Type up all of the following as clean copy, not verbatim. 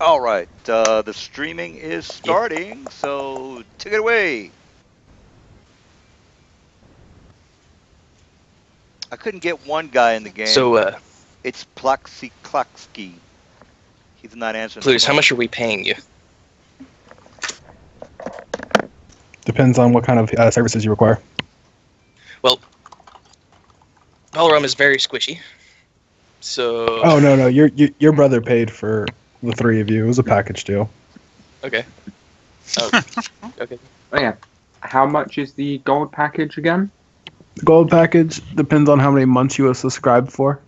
All right, the streaming is Yeah. starting, so take it away. I couldn't get one guy in the game. So, It's Plaxiklaxki. He's not answering the Blues, how phone. much are we paying you? Depends on what kind of services you require. Well, Ballroom is very squishy. So, Oh no, your brother paid for the three of you. It was a package deal. okay. Oh, okay. Oh yeah. How much is the gold package again? The gold package depends on how many months you are subscribed for.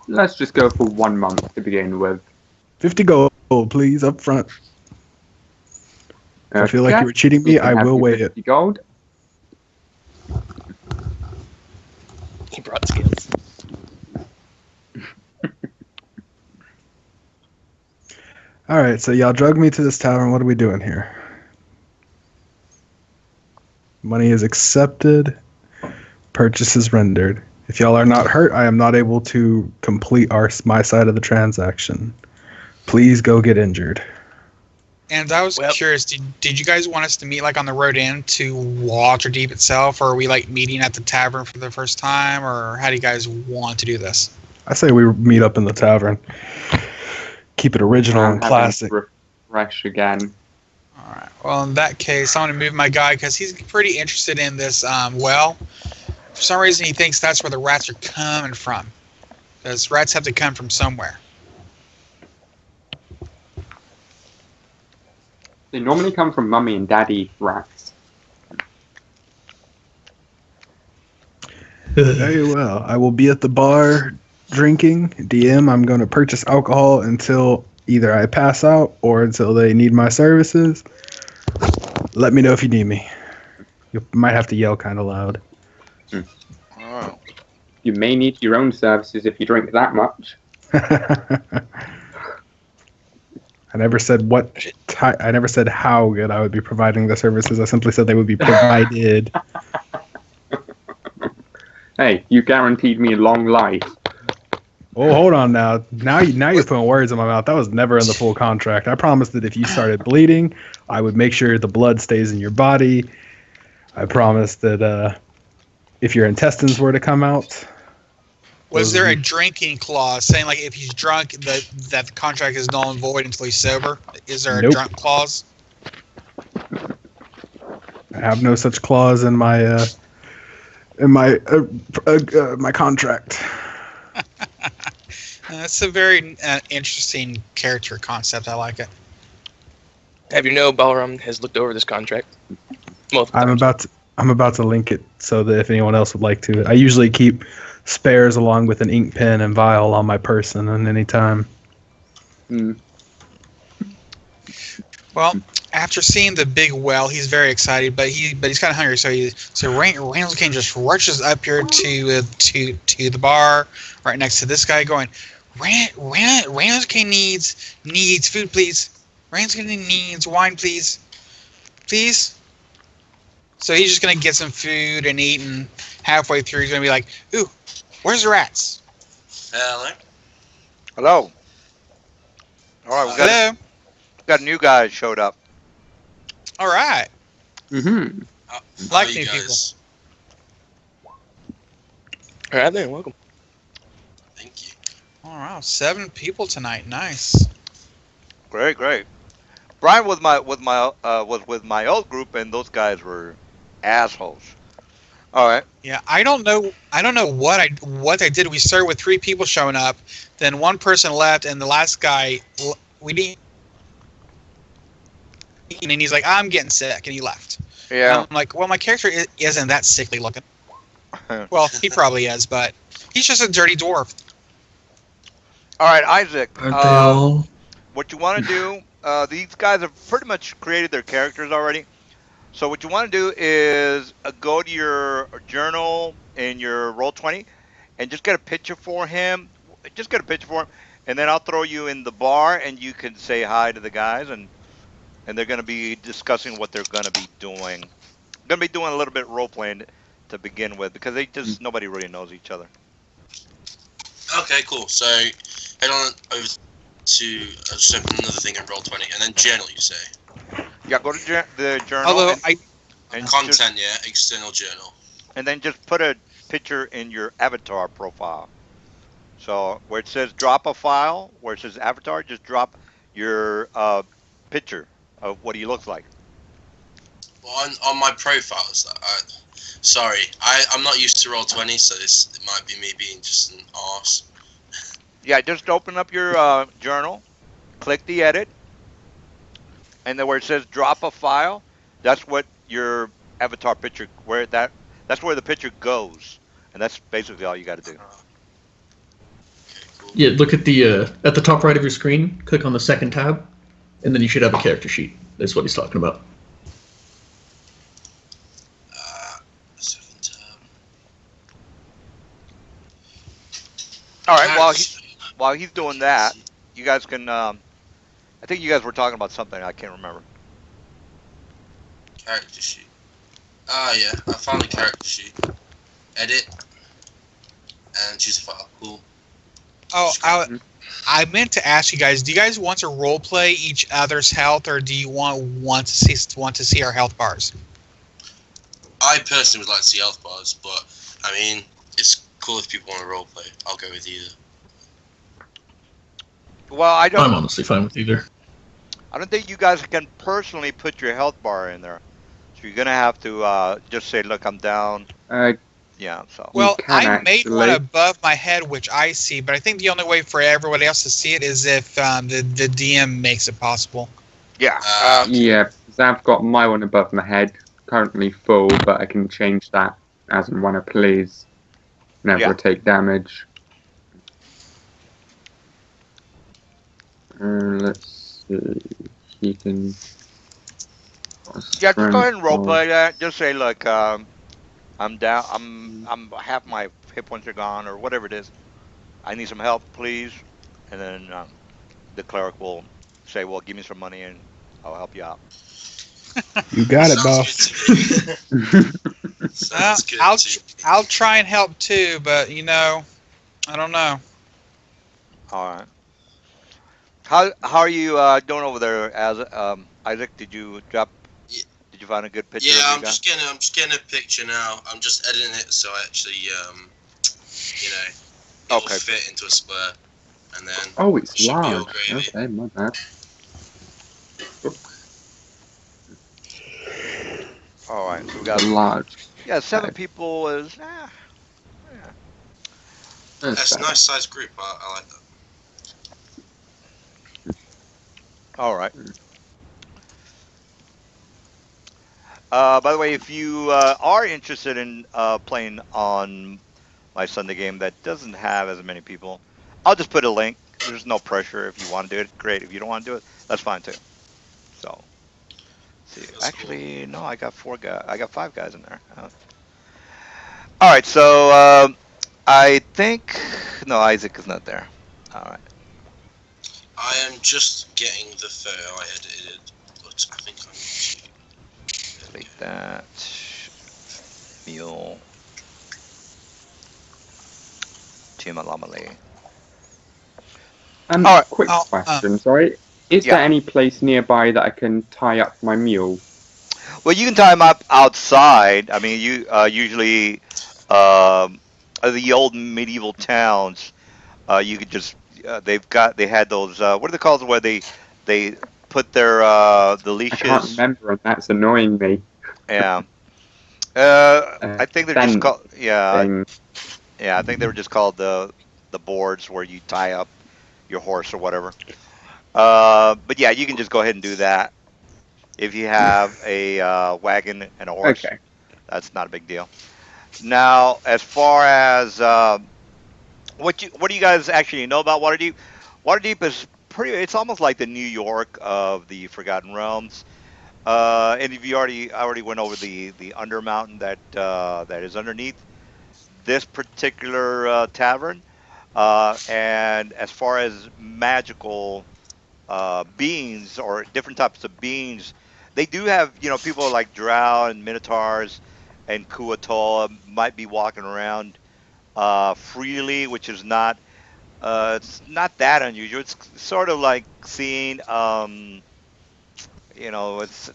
Let's just go for 1 month to begin with. 50 gold, please, up front. If I feel like Okay. you were cheating me, You can I have will your weigh 50 it. gold. He brought scales. All right, so y'all drug me to this tavern. What are we doing here? Money is accepted. Purchase is rendered. If y'all are not hurt, I am not able to complete my side of the transaction. Please go get injured. And I was Well- curious, did you guys want us to meet like on the road in to Waterdeep itself, or are we like meeting at the tavern for the first time, or how do you guys want to do this? I say we meet up in the tavern. Keep it original and Having classic. Refresh again. All right. Well, in that case, I'm going to move my guy because he's pretty interested in this well. For some reason, he thinks that's where the rats are coming from. Because rats have to come from somewhere. They normally come from mummy and daddy rats. Very well. I will be at the bar drinking. DM, I'm going to purchase alcohol until either I pass out or until they need my services. Let me know if you need me. You might have to yell kind of loud. Oh. You may need your own services if you drink that much. I never said I never said how good I would be providing the services. I simply said they would be provided. Hey, you guaranteed me a long life. Oh, hold on now. Now you're putting words in my mouth. That was never in the full contract. I promised that if you started bleeding, I would make sure the blood stays in your body. I promised that if your intestines were to come out. Was there a drinking clause saying like if he's drunk that the contract is null and void until he's sober? Is there a Nope. drunk clause? I have no such clause in my my contract. That's a very interesting character concept. I like it. Have you know Ballroom has looked over this contract? Multiple I'm times. about to link it so that if anyone else would like to. I usually keep spares along with an ink pen and vial on my person at any time. Hmm. Well, after seeing the big well, he's very excited, but he's kind of hungry. So Reynolds King just rushes up here to the bar right next to this guy, going, Reynolds King needs food, please. Reynolds King needs wine, please. So he's just gonna get some food and eat, and halfway through he's gonna be like, "Ooh, where's the rats?" Hello. Hello. All right, Hello. we got a new guy showed up. All right. Mm-hmm. How Like are new you guys? All right then, welcome. Thank you. All right, 7 people tonight. Nice. Great. Brian was with my old group, and those guys were assholes. All right. Yeah, I don't know what they did. We started with 3 people showing up, then one person left, and the last guy we didn't. And he's like, "I'm getting sick," and he left. Yeah. And I'm like, "Well, my character isn't that sickly looking." Well, he probably is, but he's just a dirty dwarf. All right, Isaac. Aren't they all? What you want to do? These guys have pretty much created their characters already. So what you want to do is go to your journal in your Roll20 and just get a picture for him. Just get a picture for him, and then I'll throw you in the bar, and you can say hi to the guys, and they're going to be discussing what they're going to be doing. Going to be doing a little bit role playing to begin with because nobody really knows each other. Okay, cool. So head on over to just open another thing and roll 20, and then journal. You say Yeah, go to the journal Although and content, yeah, external journal. and then just put a picture in your avatar profile. So where it says drop a file, where it says avatar, just drop your picture of what he looks like. Well, on my profile is that. Sorry, I'm not used to roll 20, so it might be me being just an arse. Yeah, just open up your journal, click the edit, and then where it says drop a file, that's what your avatar picture that's where the picture goes, and that's basically all you got to do. Okay, cool. Yeah, look at the top right of your screen. Click on the second tab, and then you should have a character sheet. That's what he's talking about. Second tab. All right, while he's doing that, you guys can. I think you guys were talking about something I can't remember. Character sheet. Ah, yeah, I found the character sheet. Edit. And choose a file. Cool. I meant to ask you guys: do you guys want to role play each other's health, or do you want to see our health bars? I personally would like to see health bars, but I mean, it's cool if people want to roleplay. I'll go with either. Well, I'm honestly fine with either. I don't think you guys can personally put your health bar in there, so you're gonna have to just say, "Look, I'm down." Yeah. So. Well, can I made one actually. above my head, which I see, but I think the only way for everybody else to see it is if the DM makes it possible. Yeah. Yeah, because I've got my one above my head, currently full, but I can change that as and when I please. Never Yeah. take damage. Let's see. He can. Yeah. Just go ahead and roleplay that. Just say, "Look, I'm down. I'm half my hit points are gone, or whatever it is. I need some help, please." And then the cleric will say, "Well, give me some money, and I'll help you out." You got it, Sounds boss. good to me. Sounds good I'll to me. I'll try and help too, but I don't know. All right. How are you doing over there, Isaac? Did you drop? Yeah. Did you find a good picture Yeah, of you I'm guys? just getting a picture now. I'm just editing it so I actually it will Okay. fit into a square, and then Oh, it's it should be all large. gravy. Okay, my bad. All right. So we It's got a large. 7 Okay, people is yeah. That's a better. nice sized group. I like that. All right. By the way, if you are interested in playing on my Sunday game that doesn't have as many people, I'll just put a link. There's no pressure. If you want to do it, great. If you don't want to do it, that's fine too. So, see, That's cool. actually, no, I got 4 guys. I got 5 guys in there. All right. So, I think no, Isaac is not there. All right. I am just getting the photo I edited, but I think I need to. Delete that. Meal. Timalamale. All right. Quick Oh, question, sorry. Is Yeah. there any place nearby that I can tie up my mule? Well, you can tie them up outside. I mean, you usually the old medieval towns. You could just they had those what are they called where they put their the I can't leashes. remember, and that's annoying me. Yeah. I think they're just Fence called thing. yeah. I think they were just called the boards where you tie up your horse or whatever. But yeah, you can just go ahead and do that if you have a wagon and a horse. Okay. That's not a big deal. Now, as far as what do you guys actually know about Waterdeep? Waterdeep is pretty. It's almost like the New York of the Forgotten Realms. And if you I already went over the Undermountain that is underneath this particular tavern. And as far as magical beings or different types of beings, they do have people like Drow and Minotaurs and Kuatoa might be walking around freely, which is not It's not that unusual. It's sort of like seeing, it's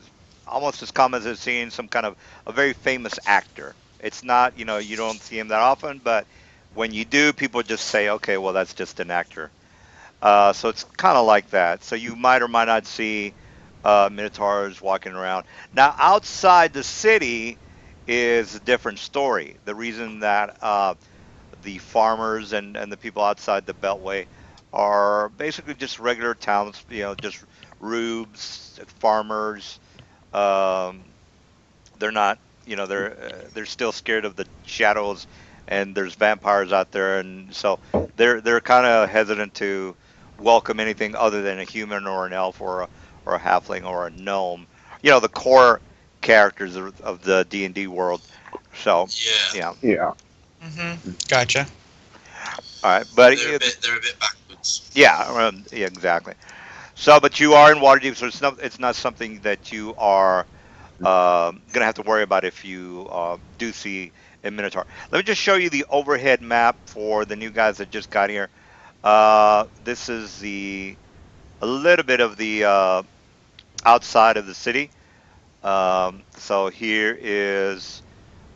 almost as common as seeing some kind of a very famous actor. It's not, you don't see him that often, but when you do, people just say, okay, well, that's just an actor. So it's kind of like that. So you might or might not see minotaurs walking around. Now, outside the city is a different story. The reason that the farmers and the people outside the Beltway are basically just regular towns, just rubes, farmers. Um, they're not, they're still scared of the shadows, and there's vampires out there, and so they're kind of hesitant to welcome anything other than a human or an elf or a halfling or a gnome. The core characters of the D&D world. So, Yeah, yeah. Yeah. Gotcha. All right, but they're a bit backwards. yeah, yeah, exactly. So, but you are in Waterdeep, so it's not something that you are gonna have to worry about if you do see a Minotaur. Let me just show you the overhead map for the new guys that just got here. This is a little bit of the outside of the city. So here is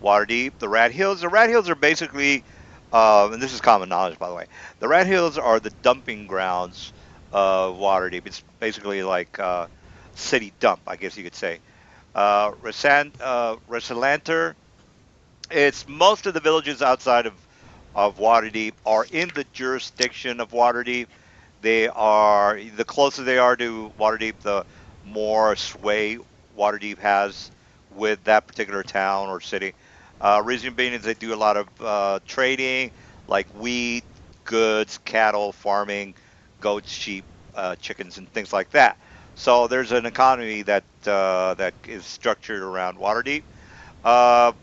Waterdeep, the Rat Hills. The Rat Hills are basically, and this is common knowledge, by the way. The Rat Hills are the dumping grounds of Waterdeep. It's basically like city dump, I guess you could say. Resalanter, it's most of the villages outside of Waterdeep are in the jurisdiction of Waterdeep. The closer they are to Waterdeep, the more sway Waterdeep has with that particular town or city. Reason being is they do a lot of trading, like wheat, goods, cattle, farming, goats, sheep, chickens, and things like that. So there's an economy that is structured around Waterdeep.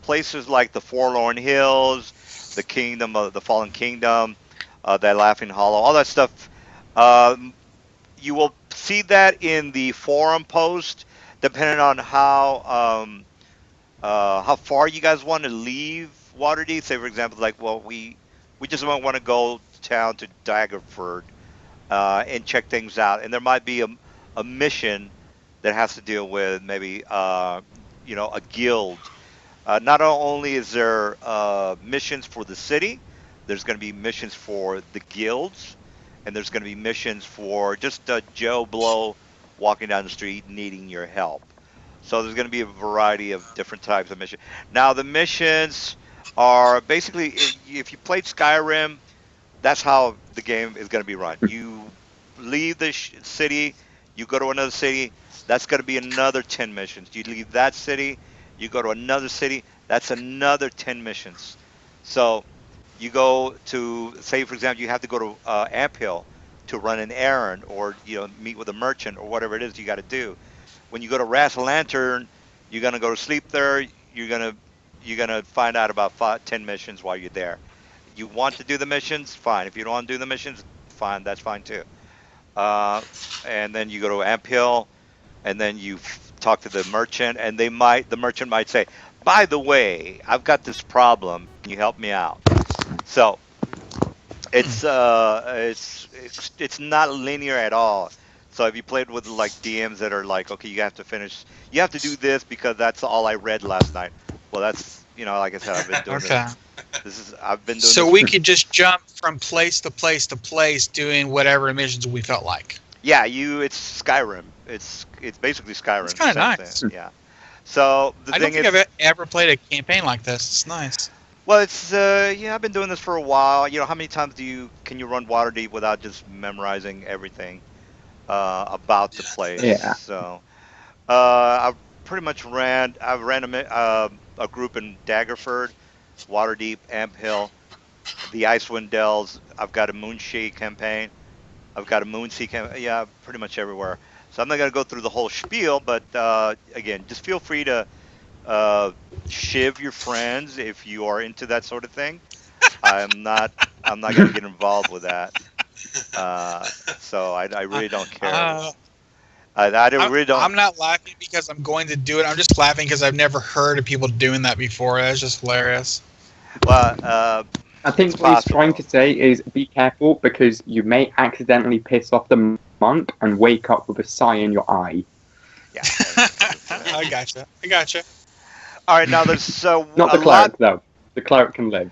Places like the Forlorn Hills, the Kingdom of the Fallen Kingdom, that Laughing Hollow, all that stuff. Um, you will see that in the forum post, depending on how far you guys want to leave Waterdeep. Say, for example, like, well, we just want to go to town to Daggerford and check things out, and there might be a mission that has to deal with maybe a guild. Not only is there missions for the city, there's going to be missions for the guilds, and there's going to be missions for just Joe Blow walking down the street needing your help. So there's going to be a variety of different types of missions. Now the missions are basically, if you played Skyrim, that's how the game is going to be run. You leave the city, you go to another city, that's going to be another 10 missions. You leave that city, you go to another city, that's another 10 missions. So you go to, say, for example, you have to go to Amp to run an errand, or meet with a merchant, or whatever it is you got to do. When you go to Ras Lantern, you're going to go to sleep there. You're gonna find out about 10 missions while you're there. You want to do the missions, fine. If you don't want to do the missions, fine. That's fine too. Uh, and then you go to Amp Hill, and then you talk to the merchant, and the merchant might say, "By the way, I've got this problem. Can you help me out?" So it's not linear at all. So if you played with like DMs that are like, okay, you have to do this because that's all I read last night. Well, that's like I said, I've been doing Okay. this. I've been doing So this we for. could just jump from place to place to place doing whatever missions we felt like. Yeah, it's Skyrim. It's basically Skyrim. It's kind of Same nice. thing. Yeah. So the I don't thing think is, I've ever played a campaign like this. It's nice. well, it's yeah, I've been doing this for a while. How many times can you run Waterdeep without just memorizing everything about the Yeah. place? Yeah. So I've pretty much ran a group in Daggerford, Waterdeep, Amp Hill, the Icewind Dells. I've got a Moonshade campaign. I've got a Moonsea campaign. Yeah, pretty much everywhere. So I'm not gonna go through the whole spiel, but again, just feel free to uh, shiv your friends if you are into that sort of thing. I'm not. I'm not gonna get involved with that. So I really don't care. Uh, Really don't. I'm not laughing because I'm going to do it. I'm just laughing because I've never heard of people doing that before. That's just hilarious. Well, I think It's what he's trying possible. to say is be careful because you may accidentally piss off the monk and wake up with a sigh in your eye. Yeah. I gotcha. All right. Now there's Not a the lot. cleric though. The cleric can live.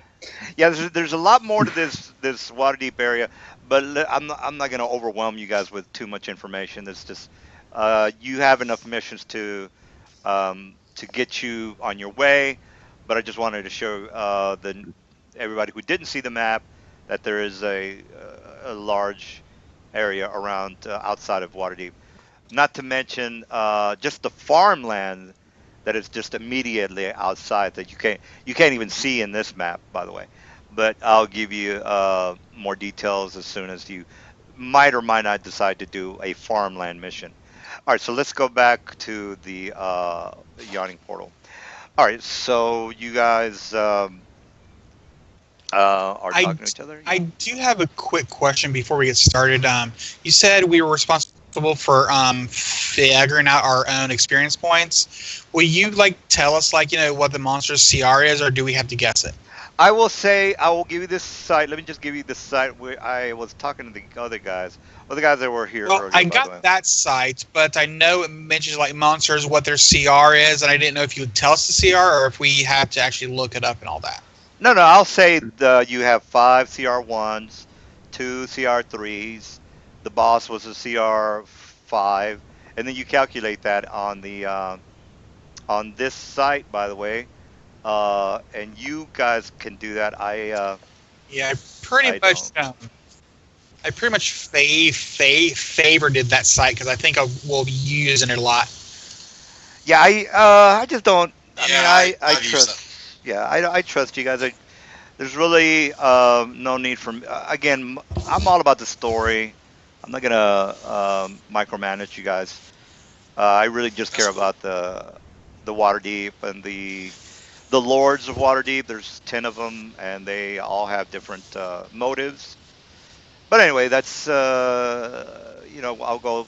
Yeah. There's a lot more to this Waterdeep area, but I'm not going to overwhelm you guys with too much information. It's just you have enough missions to get you on your way. But I just wanted to show the everybody who didn't see the map that there is a large area around outside of Waterdeep. Not to mention just the farmland that is just immediately outside that you can't even see in this map, by the way. But I'll give you more details as soon as you might or might not decide to do a farmland mission. All right, so let's go back to the yawning portal. All right, so you guys are I, talking to each other. I Yeah. do have a quick question before we get started. You said we were responsible for figuring out our own experience points. Will you like tell us what the monster's CR is, or do we have to guess it? I will say I will give you this site. Let me just give you the site where I was talking to the other guys, or the guys that were here Well, I earlier, by the way. got that site, but I know it mentions like monsters, what their CR is, and I didn't know if you would tell us the CR or if we had to actually look it up and all that. No, I'll say you have 5 CR1s, 2 CR3s. The boss was a CR5, and then you calculate that on the on this site, by the way. And you guys can do that. Yeah, I don't. I pretty much favorited that site because I think I will be using it a lot. Yeah, I just don't. I mean, Yeah, I I've used trust. that. Yeah, I trust you guys. There's really no need for. Again, I'm all about the story. I'm not gonna micromanage you guys. I really just That's care cool. about the Waterdeep and the lords of Waterdeep. There's 10 of them, and they all have different motives. But anyway, that's I'll go.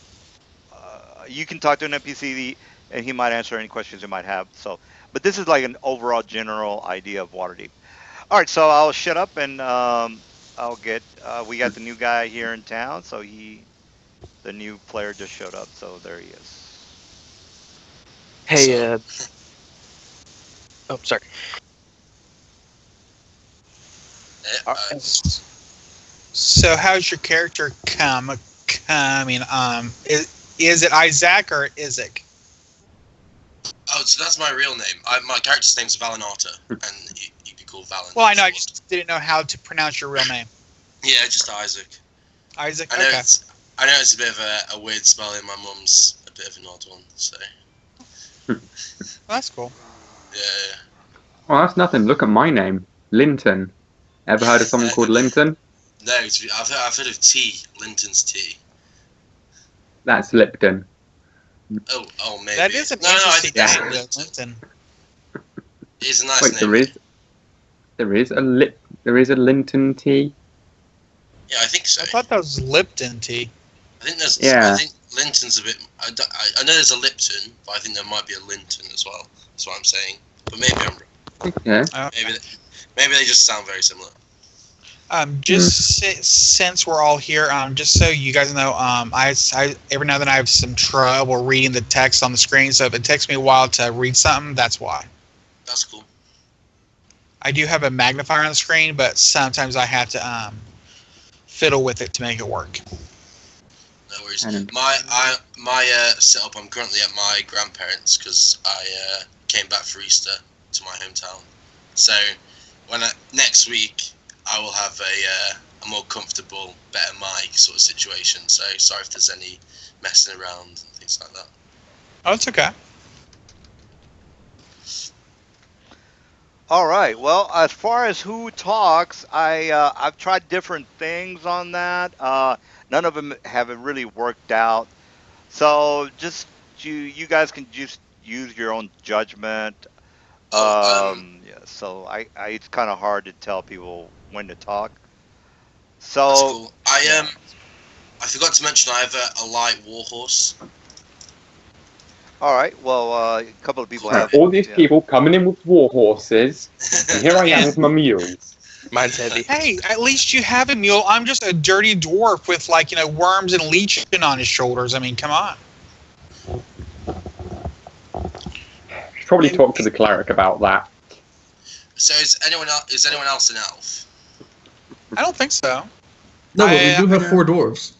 You can talk to an NPC, and he might answer any questions you might have. So, but this is like an overall general idea of Waterdeep. All right, so I'll shut up and I'll get. We got the new guy here in town, so the new player just showed up. So there he is. Hey, So, oh, sorry. Uh, So, how's your character coming? Is it Isaac or Isaac? oh, so that's my real name. My character's name's Valinata, and he'd be called Valin. Well, I know. I just didn't know how to pronounce your real name. Yeah, just Isaac. Isaac. I know Okay. it's a bit of a weird spelling. My mum's a bit of an odd one, so Well, that's cool. yeah. Well, that's nothing. Look at my name, Linton. Ever heard of someone called Linton? No, I've heard of tea, Linton's tea. That's Lipton. Oh, maybe. That is an I interesting think that's name, though, Linton. Linton. It's a nice Wait, name. there is a Linton tea. Yeah, I think so. I thought that was Lipton tea. I think there's. Yeah. I think Linton's a bit. I know there's a Lipton, but I think there might be a Linton as well. That's what I'm saying. But maybe I'm wrong. Yeah. Maybe they just sound very similar. Since we're all here, just so you guys know, I every now and then I have some trouble reading the text on the screen. So if it takes me a while to read something, that's why. That's cool. I do have a magnifier on the screen, but sometimes I have to fiddle with it to make it work. No worries. And- My setup. I'm currently at my grandparents' because I came back for Easter to my hometown. So next week I will have a more comfortable, better mic sort of situation. So sorry if there's any messing around and things like that. Oh, it's okay. All right. Well, as far as who talks, I've tried different things on that. None of them have really worked out. So just you guys can just use your own judgment. Yeah. So I it's kind of hard to tell people when to talk. That's So cool. yeah. I forgot to mention I have a light warhorse. All right. Well, a couple of people Right, have all these yeah. people coming in with war horses, and here I am with my mules. Mine's heavy. Hey, at least you have a mule. I'm just a dirty dwarf with worms and leeching on his shoulders. I mean, come on. Should probably talk to the cleric about that. So is anyone else an elf? I don't think so. No, but we do have 4 dwarves.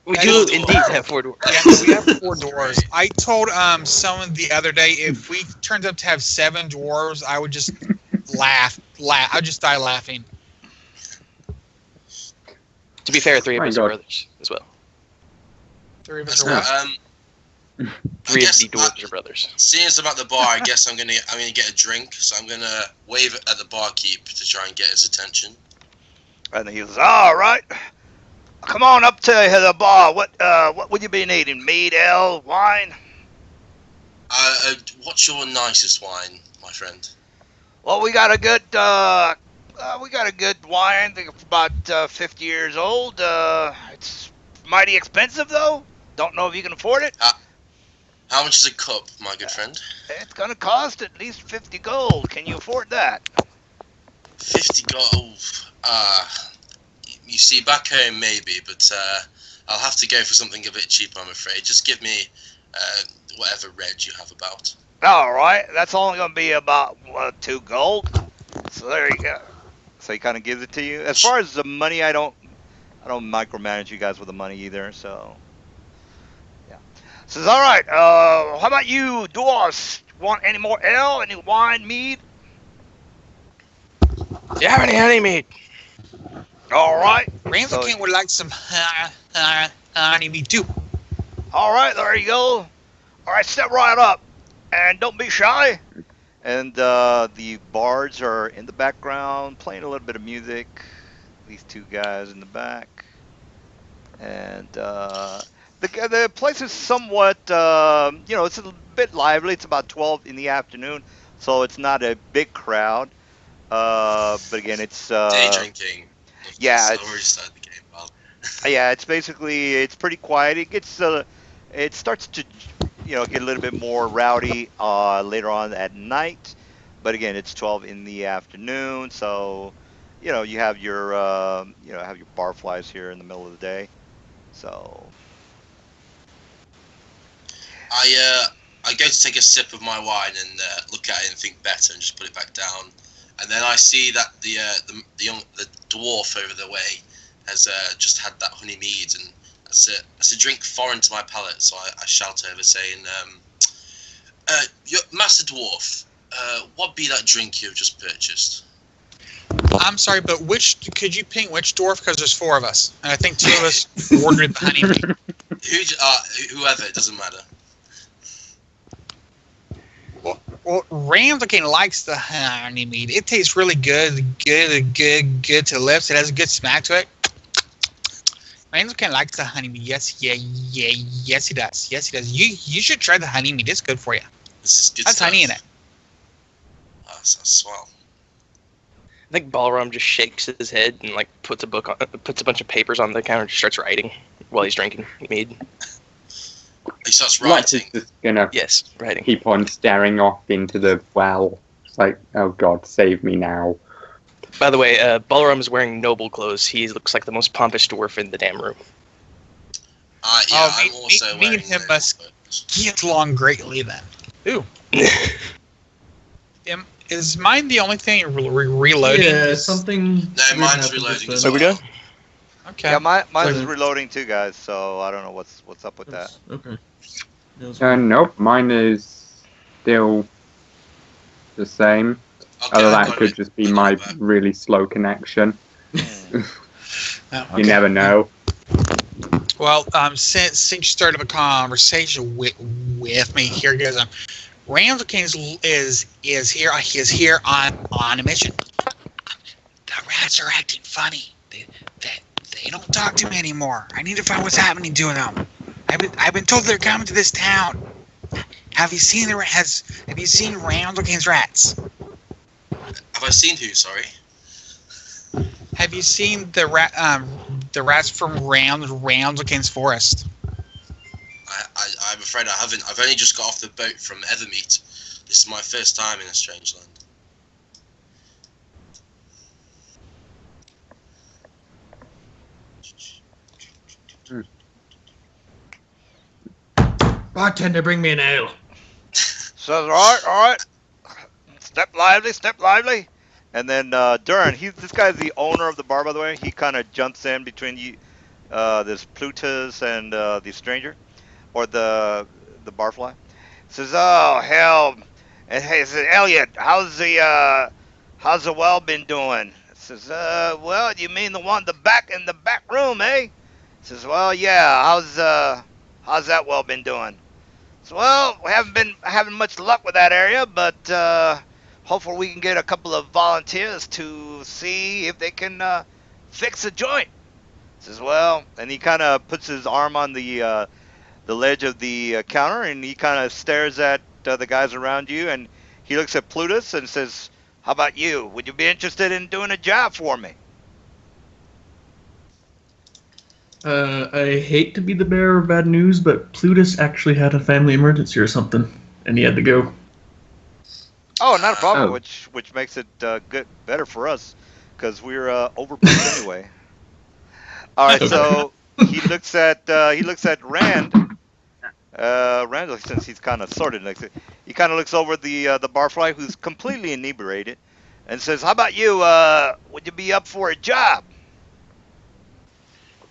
We I do don't- indeed have 4 dwarves. Yeah, we have 4 dwarves. I told someone the other day if we turned up to have 7 dwarves, I would just laugh. I'd just die laughing. To be fair, 3 of My us God. are brothers as well. 3 of us That's are what? I 3 of guess the dwarves are brothers. seeing as I'm at the bar, I guess I'm gonna get a drink. So I'm gonna wave at the barkeep to try and get his attention. And he goes, all right. Come on up to the bar. What would you be needing? Mead, ale, wine? What's your nicest wine, my friend? Well, we got a good wine. I think it's about 50 years old. It's mighty expensive though. Don't know if you can afford it. How much is a cup, my good friend? It's gonna cost at least 50 gold. Can you afford that? 50 gold. You see, back home maybe, but I'll have to go for something a bit cheaper, I'm afraid. Just give me whatever red you have about. All right, that's only gonna be about 2 gold. So there you go. So he kind of gives it to you. As far as the money, I don't micromanage you guys with the money either. So yeah. Says, all right. How about you, dwarves? Want any more ale? Any wine, mead? Do you have any honey mead? All right. Ramsey So- would like some honey meat too. All right, there you go. All right, step right up, and don't be shy. And the bards are in the background playing a little bit of music. These 2 guys in the back, and the place is somewhat, it's a bit lively. It's about 12 in the afternoon, so it's not a big crowd. But again, it's Day drinking. yeah, I it's- already started the game. Well, yeah, it's pretty quiet. It starts to get a little bit more rowdy later on at night, but again, it's 12 in the afternoon, so you have your have your barflies here in the middle of the day. So I go to take a sip of my wine and look at it and think better and just put it back down. And then I see that the dwarf over the way has just had that honey mead, and that's a drink foreign to my palate. So I shout over saying, Master Dwarf, what be that drink you've just purchased? I'm sorry, but could you ping which dwarf? Because there's 4 of us, and I think 2 of us ordered the honey meat. Whoever, it doesn't matter. Well, Ramsey likes the honey meat. It tastes really good to the lips. It has a good smack to it. Ramsey likes the honey meat. Yes, yes he does. Yes he does. You should try the honey meat. It's good for you. This is good That's stuff. honey in it. Oh, that's swell. I think Balaram just shakes his head and puts a bunch of papers on the counter and just starts writing while he's drinking mead. He starts Lex is writing. just gonna Yes, writing. keep on staring off into the well. It's like, oh God, save me now. By the way, Balaram is wearing noble clothes. He looks like the most pompous dwarf in the damn room. I'm also me wearing and him the- must get along greatly then. Ooh. Is mine the only thing reloading? Yeah, something. No, weird mine's happened reloading just as then. What are we doing? Okay. yeah, mine's Sorry. reloading too, guys. So I don't know what's up with that. Okay. That was Nope, mine is still the same. Okay, Although I that got could it. just be I got my it back. really slow connection. Hmm. Oh, You okay. never know. Well, since you started the conversation with me, here goes. Ramsey is here. He is here on a mission. The rats are acting funny. They don't talk to me anymore. I need to find what's happening to them. I've been told they're coming to this town. Have you seen Have you seen Ramsey's rats? Have I seen who? Sorry. Have you seen the rats from Ramsey's forest? I'm afraid I haven't. I've only just got off the boat from Evermeet. This is my first time in a strange land. Bartender, bring me an ale. Says, all right. Step lively. And then Durin, this guy's the owner of the bar, by the way. He kind of jumps in between you, this Plutus and the stranger, or the barfly. Says, oh hell, and hey, says Elliot, how's the well been doing? Says, well, you mean the one in the back room, eh? Says, well, yeah. How's that well been doing? So, well, we haven't been having much luck with that area, but hopefully we can get a couple of volunteers to see if they can fix the joint. Says, well, and he kind of puts his arm on the ledge of the counter, and he kind of stares at the guys around you, and he looks at Plutus and says, how about you? Would you be interested in doing a job for me? I hate to be the bearer of bad news, but Plutus actually had a family emergency or something, and he had to go. Oh, not a problem, Oh. which makes it better for us, because we're overbooked anyway. All right, so he looks at Rand. Rand, since he's kind of sorted next, he kind of looks over the barfly, who's completely inebriated, and says, "How about you? Would you be up for a job?"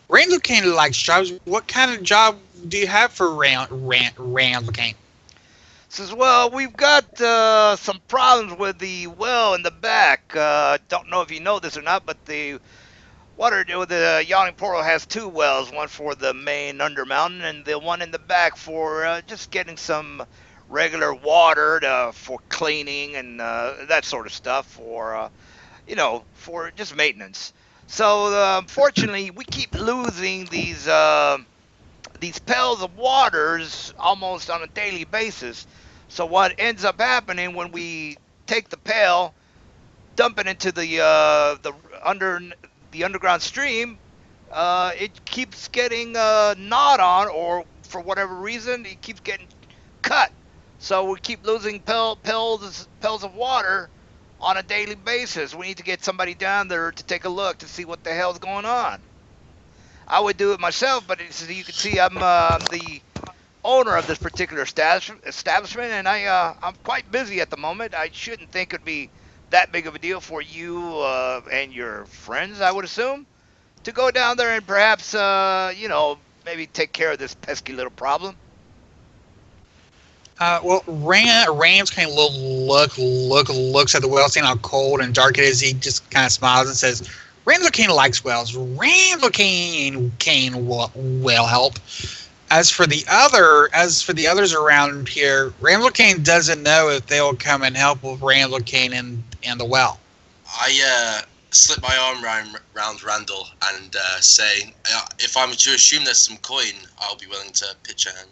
Randall Kane likes jobs. What kind of job do you have for Randall Kane? Says, well, we've got some problems with the well in the back. Don't know if you know this or not, but the Yawning Portal has two wells, one for the main Undermountain and the one in the back for just getting some regular water for cleaning and that sort of stuff for just maintenance. So unfortunately, we keep losing these pails of waters almost on a daily basis. So what ends up happening when we take the pail, dump it into the underground stream, it keeps getting gnawed on, or for whatever reason, it keeps getting cut. So we keep losing pails of water on a daily basis. We need to get somebody down there to take a look to see what the hell's going on. I would do it myself, but as you can see, I'm the owner of this particular establishment, and I'm quite busy at the moment. I shouldn't think it'd be that big of a deal for you and your friends, I would assume, to go down there and perhaps, maybe take care of this pesky little problem. Well, Rams kind of looks at the well, seeing how cold and dark it is. He just kind of smiles and says, "Randall Kane likes wells. Randall Kane will help." As for the others around here, Randall Kane doesn't know if they'll come and help with Randall Kane and the well. I slip my arm round Randall and say, if I'm to assume there's some coin, I'll be willing to pitch a hand.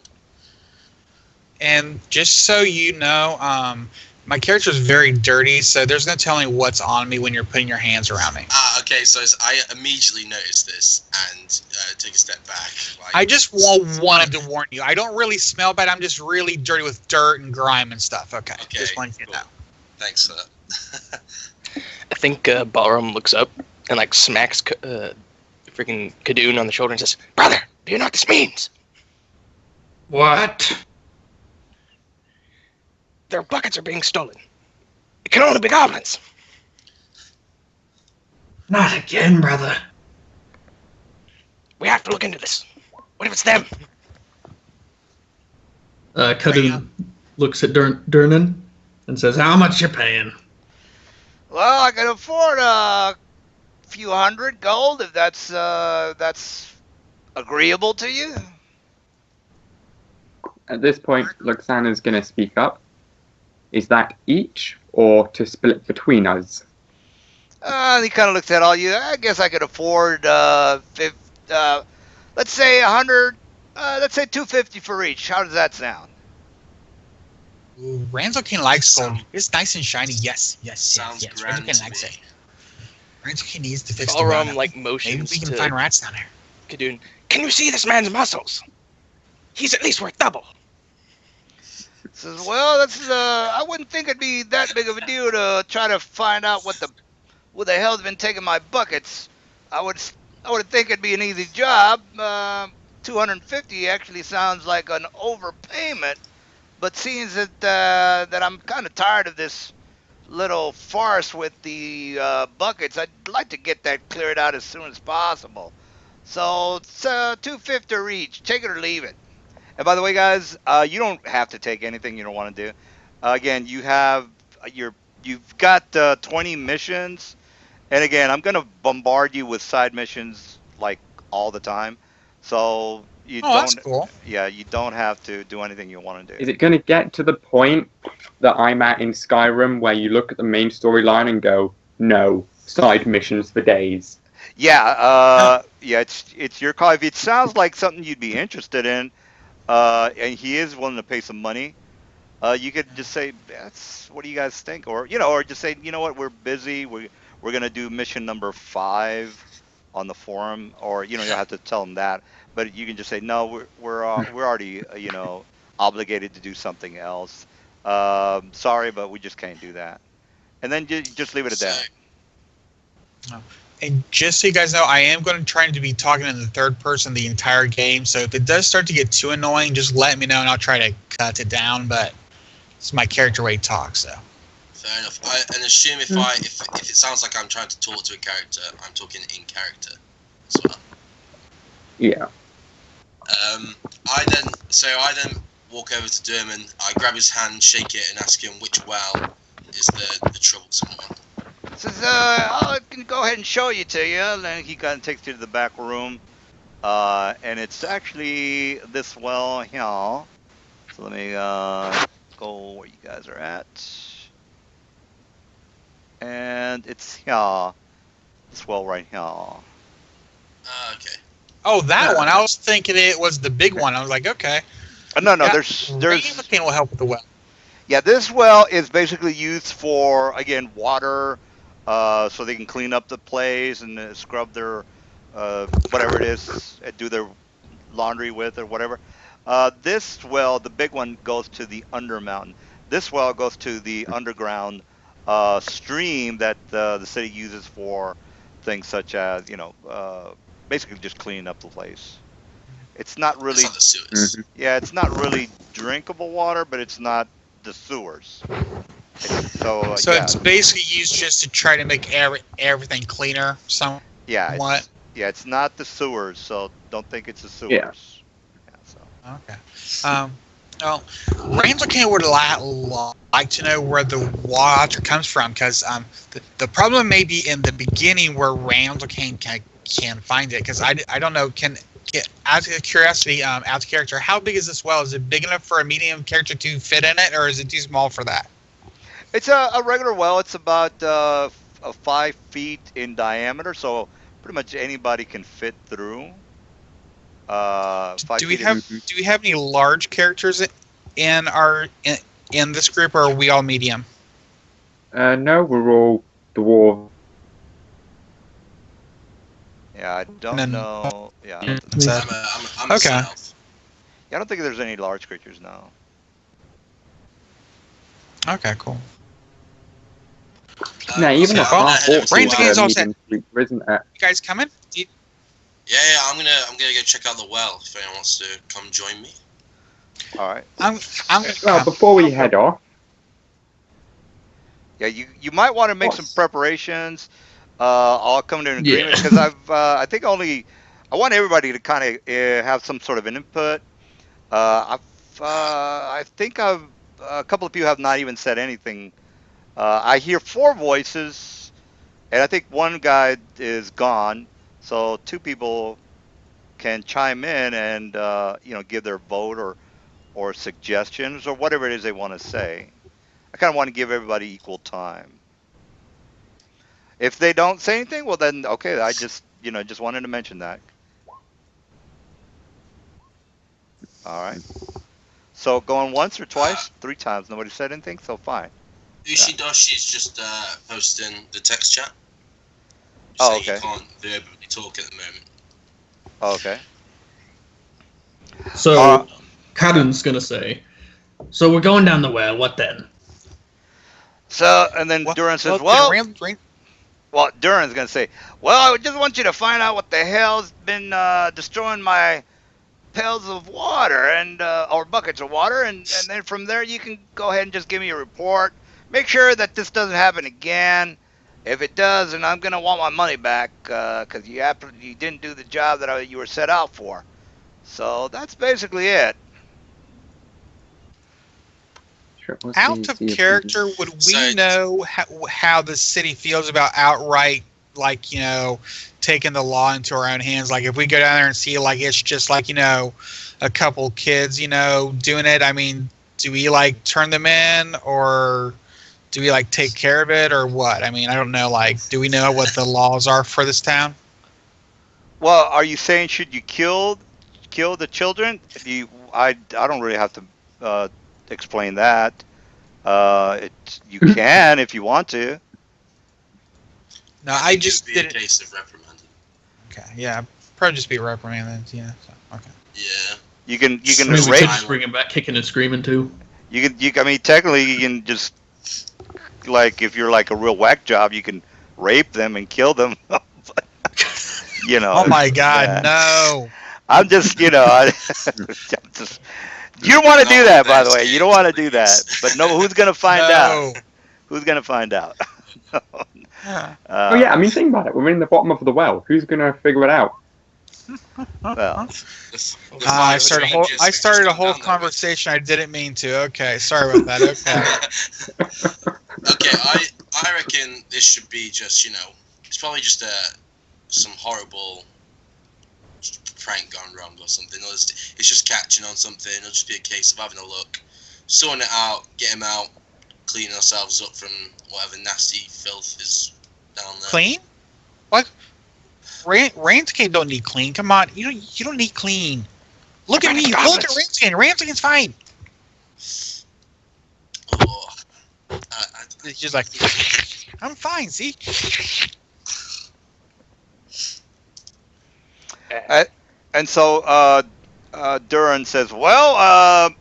And just so you know, my character is very dirty, so there's no telling what's on me when you're putting your hands around me. Okay, so I immediately noticed this and take a step back. I just wanted to warn you. I don't really smell bad. I'm just really dirty with dirt and grime and stuff. Okay, just wanted you to know. Thanks for that. I think Ballroom looks up and like smacks freaking Kadoon on the shoulder and says, "Brother, do you know what this means? What? Their buckets are being stolen. It can only be goblins." Not again, brother. We have to look into this. What if it's them? Kadun looks at Durnan and says, "How much you paying?" Well, I can afford a few hundred gold if that's agreeable to you. At this point, Luxana's going to speak up. Is that each or to split between us? He kind of looks at all you. I guess I could afford, let's say 100, let's say 250 for each. How does that sound? Ooh, Randall Kane likes gold. It's nice and shiny. Yes. Sounds Randall grand Kane to likes me. it. Randall Kane needs to fix the Ballroom run. like Maybe motions we can to find rats down there. Kadoon. Can you see this man's muscles? He's at least worth double. Says, well, I wouldn't think it'd be that big of a deal to try to find out what the hell's been taking my buckets. I would think it'd be an easy job. 250 actually sounds like an overpayment. But seeing that I'm kind of tired of this little farce with the buckets, I'd like to get that cleared out as soon as possible. So it's 250 each. Take it or leave it. And by the way, guys, you don't have to take anything you don't want to do. Again, you've got 20 missions, and again, I'm gonna bombard you with side missions like all the time. So you Oh, that's don't, cool. yeah, you don't have to do anything you want to do. Is it going to get to the point that I'm at in Skyrim where you look at the main storyline and go, no, side missions for days? Yeah, yeah, it's your call. If it sounds like something you'd be interested in, and he is willing to pay some money, you could just say, "That's what do you guys think?" Or or just say, "You know what? We're busy. We're gonna do mission number 5 on the forum," or you don't have to tell them that, but you can just say, "No, we're already obligated to do something else. Sorry, but we just can't do that," and then just leave it at So, that. And just so you guys know, I am going to try to be talking in the third person the entire game. So if it does start to get too annoying, just let me know and I'll try to cut it down. But it's my character way talk, so. fair enough. And assume if it sounds like I'm trying to talk to a character, I'm talking in character as well. Yeah. I then walk over to Durman. I grab his hand, shake it, and ask him which well is the troublesome one. Says, I can go ahead and show you to you. And then he kind of takes you to the back room. And it's actually this well here. So let me go where you guys are at. And it's here. This well right here. Okay. Oh, that one. I was thinking it was the big one. I was like, okay. No, Yeah, there's Rainmaking will help with the well. yeah, this well is basically used for, again, water, so they can clean up the place and scrub their whatever it is, do their laundry with or whatever. This well, the big one, goes to the Undermountain. This well goes to the underground stream that the city uses for things such as, basically just cleaning up the place. It's not really, It's not the sewers. yeah, it's not really drinkable water, but it's not the sewers. So So yeah, it's basically used just to try to make everything cleaner somewhat. yeah, it's not the sewers. So don't think it's the sewers. Yeah, so. Okay. Well, Ramsey would like to know where the water comes from, because the problem may be in the beginning where Ramsey can find it, because I don't know. Out of curiosity, out of character, how big is this well? Is it big enough for a medium character to fit in it, or is it too small for that? It's a regular well. It's about 5 feet in diameter, so pretty much anybody can fit through. 5 Do we feet. have any large characters in in this group, or are we all medium? No, we're all dwarves. Yeah, I don't then- know. Yeah, So- I'm a Okay. south. I don't think there's any large creatures now. Okay, cool. No, even a I'm gonna half head over orc to Rain's is against a all medium creature, isn't it? You guys coming? Yeah, I'm gonna go check out the well if anyone wants to come join me. All right. I'm Well, before we head off, Yeah, you might want to make some Yes. preparations. I'll come to an Yeah. agreement because I think I want everybody to kind of have some sort of an input. I think a couple of people have not even said anything. I hear 4 voices, and I think one guy is gone, so 2 people can chime in and give their vote or suggestions or whatever it is they want to say. I kind of want to give everybody equal time. If they don't say anything, well then okay, I just wanted to mention that. All right. So going once or twice, 3 times, nobody said anything, so fine. Ushidoshi's just posting the text chat. Oh, saying okay. You can't verbally talk at the moment. Oh, okay. So, Kadun's gonna say, so we're going down the well, what then? So and then Duran says, Duran's gonna say, well, I just want you to find out what the hell's been destroying my pails of water and or buckets of water, and then from there you can go ahead and just give me a report. Make sure that this doesn't happen again. If it does, then I'm gonna want my money back because you didn't do the job that you were set out for. So that's basically it. Sure, what's Out the of easier character, thing? would we So- know how the city feels about outright, like, taking the law into our own hands? Like, if we go down there and see, like, it's just like, a couple kids, doing it. I mean, do we like turn them in, or do we like take care of it, or what? I mean, I don't know. Like, do we know what the laws are for this town? Well, are you saying should you kill the children? I don't really have to explain that. You can if you want to. No, I I think just it'd be didn't. a case of reprimanding. Okay, yeah, probably just be reprimanded. Yeah. So, okay. Yeah. You can I mean, we rape. could just bring him back kicking and screaming too. I mean, technically, you can just like if you're like a real whack job, you can rape them and kill them. But, Oh my God, yeah. no! I'm just, you don't want to do that, by the way. You don't want to do that. But no, who's gonna find out? Who's gonna find out? Oh yeah, I mean, think about it. We're in the bottom of the well. Who's gonna figure it out? Well, I started a whole conversation I didn't mean to. Okay, sorry about that. Okay. Okay, I reckon this should be just, it's probably just some horrible prank gone wrong or something. It's just catching on something. It'll just be a case of having a look, sorting it out, get him out, cleaning ourselves up from whatever nasty filth is down there. Clean? What? Ramsgate don't need clean. Come on, you don't need clean. Look at me. Look at Ramsgate. Ramsgate's fine. Oh, It's just like, I'm fine. See? and so Duran says, "Well,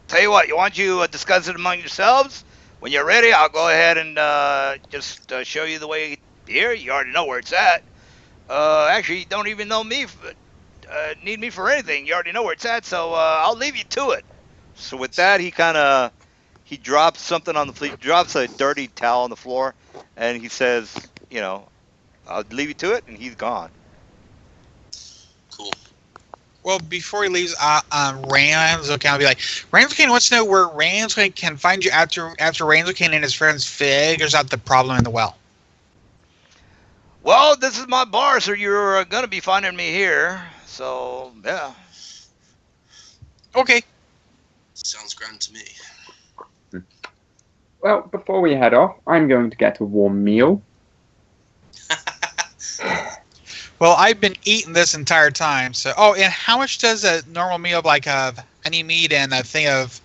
tell you what, you want to discuss it among yourselves? When you're ready, I'll go ahead and just show you the way here. You already know where it's at. Actually, you don't even know me, need me for anything. You already know where it's at, so I'll leave you to it." So with that, he drops something on the floor. He drops a dirty towel on the floor, and he says, "I'll leave you to it," and he's gone. cool. Well, before he leaves, Ramsgate, I'll be like, Ramsgate wants to know where Ramsgate can find you after Ramsgate and his friends figures out the problem in the well. Well, this is my bar, so you're gonna be finding me here. So yeah. Okay. Sounds grand to me. Well, before we head off, I'm going to get a warm meal. Well, I've been eating this entire time. So, and how much does a normal meal like any meat and a thing of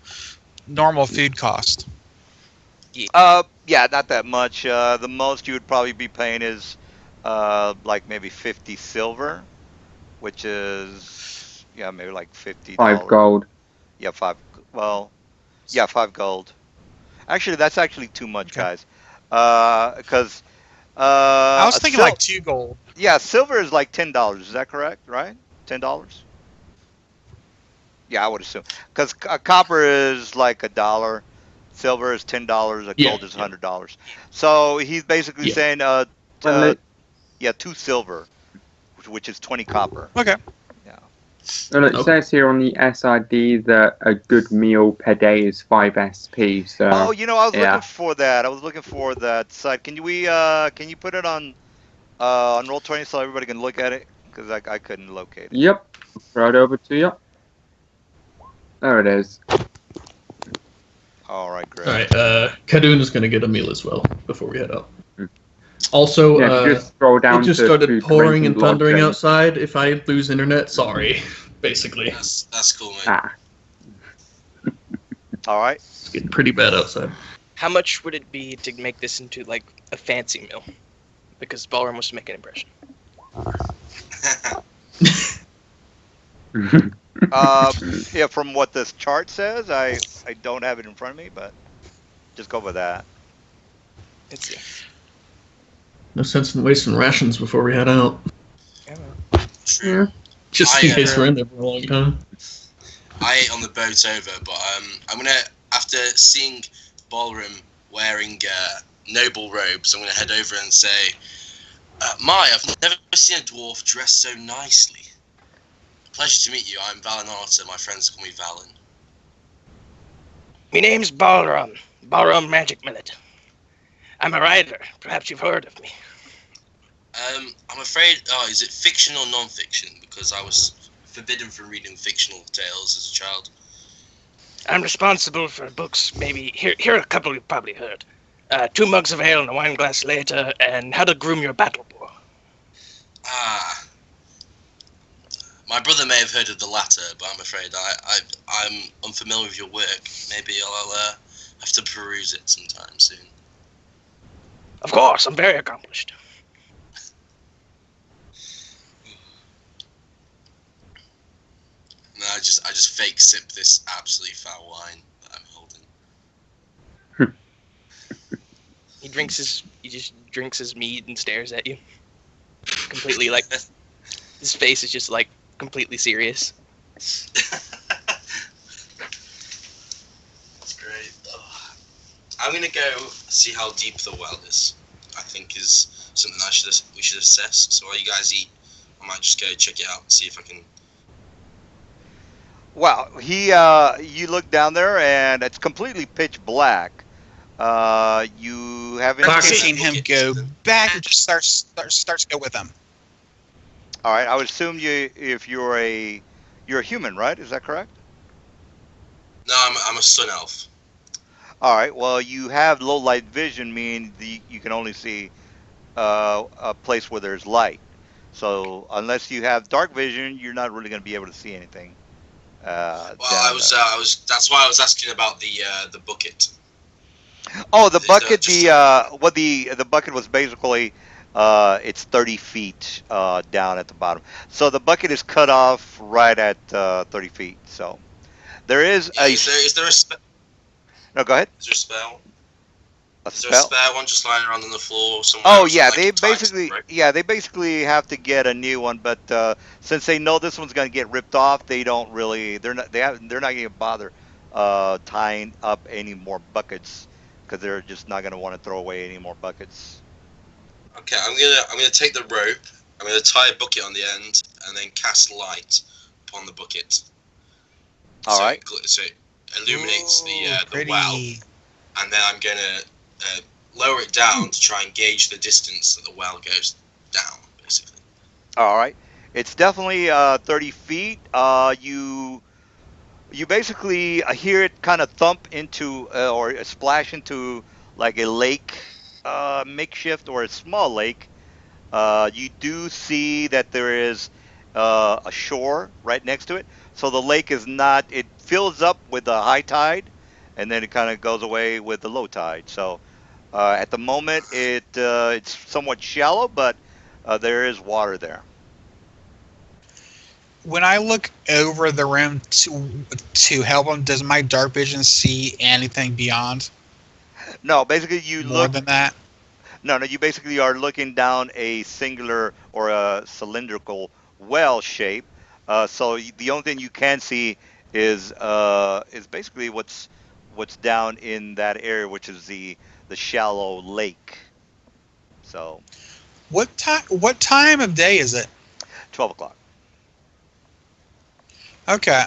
normal food cost? Yeah, not that much. The most you would probably be paying is like maybe 50 silver, which is maybe like $50. 5 gold. Yeah, 5. Well, yeah, 5 gold. Actually, that's actually too much, Okay. guys. Because I was thinking like 2 gold. yeah, silver is like $10. Is that correct? Right? $10. Yeah, I would assume. Because copper is like $1. Silver is $10. Yeah, Gold is $100. So he's basically Yeah. saying, Well, it- 2 silver, which is 20 copper. Okay. well, it Okay. says here on the SID that a good meal per day is 5 SP. So Oh, I was yeah. looking for that. I was looking for that site. Can you put it on Roll20 so everybody can look at it? Because I couldn't locate it. Yep, right over to you. There it is. All right, great. All right, Kadun is going to get a meal as well before we head out. Hmm. Also, Yeah, if you just scroll down it just to started food, pouring drink, and lodging. thundering outside. If I lose internet, sorry. Basically, That's cool, mate. Ah, All right. it's getting pretty bad outside. How much would it be to make this into like a fancy meal? Because Ballroom wants to make an impression. Yeah, from what this chart says, I don't have it in front of me, but just go with that. Let's see. No sense in wasting rations before we head out. True. Just in case we're in there for a long time. I ate on the boat over, but I'm gonna, after seeing Ballroom wearing noble robes, I'm gonna head over and say, I've never seen a dwarf dressed so nicely. Pleasure to meet you. I'm Valinata. My friends call me Valen. My name's Balram. Balram Magic Millet. I'm a writer. Perhaps you've heard of me. I'm afraid. Oh, is it fiction or non-fiction? Because I was forbidden from reading fictional tales as a child. I'm responsible for books. Maybe here are a couple you've probably heard. 2 Mugs of Ale and a Wine Glass Later, and How to Groom Your Battle Boar. Ah, my brother may have heard of the latter, but I'm afraid I'm unfamiliar with your work. Maybe I'll have to peruse it sometime soon. Of course, I'm very accomplished. No, I just fake sip this absolutely foul wine that I'm holding. He just drinks his mead and stares at you. Completely like, his face is just like completely serious. That's great. Oh. I'm gonna go see how deep the well is. I think is something we should assess. So while you guys eat, I might just go check it out and see if I can. Wow, you look down there and it's completely pitch black. You haven't I've seen. seen him go back and just starts to go with them. All right, I would assume if you're a human, right? Is that correct? No, I'm a sun elf. All right. Well, you have low light vision, meaning you can only see a place where there's light. So unless you have dark vision, you're not really going to be able to see anything. Well, Down I was. That's why I was asking about the bucket. Oh, the bucket. Just- The bucket was basically it's 30 feet down at the bottom. So the bucket is cut off right at 30 feet. So there is Yeah, is there a No, go ahead. Is there a spell? A Is there a spell. spare one just lying around on the floor somewhere? Oh or is it yeah, like they tied to the basically rope? they basically have to get a new one, but since they know this one's going to get ripped off, they're not going to bother tying up any more buckets because they're just not going to want to throw away any more buckets. Okay, I'm gonna take the rope. I'm gonna tie a bucket on the end and then cast light upon the bucket. All right. So it illuminates the Pretty. well, and then I'm gonna lower it down to try and gauge the distance that the well goes down, basically. All right. It's definitely 30 feet. You basically hear it kind of thump into or splash into like a lake, makeshift or a small lake. You do see that there is a shore right next to it. So the lake is not, it fills up with the high tide and then it kind of goes away with the low tide. So at the moment it's somewhat shallow, but there is water there. When I look over the room to help him, does my dark vision see anything beyond No, basically you more look, than that? no, you basically are looking down a singular or a cylindrical well shape. So the only thing you can see is basically what's down in that area, which is the shallow lake. So What time of day is it? 12 o'clock. Okay.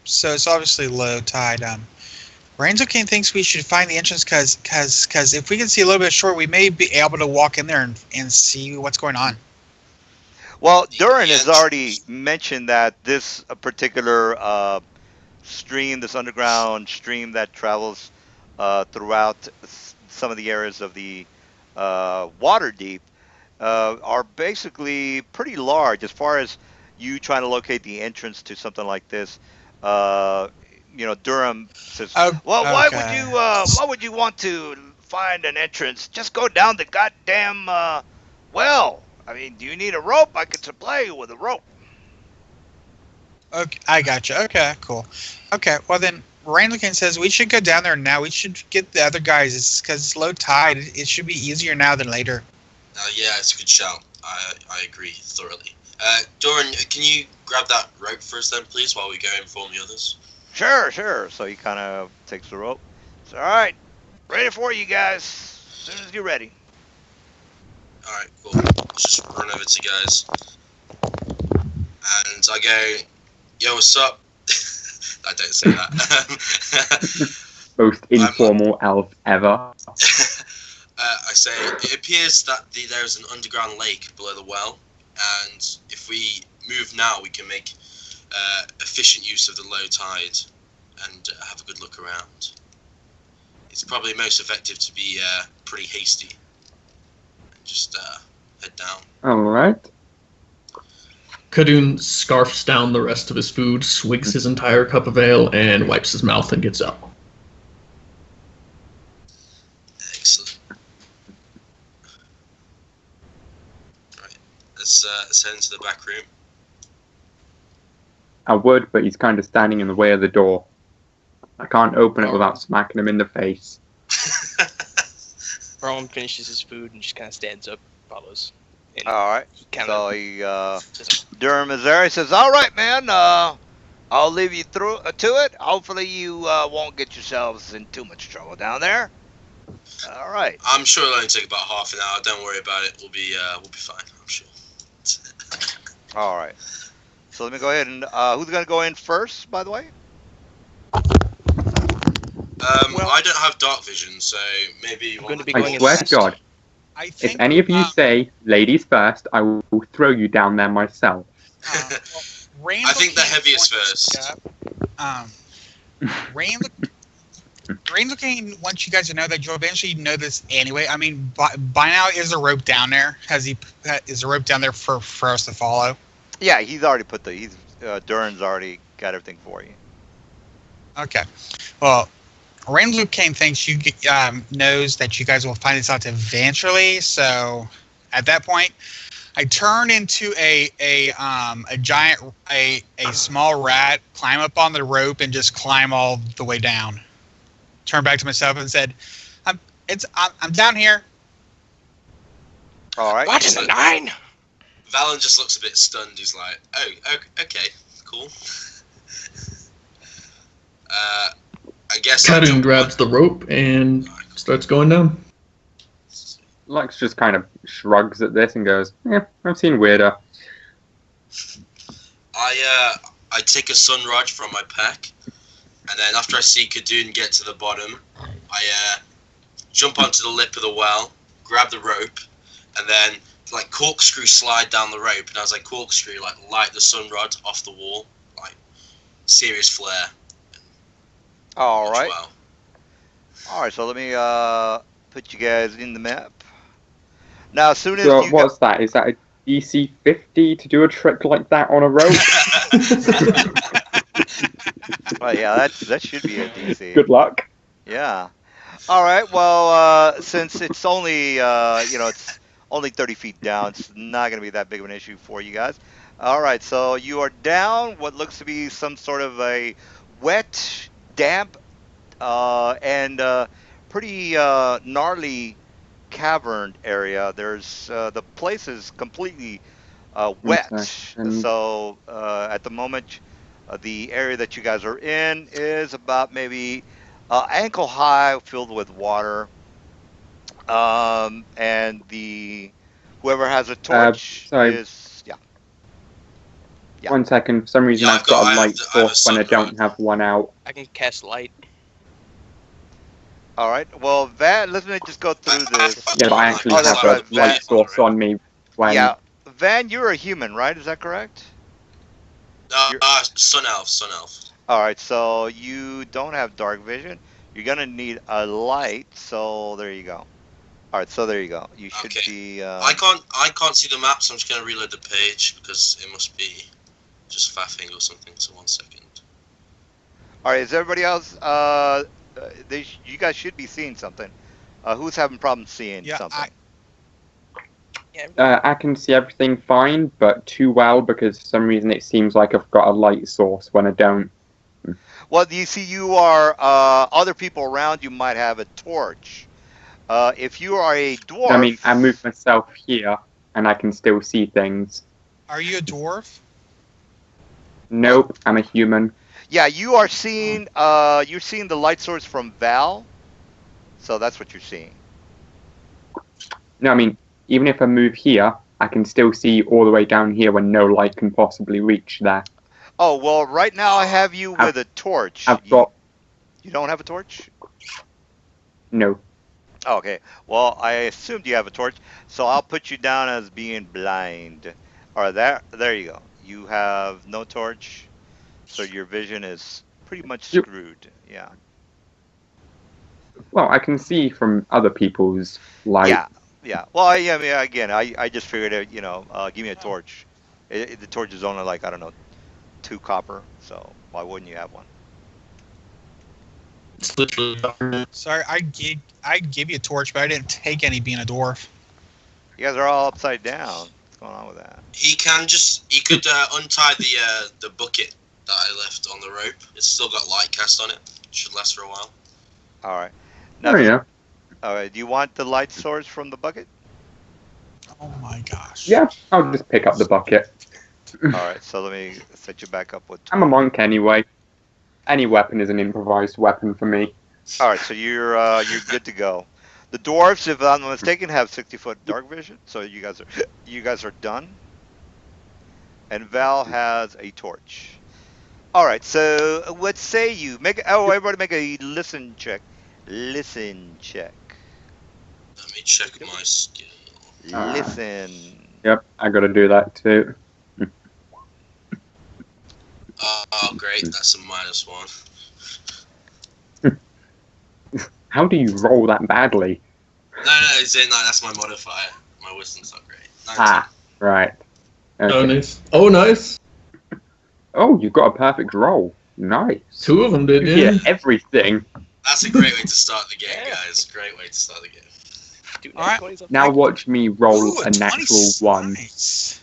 So it's obviously low tide. Ranzo King thinks we should find the entrance because if we can see a little bit short, we may be able to walk in there and see what's going on. Well, Durin has Yes. already mentioned that this particular stream, this underground stream that travels throughout some of the areas of the Waterdeep, are basically pretty large as far as you trying to locate the entrance to something like this. Uh, Durham says, Oh, "Well, okay. why would you want to find an entrance? Just go down the goddamn well. I mean, do you need a rope? I can supply you with a rope." Okay, I got you. Okay, cool. Okay, well then, Randlekin says we should go down there now. We should get the other guys. It's because it's low tide. It should be easier now than later. Yeah, it's a good shout. I agree thoroughly. Doran, can you grab that rope first, then, please, while we go inform the others? Sure, sure. So he kind of takes the rope. It's all right. Ready for you guys. As soon as you're ready. Alright, cool. Let's just run over to you guys. And I go, yo, what's up? I don't say that. Most informal elf ever. I say, it appears that there's an underground lake below the well, and if we move now, we can make efficient use of the low tide and have a good look around. It's probably most effective to be pretty hasty and just head down. Alright. Kadun scarfs down the rest of his food, swigs his entire cup of ale, and wipes his mouth and gets up. Excellent. Right, let's head into the back room. I would, but he's kind of standing in the way of the door. I can't open it without smacking him in the face. Rowan finishes his food and just kind of stands up, follows. And All right. he kind So of he, Durham is there. He says, "All right, man. I'll leave you through to it. Hopefully, you won't get yourselves in too much trouble down there." All right. I'm sure it'll only take about half an hour. Don't worry about it. We'll be fine. I'm sure. All right. So let me go ahead and who's gonna go in first? By the way. Well- I don't have dark vision, so maybe you I'm want going to be I going in swear to last. God, I if think any of you say ladies first, I will throw you down there myself. Randall I think the King heaviest wants- first. Yeah. Randall King wants you guys to know that you'll eventually know this anyway. I mean, by now, is a rope down there? Is a rope down there for us to follow? Yeah, he's already put the. Durham's already got everything for you. Okay. Well, Randall King thinks you knows that you guys will find this out eventually. So, at that point, I turn into a giant a small rat, climb up on the rope, and just climb all the way down. Turn back to myself and said, "I'm down here." All right. What in the nine? Valen just looks a bit stunned. He's like, "Oh, okay, cool." I guess I'll Kadun jump grabs the rope and starts going down. Lux just kind of shrugs at this and goes, "Yeah, I've seen weirder." I take a sunrod from my pack, and then after I see Kadun get to the bottom, I jump onto the lip of the well, grab the rope, and then like corkscrew slide down the rope. And as I corkscrew, like light the sunrod off the wall, like serious flare. All Watch right. well. All right. So let me put you guys in the map. Now, as soon as So you what's that? Is that a DC 50 to do a trick like that on a rope? oh yeah, that should be a DC. Good luck. Yeah. All right. Well, since it's only it's only 30 feet down, it's not going to be that big of an issue for you guys. All right. So you are down what looks to be some sort of a wet, damp, and pretty gnarly cavern area. There's the place is completely wet. Okay. So at the moment, the area that you guys are in is about maybe ankle high, filled with water. And the whoever has a torch sorry. is Yeah. 1 second. For some reason, Yeah, I've got I a have light I have a source when I don't sunrod. have one out. I can cast light. All right. Well, Van, let me just go through this. Yeah, but I actually Oh, have that's a right, Van. light source on me when. Yeah, Van, you're a human, right? Is that correct? Sun elf. All right. So you don't have dark vision. You're gonna need a light. So there you go. All right. So there you go. You should Okay. be. I can't see the map, so I'm just gonna reload the page because it must be just faffing or something. So 1 second. All right. Is everybody else? You guys should be seeing something. Who's having problems seeing Yeah, something? Yeah. I can see everything fine, but too well because for some reason it seems like I've got a light source when I don't. Well, you see, you are other people around you might have a torch. If you are a dwarf, I mean, I move myself here and I can still see things. Are you a dwarf? Nope, I'm a human. Yeah, you are seeing. You're seeing the light source from Val. So that's what you're seeing. No, I mean, even if I move here, I can still see all the way down here when no light can possibly reach there. Oh well, right now I have you with a torch. I've got You don't have a torch? no. Okay. Well, I assumed you have a torch, so I'll put you down as being blind. All right, there you go. You have no torch, so your vision is pretty much Yep. screwed. Yeah. Well, I can see from other people's light. Yeah. Yeah. Well, I mean, again, I just figured it. Give me a torch. The torch is only like, I don't know, 2 copper. So why wouldn't you have one? It's literally Sorry, I'd give you a torch, but I didn't take any being a dwarf. You guys are all upside down. What's going on with that? He could untie the bucket that I left on the rope. It's still got light cast on it. Should last for a while. All right. Oh yeah. All right. Do you want the light source from the bucket? Oh my gosh. Yeah, I'll just pick up the bucket. All right. So let me set you back up with. I'm a monk anyway. Any weapon is an improvised weapon for me. All right. So you're good to go. The dwarves, if I'm not mistaken, have 60-foot dark vision. So you guys are done. And Val has a torch. All right. So what say you? Everybody make a listen check. Listen check. Let me check my skill. Listen. Yep, I gotta do that too. Oh, great. That's a -1. How do you roll that badly? No, that's my modifier. My wisdom's not great. 19. Ah, right. Oh, Okay. nice. Oh, nice. Oh, you got a perfect roll. Nice. 2 of them did, You yeah. hear everything. That's a great way to start the game, guys. Great way to start the game. Dude, All right. 20's up. Now watch me roll Ooh, a natural 20. one. Nice.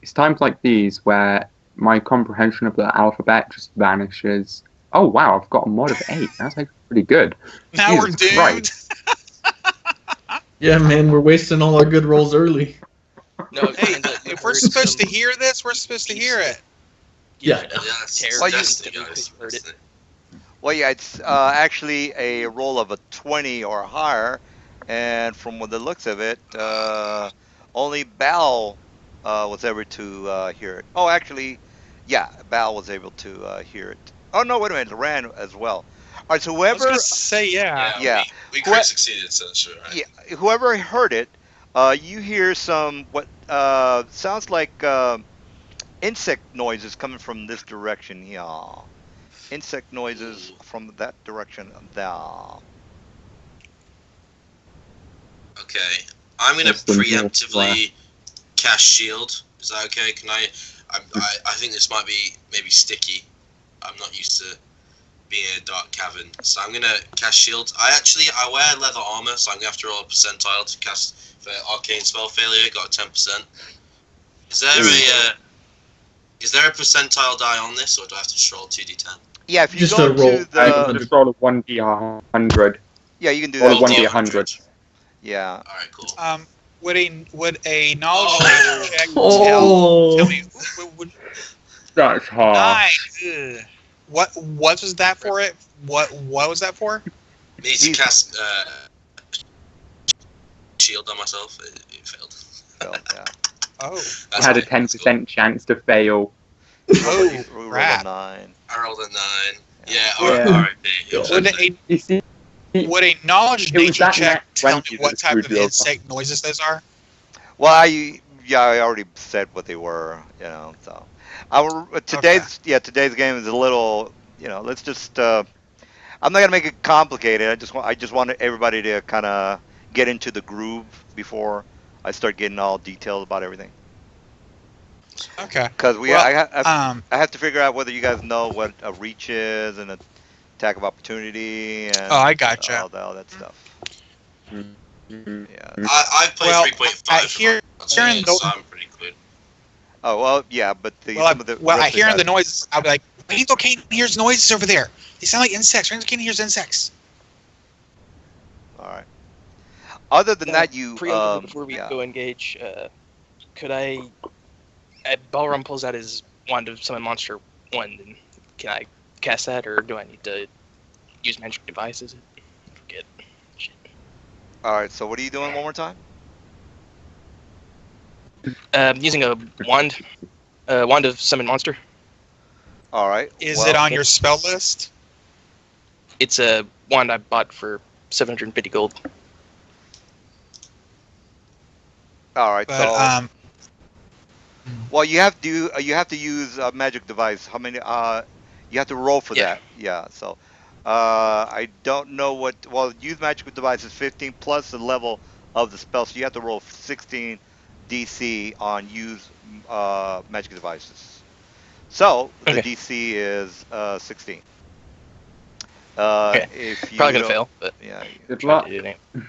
It's times like these where my comprehension of the alphabet just vanishes. Oh wow, I've got a mod of 8. That's actually pretty good. Now we're Jesus doomed. Christ. Yeah, man, we're wasting all our good rolls early. No, Hey, kinda, you if we're heard supposed to some- hear this, we're supposed to hear it. Yeah. Yes, Terror Well, you- destiny, instantly guys. because you heard it. Well, yeah, it's actually a roll of a 20 or higher, and from what the looks of it, only Bal was able to hear it. Oh, actually, yeah, Bal was able to hear it. Oh no, wait a minute, Ran as well. All right, so I was whoever, gonna say yeah. Yeah. We What- crit succeeded, so that's right. yeah, whoever heard it, you hear some what sounds like insect noises coming from this direction here. Insect noises from that direction there. Okay, I'm gonna That's the preemptively cast shield. Is that okay? Can I think this might be maybe sticky. I'm not used to being in a dark cavern, so I'm gonna cast shield. I wear leather armor, so I'm gonna have to roll a percentile to cast for arcane spell failure. Got a 10%. Is there a percentile die on this, or do I have to just roll 2d10? Yeah, if you Just go a roll. to the Just roll a 1d100. yeah, you can do Or that. a 1d100. Yeah. All right, cool. Would a knowledge Oh. check Oh. tell me would That's hard. 9? Ugh. What was that for? It what was that for? Need to cast shield on myself. It failed. So, yeah. Oh, I That's had a okay, that's 10% chance to fail. oh, We rolled a crap. 9. cool. I rolled a 9. Yeah, Yeah. alright. Would You see, a knowledge It was nature that check nat tell 20 me that what type screwed of you over. insect noises those are? Well, I already said what they were, so today's game is a little, let's just I'm not going to make it complicated. I just wanted everybody to kind of get into the groove before I start getting all detailed about everything. Okay. Cuz I have to figure out whether you guys know what a reach is and an attack of opportunity and Oh, I gotcha. all that stuff. Mhm. Yeah. I've played Well, 3.5. hearing the- so I'm pretty good. Oh, well, yeah, but Well, some of the I rest of hear guys- the noises. I'll be like, Rainbow Kane hears noises over there. They sound like insects. Rainbow Kane hears insects. All right. Other than that, you preemptively before we yeah. go engage, could I? Ballroom pulls out his wand of summon monster one. And can I cast that, or do I need to use magic devices? Forget. Shit. All right. So what are you doing one more time? Using a wand of summon monster. All right. Is it on your spell list? It's a wand I bought for 750 gold. All right. But So well, you have to use a magic device. How many? You have to roll for Yeah. that. Yeah. So I don't know what. Well, use magic device is 15 plus the level of the spell, so you have to roll 16 DC on use magic devices. So the Okay. DC is 16. Okay. If you Probably gonna don't, fail, but yeah. Good try luck. to do it anyway.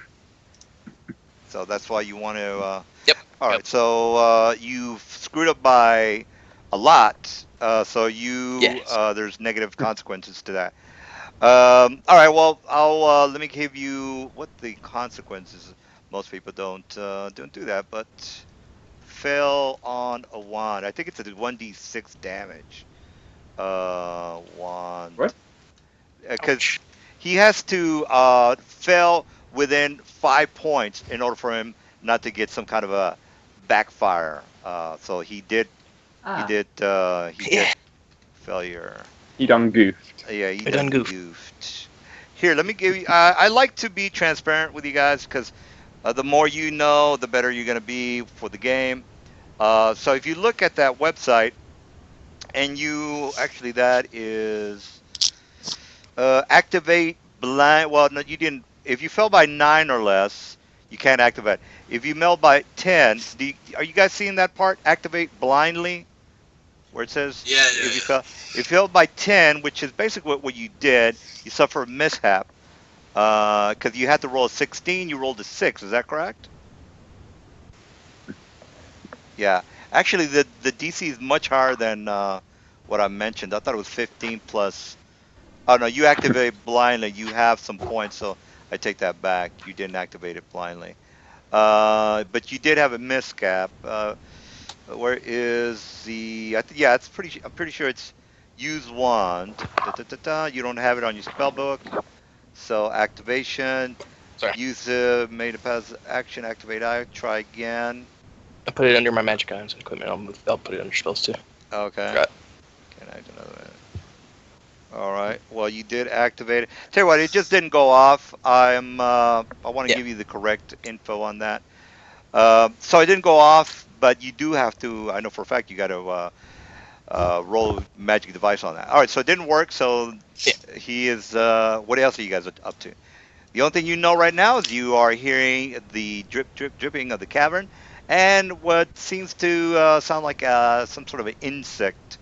So that's why you want to. Yep. All right. Yep. So you've screwed up by a lot. So Yes. there's negative consequences to that. All right. Well, I'll let me give you what the consequences. Most people don't do that, but fail on a wand. I think it's a 1d6 damage. Wand. What? Because he has to fail within 5 points in order for him not to get some kind of a backfire. So he did Yeah. failure. He done goofed. Yeah, he I done done goofed. goofed. Here, let me give you. I like to be transparent with you guys because the more you know, the better you're gonna be for the game. So if you look at that website, and you actually that is activate blind. Well, no, you didn't. If you fell by 9 or less, you can't activate. If you fell by 10, are you guys seeing that part? Activate blindly, where it says Yeah, yeah, if you yeah. fell by 10, which is basically what you did. You suffer a mishap because you had to roll a 16. You rolled a 6. Is that correct? Yeah. Actually, the DC is much higher than what I mentioned. I thought it was 15 plus. Oh no, you activate blindly. You have some points, so I take that back. You didn't activate it blindly. But you did have a miscap. Where is the? Yeah, it's pretty. I'm pretty sure it's use wand. Da, da, da, da. You don't have it on your spell book. So activation. Sorry. Use made a pass action. Activate eye. Try again. I put it under my magic items and equipment. I'll put it under spells too. Okay. Right. Can I do another one? All right. Well, you did activate it. Tell you what, it just didn't go off. I want to Yeah. give you the correct info on that. So it didn't go off, but you do have to. I know for a fact you got to roll magic device on that. All right. So it didn't work. So Yeah. he is. What else are you guys up to? The only thing you know right now is you are hearing the drip, drip, dripping of the cavern, and what seems to sound like some sort of an insect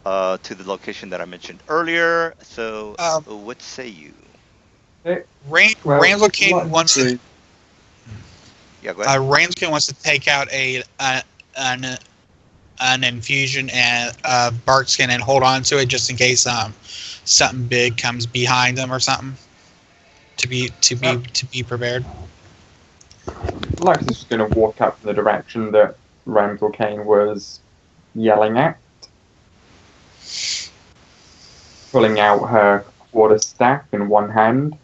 to the location that I mentioned earlier. So, what say you? Ramsel wants to. Yeah, go ahead. Ramskin wants to take out an infusion and bark skin and hold on to it just in case something big comes behind them or something. To be prepared. Lex is just going to walk up in the direction that Ramsel Kane was yelling at, pulling out her quarterstaff in one hand.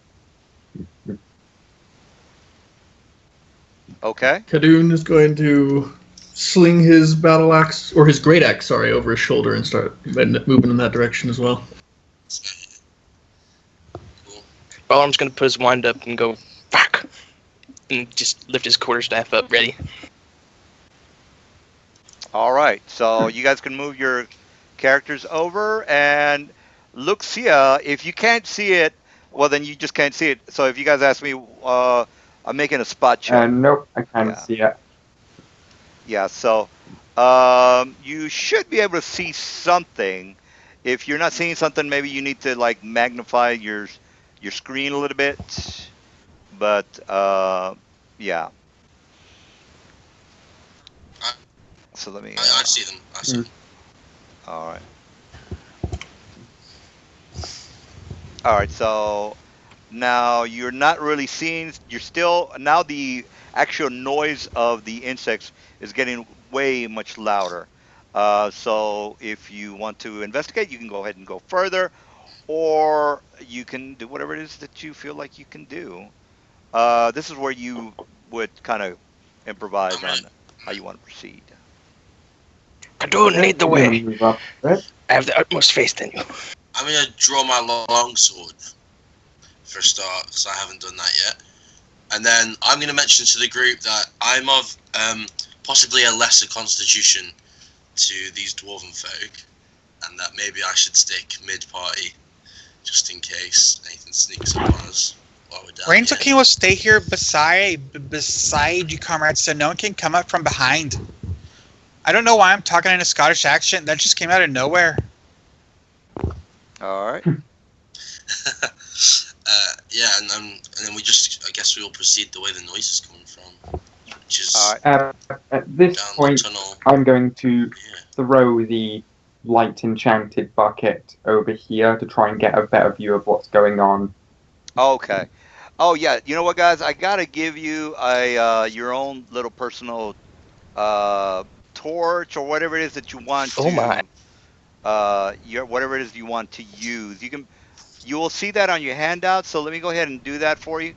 Okay. Kadoon is going to sling his battle axe, or his great axe, sorry, over his shoulder and start moving in that direction as well. Balrog's gonna put his wand up and go fuck, and just lift his quarterstaff up, ready. All right. So you guys can move your characters over, and Luxia, if you can't see it, well, then you just can't see it. So if you guys ask me, I'm making a spot check. Nope, I can't Yeah. see it. Yeah. So you should be able to see something. If you're not seeing something, maybe you need to like magnify your screen a little bit. But yeah. So let me. I see them. I see them. All right. All right. So Now you're not really seeing. You're still now the actual noise of the insects is getting way much louder. So if you want to investigate, you can go ahead and go further, or you can do whatever it is that you feel like you can do. This is where you would kind of I'm improvise gonna, on how you want to proceed. I don't need the I'm gonna way. move up a bit. I have the utmost faith in you. I'm gonna draw my longsword for a start because I haven't done that yet. And then I'm going to mention to the group that I'm of possibly a lesser constitution to these dwarven folk, and that maybe I should stick mid-party just in case anything sneaks up on us while we're down Rain's here. okay will stay here beside you, comrades, so no one can come up from behind. I don't know why I'm talking in a Scottish accent. That just came out of nowhere. All right. Yeah, and then we just, I guess we all proceed the way the noise is coming from, which is All right. At this down point, the tunnel. I'm going to Yeah. throw the light enchanted bucket over here to try and get a better view of what's going on. Okay. Oh yeah. You know what, guys? I gotta give you a your own little personal torch or whatever it is that you want Oh my. to your whatever it is you want to use. You will see that on your handout. So let me go ahead and do that for you.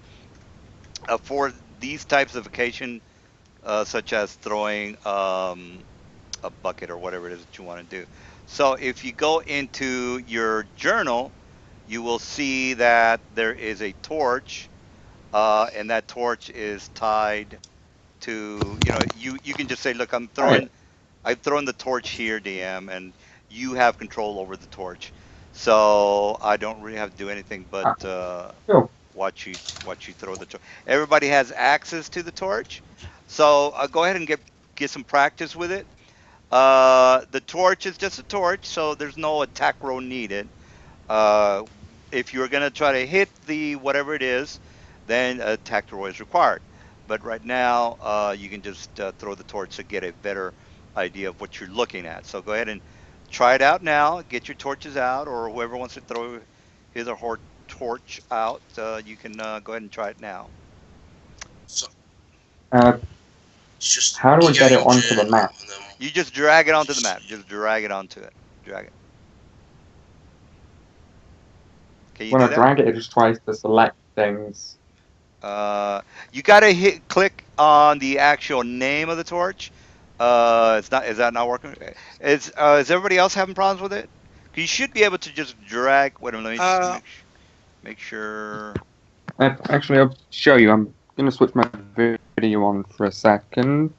For these types of occasion, such as throwing a bucket or whatever it is that you want to do. So if you go into your journal, you will see that there is a torch, and that torch is tied to, you can just say, look, I've thrown the torch here, DM, and you have control over the torch. So I don't really have to do anything but Cool. watch you throw the torch. Everybody has access to the torch, so go ahead and get some practice with it. The torch is just a torch, so there's no attack roll needed. Uh, if you're gonna try to hit the whatever it is, then attack roll is required. But right now, you can just throw the torch to get a better idea of what you're looking at. So go ahead and try it out now. Get your torches out, or whoever wants to throw his or her torch out, you can go ahead and try it now. So Uh, it's just How do I you get go it in onto the journal, map? and then You just drag it onto the map. Just drag it onto it. Drag it. Can you when do I that? drag it, it just tries to select things. You gotta click on the actual name of the torch. It's not. Is that not working? Is everybody else having problems with it? You should be able to just drag. Wait a minute. Let me just make sure. Actually, I'll show you. I'm going to switch my video on for a second.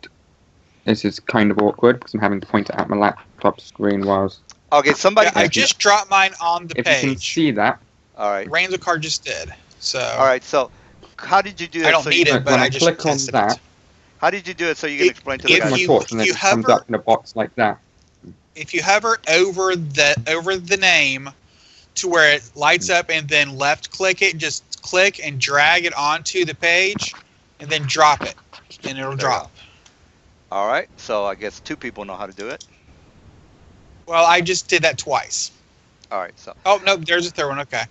This is kind of awkward because I'm having to point it at my laptop screen whilst... Okay, somebody. Yeah, I just dropped mine on the If you can page. see that, All right. Rain's card just did. So All right. So, how did you do that? I don't so need you, it, but when I I just click on tested that, it. How did you do it so you can explain to the if my guys? you- torch, and then you it comes hover- up in a box like that. If you hover over the name to where it lights up and then left click it, just click and drag it onto the page and then drop it and it'll There you drop. All right. So I guess two people know how to do it. Well, I just did that twice. All right. So Oh no, there's a third one. Okay,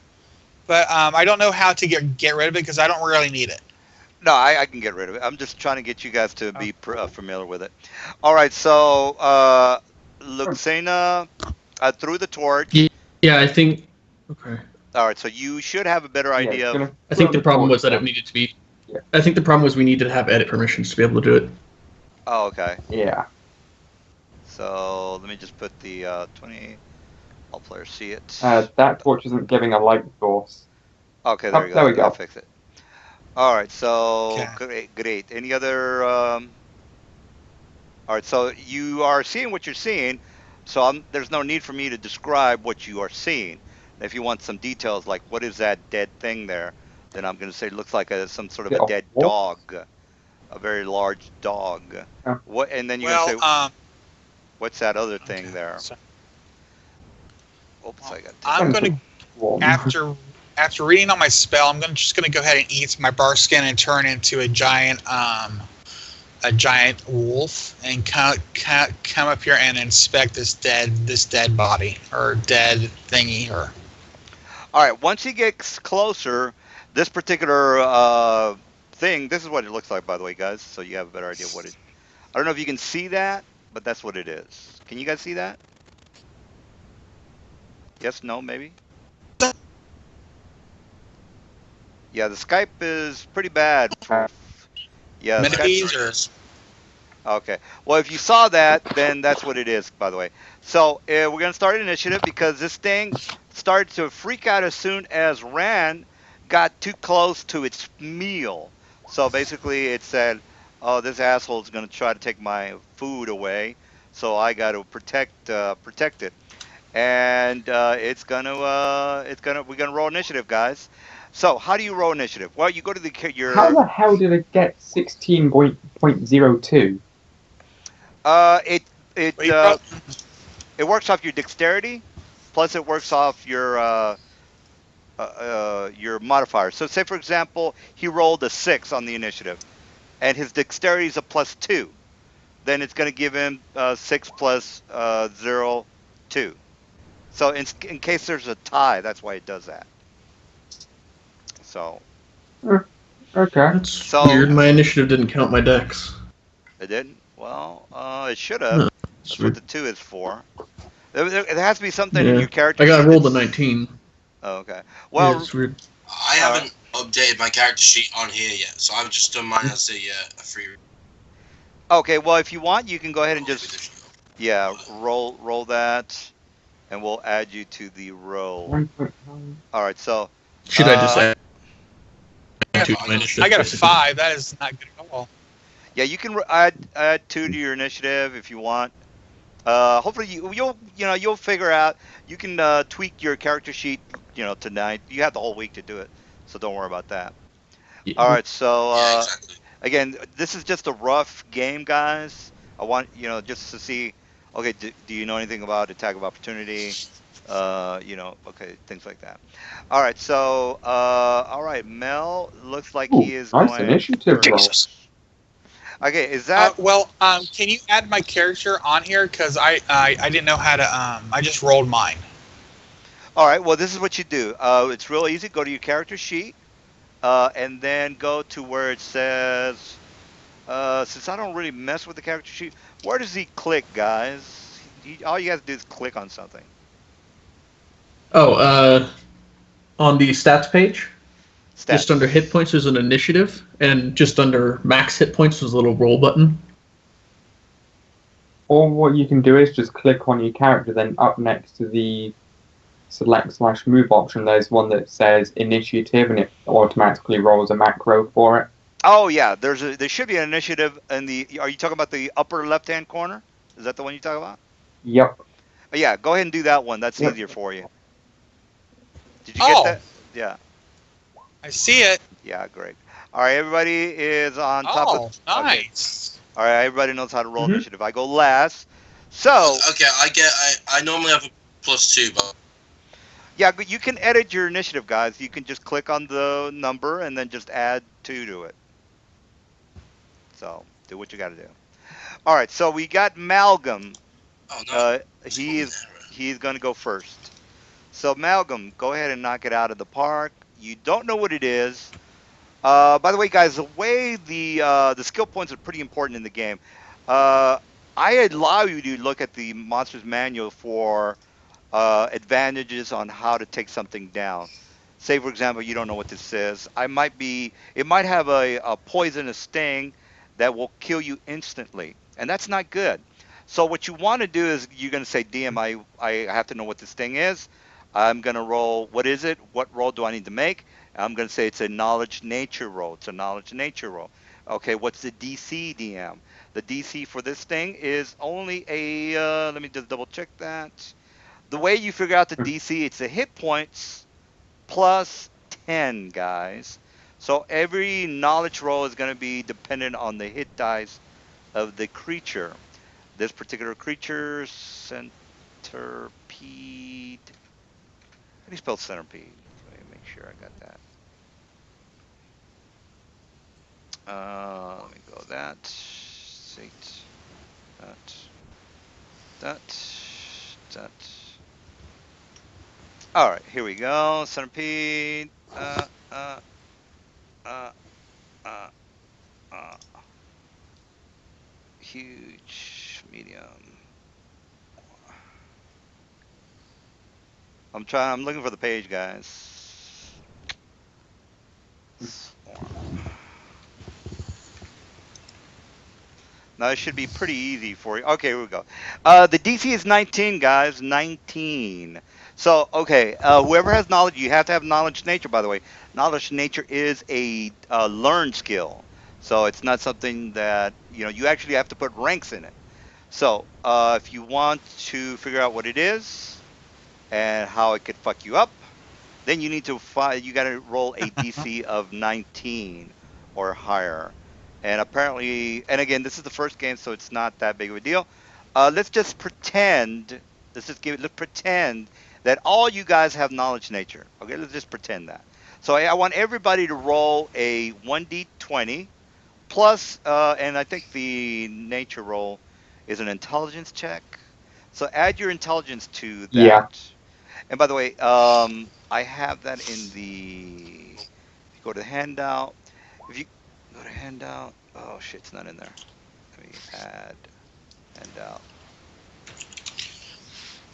but I don't know how to get rid of it because I don't really need it. no, I can get rid of it. I'm just trying to get you guys to be familiar with it. All right. So Luxena threw the torch. Yeah, I think. Okay. All right. So you should have a better Yeah, idea it's of. gonna I think throw the problem torch was that it down. needed to be. Yeah. I think the problem was we needed to have edit permissions to be able to do it. Oh, okay. Yeah. So let me just put the 20. All players see it. That torch isn't giving a light source. Okay, there Oh, you go. there we go. I'll fix it. All right, so Okay. great. Any other? All right, so you are seeing what you're seeing. So there's no need for me to describe what you are seeing. If you want some details, like what is that dead thing there, then I'm going to say it looks like some sort of a dead wolf? dog, a very large dog. Oh. What? And then you're Well, going to say, what's that other thing okay, there? so Oops, I got. I'm gonna Warm. after reading on my spell, I'm just gonna go ahead and eat my bark skin and turn into a giant wolf and come up here and inspect this dead body or dead thingy or. All right. Once he gets closer, This particular thing, this is what it looks like, by the way, guys. So you have a better idea of what it. I don't know if you can see that, but that's what it is. Can you guys see that? Yes, no, maybe. Yeah, the Skype is pretty bad for. Yeah, Yeah, Skype. Mentipedes sure it or is. Okay. Well, if you saw that, then that's what it is, by the way. So we're going to start initiative because this thing started to freak out as soon as Ran got too close to its meal. So basically, it said, "Oh, this asshole is going to try to take my food away, so I got to protect it." And we're gonna roll initiative, guys. So how do you roll initiative? Well, you go to How your the hell did it get 16.02? uh, it it well, you uh, probably, it works off your dexterity, plus it works off your modifier. So say for example, he rolled a 6 on the initiative, and his dexterity is a +2. Then it's going to give him 6 plus 0, 2. So in case there's a tie, that's why it does that. So Okay. That's so weird. My initiative didn't count my dex. it didn't. Well, it should have. Huh, that's That's what weird. the 2 is for. It has to be something in Yeah, your character I sheet rolled a that's. 19. Oh, okay. Yeah, Well, it's weird. I haven't updated my character sheet on here yet, so I've just done mine as a free okay. Well, if you want, you can go ahead and roll for just additional. yeah roll that, and we'll add you to the roll. 1.9. All right. So Should I just add Yeah, to but my I initiative? I got a basically? 5. That is not good at all. yeah, you can add 2 to your initiative if you want. Hopefully you'll figure out. You can tweak your character sheet tonight. You have the whole week to do it, so don't worry about that. Yeah. All right. So Yeah, exactly. again, this is just a rough game, guys. I want just to see. Okay, do you know anything about attack of opportunity? Okay, things like that. All right, so all right, Mel looks like he Ooh, is nice going initiative roll. Jesus. first. Okay, is that Well, can you add my character on here? Because I didn't know how to. I just rolled mine. all right? Well, this is what you do. It's real easy. Go to your character sheet, and then go to where it says. Since I don't really mess with the character sheet, where does he click, guys? All you have to do is click on something. Oh, on the stats page, just under hit Stats. points, there's an initiative, and just under max hit points, there's a little roll button. Or what you can do is just click on your character, then up next to the select/move option, there's one that says initiative, and it automatically rolls a macro for it. Oh yeah, there should be an initiative in the. Are you talking about the upper left-hand corner? Is that the one you talk about? Yep. Oh, yeah, go ahead and do that one. That's Yep. easier for you. Did you get Oh, that? Yeah. I see it. Yeah, great. All right, everybody is on top Oh, of. Okay. nice. All right, everybody knows how to roll Mhm. initiative. I go last. So Okay, I normally have a +2, but yeah, but you can edit your initiative, guys. You can just click on the number and then just add 2 to it. So do what you got to do. All right, so we got Malcolm. oh no, it's got He an is error. he's going to go first. So Malcolm, go ahead and knock it out of the park. You don't know what it is. By the way, guys, the way the skill points are pretty important in the game. I allow you to look at the monster's manual for advantages on how to take something down. Say, for example, you don't know what this is. It might have a poisonous sting that will kill you instantly, and that's not good. So what you want to do is you're going to say, DM, I have to know what this thing is. I'm going to roll, what is it? What roll do I need to make? I'm going to say it's a knowledge nature roll. It's a knowledge nature roll. Okay, what's the DC, DM? The DC for this thing is only let me just double check that. The way you figure out the DC, it's the hit points plus 10, guys. So every knowledge roll is going to be dependent on the hit dice of the creature. This particular creature, centipede. How do you spell centipede? Let me make sure I got that. Let me go that. Sate. That. That. That. All right, here we go. Centipede. Uh, uh, uh, huge, medium. I'm looking for the page, guys. Swarm. Now it should be pretty easy for you. Okay, here we go. The DC is 19, guys. 19. So, okay, whoever has knowledge, you have to have knowledge nature, by the way. Knowledge nature is a learned skill. So it's not something that, you actually have to put ranks in it. So, if you want to figure out what it is and how it could fuck you up, then you got to roll a DC of 19 or higher. And apparently, and again, this is the first game, so it's not that big of a deal. Let's just pretend. Let's pretend that all you guys have knowledge nature. Okay, let's just pretend that. So I want everybody to roll a 1d20 plus, and I think the nature roll is an intelligence check. So add your intelligence to Yeah. that. And by the way, I have that in the. If you go to handout, if you go to handout, oh shit, it's not in there. Let me add handout.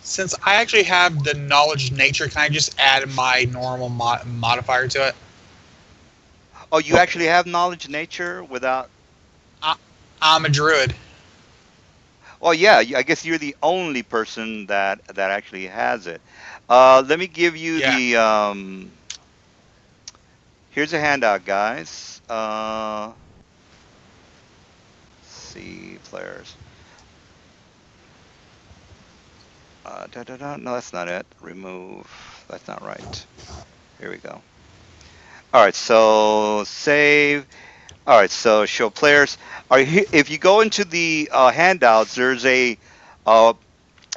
Since I actually have the knowledge nature, can I just add my normal modifier to it? Oh, you actually have knowledge nature without. I, I'm a druid. Well, yeah, I guess you're the only person that actually has it. Let me give you Yeah. the. Here's a handout, guys. See players. No, that's not it. Remove. That's not right. Here we go. All right, so save. All right, so show players. All right, if you go into the handouts, uh,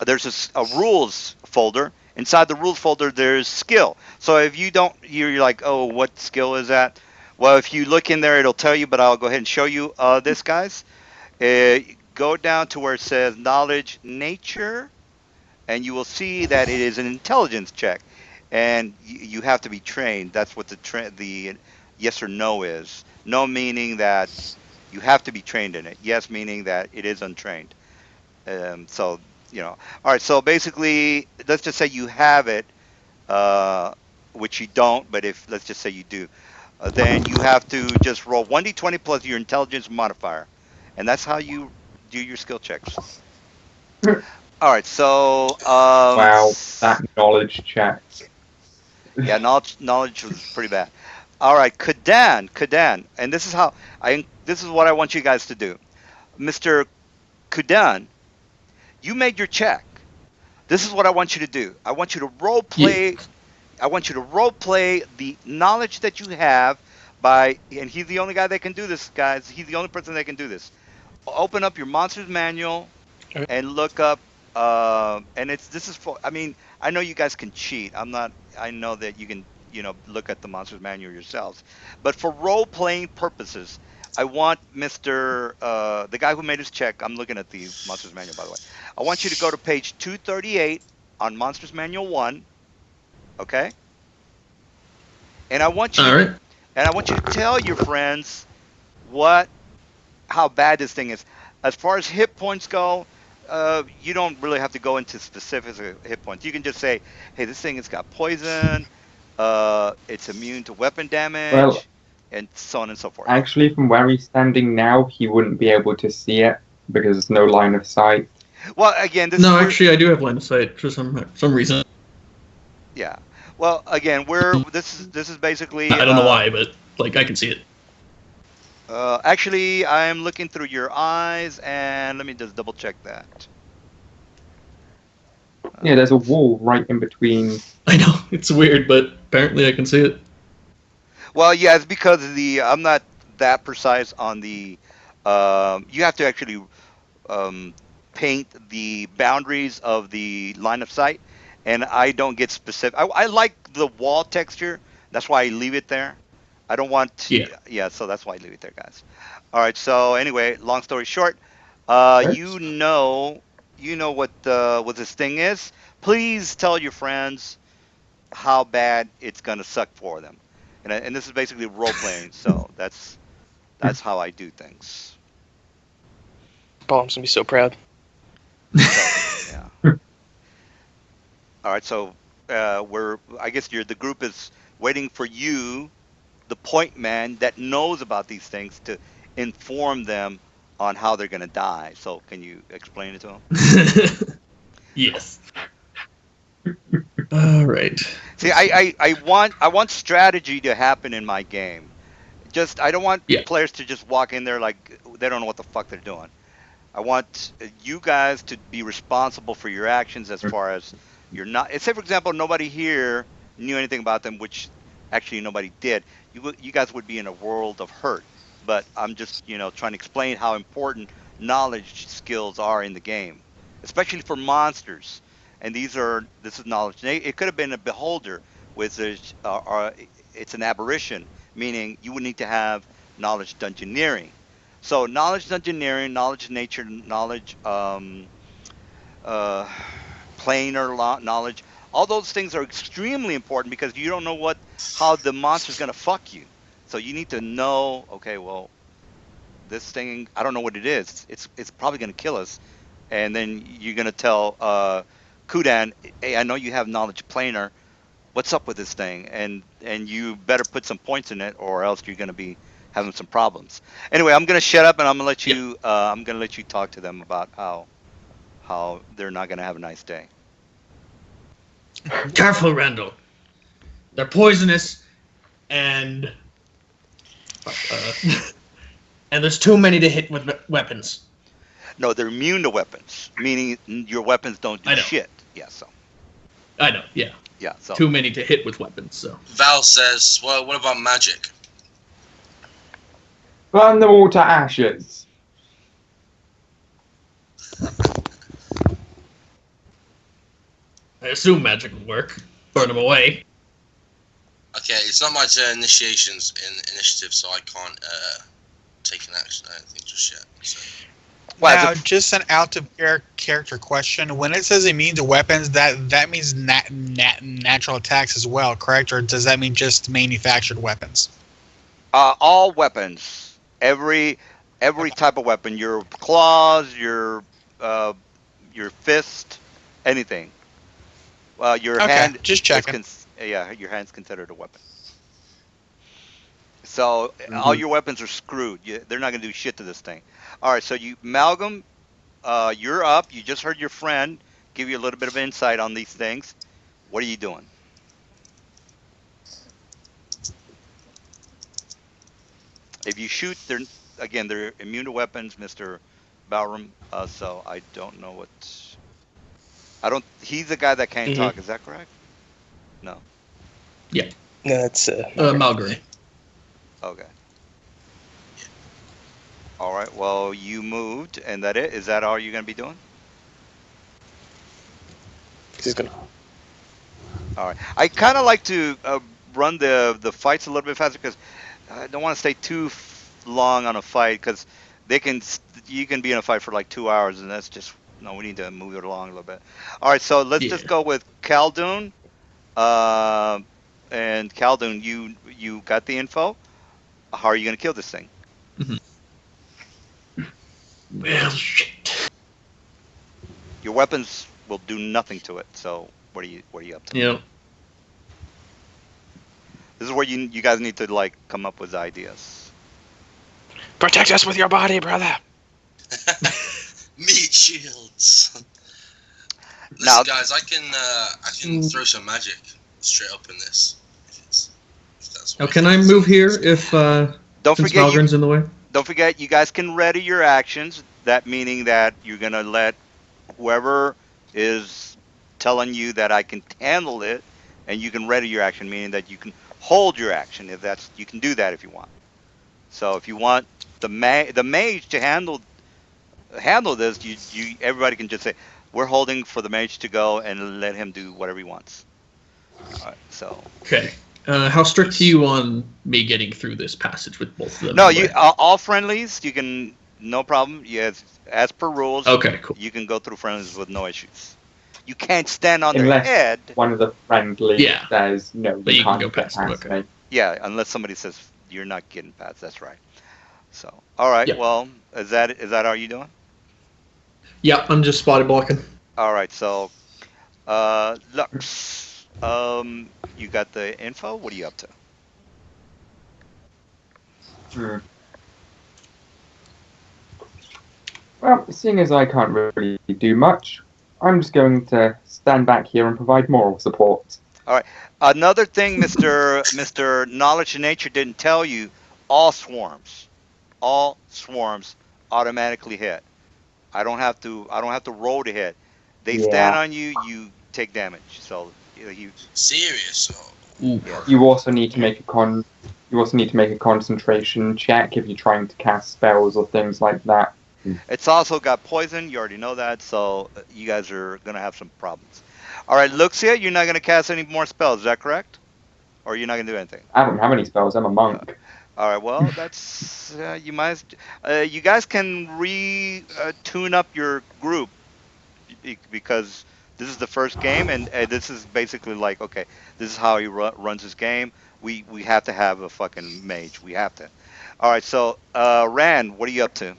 there's a rules folder. Inside the rules folder, there's skill. So if you don't, you're like, oh, what skill is that? Well, if you look in there, it'll tell you. But I'll go ahead and show you this, guys. Go down to where it says knowledge nature, and you will see that it is an intelligence check, and you have to be trained. That's what the yes or no is. No meaning that you have to be trained in it. Yes meaning that it is untrained. So all right. So basically, let's just say you have it, uh, which you don't. But if let's just say you do, then you have to just roll 1d20 plus your intelligence modifier, and that's how you do your skill checks. All right. So Wow, that knowledge check. yeah, knowledge was pretty bad. All right, Kadan, and this is what I want you guys to do, Mister Kudan. You made your check. This is what I want you to do. I want you to role Yeah. play. I want you to role play the knowledge that you have and he's the only guy that can do this, guys. He's the only person that can do this. Open up your monsters manual Okay. and look up. And this is for. I mean, I know you guys can cheat. I know that you can. Look at the monsters manual yourselves. But for role playing purposes, I want the guy who made his check. I'm looking at the monsters manual, by the way. I want you to go to page 238 on monsters manual 1. Okay. And I want you All to right. tell your friends what how bad this thing is. As far as hit points go, you don't really have to go into specifics of hit points. You can just say, "Hey, this thing has got poison. It's immune to weapon Well, damage, and so on and so forth." actually, from where he's standing now, he wouldn't be able to see it because there's no line of sight. Well, again, this is No, where, actually, I do have line of sight for some reason. yeah. Well, again, we're this is basically I don't know why, but like I can see it. actually, I'm looking through your eyes, and let me just double check that. Yeah, there's a wall right in between. I know it's weird, but apparently I can see it. Well, yeah, it's because I'm not that precise on the. You have to actually um, paint the boundaries of the line of sight, and I don't get specific. I like the wall texture. That's why I leave it there. I don't want to. Yeah. Yeah, so that's why I leave it there, guys. All right. So anyway, long story short, Right? you know what this thing is. Please tell your friends how bad it's gonna suck for them. and this is basically role playing. So that's how I do things. Ballroom's gonna be so proud. So, yeah. All right. So I guess the group is waiting for you, the point man that knows about these things, to inform them on how they're going to die. So can you explain it to them? Yes. All right. See, I want strategy to happen in my game. I don't want Yeah. players to just walk in there like they don't know what the fuck they're doing. I want you guys to be responsible for your actions as far as you're not. Say, for example, nobody here knew anything about them, which actually nobody did. You guys would be in a world of hurt. But I'm just, trying to explain how important knowledge skills are in the game, especially for monsters. And this is knowledge. It could have been a beholder, with it's an aberration, meaning you would need to have knowledge dungeoneering. So knowledge engineering, knowledge nature, knowledge uh, planar knowledge, all those things are extremely important because you don't know how the monster's gonna fuck you. So you need to know. Okay, well, this thing, I don't know what it is. It's probably gonna kill us, and then you're gonna tell Kudan, hey, I know you have knowledge planar. What's up with this thing? And you better put some points in it, or else you're gonna be having some problems. Anyway, I'm gonna shut up and I'm gonna let you. I'm gonna let you talk to them about how they're not gonna have a nice day. Careful, Randall. They're poisonous, and and there's too many to hit with weapons. No, they're immune to weapons, meaning your weapons don't do shit. Yeah, so. I know. Yeah. Yeah. So. Too many to hit with weapons. So. Val says, "Well, what about magic?" Burn them all to ashes. I assume magic would work. Burn them away. Okay, it's not my turn. Initiations in initiative, so I can't take an action. I don't think just yet. So. Now, just an out of character question. When it says immune to weapons, that means natural attacks as well, correct? Or does that mean just manufactured weapons? All weapons, every type of weapon, your claws, your fist, anything. Your hand. Just checking. Your hand's considered a weapon. So all your weapons are screwed. They're not gonna do shit to this thing. All right, so Malcolm, you're up. You just heard your friend give you a little bit of insight on these things. What are you doing? If you shoot, they're immune to weapons, Mr. Bowram. So I don't know what. He's the guy that can't talk. Is that correct? No. Yeah. No, that's Malgary. Okay. All right. Well, you moved, and that it? Is that all you're gonna be doing? He's gonna. All right. I kind of like to run the fights a little bit faster because I don't want to stay too long on a fight because you can be in a fight for like 2 hours, and that's just no. We need to move it along a little bit. All right. So let's just go with Khaldun. And Khaldun, you got the info. How are you gonna kill this thing? Well, shit. Your weapons will do nothing to it. So what are you up to? Yeah. This is where you guys need to come up with ideas. Protect us with your body, brother. Meat shields. Listen, Now, guys, I can throw some magic straight up in this. If that's what Now, can I move here if don't since forget Malgrim's in the way? Don't forget, you guys can ready your actions. That meaning that you're gonna let whoever is telling you that I can handle it, and you can ready your action, meaning that you can hold your action. You can do that if you want. So if you want the mage to handle this, everybody can just say we're holding for the mage to go and let him do whatever he wants. All right, so. Okay. How strict are you on me getting through this passage with both of them? No, all friendlies. You can, no problem. Yes, as per rules. Okay, cool. You can go through friendlies with no issues. You can't stand on Unless their head. one of the friendly Yeah. says no, But you can can't go get past them, okay. me. Yeah, unless somebody says you're not getting past. That's right. So, all right. Yeah. Well, is that how you doing? Yep, I'm just spotted blocking. All right. So, Lux, you got the info. What are you up to? Hmm. Well, seeing as I can't really do much, I'm just going to stand back here and provide moral support. All right. Another thing, Mister Knowledge of Nature didn't tell you: all swarms automatically hit. I don't have to roll to hit. They stand Yeah. on you. You take damage. So you Serious? Oh, Ooh. yes. You also need to make a You also need to make a concentration check if you're trying to cast spells or things like that. It's also got poison. You already know that. So you guys are gonna have some problems. All right, Luxia, you're not gonna cast any more spells. Is that correct? Or you're not gonna do anything? I don't have any spells. I'm a monk. All right. Well, that's you might. You guys can tune up your group because this is the first game, and this is basically like, okay, this is how he runs his game. We have to have a fucking mage. We have to. All right. So, Rand, what are you up to?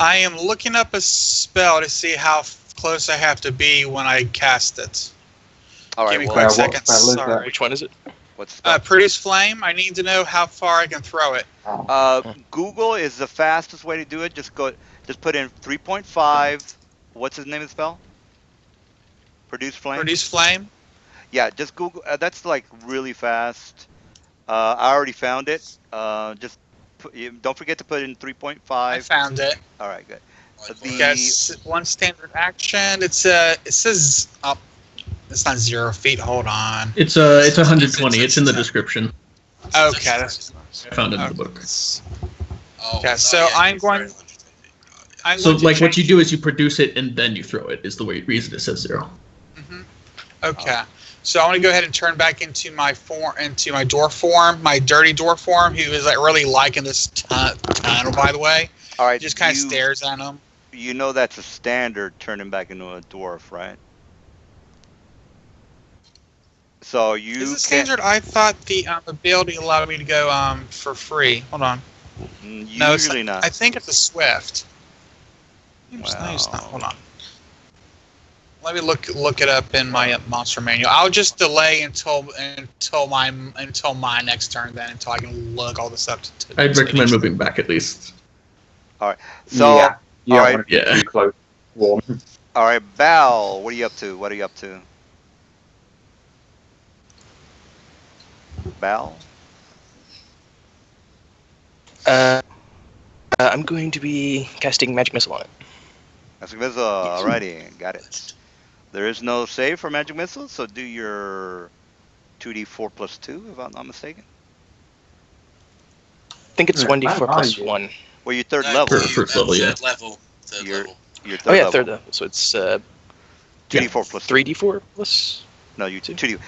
I am looking up a spell to see how close I have to be when I cast it. All right. Give me a Well, quick what second. spell is that? Sorry. Which one is it? what's the Produce flame. I need to know how far I can throw it. Google is the fastest way to do it. Just put in 3.5. What's the name of the spell? Produce flame. Produce flame. Yeah, just Google. That's like really fast. I already found it. Just don't forget to put in I 3.5. found it. All right, good. likewise. Yes, one standard action. It says oh, it's not 0 feet. Hold on. It's 120. It's in the description. Okay, that's I found it in the book. Oh, Yeah, oh, so yeah, I'm you throw going- it 120 feet. Oh, yeah. I'm So going to like what change- you do is you produce it and then you throw it. Is the reason it says 0. Okay, so I'm gonna go ahead and turn back into my dwarf form, my dirty dwarf form, who is like really liking this tunnel. By the way, All he right. just kind of stares at him. You know that's a standard turning back into a dwarf, right? So you Is it can standard? I thought the ability allowed me to go for free. Hold on. No, it's usually not. I think it's a swift. No, it's not. Hold on. Let me look it up in my monster manual. I'll just delay until my next turn then until I can look all this up. I'd recommend moving back at least. So yeah, you all don't right. want to get Yeah. too close. Warm. all right, Bal, what are you up to? What are you up to? Bal? I'm going to be casting magic missile on it. Magic missile. Alrighty, got it. There is no save for magic missile, so do your 2d4 plus 2, if I'm not mistaken. I think it's Yeah, 1d4 where plus are you? 1. Well, your third No, level. For first level, yeah. Third level. Third Your- level. Your third Oh yeah, level. third level. So it's 2d4 plus 2. 3d4 plus. No, you Two. 2d.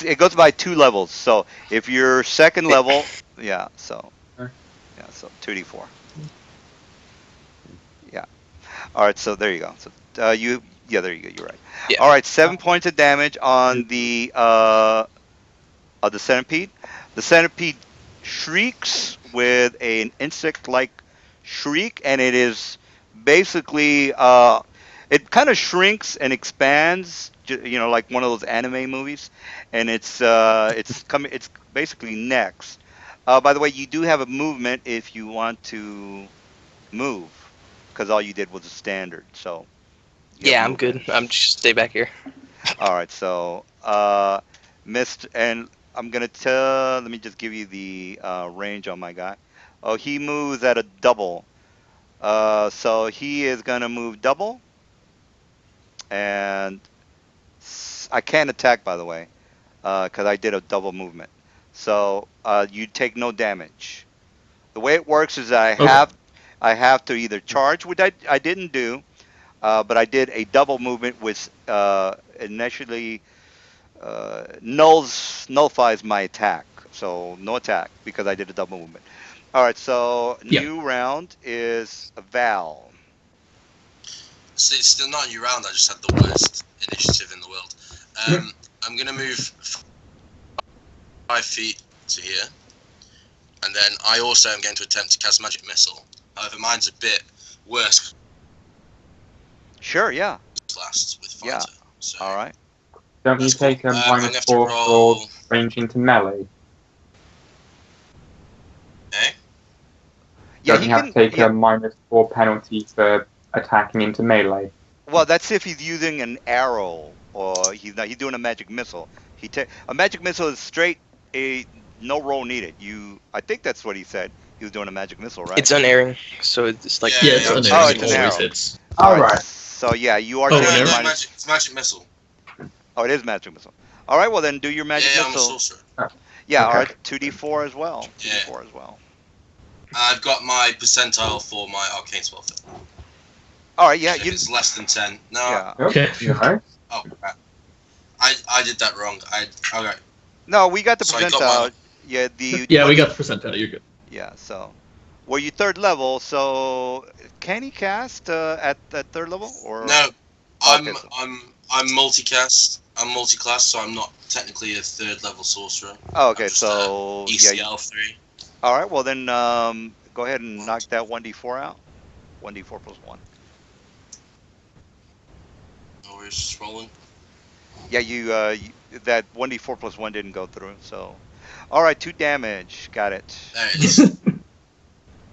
It goes by 2 levels. So if you're second level, yeah. So Sure. yeah, so 2d4. Yeah. All right. So there you go. So there you go. You're right. Yeah. All right. 7 points of damage on the centipede. The centipede shrieks with an insect-like shriek, and it is basically it kind of shrinks and expands, like one of those anime movies, and it's coming. It's basically next. By the way, you do have a movement if you want to move, because all you did was a standard. So you have Yeah, I'm good. movement. I'm just stay back here. All right, so missed, and I'm gonna let me just give you the range on my guy. Oh, he moves at a double. So he is gonna move double, and I can't attack, by the way, because I did a double movement. So you take no damage. The way it works is I have to either charge, which I didn't do, but I did a double movement, which initially nullifies my attack. So no attack because I did a double movement. All right, so Yeah. new round is a Val. So it's still not your round. I just had the worst initiative in the world. I'm gonna move 5 feet to here. And then I also am going to attempt to cast Magic Missile. However, mine's a bit worse Sure, yeah. class with Fighter. Yeah. So, All right. Don't you That's cool. take a I'm gonna minus have to 4 roll- for range into melee? eh? Yeah, Don't he you have can. to take Yeah, a minus 4 penalty for attacking into melee? well, that's if he's using an arrow or he's not. He's doing a magic missile. A magic missile is straight. No roll needed. I think that's what he said. He was doing a magic missile, right? It's unerring, so it's like Yeah, Yeah, it's yeah, unerring. Oh, It it's an always arrow. hits. All right. Alright. So yeah, you are Oh, taking an a arrow? minus. It's Magic Missile. Oh, it is magic missile. All right. Well, then do your magic Yeah, I'm a missile. sorcerer. Yeah. All Okay. right. 2d4 as well. Yeah. 2d4 as well. I've got my percentile for my arcane spell fit. All right. Yeah. If You. it's less than 10. No. Yeah. Okay. Nice. Oh, crap. I did that wrong. Okay. No, we got the So I got percentile. my- Yeah. The. Yeah, we got the percentile. You're good. Yeah. So. Well, you third level. So can he cast at third level or? No, I'm Okay, so- I'm multicast. I'm multiclass, so I'm not technically a 3rd level sorcerer. Oh, okay. I'm just, So yeah. ECL 3. All right. Well, then go ahead and knock that 1d4 out. 1d4 plus 1. Oh, we're just rolling. Yeah, that 1d4 plus 1 didn't go through. So, all right, 2 damage. Got it. There it is.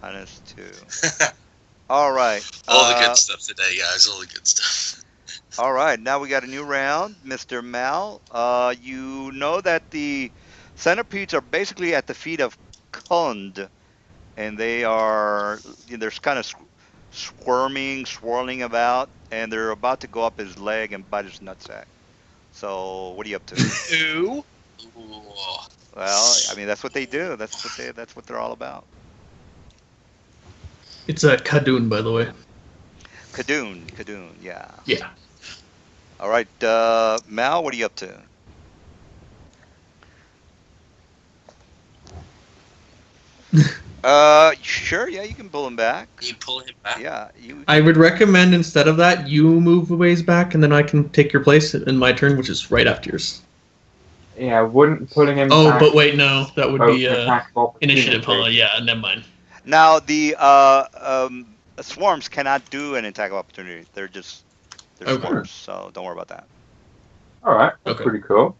Minus 2. All right. All the good stuff today, guys. All the good stuff. All right. Now we got a new round, Mr. Mal. You know that the centipedes are basically at the feet of Kund, and they're kind of squirming, swirling about, and they're about to go up his leg and bite his nutsack. So, what are you up to? ooh. Ooh. Well, I mean, that's what they do. That's what they're all about. It's a Kadun, by the way. Kadoon, yeah. Yeah. All right, Mal, what are you up to? Sure, yeah, you can pull him back. You pull him back. Yeah, I would recommend instead of that, you move a ways back, and then I can take your place in my turn, which is right after yours. Yeah, wouldn't pulling him Oh, back but wait, no, that would provoke be an attack of opportunity? initiative, huh? Yeah, never mind. Now the swarms cannot do an attack of opportunity. They're Okay. swarms, so don't worry about that. Alright, that's Okay. pretty cool.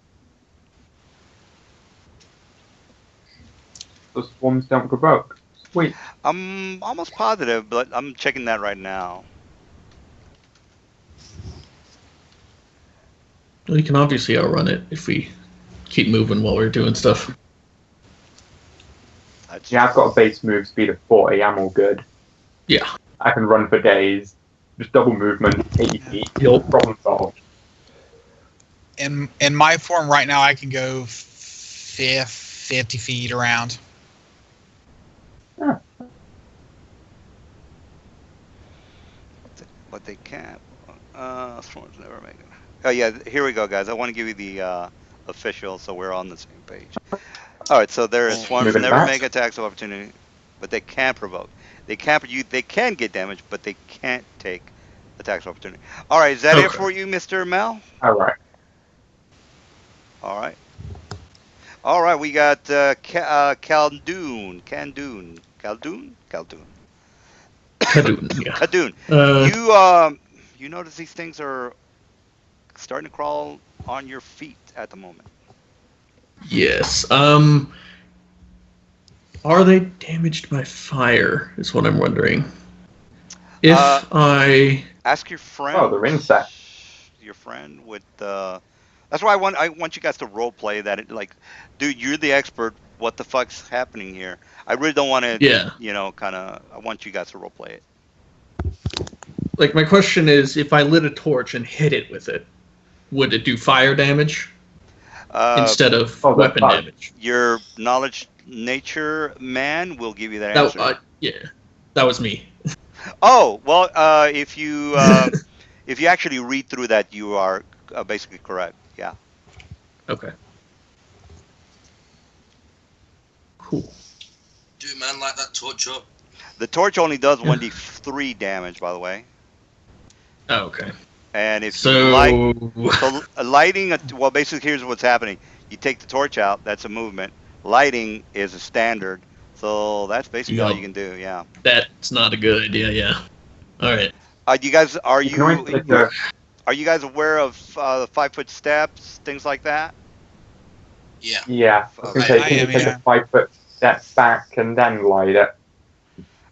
The swarms don't provoke. Sweet. I'm almost positive, but I'm checking that right now. We can obviously outrun it if we keep moving while we're doing stuff. That's Yeah, I've got a base move speed of 40. I'm all good. Yeah. I can run for days. Just double movement, 80 feet. Yup. Problem solved. In my form right now, I can go 50 feet around. But they can't. Swarms never make it. Oh yeah, here we go, guys. I want to give you the official, so we're on the same page. All right, so there is swarms Moving never back. make attacks of opportunity, but they can provoke. They can They can get damage, but they can't take attacks of opportunity. All right, is that it Okay. for you, Mr. Mal? Alright. All right. All right, we got Khaldun. Kadun, yeah. Khadun. You notice these things are starting to crawl on your feet at the moment. Yes. Are they damaged by fire? Is what I'm wondering. If I Ask your friend. Oh, they're insects. Your friend with That's why I want you guys to role play that. Dude, you're the expert. What the fuck's happening here? I really don't want to. Yeah. I want you guys to role play it. like my question is, if I lit a torch and hit it with it, would it do fire damage instead of oh, that's weapon fine. damage? Your knowledge nature man will give you that That, answer. yeah, that was me. Oh well, if you actually read through that, you are basically correct. Yeah. Okay. Cool. Do a man like that torch up? The torch only does 1d3 damage, by the way. Oh, okay. And if So you lighting, well, basically here's what's happening. You take the torch out. That's a movement. Lighting is a standard. So that's basically all Yup. you can do. Yeah. That's not a good idea. Yeah. All right. You guys, You can always take are you guys aware of the 5 foot steps, things like that? Yeah. Yeah, I was going to I say, can you am, take yeah. a 5 foot step back and then light it?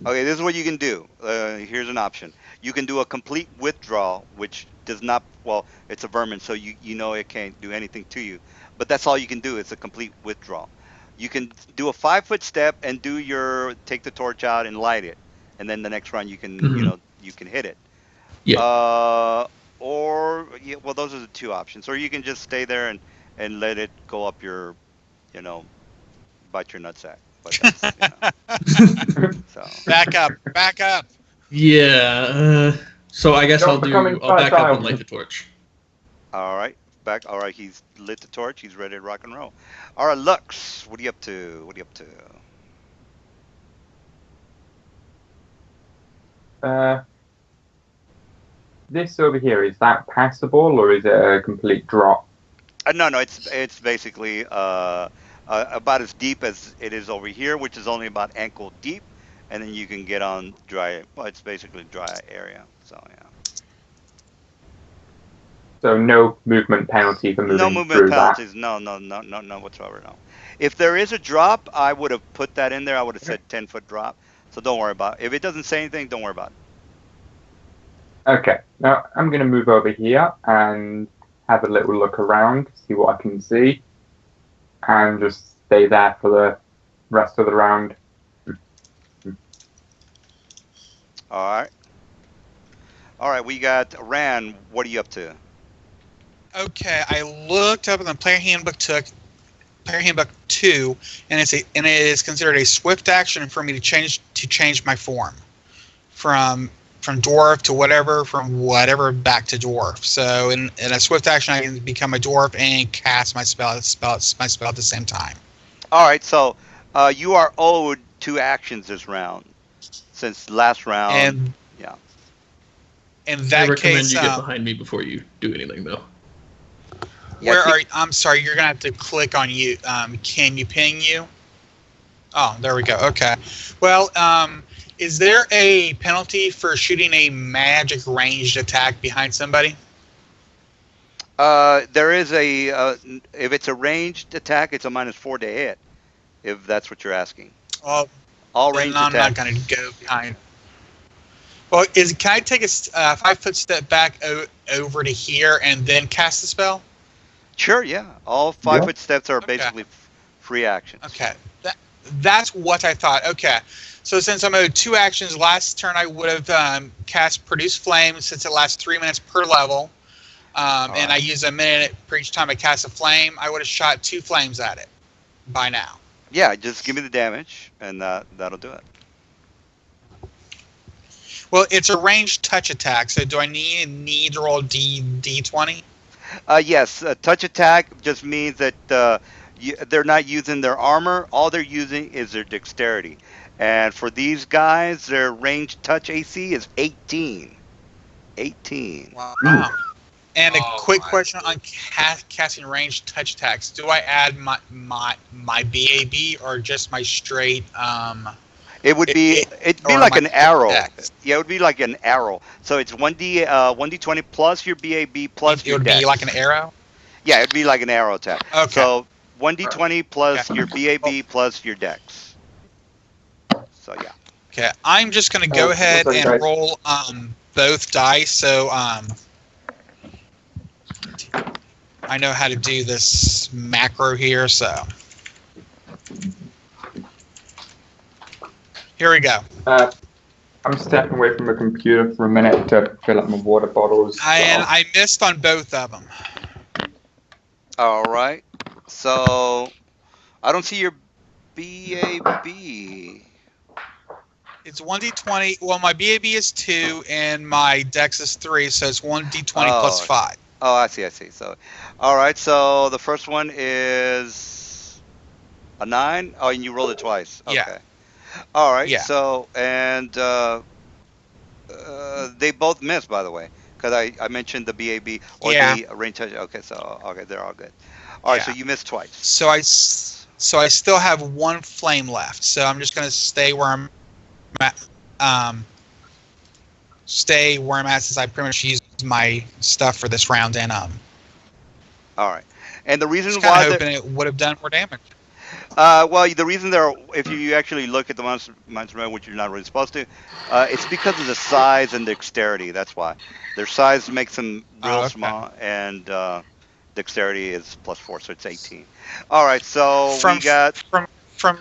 Okay, this is what you can do. Here's an option. You can do a complete withdrawal, which does not, well, it's a vermin, so you know it can't do anything to you. But that's all you can do. It's a complete withdrawal. You can do a 5 foot step and take the torch out and light it, and then the next round you can, Mhm. you can hit it. Yeah. Or yeah, well, those are the two options. Or you can just stay there and let it go up your, you know, bite your nutsack. But that's, so. Back up, back up. Yeah. So I guess Don't I'll becoming back up fertile. and light the torch. All right, back. All right, he's lit the torch. He's ready to rock and roll. All right, Lux, what are you up to? What are you up to? This over here, is that passable or is it a complete drop? No, it's basically about as deep as it is over here, which is only about ankle deep, and then you can get on dry. Well, it's basically dry area. So yeah. So no movement penalty for moving No movement through that. penalties. No whatsoever. No. If there is a drop, I would have put that in there. I would have said 10 foot drop. So don't worry about it. If it doesn't say anything, don't worry about it. Okay, now I'm going to move over here and have a little look around, see what I can see, and just stay there for the rest of the round. All right. All right. We got Ran. What are you up to? Okay, I looked up in the player handbook 2, and it is considered a swift action for me to change my form from dwarf to whatever, from whatever back to dwarf. So in a swift action, I can become a dwarf and cast my spell at the same time. All right. So you are owed 2 actions this round, since last round. And yeah. In I that recommend case, you get behind me before you do anything, though. Yeah, where are you? I'm sorry, you're gonna have to click on you. Can you ping you? Oh, there we go. Okay. Well, is there a penalty for shooting a magic ranged attack behind somebody? There is if it's a ranged attack, it's a -4 to hit. If that's what you're asking. Well, All then ranged I'm attacks. not gonna go behind. Well, can I take a 5-foot step back over to here and then cast the spell? Sure, yeah. All 5 foot steps are basically free actions. Okay, that's what I thought. Okay, so since I'm owed 2 actions, last turn I would have cast Produce Flame since it lasts 3 minutes per level, and I use a minute for each time I cast a flame. I would have shot 2 flames at it by now. Yeah, just give me the damage, and that'll do it. Well, it's a ranged touch attack, so do I need to roll D20? Yes, a touch attack just means that they're not using their armor. All they're using is their dexterity. And for these guys, their ranged touch AC is 18. 18. Wow. And a Oh quick my question on casting ranged touch attacks. Do I add my BAB or just my straight It'd be or like my an arrow. dex? Yeah, it would be like an arrow. So it's 1d20 plus your BAB plus It your would dex. be like an arrow? Yeah, it'd be like an arrow attack. Okay. So 1d20 plus Okay. your BAB plus your dex. So yeah. Okay, I'm just going to go ahead what's up, and guys? roll both dice. So I know how to do this macro here. So here we go. I'm stepping away from the computer for a minute to fill up my water bottles. I missed on both of them. All right. So I don't see your BAB. It's 1d20. Well, my BAB is 2 and my dex is 3, so it's 1d20 plus 5. Oh, I see. So, all right. So the first one is a 9. Oh, and you rolled it twice. Okay. Yeah. All right. Yeah. So and they both missed, by the way, because I mentioned the BAB or Yeah. the range touch. Okay. So okay, they're all good. All right, Yeah. so you missed twice. So I still have one flame left. So I'm just gonna stay where I'm at. Stay where I'm at since I pretty much used my stuff for this round, and All right, and the reason just kind why of hoping it would have done more damage. well, the reason if you actually look at the monster mode, which you're not really supposed to, it's because of the size and dexterity. That's why their size makes them real Okay. small, and dexterity is +4, so it's 18. All right, so From we got. from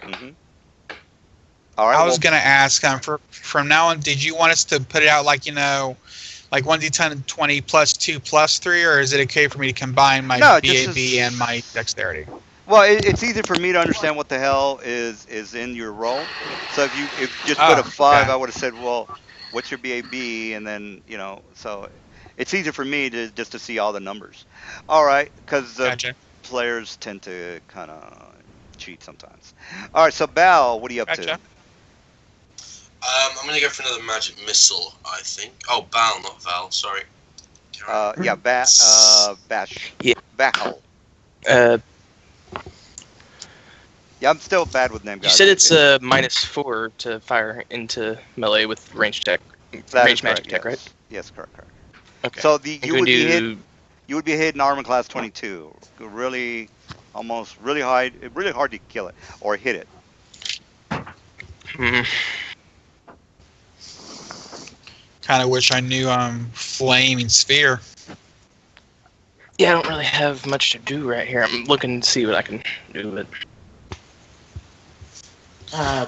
Mhm. All right, I was well, gonna ask from now on, did you want us to put it out like like 1d10 and 20 +2 +3, or is it okay for me to combine my no, BAB and my dexterity? Well, it's easy for me to understand what the hell is in your roll. So if you just put a 5, Okay. I would have said, well, what's your BAB, and then so it's easier for me to just to see all the numbers. All right, because the Gotcha. players tend to kind of cheat sometimes. All right, so Bal, what are you up to? Gotcha. I'm gonna go for another magic missile. I think. Oh, Val, not Val. Sorry. Yeah, Bash. Yeah. Bal. Uh, Yeah, I'm still bad with name you guys. said it's -4 to fire into melee with range check, That range is magic correct, check, right? Yes, correct. Okay. So I'm you gonna would be hit. do. You would be hitting armor class 22. Really, really hard to kill it or hit it. Hmm. Kind of wish I knew flaming sphere. Yeah, I don't really have much to do right here. I'm looking to see what I can do, but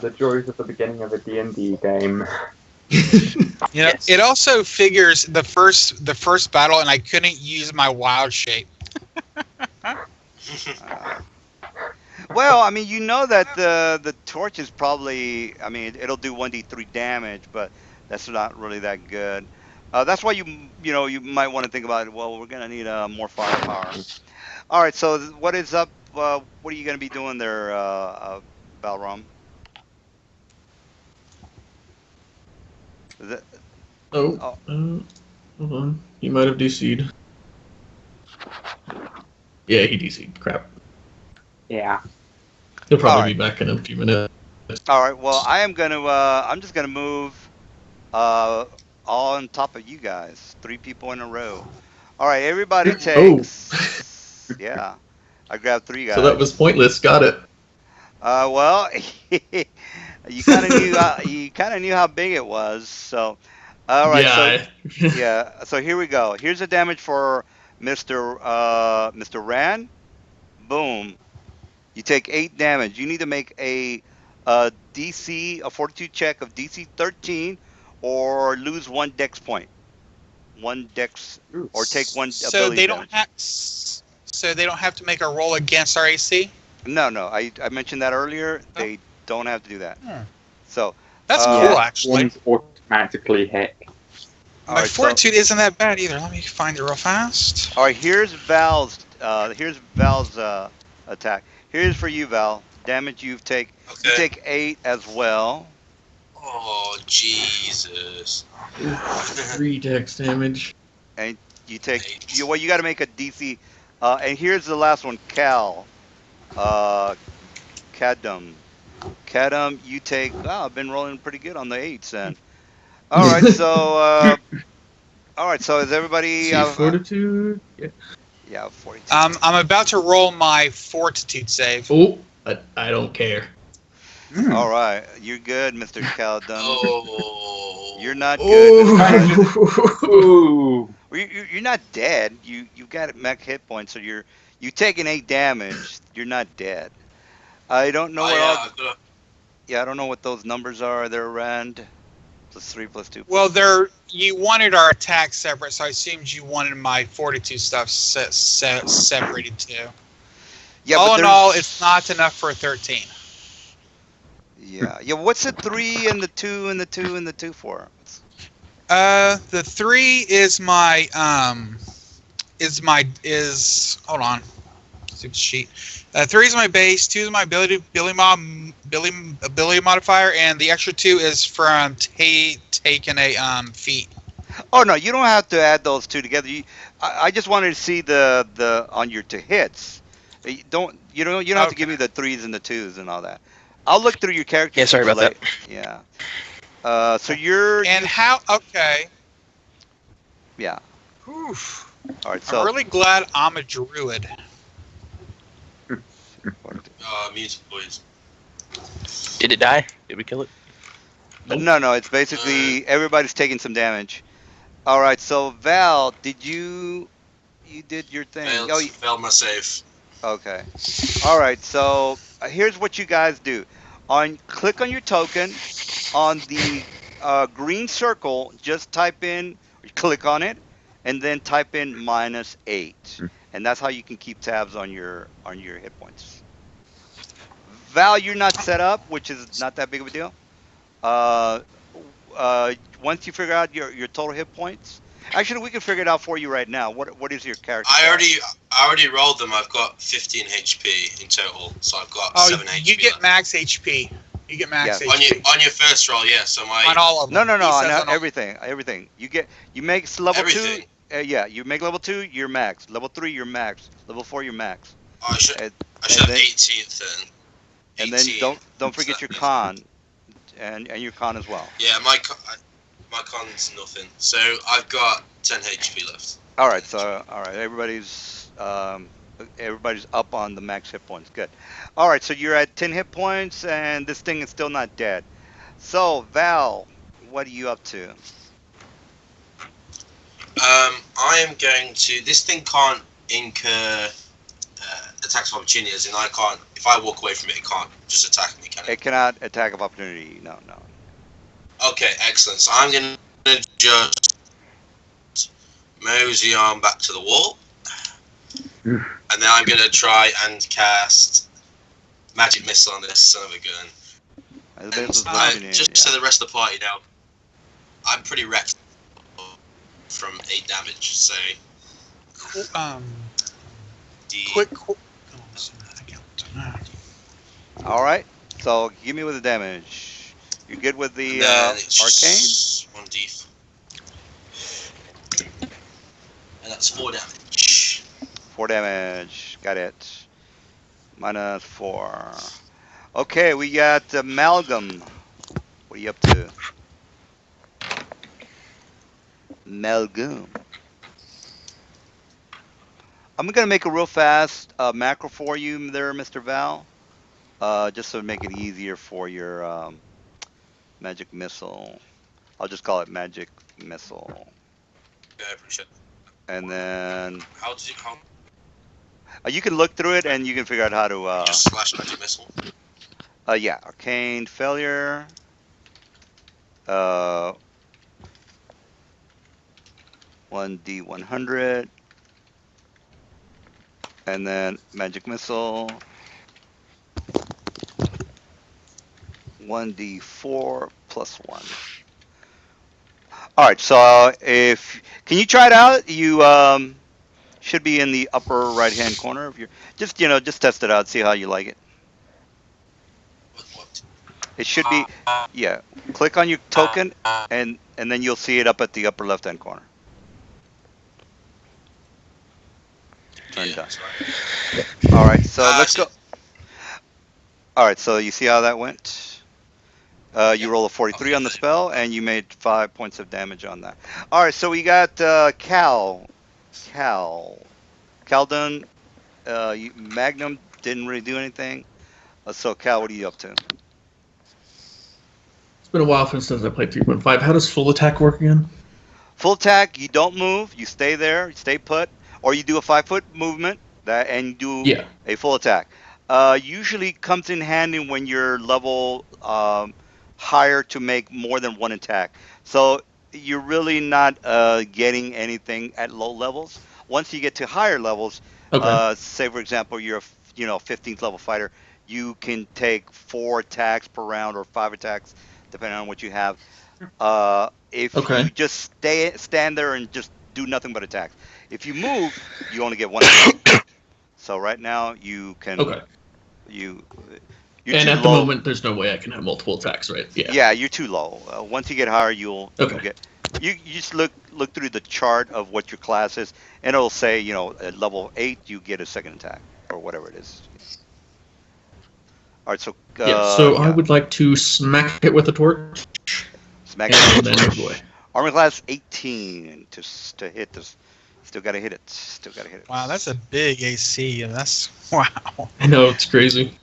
The joys of the beginning of a D&D game. Yes. It also figures the first battle, and I couldn't use my wild shape. Well, I mean, you know that the torch is probably. I mean, it'll do 1d3 damage, but that's not really that good. That's why you might want to think about it. Well, we're gonna need more firepower. All right, so what is up? What are you gonna be doing there, Balram? Is it- Oh, Oh. hold on. He might have DC'd. Yeah, he DC'd. Crap. Yeah. He'll probably Alright. be back in a few minutes. All right. Well, I'm just gonna move on top of you guys. 3 people in a row. All right. Everybody takes. Yeah. I grabbed 3 guys. So that was pointless. Got it. Well, you kind of knew. You kind of knew how big it was. So, all right. So Yeah. yeah. So here we go. Here's the damage for Mr. Rand. Boom. You take 8 damage. You need to make a fortitude check of DC 13, or lose 1 dex point. 1 dex, or take 1 So ability they damage. don't have to make a roll against our AC. No. I mentioned that earlier. Oh. They don't have to do that. Hmm. So That's Uh, cool, Yeah, actually. one's automatically hit. all My right. So, fortitude isn't that bad either. Let me find it real fast. all right. Here's Val's attack. Here's for you, Val. Damage you take. You Okay. take 8 as well. Oh, Jesus. 3 dex damage. And you take Eight. you got to make a DC. And here's the last one, Cal. Cadum. You take. Wow, I've been rolling pretty good on the 8s then. All right, so is everybody? See, fortitude. Yeah. Yeah, 42. I'm about to roll my fortitude save. Oh, I don't care. All right, you're good, Mr. Caldum. Oh. You're not good. Oh. Ooh. Well, you're not dead. You've got mech hit points, so you taking 8 damage. You're not dead. I don't know what all. I've got Yeah, I don't know what those numbers are. They're around +3 +2. Well, you wanted our attack separate, so I assumed you wanted my fortitude stuff separated too. Yeah, all but in all, there's- it's not enough for a 13. Yeah. What's the 3 and the 2 and the 2 and the 2 for? The 3 is my hold on, stupid sheet. 3 is my base, 2 is my ability modifier, and the extra 2 is from taking a feat. Oh no, you don't have to add those 2 together. I just wanted to see the on your to hits. You don't have to give me the 3s and the 2s and all that. I'll look through your character Yeah, sorry sheets about that. Yeah. So you're And how? Okay. yeah. Whew. All right. I'm So really glad I'm a druid. Music boys. Did it die? Did we kill it? no, it's basically everybody's taking some damage. All right. So Val, did you did your thing? Failed my save. Okay. All right. So here's what you guys do. Click on your token on the green circle. Just type in, click on it, and then type in -8, and that's how you can keep tabs on your hit points. Val, you're not set up, which is not that big of a deal. Uh, Once you figure out your total hit points, actually, we can figure it out for you right now. What is your character? I already rolled them. I've got 15 HP in total, so I've got 7 HP. You get left. max HP. You get max Yeah. HP. On your first roll, yeah. So on all of them. No, He says on on all- everything. You make level Everything. 2. Yeah, you make level 2, you're max. Level 3, you're max. Level 4, you're max. I should And, have then- 18th then. and then 18. don't forget your con, and your con as well. Yeah, my con's nothing. So I've got 10 HP left. All right, everybody's up on the max hit points. Good. All right, so you're at 10 hit points, and this thing is still not dead. So Val, what are you up to? I am going to. This thing can't incur attacks of opportunity, as in I can't. If I walk away from it, it can't just attack me, can it? It cannot attack of opportunity. No. Okay, excellent. So I'm going to just mosey on back to the wall. And then I'm going to try and cast Magic Missile on this son of a gun. And just so the rest of the party know, I'm pretty wrecked from 8 damage, so... Quick. All right, so give me with the damage. You good with the arcane? 1d. And that's 4 damage. 4 damage. Got it. -4. Okay, we got Amalgam. What are you up to? Amalgam. I'm gonna make a real fast macro for you there, Mr. Val. Just to make it easier for your magic missile. I'll just call it magic missile. Yeah, I appreciate it. And then How does it how you can look through it and you can figure out how to. just slash magic missile? Yeah, arcane failure. 1d100. And then magic missile. 1d4 plus 1. All right, so can you try it out? You should be in the upper right hand corner of your. Just test it out, see how you like it. What? It should be, yeah. Click on your token, and then you'll see it up at the upper left hand corner. Turned on. All right, so let's go. All right, so you see how that went? You roll a 43 on the spell, and you made 5 points of damage on that. All right, so we got Cal done. Magnum didn't really do anything. So Cal, what are you up to? It's been a while since I played 3.5. How does full attack work again? Full attack, you don't move, you stay there, you stay put, or you do a 5-foot movement and you do a full attack. Usually comes in handy when you're level higher to make more than one attack. So you're really not getting anything at low levels. Once you get to higher levels, say for example you're a 15th level fighter, you can take 4 attacks per round or 5 attacks depending on what you have. If you just stand there and just do nothing but attacks. If you move, you only get 1 attack. So right now you can You're and too at the low. moment, there's no way I can have multiple attacks, right? Yeah, you're too low. Once you get higher, you'll get. You just look through the chart of what your class is, and it'll say, at level 8 you get a second attack or whatever it is. All right, so Yeah, so I yeah, would like to smack it with a torch. smack And it with then a move torch. away. Armor class 18 to hit this. Still gotta hit it. Still gotta hit it. Wow, that's a big AC, and that's wow. I know, it's crazy.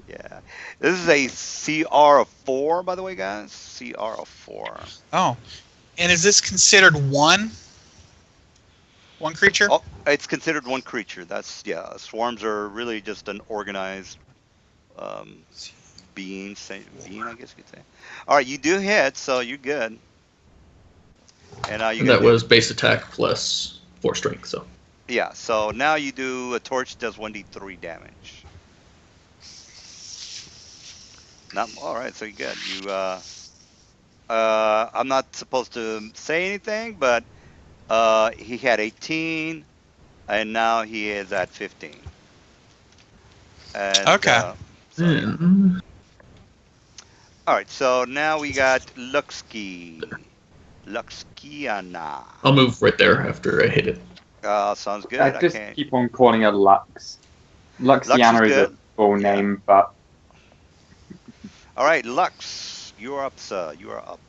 Yeah. This is a CR of 4, by the way, guys. CR of 4. Oh, and is this considered one creature? Oh, it's considered one creature. Swarms are really just an organized being, I guess you could say. All right, you do hit, so you're good. And now you And got that was base attack plus 4 strength, so. Yeah, so now you do a torch does 1d3 damage. Not all right, so you're good. I'm not supposed to say anything, but he had 18, and now he is at 15. And Okay. so yeah. Mm. All right, so now we got Luxkiana. I'll move right there after I hit it. Sounds good. I I just can't. keep on calling her Lux. Lux Luxiana is is a good. full Yeah. name, but All right, Lux, you are up, sir. You are up.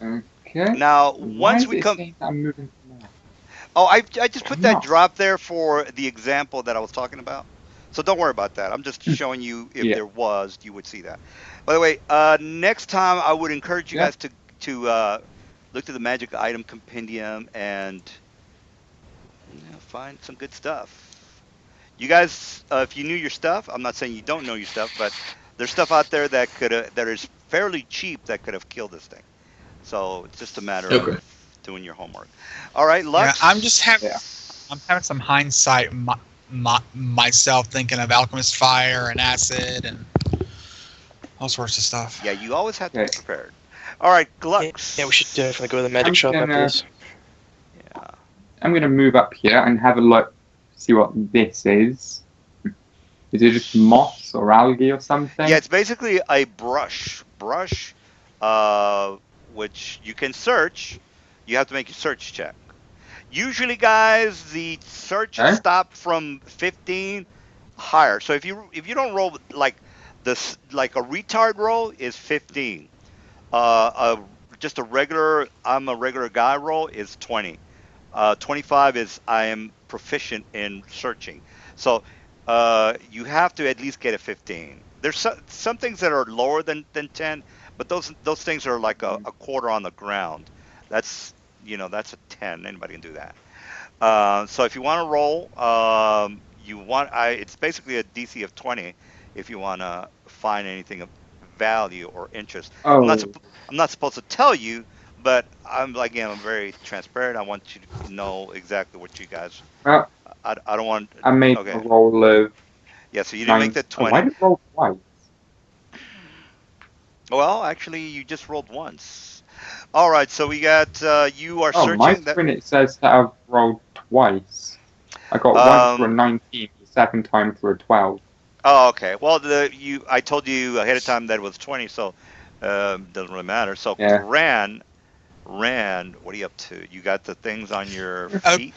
okay. Now, Why once is we it come. saying I'm moving now? Oh, I just put I'm that not. drop there for the example that I was talking about. So don't worry about that. I'm just showing you if Yeah. there was, you would see that. By the way, next time I would encourage you Yeah. guys to look to the Magic Item Compendium and find some good stuff. You guys, if you knew your stuff, I'm not saying you don't know your stuff, but there's stuff out there that that is fairly cheap that could have killed this thing. So it's just a matter Okay. of doing your homework. All right, Yeah, Lux. I'm just having Yeah. I'm having some hindsight myself thinking of alchemist fire and acid and all sorts of stuff. Yeah, you always have to be Okay. prepared. All right, Glux. Yeah, we should definitely go to the magic I'm shop after gonna- this. Yeah. I'm gonna move up here and have a look, see what this is. Is it just moss or algae or something? Yeah, it's basically a brush, which you can search. You have to make a search check. Usually, guys, the search Okay. stop from 15 higher. So if you don't roll like this, like a retard roll is 15. Just a regular, I'm a regular guy roll is 20. 25 is I am proficient in searching. So you have to at least get a 15. There's some things that are lower than 10, but those things are like a quarter on the ground. That's that's a 10. Anybody can do that. So if you want to roll, it's basically a DC of 20 if you want to find anything of value or interest. I'm Oh, not supposed to tell you, but I'm very transparent. I want you to know exactly what you guys. well, I don't want. I made Okay. a roll of Yeah, so you didn't make 9. that Oh, why 20. did it roll twice? Well, actually, you just rolled once. All right, so we got you are Oh, my searching that. screen it says that I've rolled twice. I got once for a Um, 19, the second time for a 12. Oh, okay. Well, I told you ahead of time that it was 20, so doesn't really matter. So Yeah. Rand, what are you up to? You got the things on your Oh. feet?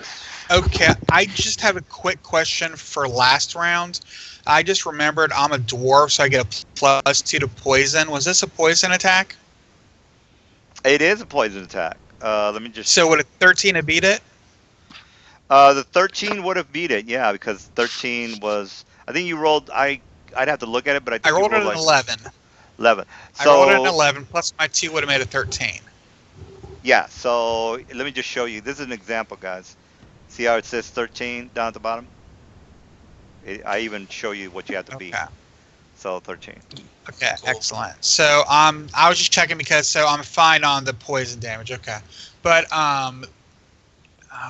Okay, I just have a quick question for last round. I just remembered I'm a dwarf, so I get a +2 to poison. Was this a poison attack? It is a poison attack. Let me just. So would a 13 have beat it? The 13 would have beat it, yeah, because 13 was. I think you rolled. I'd have to look at it, but I I think rolled you it rolled an like 11. 11. I rolled it an So 11, plus my 2 would have made it 13. yeah. So let me just show you. This is an example, guys. See how it says 13 down at the bottom? I even show you what you have to beat. Okay. So 13. Okay, Cool. excellent. So I was just checking because I'm fine on the poison damage. Okay, but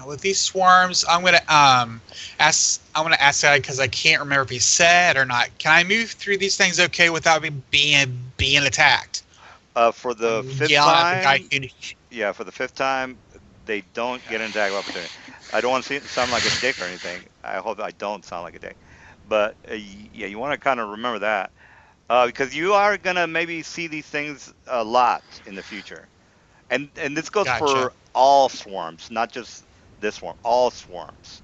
with these swarms, I'm gonna ask that because I can't remember if he said or not. Can I move through these things okay without being attacked? For the fifth Yelling at the guy time, who- yeah, for the fifth time, they don't get an attack of opportunity. I don't want to sound like a dick or anything. I hope I don't sound like a dick. But yeah, you want to kind of remember that. Because you are going to maybe see these things a lot in the future. And this goes Gotcha. for all swarms, not just this swarm, all swarms.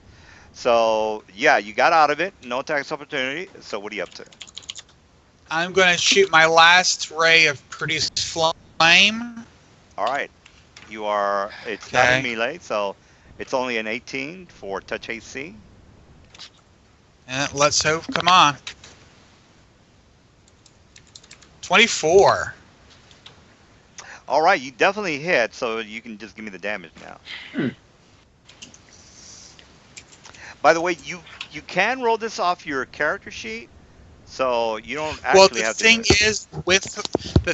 So yeah, you got out of it, no attacks opportunity. So what are you up to? I'm going to shoot my last ray of produce flame. All right, you are. It's not in Okay. melee, so it's only an 18 for touch AC. And let's hope. Come on. 24. All right, you definitely hit, so you can just give me the damage now. By the way, you can roll this off your character sheet, so you don't actually Well, the have to.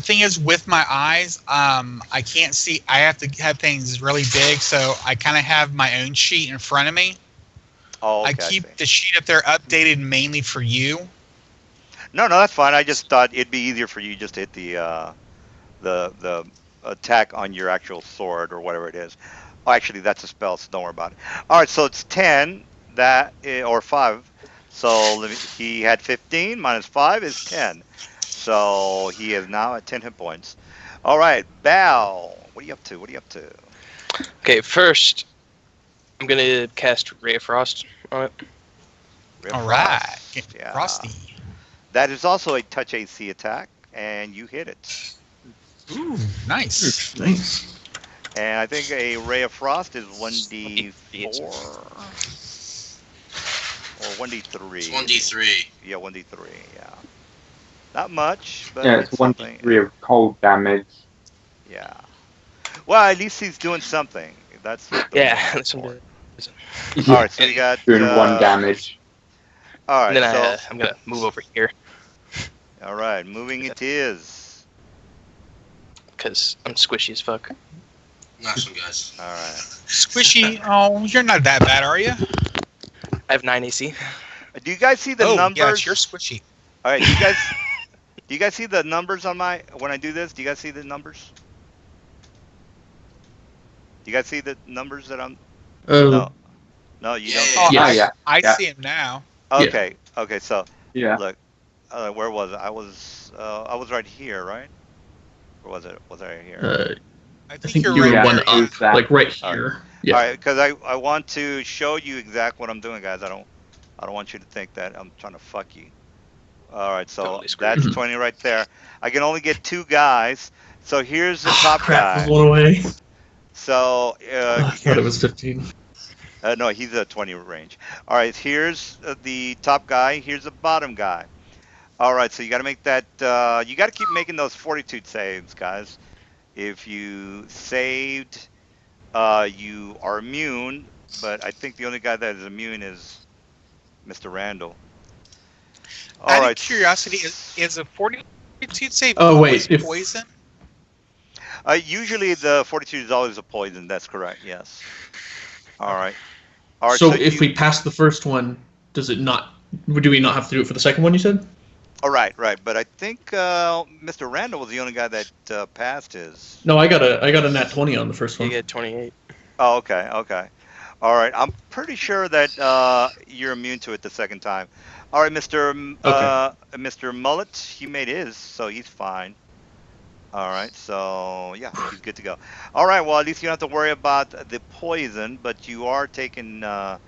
thing is with my eyes, I can't see. I have to have things really big, so I kind of have my own sheet in front of me. Oh, okay, I keep the sheet up there updated mainly for you. No, that's fine. I just thought it'd be easier for you just to hit the attack on your actual sword or whatever it is. Oh, actually, that's a spell, so don't worry about it. All right, so it's 10 or 5. So he had 15 minus 5 is 10. So he is now at 10 hit points. All right, Bal, what are you up to? What are you up to? Okay, first, I'm gonna cast Ray of Frost on it. All right, Frost, yeah. Frosty. That is also a touch AC attack, and you hit it. Ooh, nice. Nice. And I think a Ray of Frost is 1d4 or 1d3. It's 1d3. Yeah, 1d3. Yeah, not much, but Yeah, it's something. 1d3 of cold damage. Yeah. Well, at least he's doing something. That's what the Yeah, one's that's what for. I'm All right, so you got doing 1 damage. All right, And then so I'm gonna move over here all right, moving it is. because I'm squishy as fuck. Nice one, guys. All right. Squishy. Oh, you're not that bad, are you? I have 9 AC. Do you guys see the oh, numbers? yes, you're squishy. All right, do you guys see the numbers on my when I do this? Do you guys see the numbers? Do you guys see the numbers that I'm? No, you don't. Oh, Yeah, I yeah. see him now. Okay, okay. So Yeah. look, where was it? I was right here, right? Or was it? Was I right here? I I think think you're you were right. Yeah, one it was up, that. like right All right. here. Yeah. All right, because I want to show you exact what I'm doing, guys. I don't want you to think that I'm trying to fuck you. All right, so Totally screwed. that's Mhm. 20 right there. I can only get 2 guys. So here's the Oh, top crap, guy. was one away. So I thought it was 15. no, he's a 20 range. All right, here's the top guy. Here's the bottom guy. All right, so you got to make that. You got to keep making those fortitude saves, guys. If you saved, you are immune. But I think the only guy that is immune is Mr. Randall. All Out right. of curiosity, is a 42 save Oh, wait, always if- poison? Usually the fortitude is always a poison. That's correct. Yes. All Okay. right. All right. So if we pass the first one, does it not? Do we not have to do it for the second one? You said. All right. But I think Mr. Randall was the only guy that passed his. No, I got a nat 20 on the first You one. get 28. Oh, okay. All right. I'm pretty sure that you're immune to it the second time. All right, Mr. Mullet, he made his, so he's fine. All right, so yeah, he's good to go. All right, well, at least you don't have to worry about the poison, but you are taking 5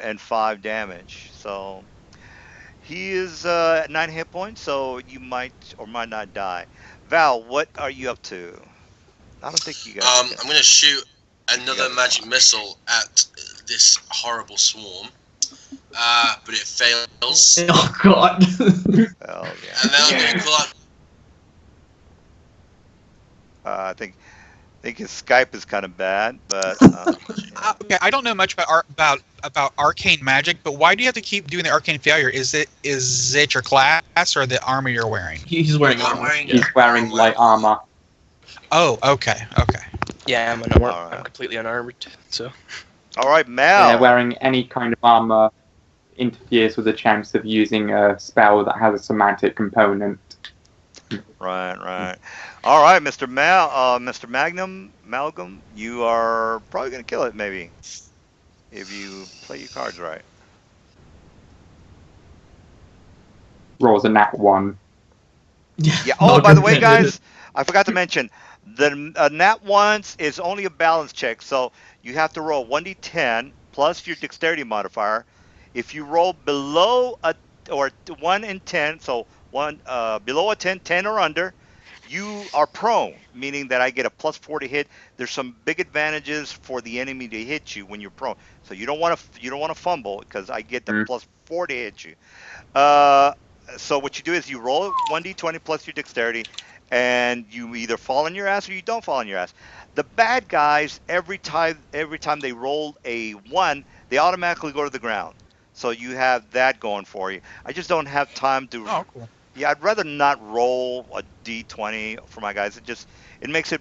and 5 damage. So he is at 9 hit points, so you might or might not die. Val, what are you up to? I don't think you guys. I'm going to shoot another Yeah. magic missile at this horrible swarm. But it fails. Oh God. Hell yeah. And then I'm going to call out. I think his Skype is kind of bad, but Okay, I don't know much about arcane magic, but why do you have to keep doing the arcane failure? Is it your class or the armor you're wearing? He's wearing I'm armor. wearing. He's wearing light armor. Oh, okay. Yeah, I'm unarmored. All right. I'm completely unarmored. So all right, Mel. Yeah, wearing any kind of armor interferes with the chance of using a spell that has a semantic component. Right. All right, Mr. Mr. Malcolm, you are probably gonna kill it, maybe, if you play your cards right. Rolls a nat 1. Yeah. Oh, by the way, guys, I forgot to mention The nat once is only a balance check, so you have to roll 1d10 plus your dexterity modifier. If you roll below a or 1 and 10, so one below a 10, 10 or under, you are prone, meaning that I get a plus 4 to hit. There's some big advantages for the enemy to hit you when you're prone. So you don't want to fumble because I get the Mm. plus 4 to hit you. Uh, so what you do is you roll 1d20 plus your dexterity, and you either fall on your ass or you don't fall on your ass. The bad guys, every time they roll a 1, they automatically go to the ground. So you have that going for you. I just don't have time to. Oh, cool. Yeah, I'd rather not roll a d20 for my guys. It makes it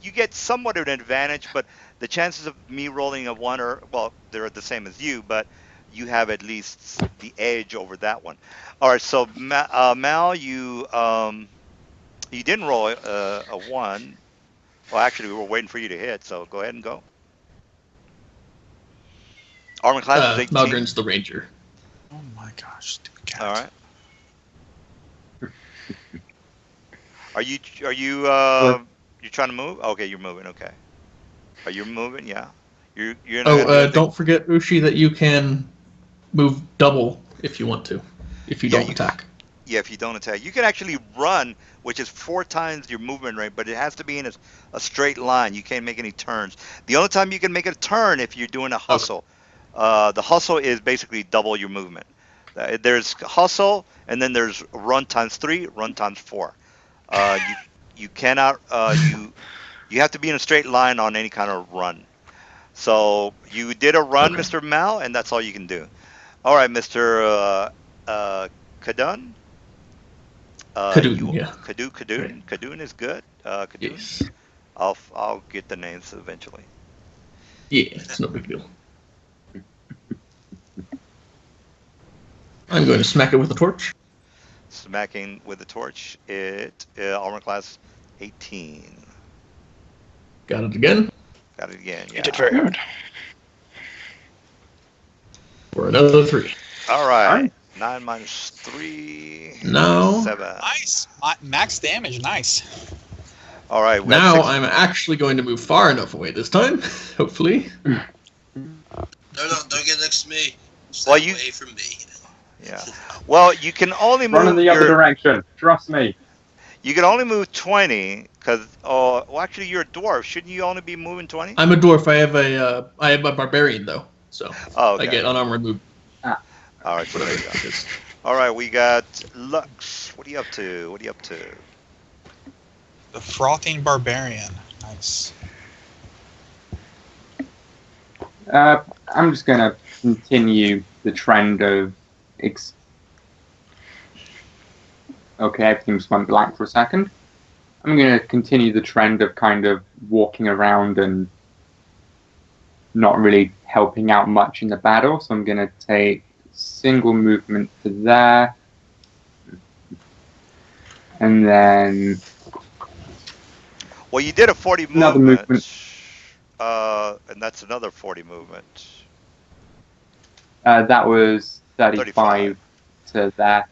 you get somewhat of an advantage, but the chances of me rolling a 1 are, well, they're the same as you, but you have at least the edge over that one. All right, so Mal, you didn't roll a 1. Well, actually, we were waiting for you to hit, so go ahead and go. Armor class is 18. Maldron's the ranger. Oh my gosh, stupid cat. All right. Are you you're trying to move? Okay, you're moving. Okay. Are you moving? Yeah. You're not gonna do anything? Don't forget, Ushi, that you can move double if you want to, if you Yeah, don't attack. Yeah, if you don't attack, you can actually run, which is 4 times your movement rate, but it has to be in a straight line. You can't make any turns. The only time you can make a turn if you're doing a hustle. The hustle is basically double your movement. There's hustle, and then there's run times 3, run times 4. You cannot you have to be in a straight line on any kind of run. So you did a run, Okay. Mr. Mal, and that's all you can do. All right, Mr. Kadun. Kadun, yeah. Kadun. Kadun is good. Kadun. Yes. I'll get the names eventually. Yeah, it's no big deal. I'm going to smack it with a torch. Smacking with the torch. Armor class 18. Got it again. Got it again. Yeah. You did very hard. For another 3. All right. 9 minus 3. No. 7. Nice. Max damage. Nice. All right. We Now got 6. I'm actually going to move far enough away this time, hopefully. No, don't get next to me. Stay Well, away from me. Yeah. Well, you can only move Run in the other direction. Trust me. You can only move 20 because well, actually you're a dwarf. Shouldn't you only be moving 20? I'm a dwarf. I have a barbarian though, so Oh, okay. I get unarmored move. All right. So there you Whatever go. it is. All right. We got Lux. What are you up to? What are you up to? The frothing barbarian. Nice. I'm just going to continue the trend of. Okay, everything just went black for a second. I'm going to continue the trend of kind of walking around and not really helping out much in the battle. So I'm going to take single movement to there. And then Well, you did a 40 Another movement. movement. And that's another 40 movement. that was 35 35. to there.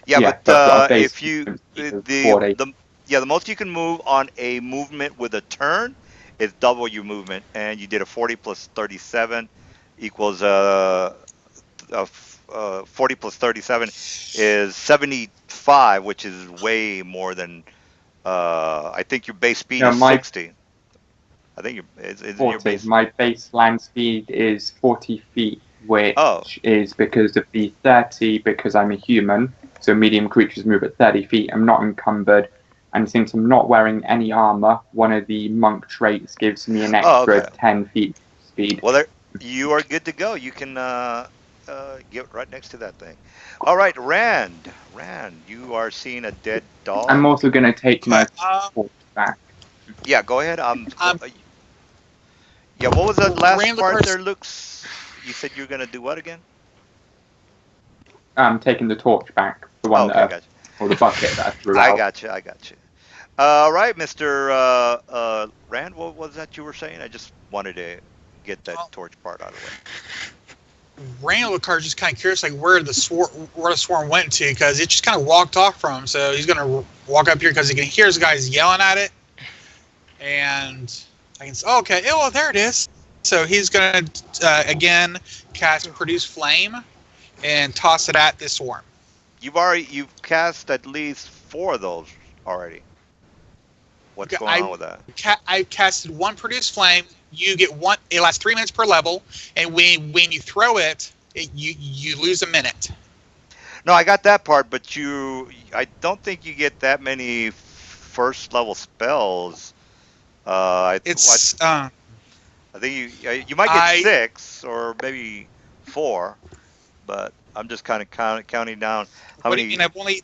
Yeah, Yeah, but but if you basically 40. the most you can move on a movement with a turn is double your movement, and you did a 40 plus 37 equals 40 plus 37 is 75, which is way more than I think your base speed No, is my- 60. I think it's your 40. base. My base land speed is 40 feet, which Oh. is because of the 30, because I'm a human, so medium creatures move at 30 feet. I'm not encumbered, and since I'm not wearing any armor, one of the monk traits gives me an extra Oh, okay. 10 feet speed. Well, you are good to go. You can get right next to that thing. All right, Rand. Rand, you are seeing a dead dog. I'm also going to take my Uh, torch back. Yeah, go ahead. Yeah, what was that last Rand, the part person- there, Luke's? You said you were gonna do what again? I'm taking the torch back, the one Okay, gotcha. or the bucket that I threw I out. got you. All right, Mr. Rand, what was that you were saying? I just wanted to get that Well- torch part out of the way. Randall Car's just kind of curious, like where the swarm went to, because it just kind of walked off from him. So he's gonna walk up here because he can hear his guys yelling at it, and I can say, oh, okay, oh, there it is. So he's gonna again cast Produce Flame and toss it at this swarm. You've cast at least 4 of those already. What's going on with that? I casted 1 Produce Flame. You get 1. It lasts 3 minutes per level, and when you throw it, you lose a minute. No, I got that part, but I don't think you get that many first level spells. I think you might get 6 or maybe 4, but I'm just kind of counting down how many. Do you mean?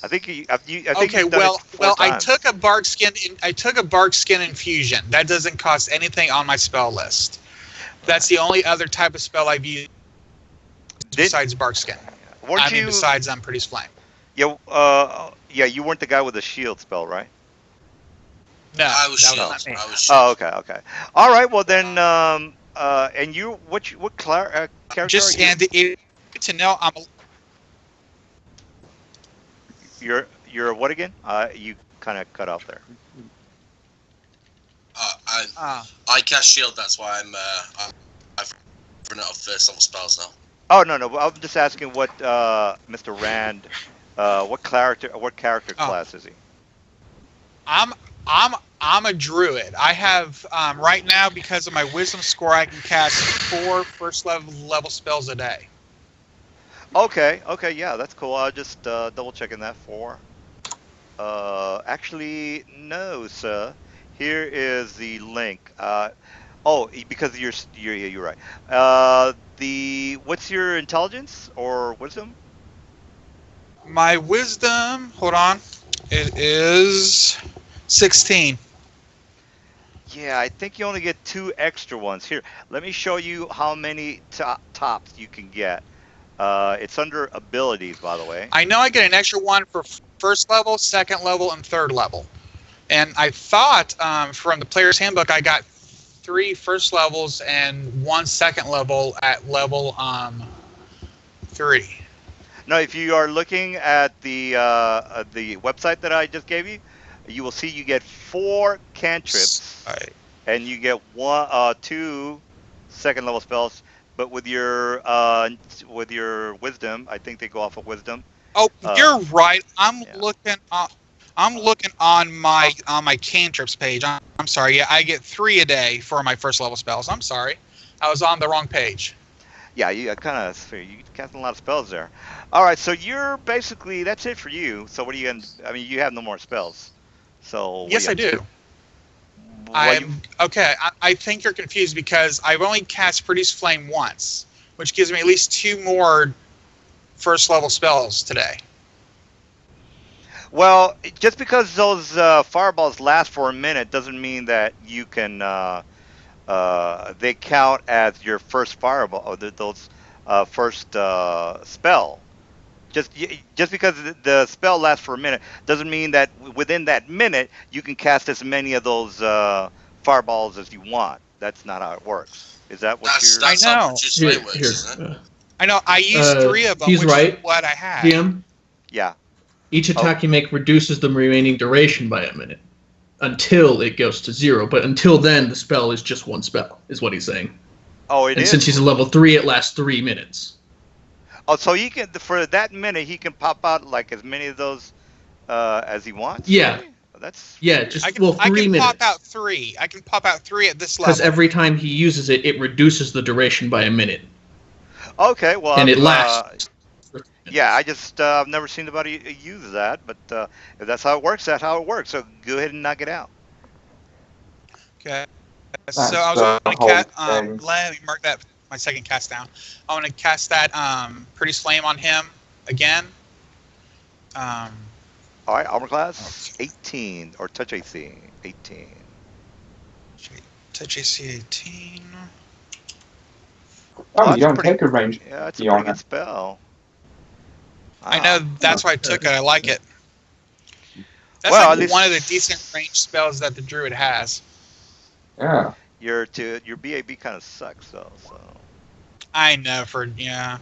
I think Okay, you've done it 4 I times. took a bark skin infusion. That doesn't cost anything on my spell list. That's the only other type of spell I've used besides bark skin. Besides Produce Flame. Yeah, you weren't the guy with the shield spell, right? No, I was that shield. was not me. I was shield. Oh, okay. All right, well then, and you, what character Just are you? and to know, You're what again? You kind of cut off there. I cast shield. That's why I've run out of first level spells now. Oh no, I'm just asking what Mr. Rand, what character class is he? I'm a druid. I have right now, because of my wisdom score, I can cast 4 first level spells a day. Okay, yeah, that's cool. I just double checking that for. Actually, no, sir. Here is the link. Because you're right. What's your intelligence or wisdom? My wisdom, hold on, it is 16. Yeah, I think you only get 2 extra ones. Here, let me show you how many tops you can get. It's under abilities, by the way. I know I get an extra 1 for first level, second level, and third level. And I thought from the player's handbook I got 3 first levels and 1 second level at level 3. No, if you are looking at the website that I just gave you, you will see you get 4 cantrips, and you get 2 second level spells. But with your wisdom, I think they go off of wisdom. Oh, you're right. I'm looking on my cantrips page. I'm sorry. Yeah, I get 3 a day for my first level spells. I'm sorry, I was on the wrong page. Yeah, you casting a lot of spells there. All right, so you're basically, that's it for you. So what are you gonna? I mean, you have no more spells. So yes, I do. I think you're confused because I've only cast Produce Flame once, which gives me at least 2 more first level spells today. Well, just because those fireballs last for a minute doesn't mean that you can. They count as your first fireball, or those first spell. Just because the spell lasts for a minute doesn't mean that within that minute you can cast as many of those fireballs as you want. That's not how it works. Is that what you're? That's I know. how Produce Flame works, isn't it? I know. I used 3 of them, he's which right. is what I had. DM, Yeah. each attack you make reduces the remaining duration by a minute until it goes to 0. But until then, the spell is just 1 spell, is what he's saying. Oh, it is. And since he's a level 3, it lasts 3 minutes. Oh, so he can, for that minute, he can pop out like as many of those as he wants? Yeah. Really? That's just I can 3 minutes. pop out 3. I can pop out 3 at this level. Because every time he uses it, it reduces the duration by a minute. okay. Well, And it lasts. Yeah, I just I've never seen anybody use that, but if that's how it works, that's how it works. So go ahead and knock it out. Okay. That's So I was the going to whole cast. thing. Let me mark that my second cast down. I want to cast that Produce Flame on him again. All right, armor class 18 or touch AC 18. Touch AC 18. Oh, you that's don't take a range. Yeah, that's a beyond pretty good that. spell. I know, Wow. that's why I took it. I like it. That's Well, at like least- one of the decent range spells that the druid has. Yeah. Your BAB kind of sucks though. So I never, yeah.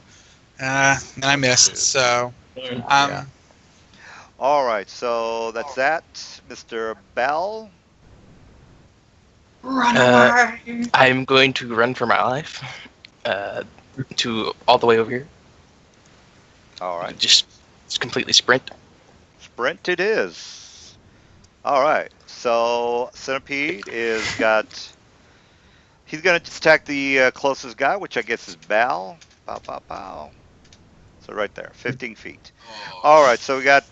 And I missed, so. Yeah. All right, so that's that, Mr. Bell. Run Uh, away! I'm going to run for my life, to all the way over here. All right, Just completely sprint. sprint it is. All right, so Centipede is got. He's gonna just attack the closest guy, which I guess is Bal. Pow, pow, pow. So right there, 15 feet. Oh, All right, so we got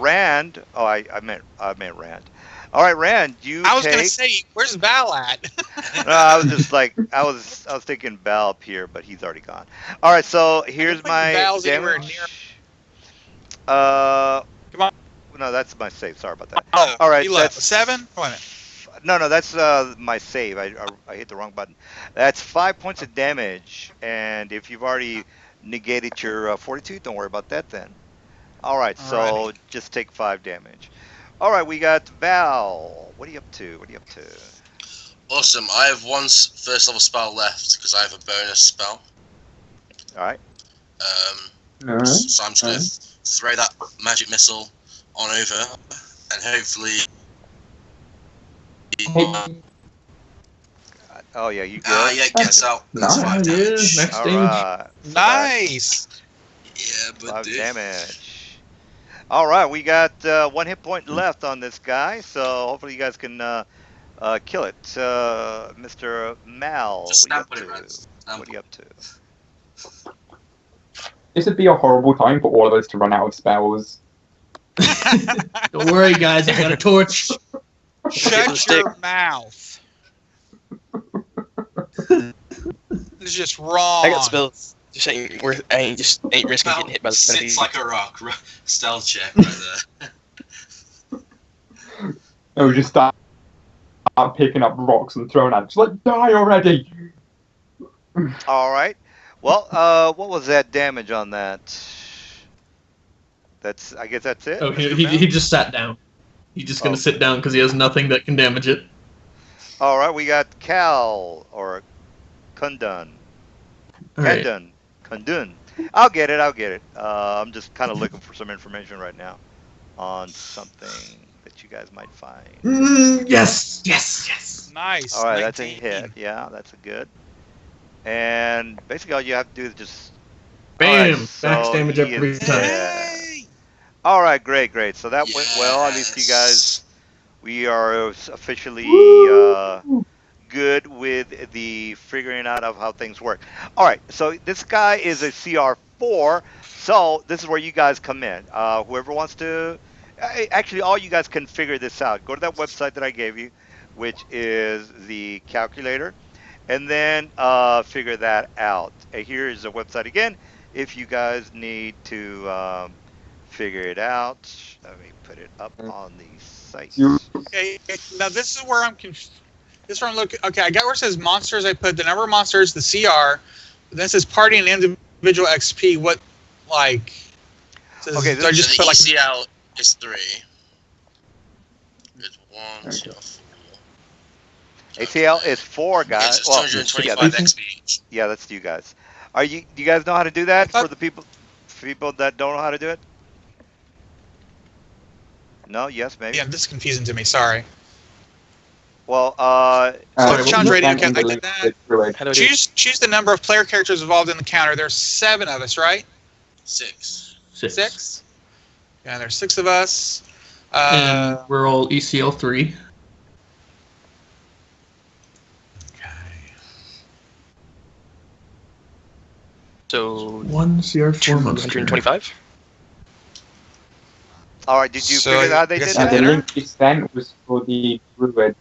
Rand. Oh, I meant Rand. All right, Rand, you I was take. gonna say, where's Val at? No, I was just like I was thinking Bal up here, but he's already gone. All right, so here's think my Val's anywhere damage. near- Uh, Come on. no, that's my save. Sorry about that. Oh, All right, you left. that's 7? Wait a minute. No, that's my save. I hit the wrong button. That's 5 points of damage, and if you've already negated your fortitude, don't worry about that then. All right, so Alrighty. just take 5 damage. All right, we got Val. What are you up to? What are you up to? awesome. I have one first level spell left because I have a bonus spell. All right. Alright. So I'm just going to throw that magic missile on over and hopefully. Oh yeah, you good? Yeah, it gets out. That's Nice. 5 Yeah, damage. next All stage. right. So Nice. Yeah, but 5 dude. damage. All right, we got 1 hit point left on this guy, so hopefully you guys can kill it. Mr. Mal, Just what are you snap on it, up man. to? Snap What are you up to? This would be a horrible time for all of us to run out of spells. Don't worry, guys. I got a torch. Shut your mouth. This is just wrong. I got spells. Just ain't risking getting hit by the centipede. Sits like a rock. Stealth check right there. And we just start picking up rocks and throwing at it. Just like, die already! All right. Well, what was that damage on that? I guess that's it. Oh, Mr. he Mal? just sat down. He's just gonna Oh. sit down because he has nothing that can damage it. All right, we got Cal or Kundun. All right. Kundun. I'll get it. I'm just kind of looking for some information right now on something that you guys might find. Yes. Nice. All right, that's a 19. hit. Yeah, that's a good. And basically, all you have to do is just. Bam! All right, Max so damage he every is time. dead. Yay! All right, great. So that went well. At least you guys, we are officially good with the figuring out of how things work. All right, so this guy is a CR4, so this is where you guys come in. Whoever wants to, actually, all you guys can figure this out. Go to that website that I gave you, which is the calculator, and then figure that out. Here is the website again. If you guys need to figure it out, let me put it up on the site. Okay, now this is where I'm confused. This is where I'm looking. Okay, I got where it says monsters. I put the number of monsters, the CR. Then it says party and individual XP. What, like? Says, Okay, do I just So put the like? ECL is 3. It's 1, 2, 4. ACL is 4 guys. It's Well, 225 yeah, XP each. yeah, that's you guys. Do you guys know how to do that I thought- for the people that don't know how to do it? No, yes, maybe. Yeah, this is confusing to me. Sorry. Well, So challenge you radio, can I did link that. it through it. How do I do it? Choose the number of player characters involved in the counter. There's 7 of us, right? 6. 6. Yeah, there's 6 of us. And we're all ECL 3. So 1 CR4 monster. 225. all right. Did you So figure out how they I did guess And the that? dinner? link you sent was for the druid.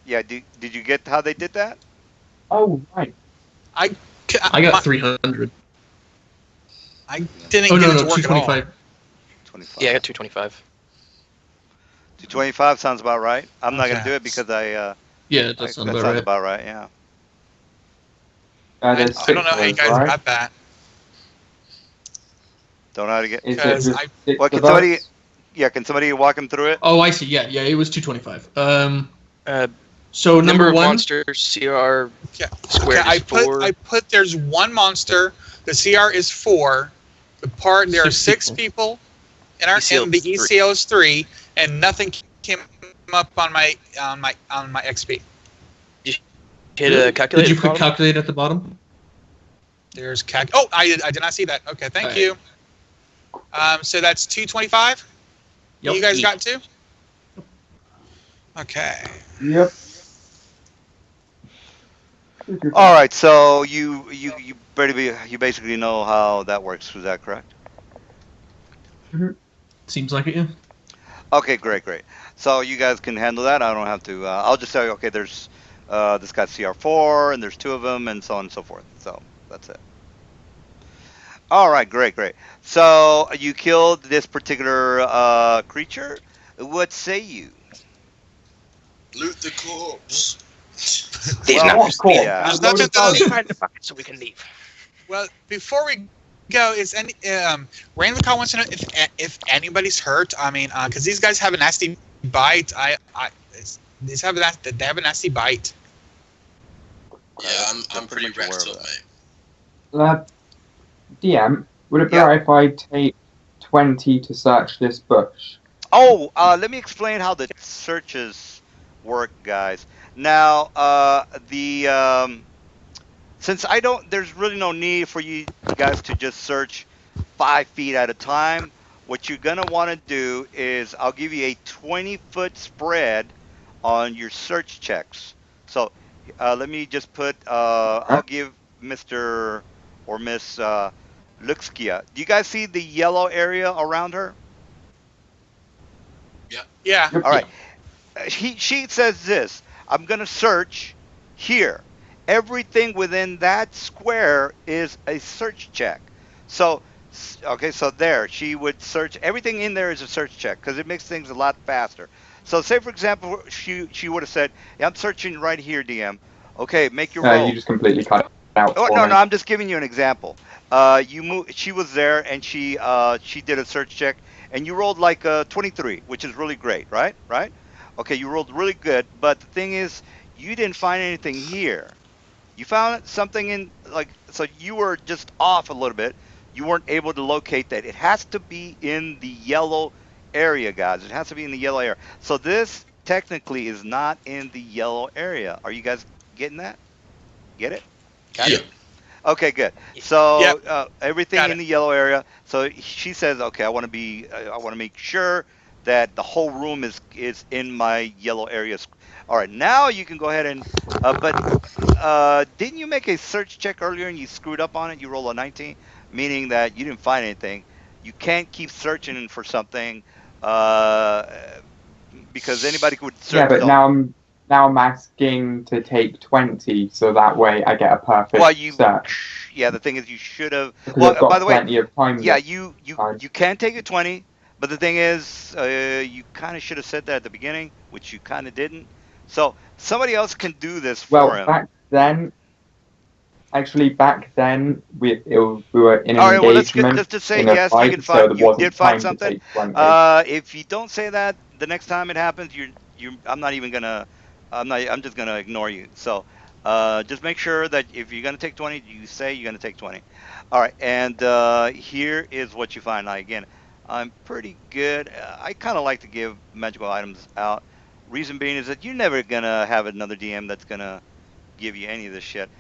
Yeah. Did you get how they did that? Oh, right. I got 300. I didn't Oh get no, it to no, work at all. 225. 25. Yeah, I got 225. 225 sounds about right. I'm not gonna Okay. do it because Yeah, it does sound that about sounds right. about right. Yeah. There's I don't know how you 6 guys of us, right? got that. Don't know how to get. Is it Because just I- 6 Well, can of somebody? us? Yeah. Can somebody walk him through it? Oh, I see. Yeah, it was 225. Uh, So Number of one, monsters, CR Okay. squared I is 4. put there's one monster. The CR is 4. There are 6 people in ECL and the 3. ECO is 3, and nothing came up on my XP. Hit a calculator. Did you at the put bottom? calculate at the bottom? There's Oh, I did not see that. Okay, thank All you. So that's 225. Yep. You guys got 2? Okay. Yep. All right, so you basically know how that works. Was that correct? Seems like it. Yeah. Okay, great. So you guys can handle that. I don't have to. I'll just tell you. Okay, there's this guy's CR4, and there's 2 of them, and so on and so forth. So that's it. All right, great. So you killed this particular creature. What say you? Loot the corpse. These Well, numbers. cool. yeah. There's nothing to Find the bucket so we can leave. Well, before we go, is any Random Call wants to know if anybody's hurt. I mean, because these guys have a nasty bite. They have a nasty bite. Yeah, I'm pretty pretty much aware wrecked of up, that. mate. DM, would it be Yeah. alright if I take 20 to search this bush? Oh, let me explain how the searches work, guys. Now, since there's really no need for you guys to just search 5 feet at a time. What you're gonna want to do is I'll give you a 20-foot spread on your search checks. So let me just put. I'll give Mr. or Miss Luxkia. Do you guys see the yellow area around her? Yeah. All right. She says this. I'm gonna search here. Everything within that square is a search check. So, okay, so there she would search. Everything in there is a search check because it makes things a lot faster. So, say for example, she would have said, yeah, "I'm searching right here, DM." Okay, make your roll. You just completely cut it out Oh for no, me. no, I'm just giving you an example. You move. She was there and she did a search check and you rolled like a 23, which is really great, right? Right? Okay, you rolled really good, but the thing is, you didn't find anything here. You found something in so you were just off a little bit. You weren't able to locate that. It has to be in the yellow area, guys. It has to be in the yellow area. So this technically is not in the yellow area. Are you guys getting that? Get it? Got Yep. it? Okay, good. Yep. So everything Got in it. the yellow area. So she says, okay, I want to make sure that the whole room is in my yellow area. All right, now you can go ahead and. But didn't you make a search check earlier and you screwed up on it? You rolled a 19, meaning that you didn't find anything. You can't keep searching for something uh, because anybody could search. Yeah, but now I'm asking to take 20, so that way I get a perfect Well, you. search. Yeah, the thing is, you should have. Because Well, I've got by the way, plenty of time. yeah, this you time. can take a 20, but the thing is, you kind of should have said that at the beginning, which you kind of didn't. So somebody else can do this for Well, him. back then, we were in an All right, well, let's engagement just say in a yes, you fight, can so find. there You wasn't did find time to something. take 20. If you don't say that, the next time it happens, I'm not even gonna. I'm just gonna ignore you. So, just make sure that if you're gonna take 20, you say you're gonna take 20. All right, and here is what you find. Now, again, I'm pretty good. I kind of like to give magical items out. Reason being is that you're never gonna have another DM that's gonna give you any of this shit.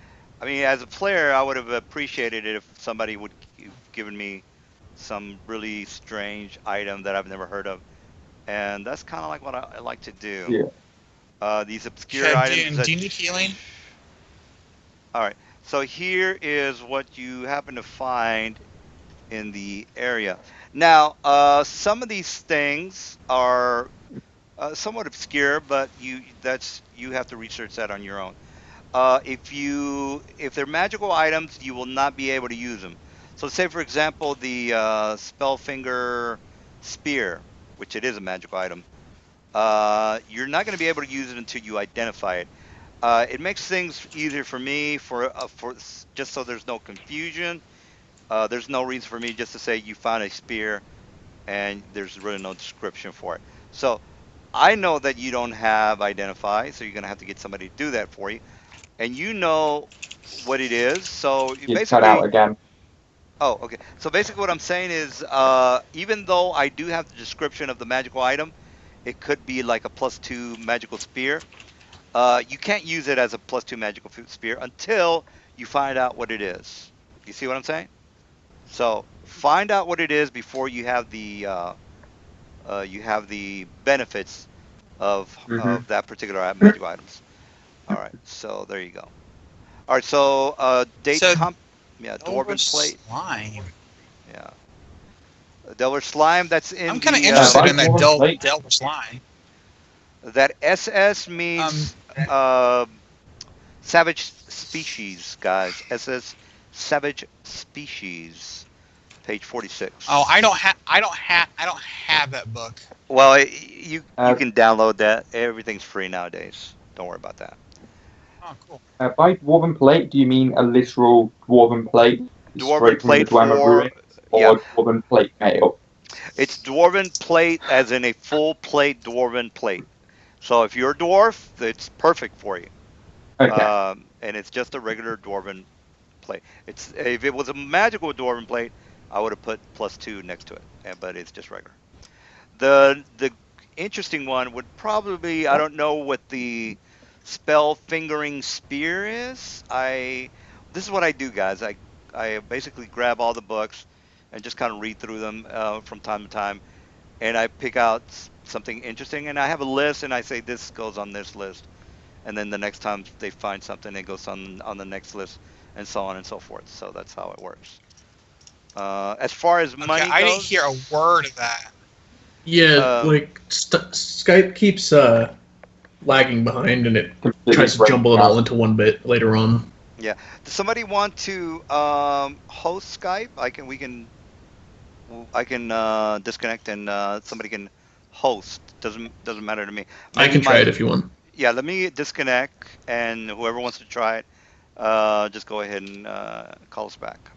I mean, as a player, I would have appreciated it if somebody would have given me some really strange item that I've never heard of, and that's kind of like what I like to do. Yeah. These obscure Okay, items. do you need healing? All right. So here is what you happen to find in the area. Now, some of these things are somewhat obscure, but you have to research that on your own. If they're magical items, you will not be able to use them. So, say for example, the Spellfinger Spear, which it is a magical item. You're not going to be able to use it until you identify it. It makes things easier for me for just so there's no confusion. There's no reason for me just to say you found a spear, and there's really no description for it. So I know that you don't have identify, so you're gonna have to get somebody to do that for you, and you know what it is. So you You cut out basically, again. oh, okay. So basically, what I'm saying is, even though I do have the description of the magical item, it could be like a +2 magical spear. You can't use it as a +2 magical spear until you find out what it is. You see what I'm saying? So find out what it is before you have the benefits Hmm. of that particular magical items. All right, so there you go. All right, so date So comp, yeah, Delver dwarven plate, slime. yeah, Delver slime. That's in I'm kind of the interested By in that Dwarven Plate, Delver slime. that SS Um, means uh, savage species, guys. SS savage species, page oh, 46. I don't have that book. Well, you uh, can download that. Everything's free nowadays. Don't worry about that. Oh, cool. by Dwarven Plate, do you mean a literal Dwarven Plate Dwarven straight from the plate Dwemer for, ruin, yeah, or Dwarven Plate mail? it's dwarven plate as in a full plate dwarven plate. So if you're a dwarf, it's perfect for you. Okay. And it's just a regular dwarven plate. It's if it was a magical dwarven plate, I would have put +2 next to it, but it's just regular. The interesting one would probably be, I don't know what the spell fingering spear is. This is what I do, guys. I basically grab all the books and just kind of read through them from time to time, and I pick out something interesting, and I have a list, and I say this goes on this list, and then the next time they find something, it goes on the next list, and so on and so forth. So that's how it works. As far as Okay, money I didn't hear a goes, word of that. Yeah, um, like Skype keeps lagging behind, and it Completely tries to jumble breaking it all up. into one bit later on. yeah. Does somebody want to host Skype? I can disconnect and somebody can host. Doesn't matter to me. I Maybe can try my it if you want. Yeah. Let me disconnect, and whoever wants to try it, just go ahead and call us back.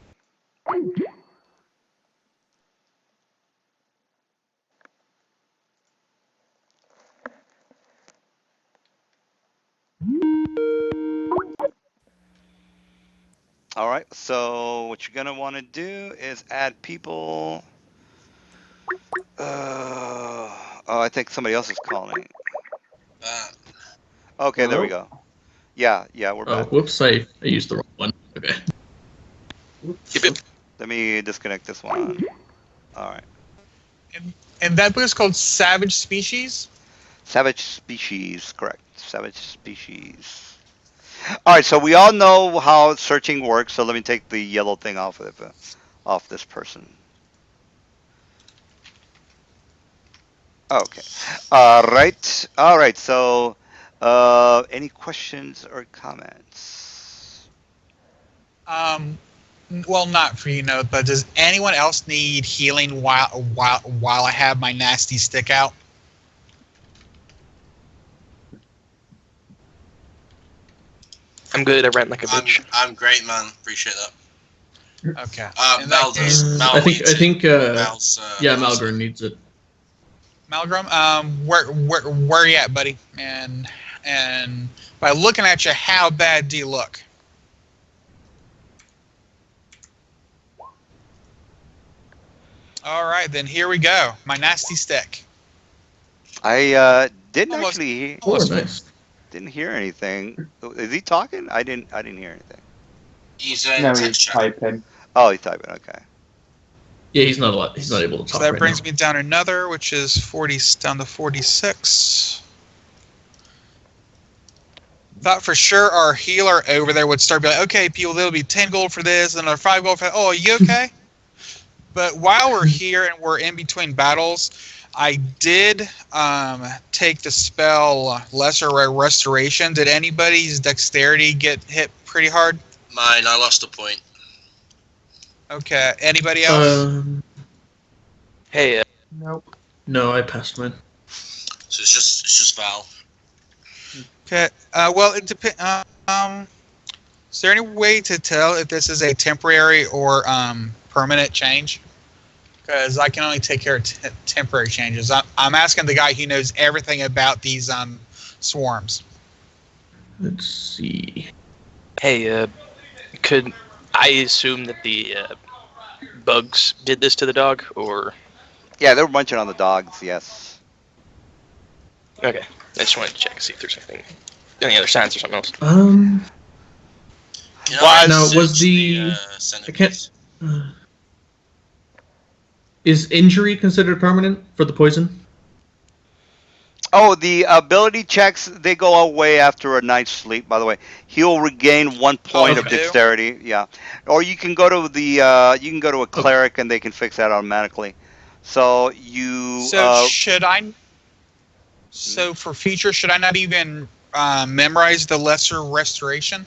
All right. So what you're gonna want to do is add people. Oh, I think somebody else is calling. Uh, Okay, there we Hello? go. Yeah, yeah, we're Oh, back. whoops! I used the wrong one. Okay. Yep, yep. Let me disconnect this one. All right. And that book is called Savage Species. Savage species, correct. Savage species. All right, so we all know how searching works. So let me take the yellow thing off this person. Okay. All right. All right. So, any questions or comments? Um, well, not for you, no, but does anyone else need healing while I have my nasty stick out? I'm good. I ran like a bitch. I'm great, man. Appreciate that. Okay. In that Mel case, does. Mel I think needs it. yeah, Mel's, Malgren needs it. Malgrim, where you at, buddy? And by looking at you, how bad do you look? All right, then here we go. My nasty stick. I didn't Almost, actually Oh, almost. nice. didn't hear anything. Is he talking? I didn't hear anything. He's in No, text he's chat. typing. Oh, he's typing. Okay. Yeah, he's not able to So talk that right brings now. me down another, which is 40 down to 46. Thought for sure our healer over there would start be like, okay, people, there'll be 10 gold for this, and another 5 gold for that. Oh, are you okay? But while we're here and we're in between battles, I did take the spell Lesser Restoration. Did anybody's dexterity get hit pretty hard? Mine, I lost a point. Okay. Anybody else? Hey, Nope. No, I passed mine. So it's just Val. Okay. Well, it depends. Is there any way to tell if this is a temporary or permanent change? Because I can only take care of temporary changes. I'm asking the guy who knows everything about these swarms. Let's see. Hey, could I assume that the bugs did this to the dog, or Yeah, they were munching on the dogs. Yes. okay? I just wanted to check see if there's any other signs or something else. Can Why- I Now, was search the- centipedes? Is injury considered permanent for the poison? Oh, the ability checks, they go away after a night's sleep, by the way. He'll regain 1 point of okay. dexterity, yeah. Or you can go to a cleric and they can fix that automatically. So you So should I? So for future, should I not even memorize the lesser restoration?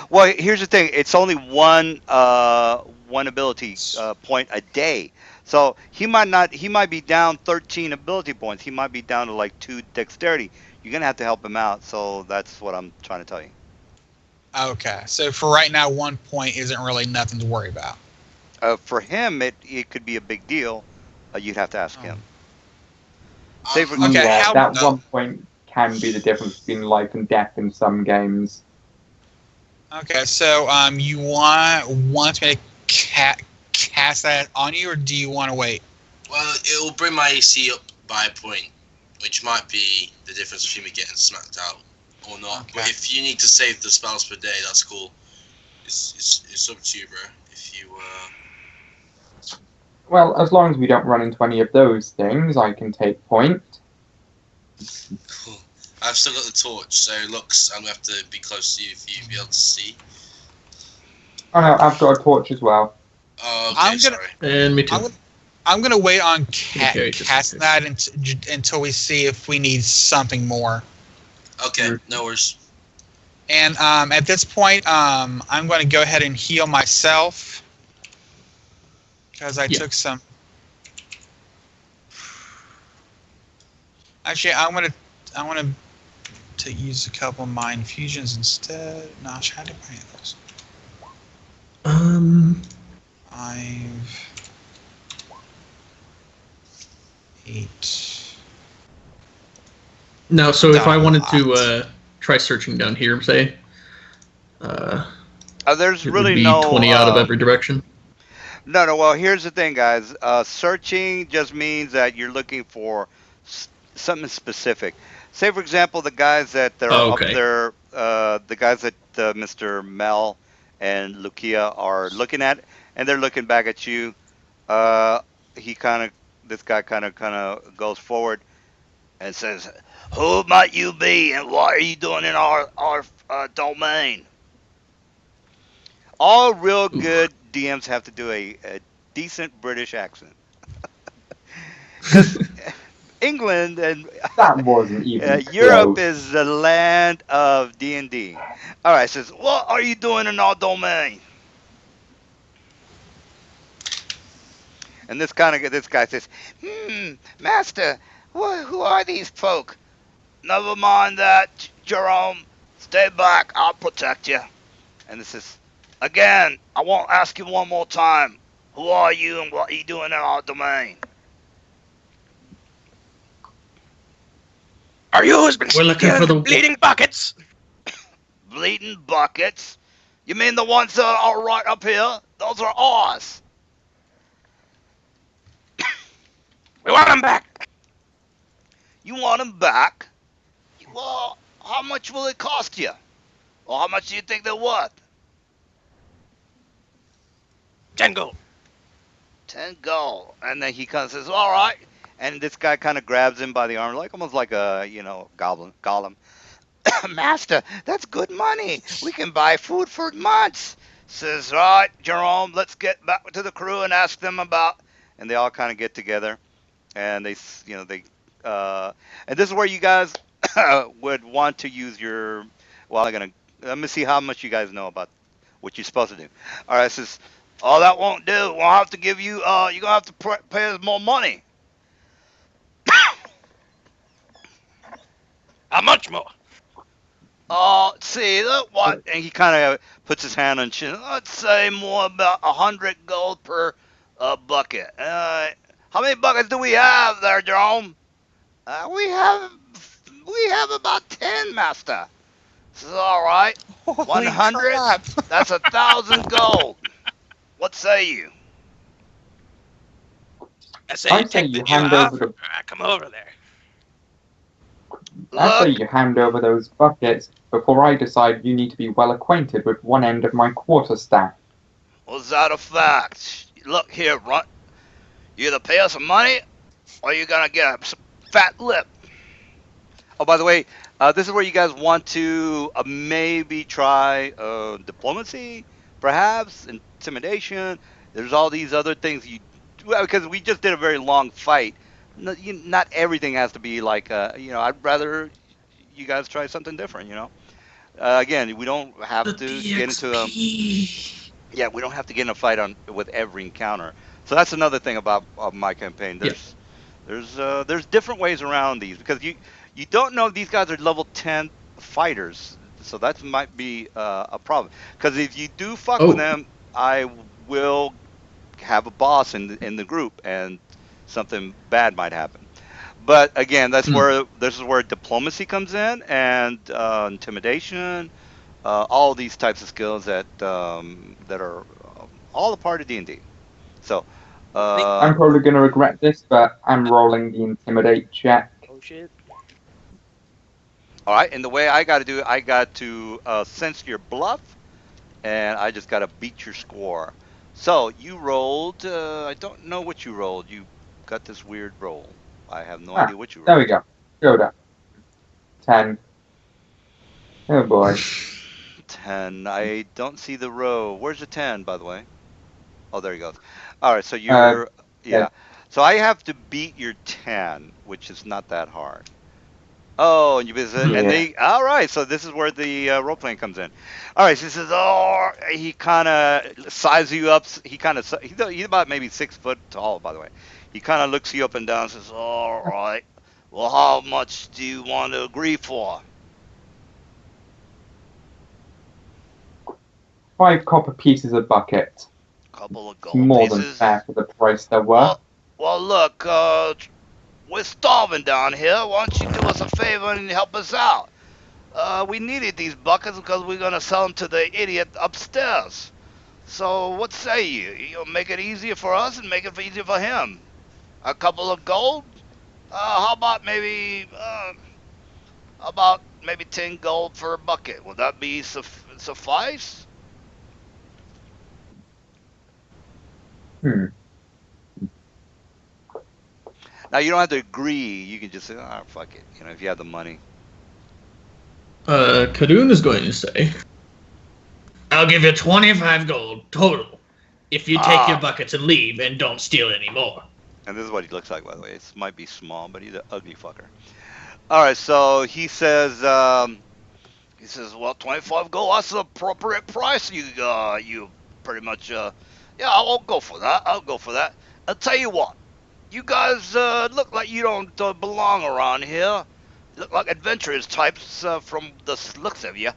well, here's the thing. It's only one ability point a day. So he might be down 13 ability points. He might be down to like 2 dexterity. You're going to have to help him out. So that's what I'm trying to tell you. Okay, so for right now, 1 point isn't really nothing to worry about. For him, it could be a big deal. You'd have to ask him. Um, Say for- Okay, Yeah, how- that no. 1 point can be the difference between life and death in some games. Okay, so you want me to cast that on you, or do you want to wait? Well, it will bring my AC up by a point, which might be the difference between me getting smacked out or not. Okay. But if you need to save the spells per day, that's cool. It's up to you, bro. If you Well, as long as we don't run into any of those things, I can take point. I've still got the torch, so Lux, I'm gonna have to be close to you if you be able to see. Oh no, I've got a torch as well. Oh, okay, I'm gonna- sorry. And me too. I'm gonna wait on Okay, just in casting that until we see if we need something more. Okay, no worries. And at this point, I'm going to go ahead and heal myself because I Yeah. took some. Actually, I want to use a couple of my infusions instead. No, I tried to bring those. 5, 8. No, so if I wanted Dot. to try searching down here, say, There's it really would be no 20 out of every direction. No. Well, here's the thing, guys. Searching just means that you're looking for something specific. Say, for example, the guys that are Oh, up okay. there, the guys that Mr. Mel and Lucia are looking at, and they're looking back at you. This guy kind of goes forward and says, "Who might you be, and what are you doing in our domain?" All real good DMs have to do a decent British accent. 'Cause England and That wasn't even Europe close. is the land of D&D. All right, says, what are you doing in our domain? And this guy says, master, who are these folk? Never mind that, Jerome. Stay back. I'll protect you. And this is, again, I won't ask you one more time. Who are you and what are you doing in our domain? Are you who's been We're looking for the- bleeding buckets? Bleeding buckets? You mean the ones that are right up here? Those are ours. We want them back. You want them back? Well, how much will it cost you? Or how much do you think they're worth? 10 gold. 10 gold. And then he kind of says, all right. And this guy kind of grabs him by the arm, almost like a, golem. Master, that's good money. We can buy food for months. Says, all right, Jerome, let's get back to the crew and ask them about. And they all kind of get together. And and this is where you guys would want to use your, let me see how much you guys know about what you're supposed to do. All right, says, oh, that won't do. We'll have to give you, you're going to have to pay us more money. How much more? See, look what, and he kind of puts his hand on chin. Let's say more about 100 gold per A bucket. How many buckets do we have there, Jerome? We have about 10, Master. This is all right. Holy 100. crap! That's 1,000 gold. What say you? I say I you say take the you new hand half. over the. I come over there. I say Look, you hand over those buckets before I decide you need to be well acquainted with one end of my quarterstaff. was that a fact? Look here, runt. You either pay us some money or you're gonna get a fat lip. Oh, by the way, this is where you guys want to maybe try diplomacy, perhaps intimidation. There's all these other things because we just did a very long fight. Not everything has to be like I'd rather you guys try something different. Again, we don't have The to get into DXP. yeah, we don't have to get in a fight on with every encounter. So that's another thing about my campaign. Yeah. There's different ways around these because you don't know if these guys are level 10 fighters. So that might be a problem. Because if you do fuck with Oh, them, I will have a boss in the group and something bad might happen. But again, this is where diplomacy comes in and intimidation, all these types of skills that are all a part of D&D. So, I think. uh, I'm probably going to regret this, but I'm rolling the intimidate check. Oh shit. all right. And the way I got to do it, I got to sense your bluff, and I just got to beat your score. So you rolled. I don't know what you rolled. You got this weird roll. I have no Ah, idea what you there we rolled. go. Yoda. 10. Oh boy. 10. I don't see the row. Where's the 10, by the way? Oh, there he goes. All right, so Uh, you're yeah. yeah. So I have to beat your 10, which is not that hard. Oh, and you visit, and Yeah. all right. So this is where the role playing comes in. All right, so he says, oh, he kind of sizes you up. He's about maybe 6 foot tall, by the way. He kind of looks you up and down, and says, all right. Well, how much do you want to agree for? 5 copper pieces a bucket. Couple of It's gold more than pieces. fair for the price they're worth. Well, look, we're starving down here. Why don't you do us a favor and help us out? We needed these buckets because we're gonna sell them to the idiot upstairs. So what say you? You'll make it easier for us and make it easier for him. A couple of gold? How about maybe 10 gold for a bucket? Would that be suffice? Hmm. Now you don't have to agree. You can just say, "Ah, fuck it." If you have the money. Kadoon is going to say, I'll give you 25 gold total if you take your Ah, buckets and leave and don't steal any more. and this is what he looks like, by the way. It might be small, but he's an ugly fucker. All right, so he says, well, 25 gold. That's the appropriate price. You pretty much, yeah, I'll go for that. I'll go for that. I'll tell you what. You guys look like you don't belong around here. You look like adventurers types from the looks of you.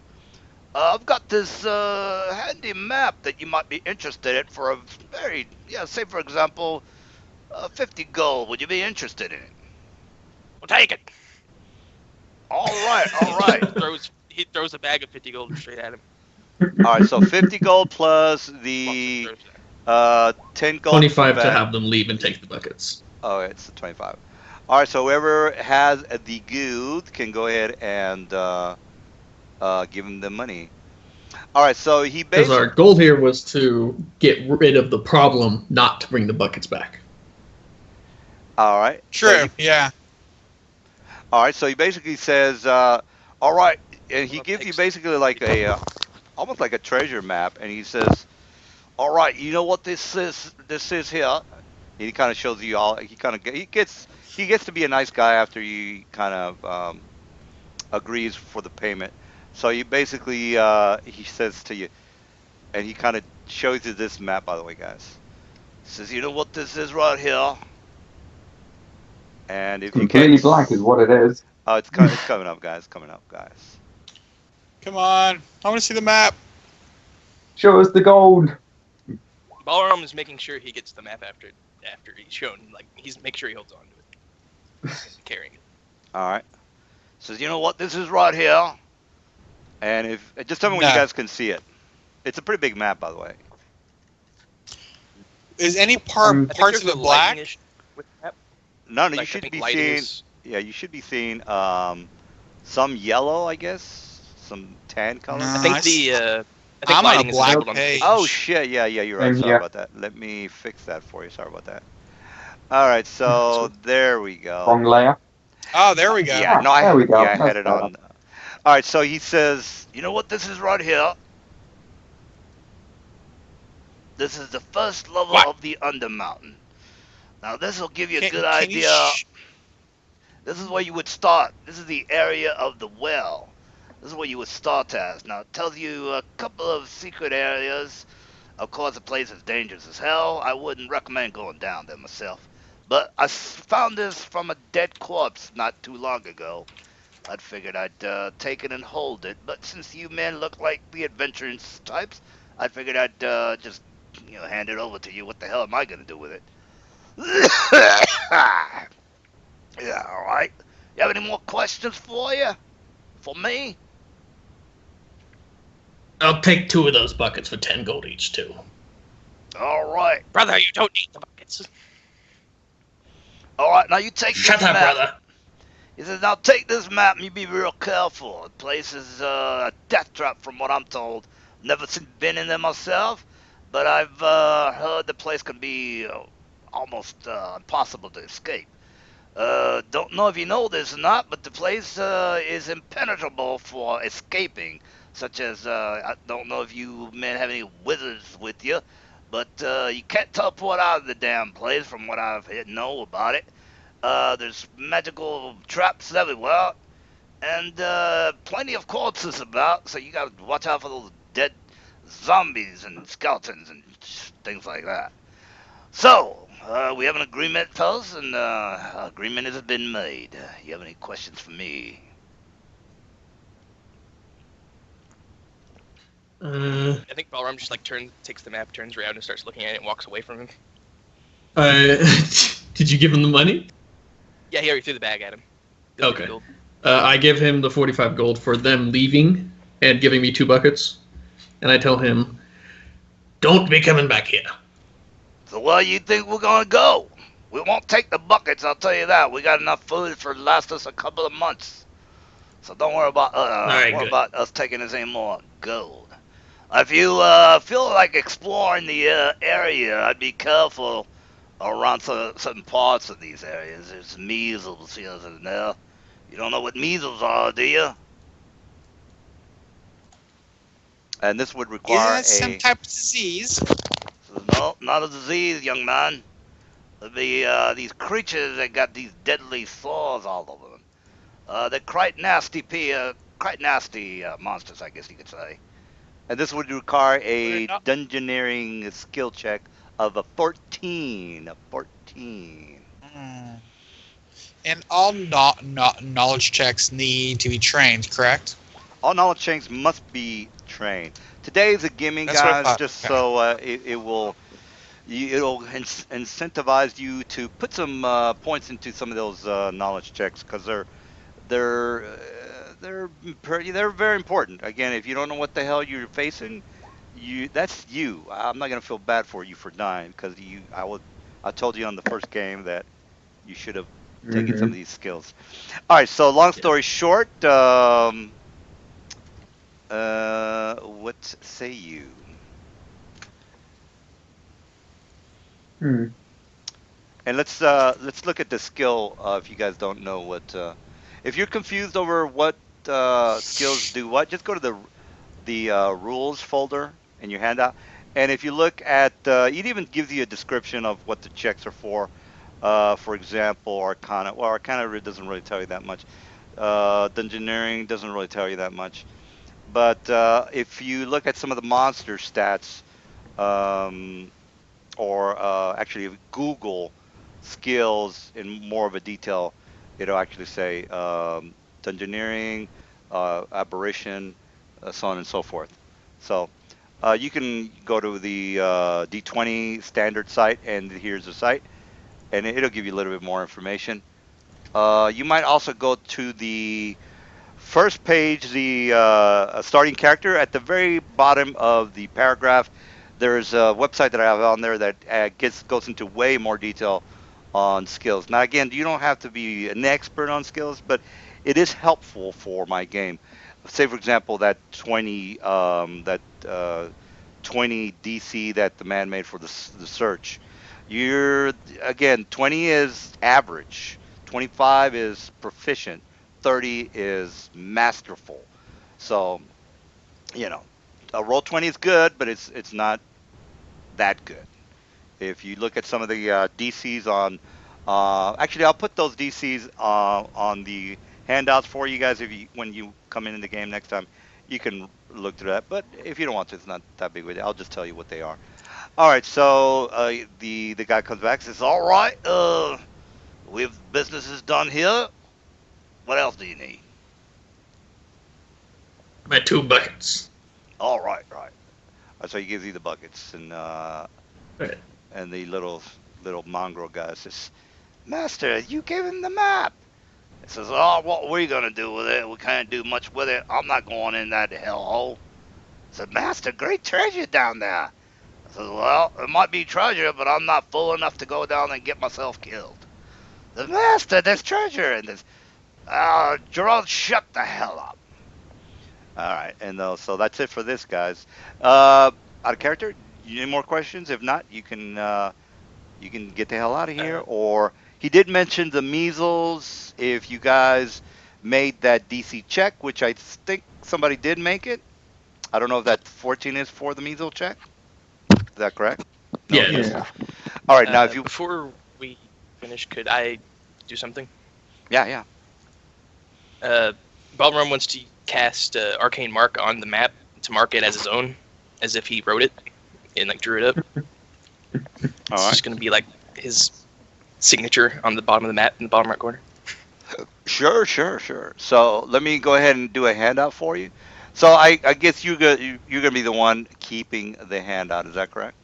I've got this handy map that you might be interested in for a say for example, 50 gold. Would you be interested in it? We'll take it. All right, all right. He throws a bag of 50 gold straight at him. All right, so 50 gold plus Walks the and throws that. 10 gold for 25 to bag. have them leave and take the buckets. Oh, it's the 25. All right, so whoever has the gold can go ahead and give him the money. All right, so he Because our basically. goal here was to get rid of the problem, not to bring the buckets back. All right. True. Yeah. All right, so he basically says, all right, and he Well, gives you takes- basically like almost like a treasure map, and he says, all right, you know what this is? This is here. And he kind of shows you all. He gets to be a nice guy after he kind of agrees for the payment. So you basically he says to you, and he kind of shows you this map, by the way, guys. He says, you know what this is right here? And if you Completely can't, blank is what it is. oh, it's coming up, guys. Coming up, guys. Come on. I want to see the map. Show us the gold. Ballroom is making sure he gets the map after he's shown. Like he's making sure he holds on to it, carrying it. All right. Says, you know what? This is right here. And if just tell me when you No. guys can see it. It's a pretty big map, by the way. Is any I parts think of it black? lightning-ish with the map. No, you Like, the should pink be light seeing. is- Yeah, you should be seeing some yellow, I guess, some tan color. No. I think I'm on a lighting is black enabled on the page. Oh shit! Yeah, you're right. Same Sorry here. about that. Let me fix that for you. Sorry about that. All right, so there we go. Wrong layer. Oh, there we go. Yeah, no, There we go. I had That's it on. All right, so he says, you know what? This is right here. This is the first level What? of the Undermountain. Now this will give you a good Can you idea. This is where you would start. This is the area of the well. This is where you would start as. Now it tells you a couple of secret areas. Of course, the place is dangerous as hell. I wouldn't recommend going down there myself. But I found this from a dead corpse not too long ago. I'd figured I'd take it and hold it. But since you men look like the adventurous types, I figured I'd just hand it over to you. What the hell am I gonna do with it? Yeah, all right. You have any more questions for you? For me? I'll take 2 of those buckets for 10 gold each, too. All right. Brother, you don't need the buckets. All right, now you take Shut this up, map. brother. He says, now take this map and you be real careful. The place is a death trap from what I'm told. Never been in there myself, but I've heard the place can be almost impossible to escape. Don't know if you know this or not, but the place is impenetrable for escaping. Such as, I don't know if you men have any wizards with you, but you can't teleport out of the damn place from what I know about it. There's magical traps everywhere, and plenty of corpses about, so you gotta watch out for those dead zombies and skeletons and things like that. So, we have an agreement, fellas, and agreement has been made. You have any questions for me? I think Ballroom just like takes the map, turns around, and starts looking at it, and walks away from him. Did you give him the money? Yeah, he already threw the bag at him. Okay. I give him the 45 gold for them leaving and giving me 2 buckets. And I tell him, don't be coming back here. So where you think we're gonna go? We won't take the buckets, I'll tell you that. We got enough food for last us a couple of months. So don't worry about us taking us any more gold. If you feel like exploring the area, I'd be careful around certain parts of these areas. There's measles here and there. You don't know what measles are, do you? And this would require Is that some type of disease? No, not a disease, young man. It'd be these creatures that got these deadly sores all over them. They're quite nasty monsters, I guess you could say. And this would require a dungeoneering skill check of a 14. And all knowledge checks need to be trained, correct? All knowledge checks must be trained. Today's a gimme, That's what I guys, thought. just Okay. so it'll incentivize you to put some points into some of those knowledge checks, because they're very important. Again, if you don't know what the hell you're facing, that's you. I'm not gonna feel bad for you for dying, because I told you on the first game that you should have taken some of these skills. All right. So long story short, what say you? And let's look at the skill. If you guys don't know what, if you're confused over what skills do what, just go to the rules folder in your handout, and if you look at, it even gives you a description of what the checks are for. For example, Arcana. Well, Arcana doesn't really tell you that much. Dungeoneering doesn't really tell you that much. But if you look at some of the monster stats, or actually Google skills in more of a detail, it'll actually say dungeoneering, aberration, so on and so forth. So You can go to the D20 standard site, and here's the site, and it'll give you a little bit more information. You might also go to the first page, the starting character. At the very bottom of the paragraph, there's a website that I have on there that goes into way more detail on skills. Now, again, you don't have to be an expert on skills, but it is helpful for my game. Say, for example, that 20 DC that the man made for the search. You're again 20 is average, 25 is proficient, 30 is masterful. So you know, a roll 20 is good, but it's not that good. If you look at some of the DCs on, actually, I'll put those DCs on the handouts for you guys. If you when you come in the game next time, you can look through that. But if you don't want to, it's not that big with it. I'll just tell you what they are. All right. So the guy comes back and says, "All right, we've business is done here. What else do you need?" My 2 buckets. All right, right. So he gives you the buckets, Right. and the little mongrel guy says, "Master, you gave him the map." He says, "Oh, what are we gonna do with it? We can't do much with it. I'm not going in that hellhole." I said, "Master, great treasure down there." I said, "Well, it might be treasure, but I'm not fool enough to go down and get myself killed." The master, there's treasure in this. Gerald, shut the hell up. All right, and so that's it for this, guys. Out of character, you any more questions? If not, you can get the hell out of here. Uh, Or he did mention the measles. If you guys made that DC check, which I think somebody did make it. I don't know if that 14 is for the measles check. Is that correct? No, Yeah, it it is. is. Yeah. All right, now if you, before we finish, could I do something? yeah, yeah. Uh, Balram wants to cast Arcane Mark on the map to mark it as his own, as if he wrote it and like drew it up. All It's right. just gonna be like his signature on the bottom of the map in the bottom right corner. Sure, sure, sure. So let me go ahead and do a handout for you. So I guess you're gonna be the one keeping the handout. Is that correct?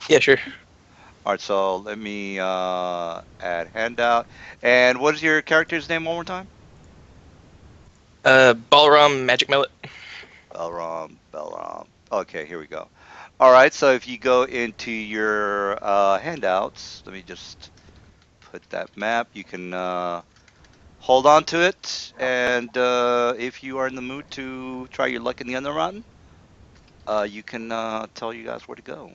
Yeah, sure. All right. So let me add handout. And what is your character's name one more time? Balram Magic Mallet. Belram, Belram. Okay, here we go. All right. So if you go into your handouts, let me just put that map. You can hold on to it, and if you are in the mood to try your luck in the underrun, you can tell you guys where to go.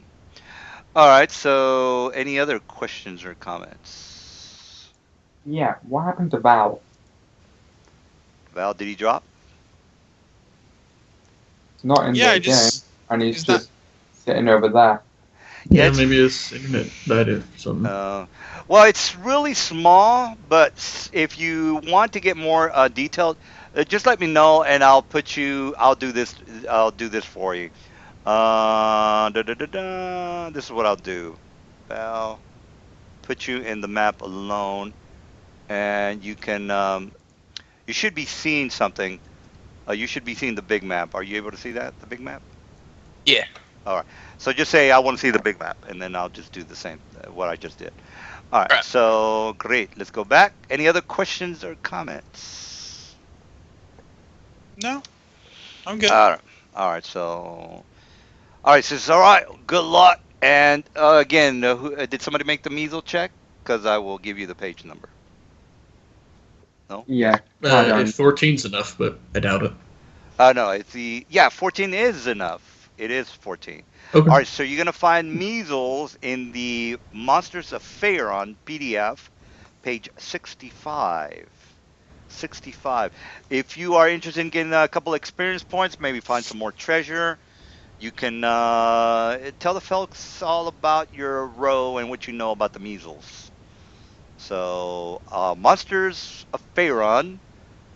All right. So, any other questions or comments? Yeah. What happened to Val? Val, did he drop? He's not in Yeah, the game, and he's he's not. just sitting over there. Yeah, Yeah, it's maybe his internet died or something. well, it's really small, but if you want to get more detailed, just let me know, and I'll put you. I'll do this. I'll do this for you. Da, da, da, da. This is what I'll do. Val, put you in the map alone, and you can. You should be seeing something. You should be seeing the big map. Are you able to see that, the big map? Yeah. All right. So just say I want to see the big map, and then I'll just do the same what I just did. All right. All right. So great. Let's go back. Any other questions or comments? No, I'm good. All right. All right. So all right. Says all right. Good luck. And again, did somebody make the measles check? Because I will give you the page number. No. Yeah. Carry If on. 14's enough, but I doubt it. No. It's the 14 is enough. It is 14. Okay. All right, so you're gonna find measles in the Monsters of Faerun PDF, page 65. 65. If you are interested in getting a couple experience points, maybe find some more treasure, you can tell the folks all about your row and what you know about the measles. So, Monsters of Faerun,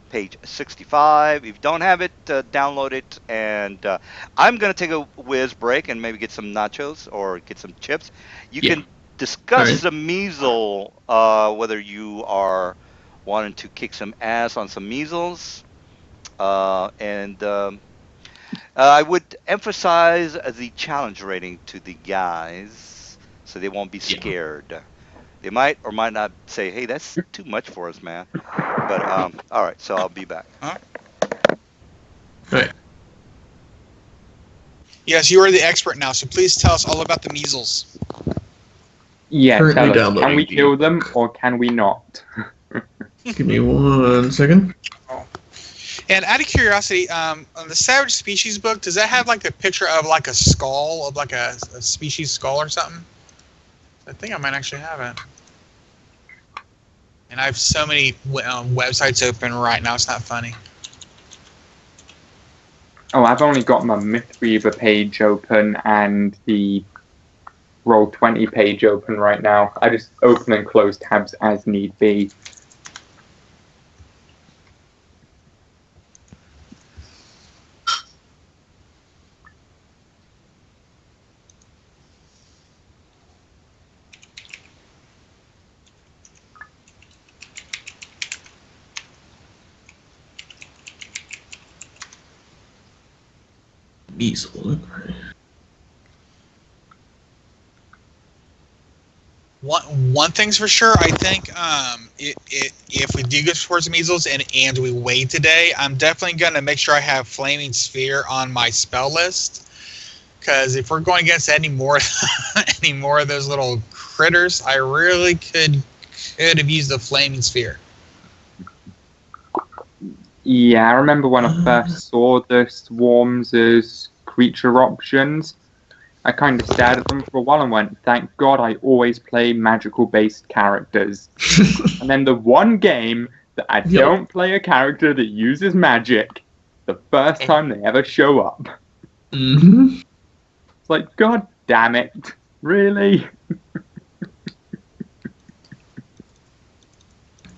page 65. If you don't have it, download it. And I'm going to take a whiz break and maybe get some nachos or get some chips. You Yeah. can discuss Alright. the measles, whether you are wanting to kick some ass on some measles. And I would emphasize the challenge rating to the guys so they won't be Yeah. scared. They might or might not say, "Hey, that's too much for us, man." But all right, so I'll be back. Right. Yes, you are the expert now, so please tell us all about the measles. Yeah, Currently tell us. downloading Can we the kill them book. or can we not? Give me 1 second. And out of curiosity, on the Savage Species book, does that have like a picture of like a skull, of like a species skull or something? I think I might actually have it. And I have so many websites open right now, it's not funny. Oh, I've only got my Mythweaver page open and the Roll20 page open right now. I just open and close tabs as need be. Measles. One thing's for sure, I think if we do go towards the measles and we wait today, I'm definitely going to make sure I have Flaming Sphere on my spell list. Because if we're going against any more of those little critters, I really could have used the Flaming Sphere. Yeah, I remember when I first saw the swarms as creature options. I kind of stared at them for a while and went, thank God I always play magical-based characters. And then the one game that I don't play a character that uses magic, the first time they ever show up. Mm-hmm. It's like, God damn it. Really?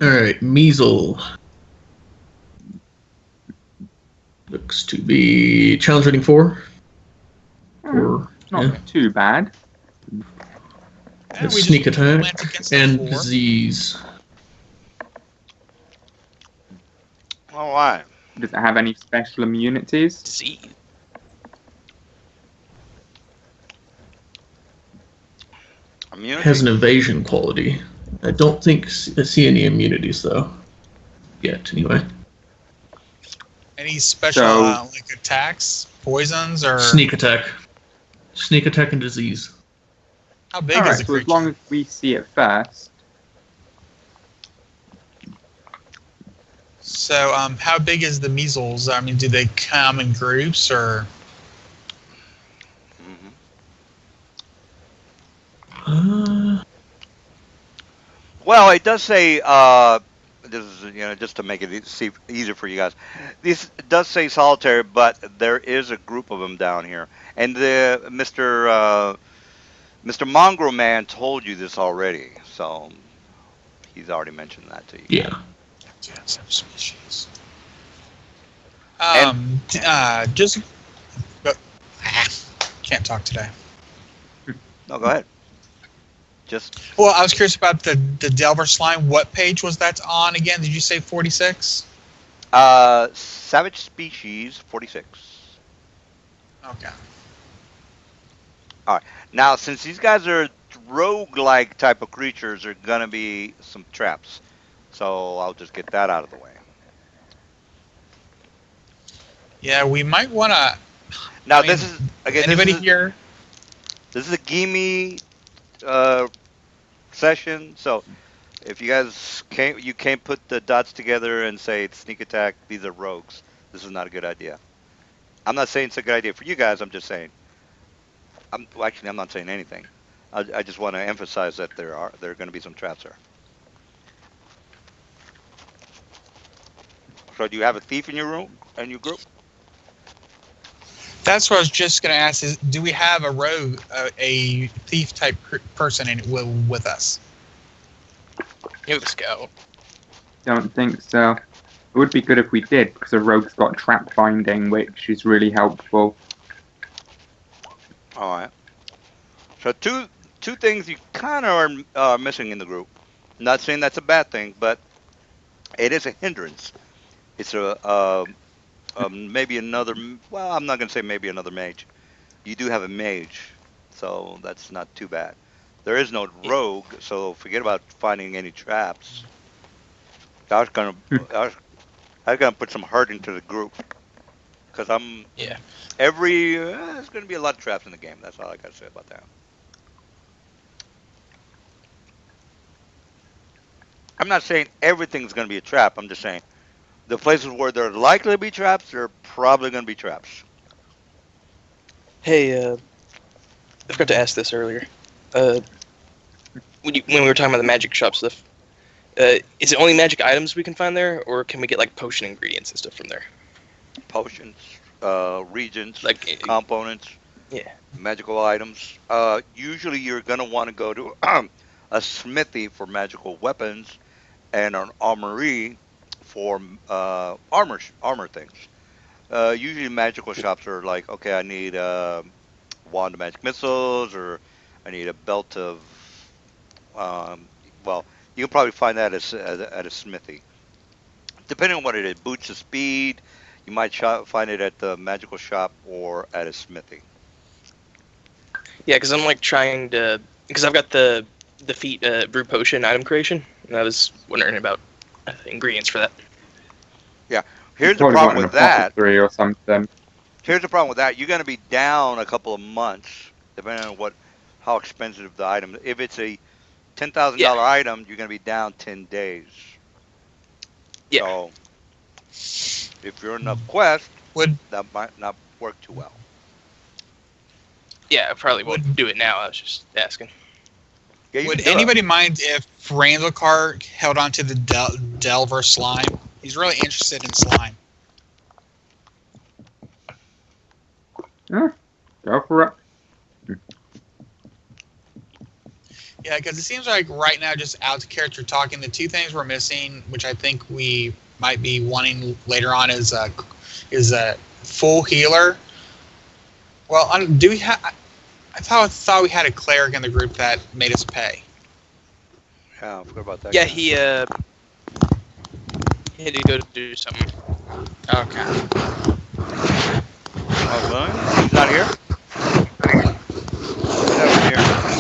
Alright, measles. Looks to be challenge rating 4. Not too bad. Sneak attack and disease. All right. Does it have any special immunities? Disease. Immunity? Has an evasion quality. I don't think I see any immunities though. Yet, anyway. Any special like attacks, poisons, or Sneak attack. Sneak attack and disease. how big Alright, is the so creature? as long as we see it first. So, how big is the measles? I mean, do they come in groups or? Well, it does say this is just to make it easier for you guys. This does say solitary, but there is a group of them down here, and the Mr. Mongrel Man told you this already, so he's already mentioned that to you. Yeah. Species. Can't talk today. No, go ahead. Just Well, I was curious about the Delver slime. What page was that on again? Did you say 46? Savage Species 46. Okay. All right. Now, since these guys are rogue-like type of creatures, there are gonna be some traps. So I'll just get that out of the way. Yeah, we might want to. Now, this is again. Anybody here? This is a gimme session, so if you guys can't put the dots together and say it's sneak attack, these are rogues. This is not a good idea. I'm not saying it's a good idea for you guys. I'm just saying. I'm not saying anything. I just want to emphasize that there are going to be some traps there. So do you have a thief in your group? That's what I was just going to ask. Is do we have a rogue, a thief type person with us? He was a scout. Don't think so. It would be good if we did, because a rogue's got trap finding, which is really helpful. All right. So two things you kind of are missing in the group. I'm not saying that's a bad thing, but it is a hindrance. It's Maybe another. Well, I'm not gonna say maybe another mage. You do have a mage, so that's not too bad. There is no Yeah. rogue, so forget about finding any traps. I was gonna, I was gonna put some heart into the group because I'm Yeah. every. There's gonna be a lot of traps in the game. That's all I gotta say about that. I'm not saying everything's gonna be a trap. I'm just saying the places where there are likely to be traps, there are probably gonna be traps. Hey, I forgot to ask this earlier. Uh, when we were talking about the magic shop stuff, is it only magic items we can find there, or can we get like potion ingredients and stuff from there? Potions, regions, Like, components, yeah, magical items. Usually, you're gonna want to go to a smithy for magical weapons and an armory for armor things. Usually, magical shops are like, okay, I need a wand of magic missiles, or I need a belt of. Um, well, you can probably find that at a smithy, depending on what it is. Boots of speed, you might find it at the magical shop or at a smithy. yeah, because I'm like trying to, because I've got the feat brew potion item creation, and I was wondering about ingredients for that. Yeah. You Here's the probably problem want an with that. apothecary or something. Here's the problem with that. You're going to be down a couple of months, depending on how expensive the item. If it's a Yeah, $10,000 item, you're going to be down 10 days. yeah, So if you're in a quest, Would that might not work too well. yeah. I probably won't would do it now. I was just asking. Yeah, you would can do it. anybody mind if Randall held on to the Delver slime? He's really interested in slime. Go for it. Yeah, because it seems like right now, just out of character talking, the two things we're missing, which I think we might be wanting later on, is a full healer. Well, do we have? I thought we had a cleric in the group that made us pay. Yeah, I forgot about that. Yeah, guy. he had to go do something. Okay. Oh, really? He's not here? He's not here.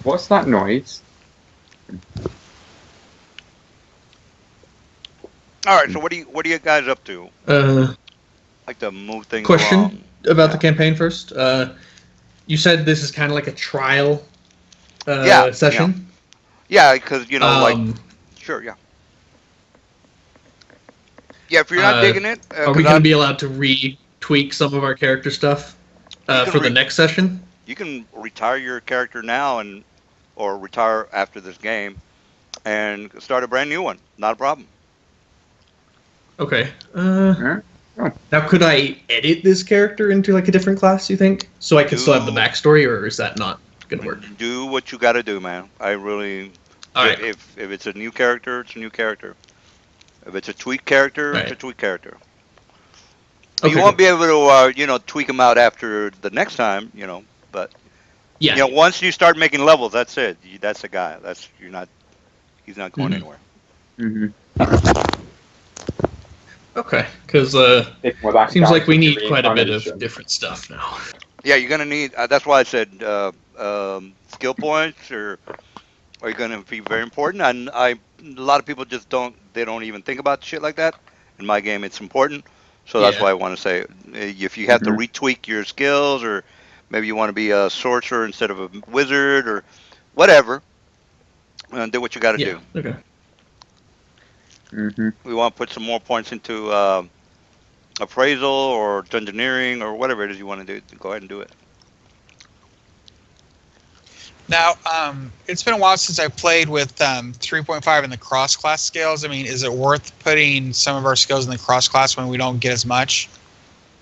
What's that noise? All right. So what are you guys up to? Uh, Like to move things question along. about Yeah. the campaign first. You said this is kind of like a trial Yeah, session. Yeah, because like Um, sure, yeah, yeah. If you're not uh, digging it, are we because going to be allowed to retweak some of our character stuff you can for the next session? you can retire your character now or retire after this game and start a brand new one. Not a problem. Okay. Huh? Now, could I edit this character into like a different class? You think, so I can still have the Do backstory, or is that not going to work? do what you got to do, man. I really, All right. if it's a new character, it's a new character. If it's a tweak character, All it's a right. tweak character. Okay. You won't Cool. be able to, tweak them out after the next time, but Yeah. once you start making levels, that's it. That's the guy. He's not going Mhm. anywhere. Mm-hmm. Okay. Because Well, that seems like we guy's need quite a bit of reincarnation. different stuff now. Yeah, you're gonna need. That's why I said skill points are going to be very important. And a lot of people just don't even think about shit like that. In my game, it's important. So that's Yeah. why I want to say, if you have to Mhm. retweak your skills, or maybe you want to be a sorcerer instead of a wizard, or whatever, do what you got to Yeah. do. Okay. Mm-hmm. We want to put some more points into appraisal or dungeoneering or whatever it is you want to do. Go ahead and do it. Now, it's been a while since I played with 3.5 in the cross class skills. I mean, is it worth putting some of our skills in the cross class when we don't get as much?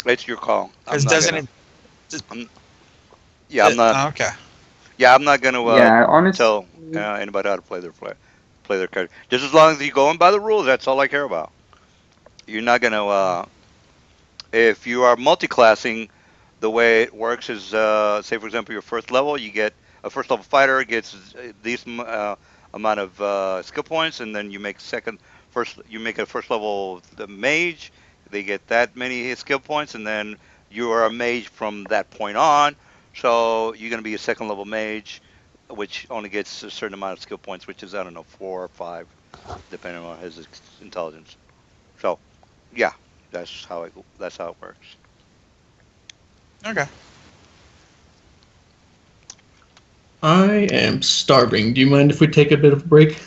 It's your call. Because doesn't it? Yeah, I'm not. Okay. Yeah, I'm not going to Yeah, honestly, tell anybody how to play their character. Just as long as you're going by the rules, that's all I care about. You're not going to. If you are multi-classing, the way it works is, say for example, your first level, you get a first level fighter gets these amount of skill points, and then you make you make a first level the mage, they get that many skill points, and then you are a mage from that point on. So you're gonna be a second level mage, which only gets a certain amount of skill points, which is I don't know 4 or 5, depending on his intelligence. So yeah, that's how it works. Okay. I am starving. Do you mind if we take a bit of a break?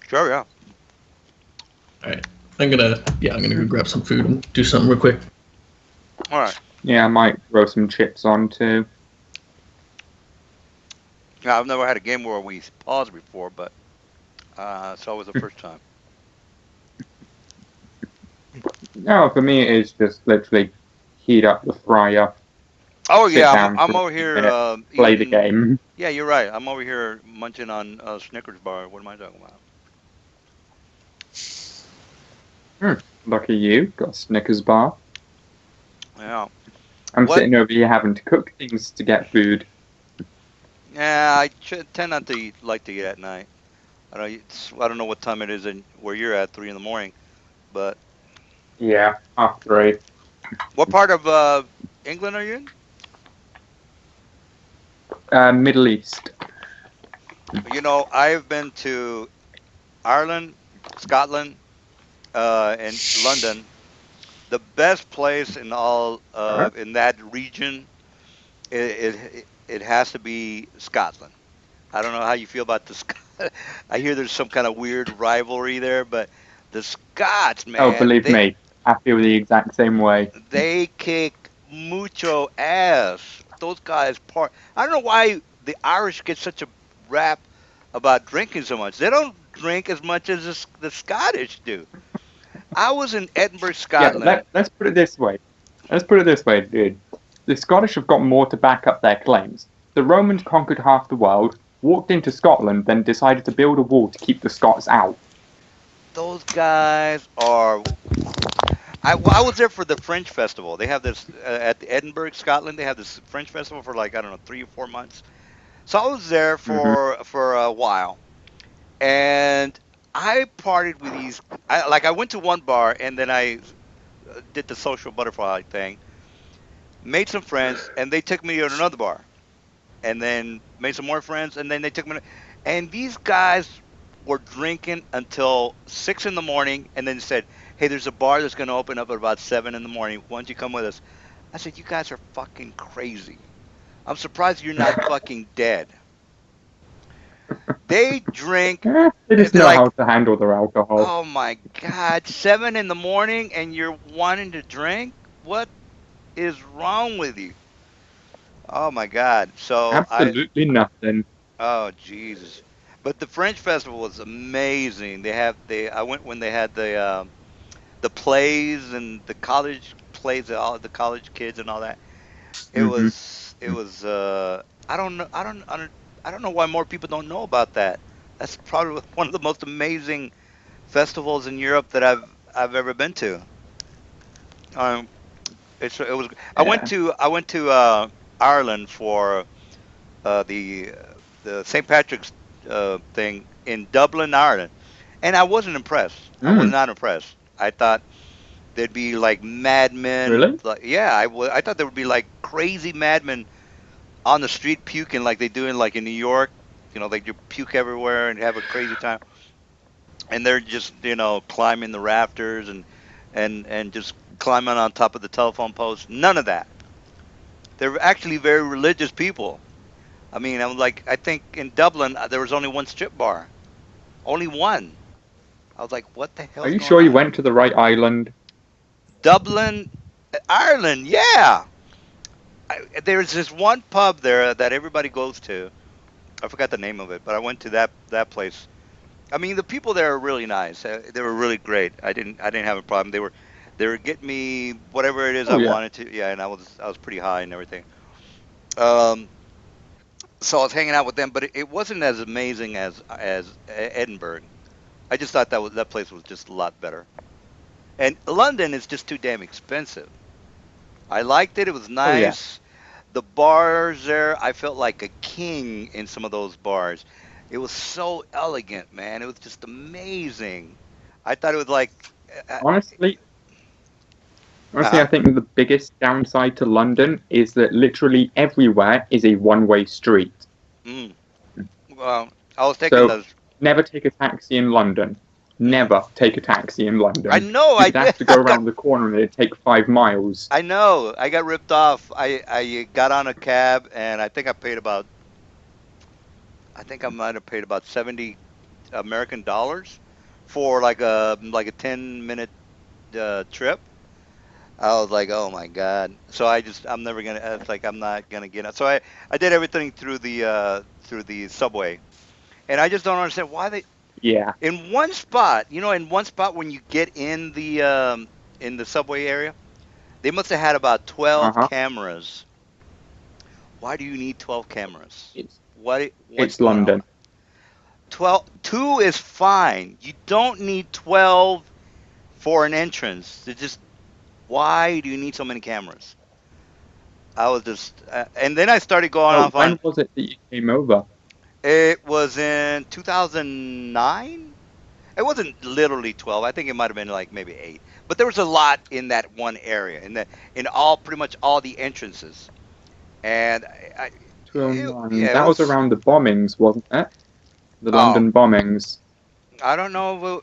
Sure, yeah. All right. I'm gonna go grab some food and do something real quick. All right. Yeah, I might throw some chips on too. Yeah, I've never had a game where we paused before, but it's always the first time. No, for me, it's just literally heat up the fryer, Oh sit yeah, down I'm for a over few here minutes, play the eating. game. Yeah, you're right. I'm over here munching on a Snickers bar. What am I talking about? Lucky you, got a Snickers bar. Yeah. I'm What? sitting over here having to cook things to get food. Yeah, I tend not to like to eat at night. I don't know what time it is in where you're at, 3 in the morning. But Yeah, half 3. what part of England are you in? Middle East. I've been to Ireland, Scotland, and London. The best place in all Right. in that region, it has to be Scotland. I don't know how you feel about the Scot. I hear there's some kind of weird rivalry there, but the Scots, Oh, man, believe me, I feel the exact same way. they kick mucho ass. Those guys part. I don't know why the Irish get such a rap about drinking so much. They don't drink as much as the Scottish do. I was in Edinburgh, Yeah, Scotland. let's put it this way. Let's put it this way, dude. The Scottish have got more to back up their claims. The Romans conquered half the world, walked into Scotland, then decided to build a wall to keep the Scots out. Those guys are. I was there for the French festival. They have this at Edinburgh, Scotland. They have this French festival for like I don't know 3 or 4 months. So I was there Hmm. for a while, and I partied with these. I went to one bar, and then I did the social butterfly thing, made some friends, and they took me to another bar, and then made some more friends, and then they took me. And these guys were drinking until 6 in the morning, and then said, "Hey, there's a bar that's going to open up at about 7 in the morning. Why don't you come with us?" I said, "You guys are fucking crazy. I'm surprised you're not fucking dead." They drink. They just They're know how like, to handle their alcohol. "Oh my god, 7 in the morning, and you're wanting to drink? What is wrong with you?" Oh my god. Absolutely nothing. Oh Jesus. But the French festival was amazing. I went when they had the plays and the college plays, all the college kids and all that. Hmm. It was I don't know I don't know why more people don't know about that. That's probably one of the most amazing festivals in Europe that I've ever been to. Um, it was. Yeah. I went to Ireland for the St. Patrick's thing in Dublin, Ireland, and I wasn't impressed. I was Mm, not impressed. I thought there'd be like madmen. really? Like, yeah, I thought there would be like crazy madmen on the street puking like they do in like in New York. They just puke everywhere and have a crazy time. And they're just climbing the rafters and just climbing on top of the telephone post. None of that. They're actually very religious people. I mean, I think in Dublin there was only one strip bar, only one. I was like, what the Are hell's you going sure you on? went to the right island? Dublin, Ireland, yeah. There's this one pub there that everybody goes to. I forgot the name of it, but I went to that place. I mean, the people there are really nice. They were really great. I didn't have a problem. They were getting me whatever it is I Oh yeah. wanted to. Yeah, and I was pretty high and everything. Um, so I was hanging out with them, but it wasn't as amazing as Edinburgh. I just thought that place was just a lot better. And London is just too damn expensive. I liked it. It was Oh yeah. nice. The bars there, I felt like a king in some of those bars. It was so elegant, man. It was just amazing. I thought it was like, uh, Honestly, Honestly, I think the biggest downside to London is that literally everywhere is a one-way street. Mm. Well, I was taking So those. never take a taxi in London. Mm. Never take a taxi in I London. know. I You'd did. have to go around the corner and it'd take 5 miles. I know. I got ripped off. I got on a cab and I think I paid about. I think I might have paid about 70 American dollars for like a 10-minute trip. I was like, oh my god. So I'm never gonna. It's like I'm not gonna get it. So I did everything through the subway, and I just don't understand why they Yeah. in one spot. In one spot when you get in the subway area, they must have had about 12 Uh-huh. cameras. Why do you need 12 cameras? It's What it's London. 12? Two is fine. You don't need 12 for an entrance. It just why do you need so many cameras? I was just, and then I started going Oh, off on. when was it that you came over? It was in 2009. It wasn't literally 12. I think it might have been like maybe 8. But there was a lot in that one area, in all pretty much all the entrances, and yeah, 2009. it That was was. around the bombings, wasn't it? The Oh, London bombings. I don't know. If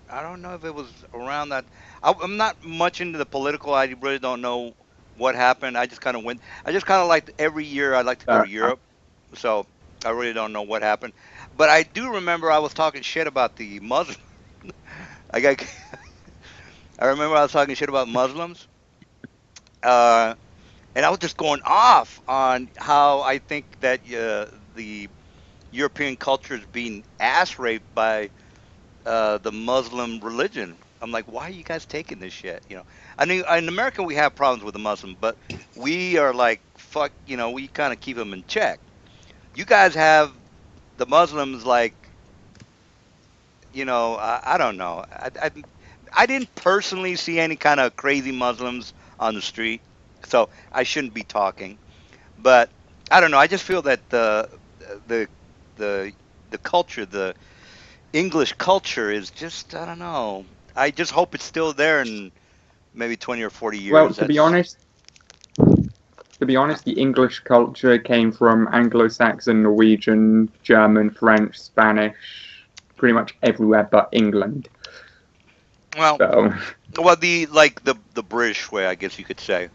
I don't know if it was around that. I'm not much into the political. I really don't know what happened. I just kind of went. I just kind of like every year. I like to go Fair to enough. Europe, so I really don't know what happened. But I do remember I was talking shit about the Muslim. I got. I remember I was talking shit about Muslims, uh, and I was just going off on how I think that the European culture is being ass raped by the Muslim religion. I'm like, why are you guys taking this shit? I mean, in America we have problems with the Muslim, but we are like, fuck, we kind of keep them in check. You guys have the Muslims like, I don't know. I didn't personally see any kind of crazy Muslims on the street, so I shouldn't be talking. But I don't know. I just feel that the the the culture, the English culture is just I don't know. I just hope it's still there in maybe 20 or 40 Well, years. to be That's honest, the English culture came from Anglo-Saxon, Norwegian, German, French, Spanish, pretty much everywhere but England. well, So, the British way, I guess you could say.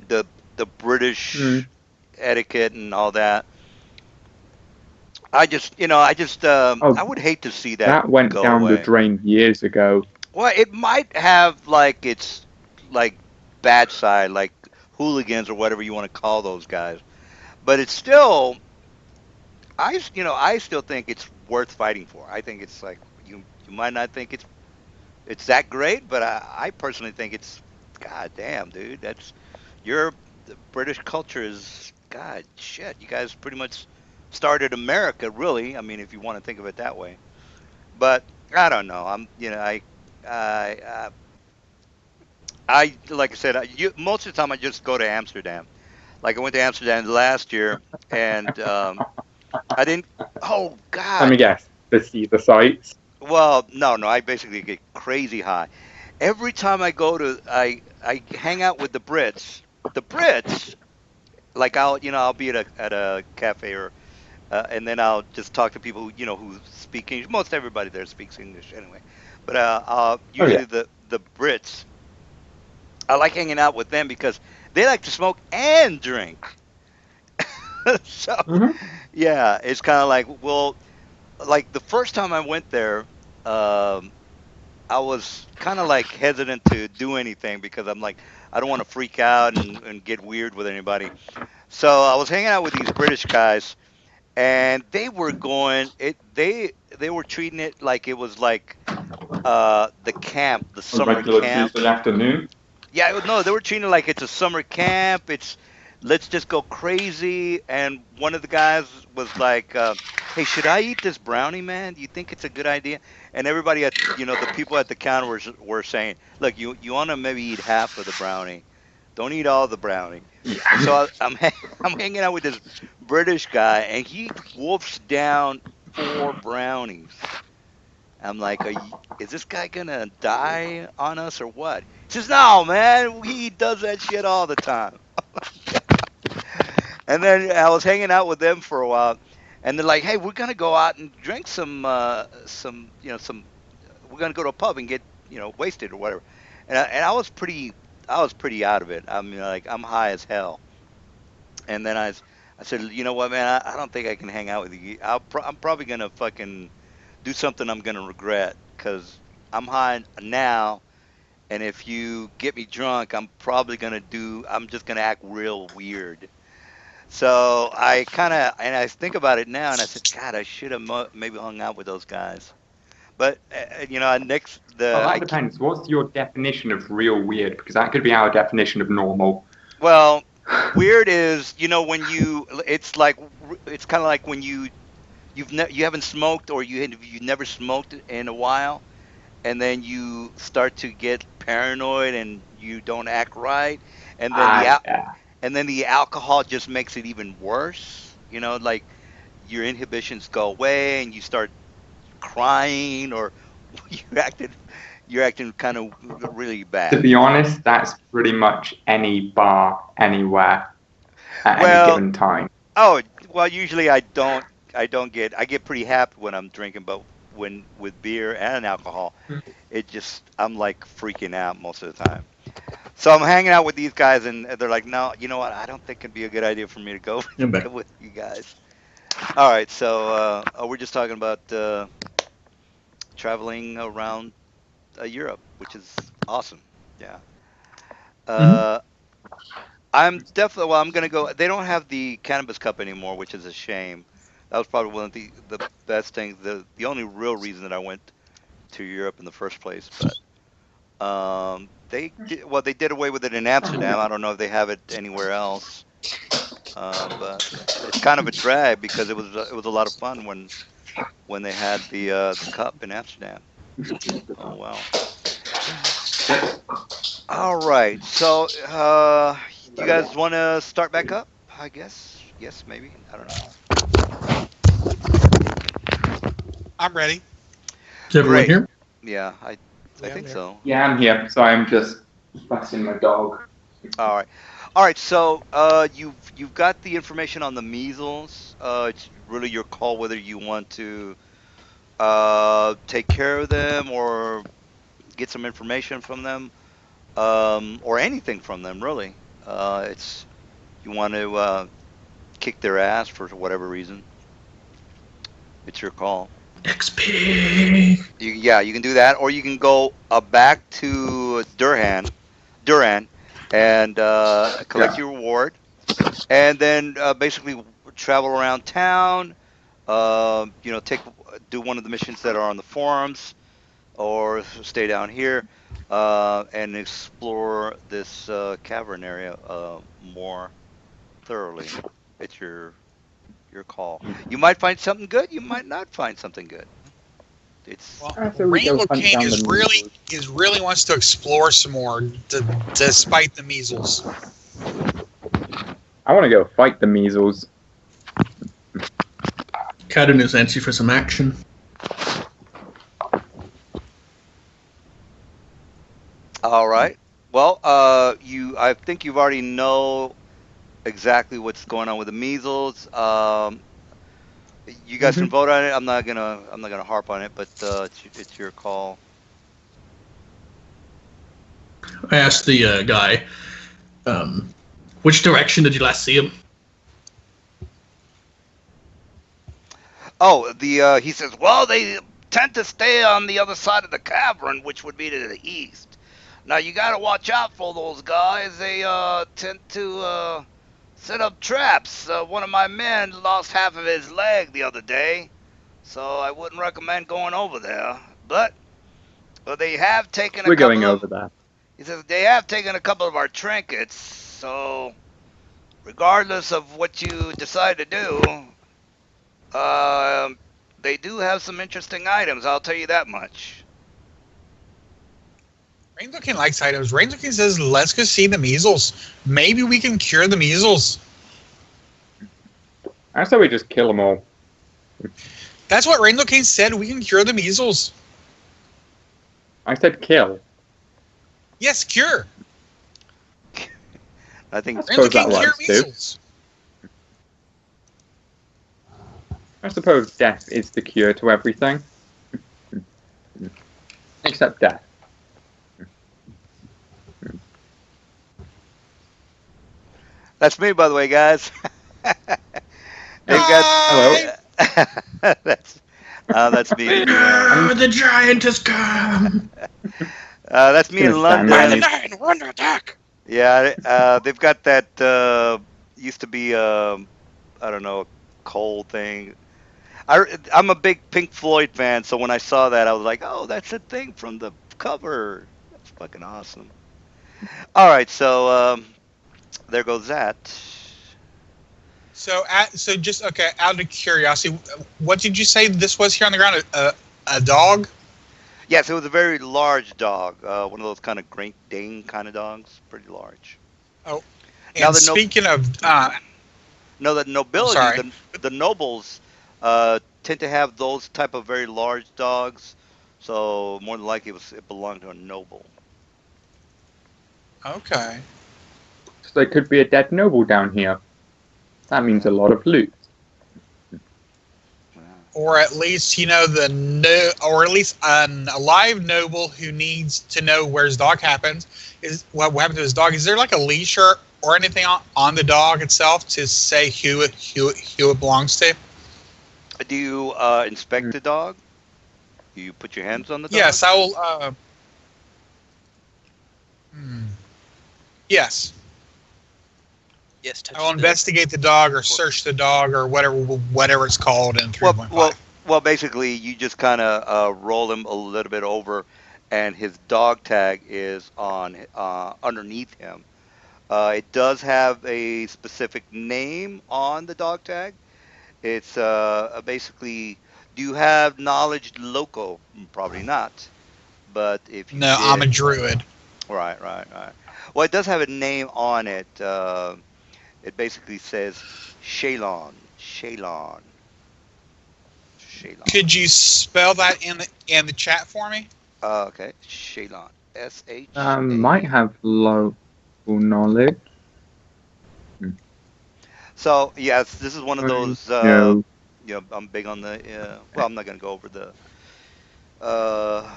The the hmm, British etiquette and all that. I just oh, I would hate to see that that went go down the away. drain years ago. Well, it might have like its like bad side, like hooligans or whatever you want to call those guys. But it's still I still think it's worth fighting for. I think it's like you might not think it's that great, but I personally think it's god damn, dude. The British culture is god shit. You guys pretty much started America, really. I mean, if you want to think of it that way. But I don't know. I I like I said, most of the time I just go to Amsterdam. Like I went to Amsterdam last year, and I didn't. Oh Let me God. guess. To see the sights. Well, no, no. I basically get crazy high every time I go to. I hang out with the Brits. The Brits, like I'll be at a cafe and then I'll just talk to people who speak English. Most everybody there speaks English anyway, but Oh yeah. usually the Brits. I like hanging out with them because they like to smoke and drink. So Hmm. yeah, it's kind of like well, like the first time I went there, um, I was kind of like hesitant to do anything because I'm like I don't want to freak out and get weird with anybody. So I was hanging out with these British guys, and they were going it. They were treating it like it was like the camp, the A summer regular camp. Tuesday afternoon. Yeah, no, they were treating it like it's a summer camp. It's let's just go crazy. And one of the guys was like, "Hey, should I eat this brownie, man? Do you think it's a good idea?" And everybody the people at the counter were saying, "Look, you want to maybe eat half of the brownie. Don't eat all the brownie." So Yeah. I'm hanging out with this British guy, and he wolfs down 4 brownies. I'm like, is this guy gonna die on us or what? He says, no, man, he does that shit all the time. And then I was hanging out with them for a while, and they're like, hey, we're gonna go out and drink some. We're gonna go to a pub and get wasted or whatever. And I was pretty out of it. I mean, like I'm high as hell. And then I said, you know what, man, I don't think I can hang out with you. I'm probably gonna fucking do something I'm gonna regret because I'm high now, and if you get me drunk, I'm just gonna act real weird. So I think about it now, and I said, God, I should have maybe hung out with those guys. But next Well, the that I keep depends. What's your definition of real weird? Because that could be our definition of normal. well, weird is when it's like it's kind of like when you haven't smoked or you never smoked in a while, and then you start to get paranoid and you don't act right, and then Ah, yeah. the alcohol just makes it even worse. Like your inhibitions go away and you start crying or you're acting you're acting kind of really To bad. be honest, that's pretty much any bar, anywhere, at any Well, given time. oh, well, usually I get pretty happy when I'm drinking, but when with beer and alcohol, I'm like freaking out most of the time. So I'm hanging out with these guys, and they're like, "No, you know what? I don't think it'd be a good idea for me to go I'm back. with you guys." All right, so we're just talking about traveling around Europe, which is awesome. Yeah. Mhm. Uh, I'm definitely. Well, I'm gonna go. They don't have the cannabis cup anymore, which is a shame. That was probably one of the best things. The only real reason that I went to Europe in the first place. But they did away with it in Amsterdam. I don't know if they have it anywhere else. But it's kind of a drag because it was a lot of fun when they had the cup in Amsterdam. Oh wow. All right. So you guys want to start back up? I guess. Yes, maybe. I don't know. I'm ready. Is everyone Great. here? Yeah, I Yeah, I'm think there. so. Yeah, I'm here. So I'm just fussing my dog. All right. All right. So you've got the information on the measles. It's really your call whether you want to take care of them or get some information from them, or anything from them. Really, it's you want to kick their ass for whatever reason. It's your call. XP. You can do that, or you can go back to Duran, and collect Yeah. your reward, and then basically travel around town. Take do one of the missions that are on the forums, or stay down here and explore this cavern area more thoroughly. It's your call. You might find something good. You might not find something good. It's Well, So we go Rainbow hunt King down the is really measles. wants to explore some more, despite the measles. I want to go fight the measles. Cadden is antsy for some action. all right. Well, I think you've already know exactly what's going on with the measles. You guys can vote on it. I'm not gonna harp on it, but it's your call. I asked the guy, which direction did you last see him? Oh, he says, well, they tend to stay on the other side of the cavern, which would be to the east. Now you got to watch out for those guys. They tend to set up traps. One of my men lost half of his leg the other day, so I wouldn't recommend going over there. But they have taken a We're going couple of. over there. He says they have taken a couple of our trinkets. So regardless of what you decide to do, Um, they do have some interesting items. I'll tell you that much. Rainbow King likes items. Rainbow King says, "Let's go see the measles. Maybe we can cure the measles." I say we just kill them all. That's what Rainbow King said. We can cure the measles. I said kill. Yes, cure. I think I Randall suppose that King cure works too. measles. I suppose death is the cure to everything. Except death. that's me, by the way, guys. They've got Hi. that's me. The giant has come. That's me Gonna in stand We're in the London. nine. We're under attack. Yeah, they've got that used to be I don't know, coal thing. I'm a big Pink Floyd fan, so when I saw that, I was like, oh, that's a thing from the cover. That's fucking awesome. All right, so there goes that. So just okay. Out of curiosity, what did you say this was here on the ground? A dog? Yes, it was a very large dog, one of those kind of Great Dane kind of dogs, pretty large. Oh, Now and the no, speaking of, no, the I'm nobility, sorry. the nobles tend to have those type of very large dogs, so more than likely it belonged to a noble. Okay. So there could be a dead noble down here. That means a lot of loot. Wow. Or at least or at least an alive noble who needs to know where his dog happens. Is what happened to his dog? Is there like a leash or anything on the dog itself to say who it belongs to? Do you inspect the dog? Do you put your hands on the dog? Yes, I will. Yes, Yes, touch I will the- investigate the dog or search the dog or whatever it's called in 3.5. Well, basically, you just kind of roll him a little bit over, and his dog tag is on underneath him. It does have a specific name on the dog tag. It's basically, do you have knowledge loco? Probably not. But if you No, I'm a did, druid. right. Well, it does have a name on it. It basically says Shalon. Could you spell that in the chat for me? Okay, Shalon. Might have local knowledge. So yes, this is one of those. No. I'm big on the. Well, I'm not gonna go over the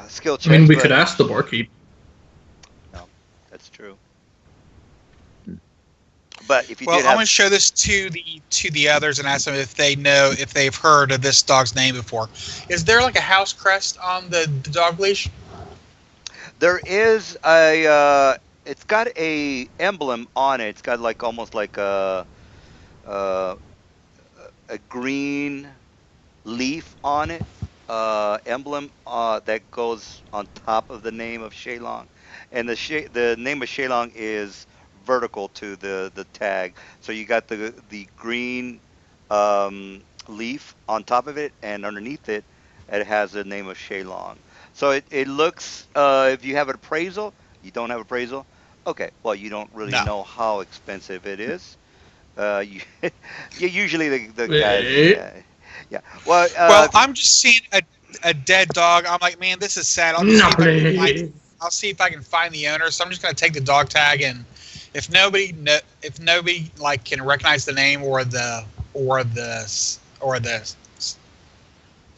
skill I mean, checks, we but could ask the barkeep. no, that's true. But if you Well, did I'm have, going to show this to the others and ask them if they've heard of this dog's name before. Is there like a house crest on the dog leash? there is a. It's got a emblem on it. It's got like almost like uh, a green leaf on it, emblem that goes on top of the name of Shalong, and the name of Shalong is vertical to the tag. So you got the green leaf on top of it, and underneath it, it has the name of Shalong. So it looks. If you have an appraisal, you don't have appraisal. Okay, well you don't really No. know how expensive it is. You, yeah, usually the guys, Wait. yeah. Well, Well, I'm just seeing a dead dog. I'm like, man, this is sad. I'll see if I can find the owner. So I'm just going to take the dog tag, and if nobody like can recognize the name or the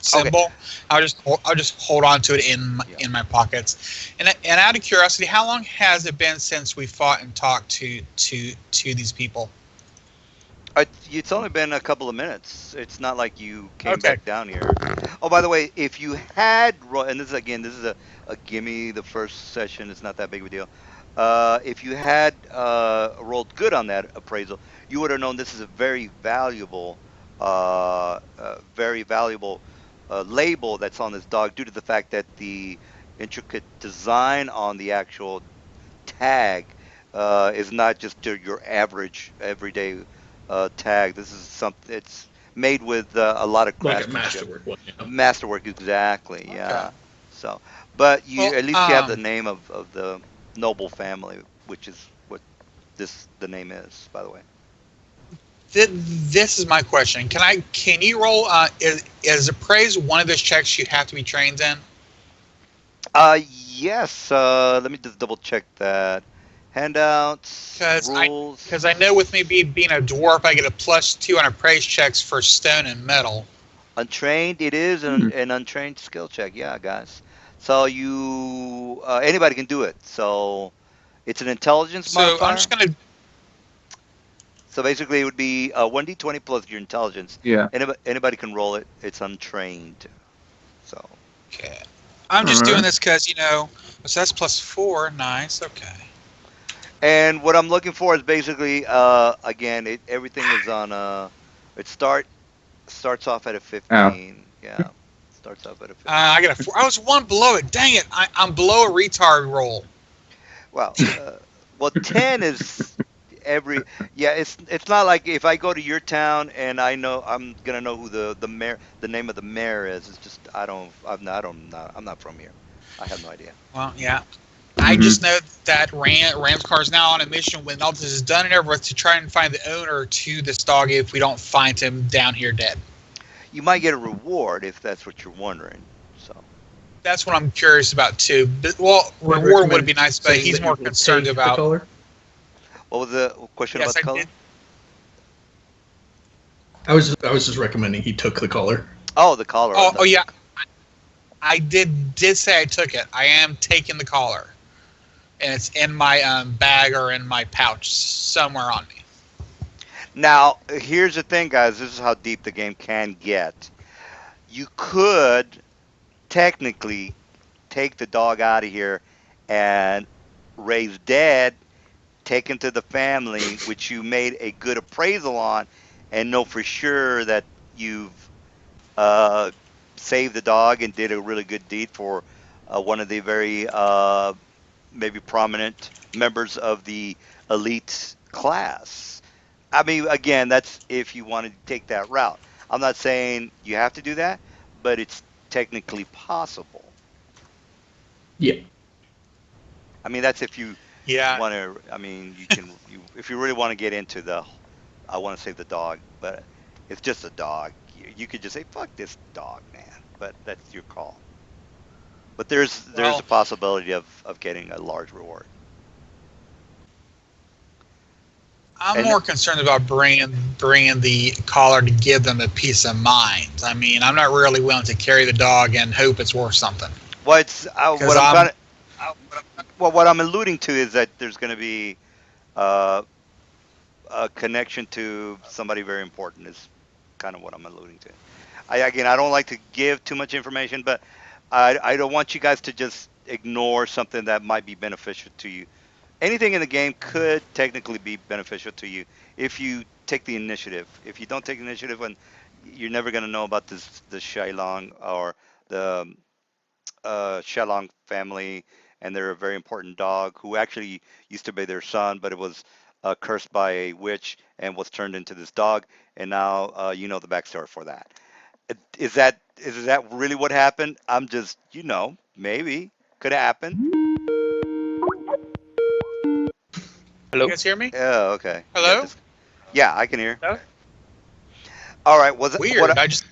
symbol, I'll just hold on to it in my pockets. And out of curiosity, how long has it been since we fought and talked to these people? It's only been a couple of minutes. It's not like you came Okay. back down here. Oh, by the way, if you had, and this is a gimme the first session. It's not that big of a deal. If you had rolled good on that appraisal, you would have known this is a very valuable label that's on this dog due to the fact that the intricate design on the actual tag is not just your average everyday tag. This is something. It's made with a lot of Like a craftsmanship. masterwork one. Yeah. Masterwork, exactly. Yeah. Okay. So, but Well, at least you have the name of the noble family, which is what the name is, by the way. This is my question. Can you roll? Is appraise one of those checks you have to be trained in? Yes. Let me just double check that. Handouts, rules. Because I know with me being a dwarf, I get a +2 on appraise checks for stone and metal. Untrained, it is Hmm. an untrained skill check. Yeah, guys. So you anybody can do it. So it's an intelligence So I'm modifier. just gonna. So basically, it would be 1d20 plus your intelligence. Yeah. Anybody can roll it. It's untrained. So Okay. I'm just doing Alright. this because So that's +4. Nice. Okay. and what I'm looking for is basically again everything is on it starts off at a Oh. 15. Yeah, starts off at a I 15. got a 4. I was one below it. Dang it! I'm below a retard roll. Well, well, 10 is every. Yeah, it's not like if I go to your town and I know I'm gonna know who the mayor, the name of the mayor is. It's just I'm not from here. I have no idea. Well, yeah. I Hmm. just know that Ramscar is now on a mission when all this is done and over with to try and find the owner to this dog if we don't find him down here dead. You might get a reward if that's what you're wondering. So, That's what I'm curious about too. But, well, Would reward would recommend be nice, but saying he's that you more will concerned take the about. color. what was the question about Yes, the I color? did. I was just recommending he took the collar. Oh, the collar. Oh, yeah. I did say I took it. I am taking the collar, and it's in my bag or in my pouch somewhere on me. Now, here's the thing, guys. This is how deep the game can get. You could technically take the dog out of here and raise dead, take him to the family, which you made a good appraisal on, and know for sure that you've uh, saved the dog and did a really good deed for one of the very maybe prominent members of the elite class. I mean, again, that's if you want to take that route. I'm not saying you have to do that, but it's technically possible. Yeah. I mean, that's if you Yeah. want to. I mean, if you really want to get into the, I want to save the dog, but it's just a dog. You could just say, "Fuck this dog, man." But that's your call. But there's a Well, possibility of getting a large reward. I'm And more concerned about bringing the collar to give them a peace of mind. I mean, I'm not really willing to carry the dog and hope it's worth something. what's Because what I'm kind of well, what I'm alluding to is that there's going to be uh, a connection to somebody very important. Is kind of what I'm alluding to. I don't like to give too much information, but I don't want you guys to just ignore something that might be beneficial to you. Anything in the game could technically be beneficial to you if you take the initiative. If you don't take the initiative, and you're never going to know about the Shailong or the Shalong family, and they're a very important dog who actually used to be their son, but it was cursed by a witch and was turned into this dog, and now you know the backstory for that. Is that really what happened? I'm just maybe could happen. you Hello? guys hear me? Oh, okay. Yeah, Hello? just yeah, I can hear. No? All right, was it Weird. I just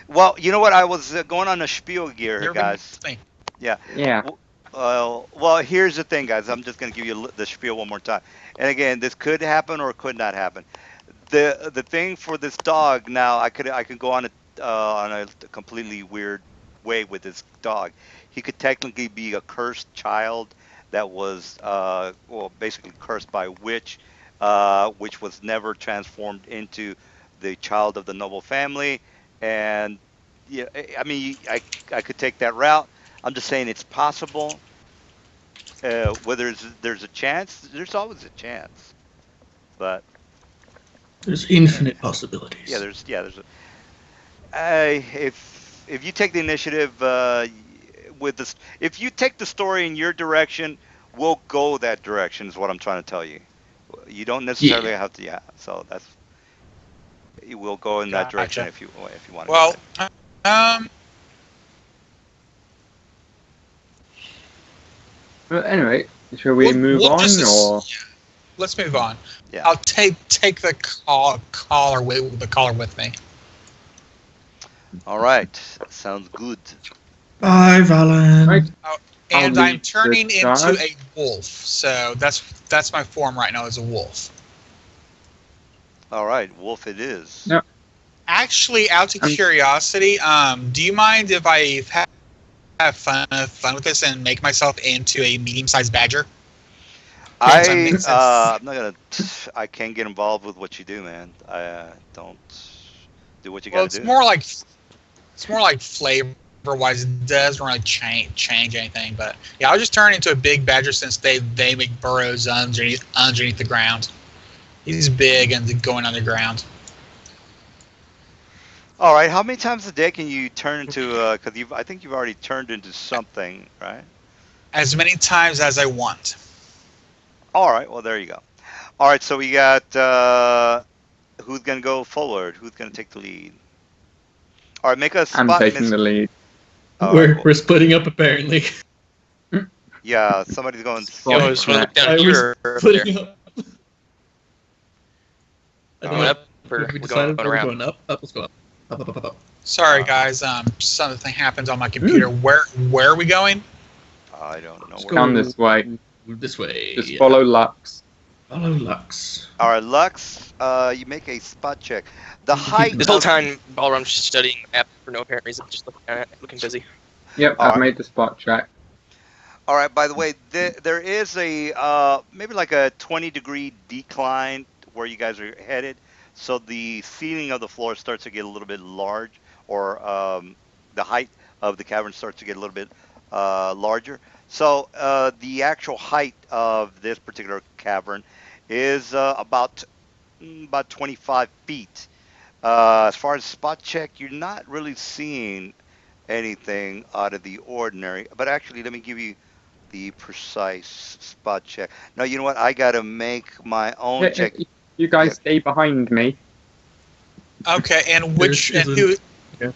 well, you know what? I was going on a spiel here, never been guys. with me. Yeah. Yeah. Well, here's the thing, guys. I'm just going to give you the spiel one more time. And again, this could happen or could not happen. The thing for this dog now, I could go on a completely weird way with this dog. He could technically be a cursed child that was well basically cursed by a witch, which was never transformed into the child of the noble family. And yeah, I mean, I could take that route. I'm just saying it's possible. Whether there's a chance, there's always a chance. But There's uh, infinite yeah, possibilities. there's if you take the initiative with this, if you take the story in your direction, we'll go that direction. Is what I'm trying to tell you. You don't necessarily Yeah. have to. Yeah. So that's it will go in that direction Gotcha. if you want to go Well, that. um, But anyway, shall we move we'll on, or let's move on. Yeah. I'll take the collar with me. All right. Sounds good. Bye, Valen. Right. And I'll I'm lead the turning into charge. a wolf. So that's my form right now as a wolf. All right, wolf it is. Yep. Actually, out of I'm- curiosity, do you mind if I have fun with this and make myself into a medium-sized badger? Does that make sense? I'm not gonna. I can't get involved with what you do, man. I don't do what you Well, got to it's do. more like flavor-wise. It doesn't really change anything. But yeah, I'll just turn into a big badger since they make burrows underneath the ground. He's big and going underground. All right, how many times a day can you turn into? Because I think you've already turned into something, right? As many times as I want. All right, well there you go. All right, so we got who's gonna go forward? Who's gonna take the lead? All right, make a I'm spot taking miss. the lead. All right, well, We're splitting up apparently. yeah, somebody's going. Spot Yo, just want to look down I was here or up there. splitting up. I All think right. Up or we we're decided going we're around. going up. Up, let's go up. Up, up, up, up, up. Sorry, guys. Something happens on my computer. Where are we going? I don't know Let's where. go. Down this way. This way. Just yeah. follow Lux. Follow Lux. All right, Lux, you make a spot check. The height. This whole of- time, Balram's just studying the map for no apparent reason, just looking at it, looking busy. Yep, All I've right. made the spot check. All right. By the way, there is a maybe like a 20-degree decline where you guys are headed, so the ceiling of the floor starts to get a little bit large, or the height of the cavern starts to get a little bit larger. So the actual height of this particular cavern is about 25 feet. As far as spot check, you're not really seeing anything out of the ordinary. But actually, let me give you the precise spot check. No, you know what? I got to make my own Yeah, check. you guys Yeah. stay behind me. Okay, and which There's- and isn't- who?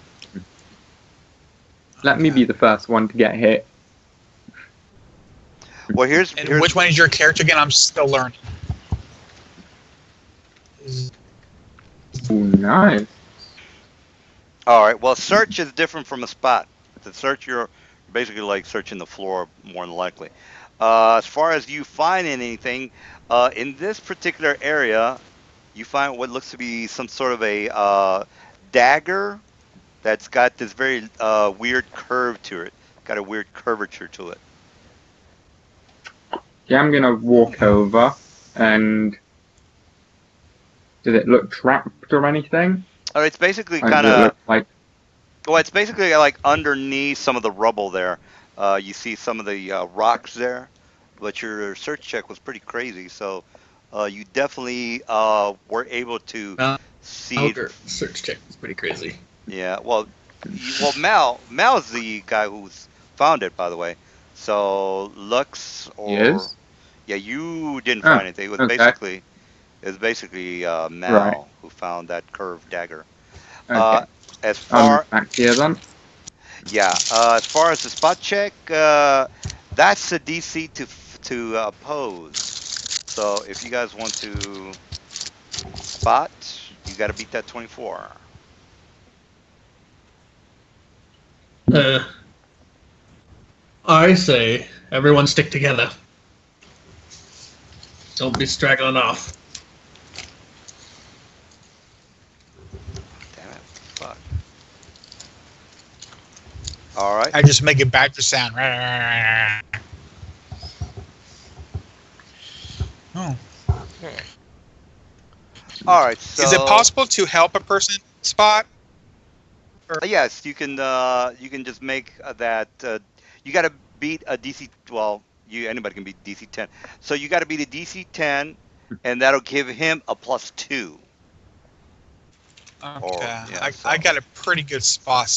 Let me be the first one to get hit. Well, here's And which one is your character again? I'm still learning. Oh, nice. all right. Well, search is different from a spot. To search, you're basically like searching the floor more than likely. As far as you find anything in this particular area, you find what looks to be some sort of a dagger that's got this very weird curve to it. Got a weird curvature to it. Yeah, I'm gonna walk over and. Does it look trapped or anything? It's basically Or kind does it of look like well, it's basically like underneath some of the rubble there. You see some of the rocks there, but your search check was pretty crazy, so you definitely were able to see it. Alger search check is pretty crazy. Yeah, well, Mal's the guy who's found it, by the way. So Lux or Yes. yeah, you didn't Oh, find anything. It was okay. basically Mal Right. who found that curved dagger. Okay. As far Back here then. Yeah, as far as the spot check, that's the DC to oppose. So if you guys want to spot, you got to beat that 24. I say everyone stick together. Don't be straggling off. Damn it, fuck. All right. I just make a badger sound. Oh. All right. So Is it possible to help a person spot? Yes, you can. You can just make that. You got to beat a DC. Well, anybody can beat DC 10. So you got to beat a DC 10, and that'll give him a +2. Okay. yeah, I got a pretty good spot,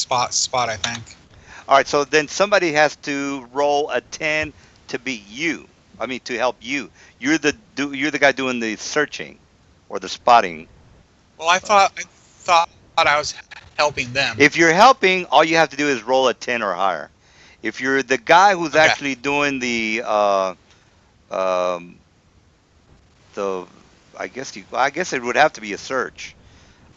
I think. All right, so then somebody has to roll a 10 to beat you. I mean, to help you. You're the guy doing the searching, or the spotting. Well, I thought I was helping them. If you're helping, all you have to do is roll a 10 or higher. If you're the guy who's Okay. actually doing the I guess it would have to be a search.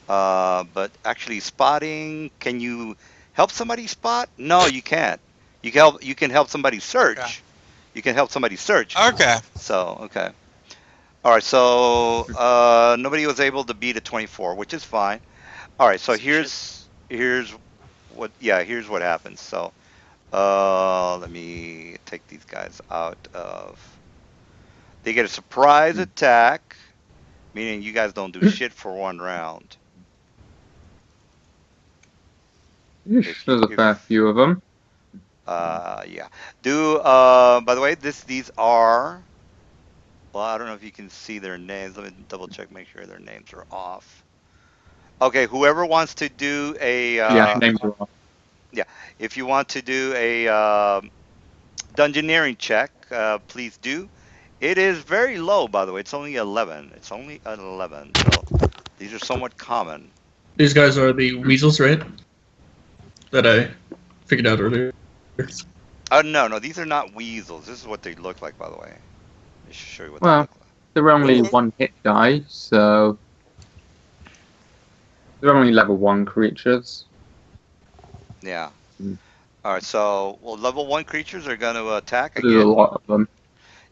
But actually spotting, can you Help somebody spot? No, you can't. You can help somebody search. You can help somebody search. Okay. So okay. All right. So nobody was able to beat a 24, which is fine. All right. So here's what here's what happens. So let me take these guys out of. They get a surprise attack, meaning you guys don't do shit for one round. Yeesh, there's a fair few of them. Yeah. Do by the way, these are. Well, I don't know if you can see their names. Let me double check, make sure their names are off. Okay, whoever wants to do a Yeah, names are off. yeah, if you want to do a dungeoneering check, please do. It is very low, by the way. It's only 11. It's only an 11. So these are somewhat common. These guys are the weasels, right? That I figured out earlier. No, these are not weasels. This is what they look like, by the way. Let me show you what they Well, look like. they're only one hit die, so they're only level 1 creatures. Yeah. Mm. All right. So, well, level 1 creatures are going to attack But there's a again. lot of them.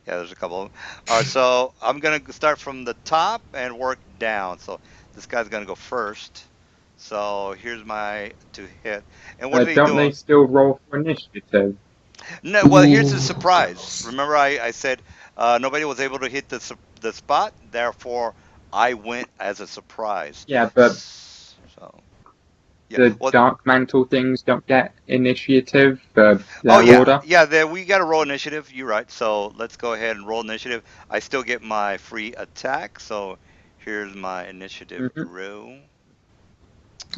Yeah, there's a couple of them. All right, so I'm gonna start from the top and work down. So this guy's gonna go first. So here's my to hit. And what are they Don't they doing? still roll for initiative? No, well, here's the Ooh. surprise. Remember, I said nobody was able to hit the spot. Therefore, I went as a surprise. Yeah, but So yeah. the Well, Dark Mantle things don't get initiative for oh their yeah, order. yeah. There we got to roll initiative. You're right. So let's go ahead and roll initiative. I still get my free attack. So here's my initiative Mhm. row.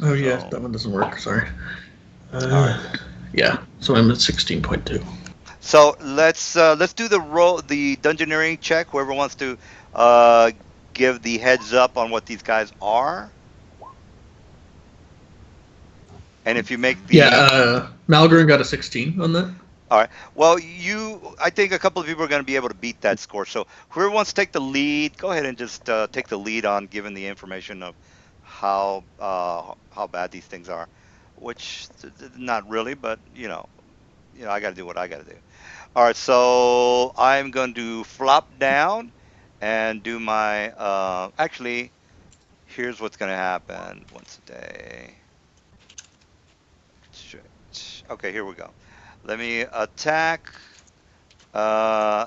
Oh yeah, So that one doesn't work. Sorry. all right. Yeah, so I'm at 16.2. So let's do the dungeoneering check. Whoever wants to uh, give the heads up on what these guys are, and if you make Yeah, the Malgrim got a 16 on that. all right. Well, I think a couple of people are going to be able to beat that score. So whoever wants to take the lead, go ahead and just take the lead on giving the information of how bad these things are, which not really, but I got to do what I got to do. All right, so I'm going to flop down and do my. Actually, here's what's going to happen once a day. Okay, here we go. Let me attack. Uh,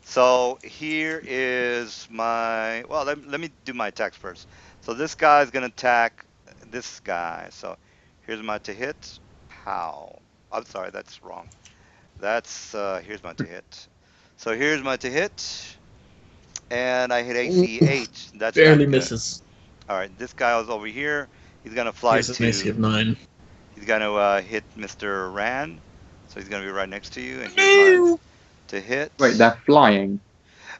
so here is my. Well, let me do my attacks first. So this guy's going to attack this guy. So here's my to hit. Pow. I'm sorry, that's wrong. That's here's my to hit. So here's my to hit, and I hit AC Ooh, 8. That's not barely good. misses. All right, this guy was over here. He's gonna He fly has an AC to. of 9. He's gonna hit Mr. Rand, so he's gonna be right next to you. And here's my to hit. Wait, they're flying.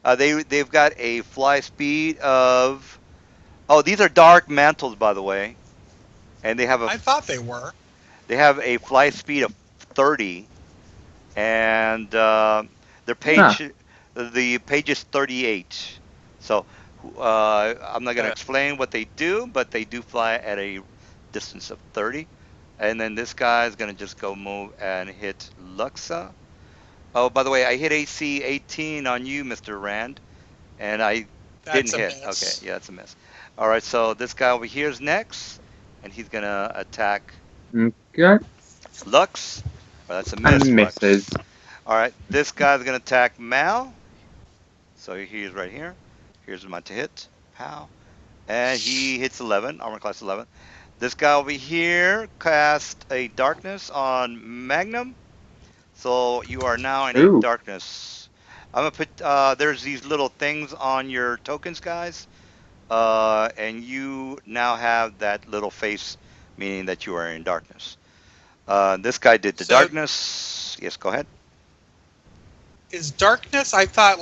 They've got a fly speed of. Oh, these are dark mantles, by the way, and I thought they were. they have a fly speed of 30, and their Ah, page the page is 38. So I'm not going to explain what they do, but they do fly at a distance of 30. And then this guy is going to just go move and hit Luxa. Oh, by the way, I hit AC 18 on you, Mr. Rand, and I didn't That's a hit. Okay, miss. yeah, that's a miss. All right, so this guy over here is next, and he's going to attack okay. Lux. Oh, that's a miss, And Lux. misses. All right, this guy's gonna attack Mal. So he is right here. Here's my to hit. Pow. And he hits 11, armor class 11. This guy over here cast a darkness on Magnum. So you are now in a Ooh. darkness. I'm gonna put, there's these little things on your tokens, guys. And you now have that little face, meaning that you are in darkness. This guy did the So darkness. Yes, go ahead. is darkness? I thought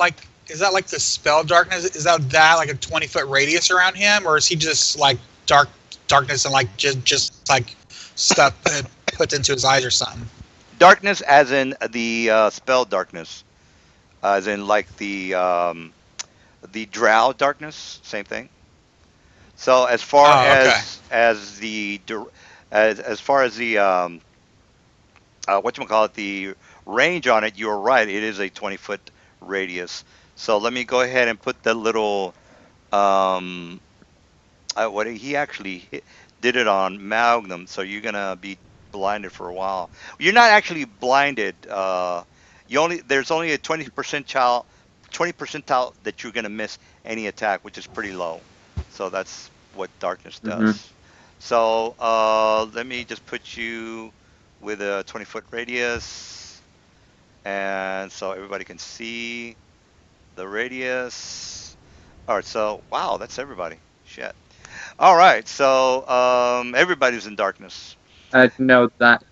is that like the spell darkness? Is that like a 20-foot radius around him, or is he just like darkness and like just like stuff put into his eyes or something? Darkness, as in the spell darkness, as in like the drow darkness, same thing. So as far Oh, okay. as As far as the whatchamacallit, the range on it, you're right. It is a 20-foot radius. So let me go ahead and put the little um, what he actually did it on Magnum. So you're gonna be blinded for a while. You're not actually blinded. There's only a 20 percentile that you're gonna miss any attack, which is pretty low. So that's what darkness Mm-hmm. does. So let me just put you with a 20-foot radius, and so everybody can see the radius. All right, so wow, that's everybody. Shit. All right, so everybody's in darkness. No, that's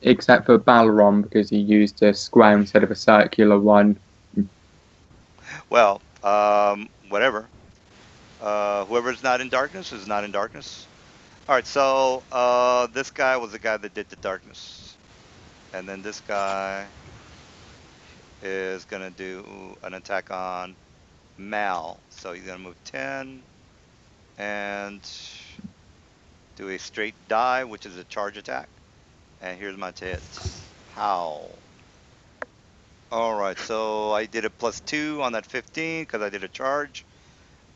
except for Balron because he used a square instead of a circular one. Well, whatever. Whoever's not in darkness is not in darkness. All right, so this guy was the guy that did the darkness, and then this guy is gonna do an attack on Mal. So he's gonna move 10 and do a straight die, which is a charge attack. And here's my hit. Howl. All right, so I did a +2 on that 15 because I did a charge.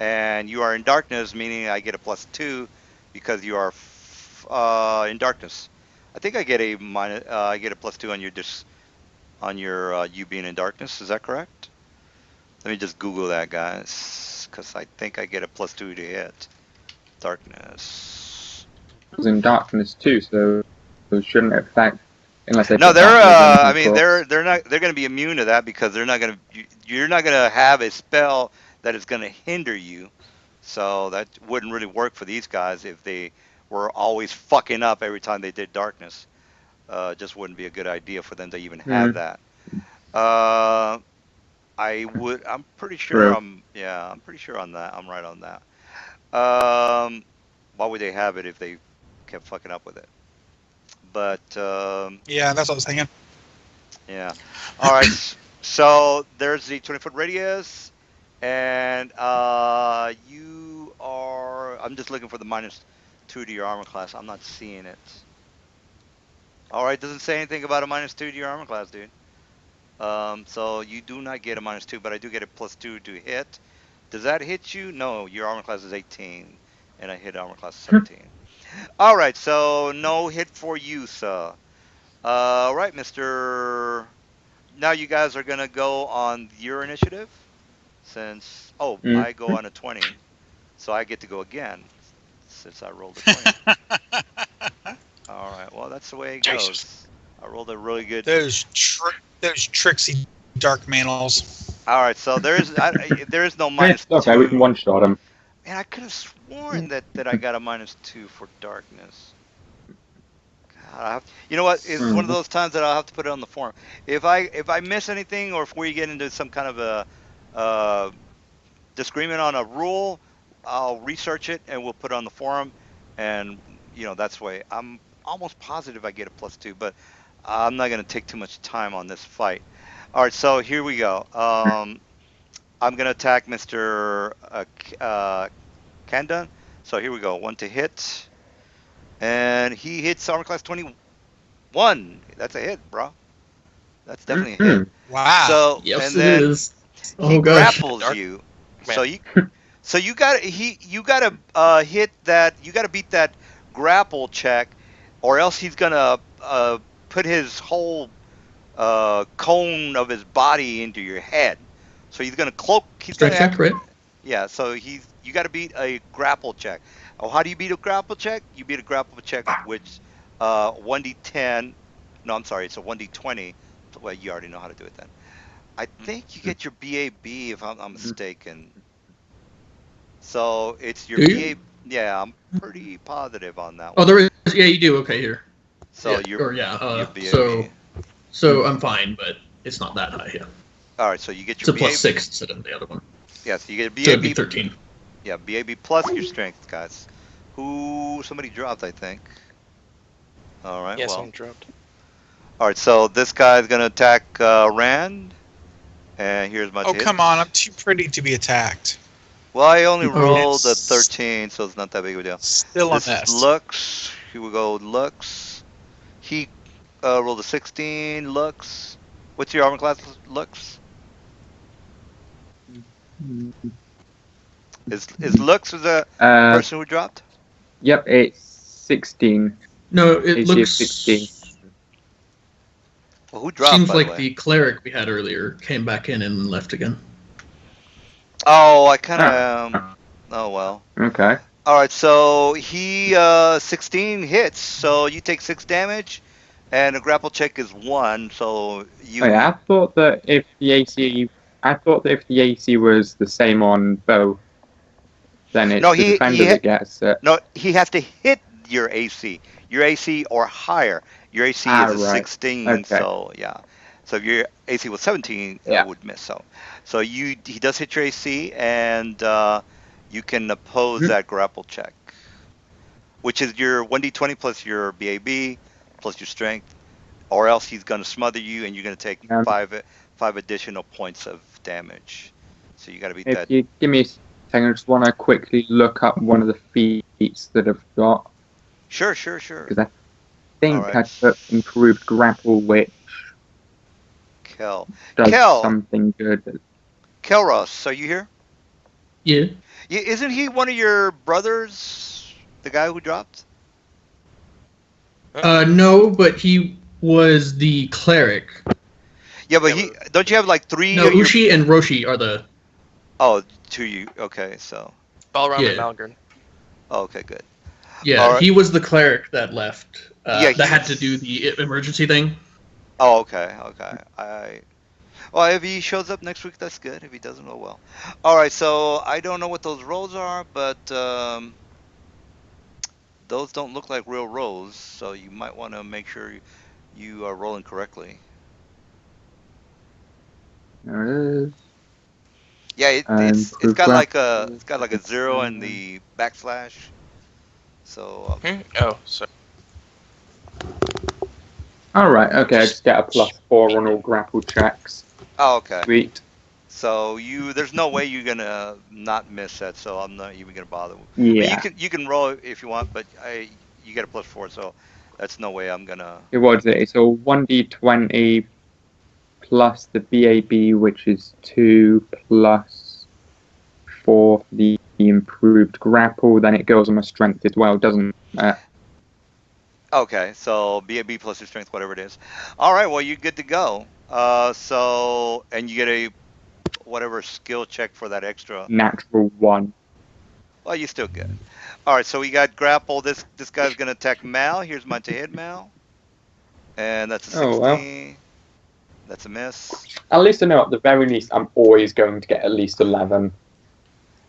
And you are in darkness, meaning I get a +2 because you are in darkness. I think I get a +2 on your you being in darkness. Is that correct? Let me just Google that, guys, because I think I get a +2 to hit. Darkness. It was in darkness too, so it shouldn't affect unless they No, put they're. darkness in, I of mean, course. they're not. They're going to be immune to that because they're not going to. You're not going to have a spell that is going to hinder you. So that wouldn't really work for these guys if they were always fucking up every time they did darkness. Just wouldn't be a good idea for them to even have Mm, that. Uh, I would. I'm pretty sure. true. Yeah. I'm pretty sure on that. I'm right on that. Um, why would they have it if they kept fucking up with it? But Yeah, that's what I was thinking. yeah. All right. So there's the 20-foot radius, and you are. I'm just looking for the -2 to your armor class. I'm not seeing it. All right. Doesn't say anything about a -2 to your armor class, dude. So you do not get a -2, but I do get a +2 to hit. Does that hit you? No, your armor class is 18, and I hit armor class 17. All right. So no hit for you, sir. All right, Mister. Now you guys are gonna go on your initiative since Mm. I go on a 20, so I get to go again since I rolled a 20. All right, well that's the way it Jesus. goes. I rolled a really good. Those tricksy dark manels. All right, so there is no Yeah, it's okay, we can -2. one-shot him. Man, I could have sworn that I got a -2 for darkness. God, you know what? It's one of Mm. those times that I'll have to put it on the forum. If I miss anything or if we get into some kind of a uh, disagreement on a rule, I'll research it and we'll put it on the forum. And that's the way. I'm almost positive I get a +2, but I'm not going to take too much time on this fight. All right, so here we go. I'm going to attack Mr. Kandan. So here we go. 1 to hit, and he hits armor class 21. That's a hit, bro. That's definitely a hit. Mm. Wow. So Yes, and it then is. he Oh gosh. grapples Dark you. man. So you got hit that. You got to beat that grapple check, or else he's gonna put his whole cone of his body into your head. So he's gonna cloak. He's gonna Strength have check, right? Yeah. So you got to beat a grapple check. Oh, how do you beat a grapple check? You beat a grapple check which 1d10. No, I'm sorry. It's a 1d20. Well, you already know how to do it then. I think you get your BAB if I'm not mistaken. So it's your Do you? BA. Yeah, I'm pretty positive on that Oh, one. there is. Yeah, you do. Okay, here. So Yeah, your or yeah. BAB. So I'm fine, but it's not that high. Yeah, All right, so you get it's your a BAB. +6 instead of the other one. Yeah, so you get a So it'd be BAB. 13. Yeah, BAB plus your strength, guys. Somebody dropped, I think. All right, Yes, well. I'm dropped. All right, so this guy's gonna attack Rand, and here's my Oh, hit. come on. I'm too pretty to be attacked. Well, I only Oh. rolled a It's 13, so it's not that big of a deal. Still a This is mess. Lux. Here we go. Lux. He rolled a 16. Lux. What's your armor class, Lux? Is Lux the person who dropped? Yep, it's 16. No, it AC of 16. looks. Well, who dropped, Seems by the like way? the cleric we had earlier came back in and left again. Oh, I kind of. Oh well. Okay. All right, so he 16 hits, so you take 6 damage, and a grapple check is 1. So you. Oh, yeah, I thought that if the AC was the same on both, then it's No, the defender that gets it. no, he has to hit your AC or higher. Your AC is a Right. 16, Okay. so yeah. So if your AC was 17, Yeah. it would miss. So he does hit your AC, and you can oppose Mhm. that grapple check, which is your 1d20 plus your BAB plus your strength, or else he's going to smother you, and you're going to take Um, five additional points of damage. So you got to beat If that. you give me a second, I just want to quickly look up one of the feats that I've got, Sure. because I think All right. I put improved grapple, which Kel. does Kel. something good. Kelros, are you here? Yeah. Yeah, isn't he one of your brothers? The guy who dropped? No, but he was the cleric. Yeah, but don't you have like 3 No, of your Ushi and Roshi are the. Oh, 2 you. Okay, so. Balram Yeah. and Malgren. Oh, okay, good. Yeah, All right. he was the cleric that left. Yeah, that had to do the emergency thing. Oh, okay. Well, if he shows up next week, that's good. If he doesn't, oh well. All right, so I don't know what those rolls are, but those don't look like real rolls, so you might want to make sure you are rolling correctly. There it is. Yeah, it's Improved got like grapple. a 0 and the backslash. So Oh, so All right. Okay, I just get a +4 on all grapple checks. okay. Sweet. So there's no way you're gonna not miss that. So I'm not even gonna bother. I mean, Yeah. you can roll it if you want, but you get a +4, so that's no way I'm gonna. It was it. It's a 1d20 plus the BAB, which is 2 plus 4 the improved grapple. Then it goes on my strength as well, doesn't it? Okay, so BAB plus your strength, whatever it is. All right, well you're good to go. So and you get a whatever skill check for that extra. Natural 1. Well, you're still good. All right, so we got grapple. This guy's gonna attack Mal. Here's my to hit Mal, and that's a 16. Oh, well. That's a miss. At least I know at the very least I'm always going to get at least 11.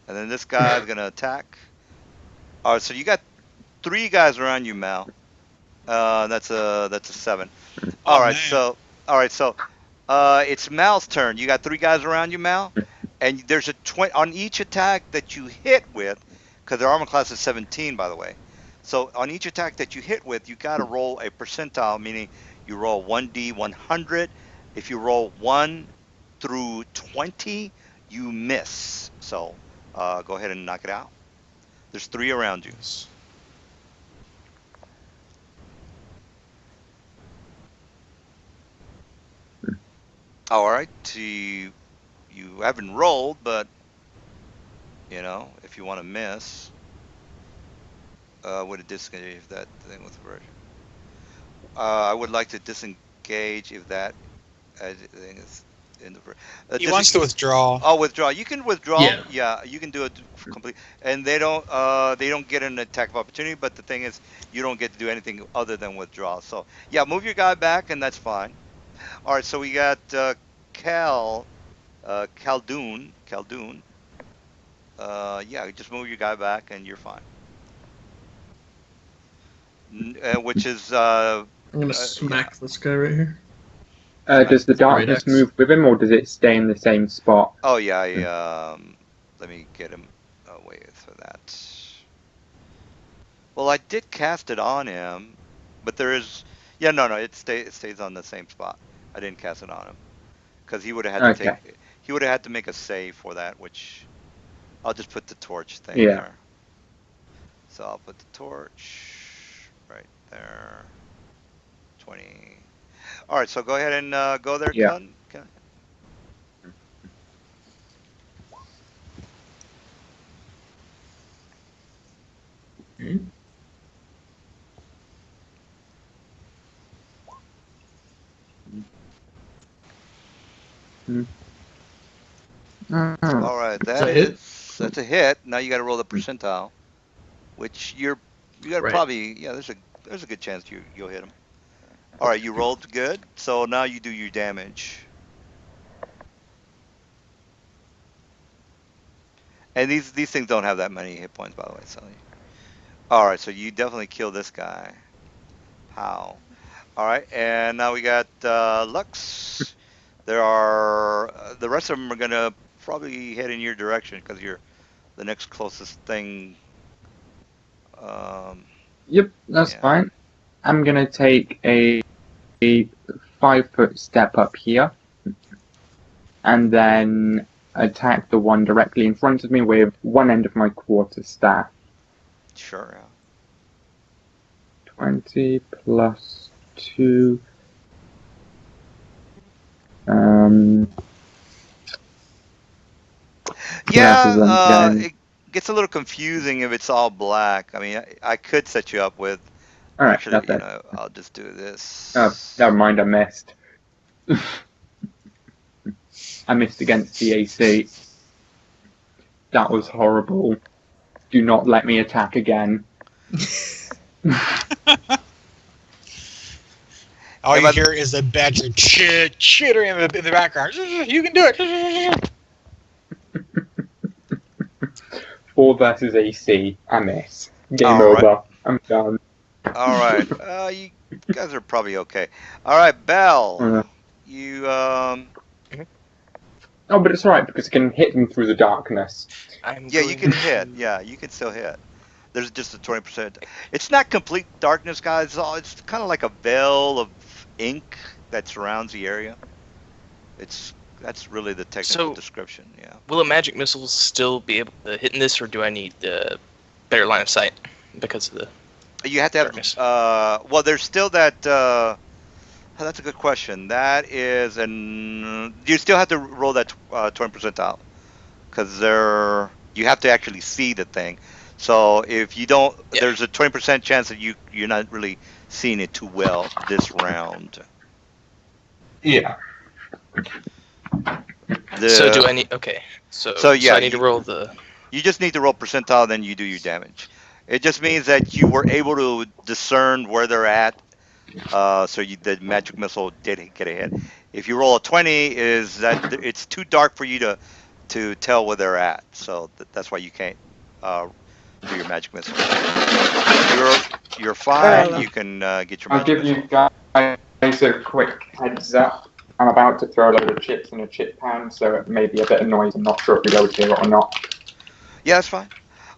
And then this guy's gonna attack. All right, so you got 3 guys around you, Mal. That's a 7. All right, man. so it's Mal's turn. You got 3 guys around you, Mal, and there's a 20 on each attack that you hit with, because their armor class is 17, by the way. So on each attack that you hit with, you got to roll a percentile, meaning you roll 1d 100. If you roll 1 through 20, you miss. So go ahead and knock it out. There's 3 around you. All right, you haven't rolled, but you know if you want to miss, would it disengage if that thing with version? I would like to disengage if that thing is in the. He wants to withdraw. Oh, withdraw. You can withdraw. Yeah. Yeah, you can do it complete. And they don't get an attack of opportunity. But the thing is, you don't get to do anything other than withdraw. So yeah, move your guy back, and that's fine. All right, so we got Khaldun. Yeah, just move your guy back, and you're fine. Which is I'm gonna smack this guy right here. Does the Great darkness axe. move with him, or does it stay in the same spot? Oh yeah, let me get him away for that. Well, I did cast it on him, but there is no, it stays on the same spot. I didn't cast it on him because he would have had to had to make a save for that, which I'll just put the torch thing Yeah. there. So I'll put the torch right there. 20. All right, so go ahead and go there, Yeah. Con. Okay. All right, Is that a hit? that's a hit. Now you got to roll the percentile, which you got to Right. probably there's a good chance you'll hit him. All right, you rolled good, so now you do your damage. And these things don't have that many hit points, by the way. So, all right, so you definitely kill this guy. How? All right, and now we got Lux. There are the rest of them are gonna probably head in your direction because you're the next closest thing. Yep, that's Yeah, fine. I'm gonna take a 5-foot step up here, and then attack the one directly in front of me with one end of my quarter staff. sure. Yeah. 20 plus 2. Yeah, Then. it gets a little confusing if it's all black. I mean, I could set you up with. Alright, Actually, nothing. I'll just do this. Oh, never mind, I missed. I missed against the AC. That was horrible. Do not let me attack again. All Yeah, you but- hear is the badger chittering in the background. You can do it. 4 versus AC. I miss. Game All right. over. I'm done. All right. You guys are probably okay. All right, Bell. Uh, You oh, but it's alright because I can hit them through the darkness. yeah, you can hit. Yeah, you can still hit. There's just a 20%. It's not complete darkness, guys. It's kind of like a veil of ink that surrounds the area. That's really the technical So- description. Yeah. Will a magic missile still be able to hit in this, or do I need better line of sight because of the? You have to have. Darkness. Well, there's still that. That's a good question. That is, and you still have to roll that 20% out because you have to actually see the thing. So if you don't, Yeah. there's a 20% chance that you're not really seeing it too well this round. Yeah. So do I need? Okay. So yeah, I need to roll the. You just need to roll percentile, then you do your damage. It just means that you were able to discern where they're at. So the magic missile did get a hit. If you roll a 20, is that it's too dark for you to tell where they're at. So that's why you can't do your magic missile. You're fine. You can get your I'll magic give missile. you guys a quick heads up. I'm about to throw a load of chips in a chip pan, so it may be a bit of noise. I'm not sure if you'll hear it or not. Yeah, that's fine.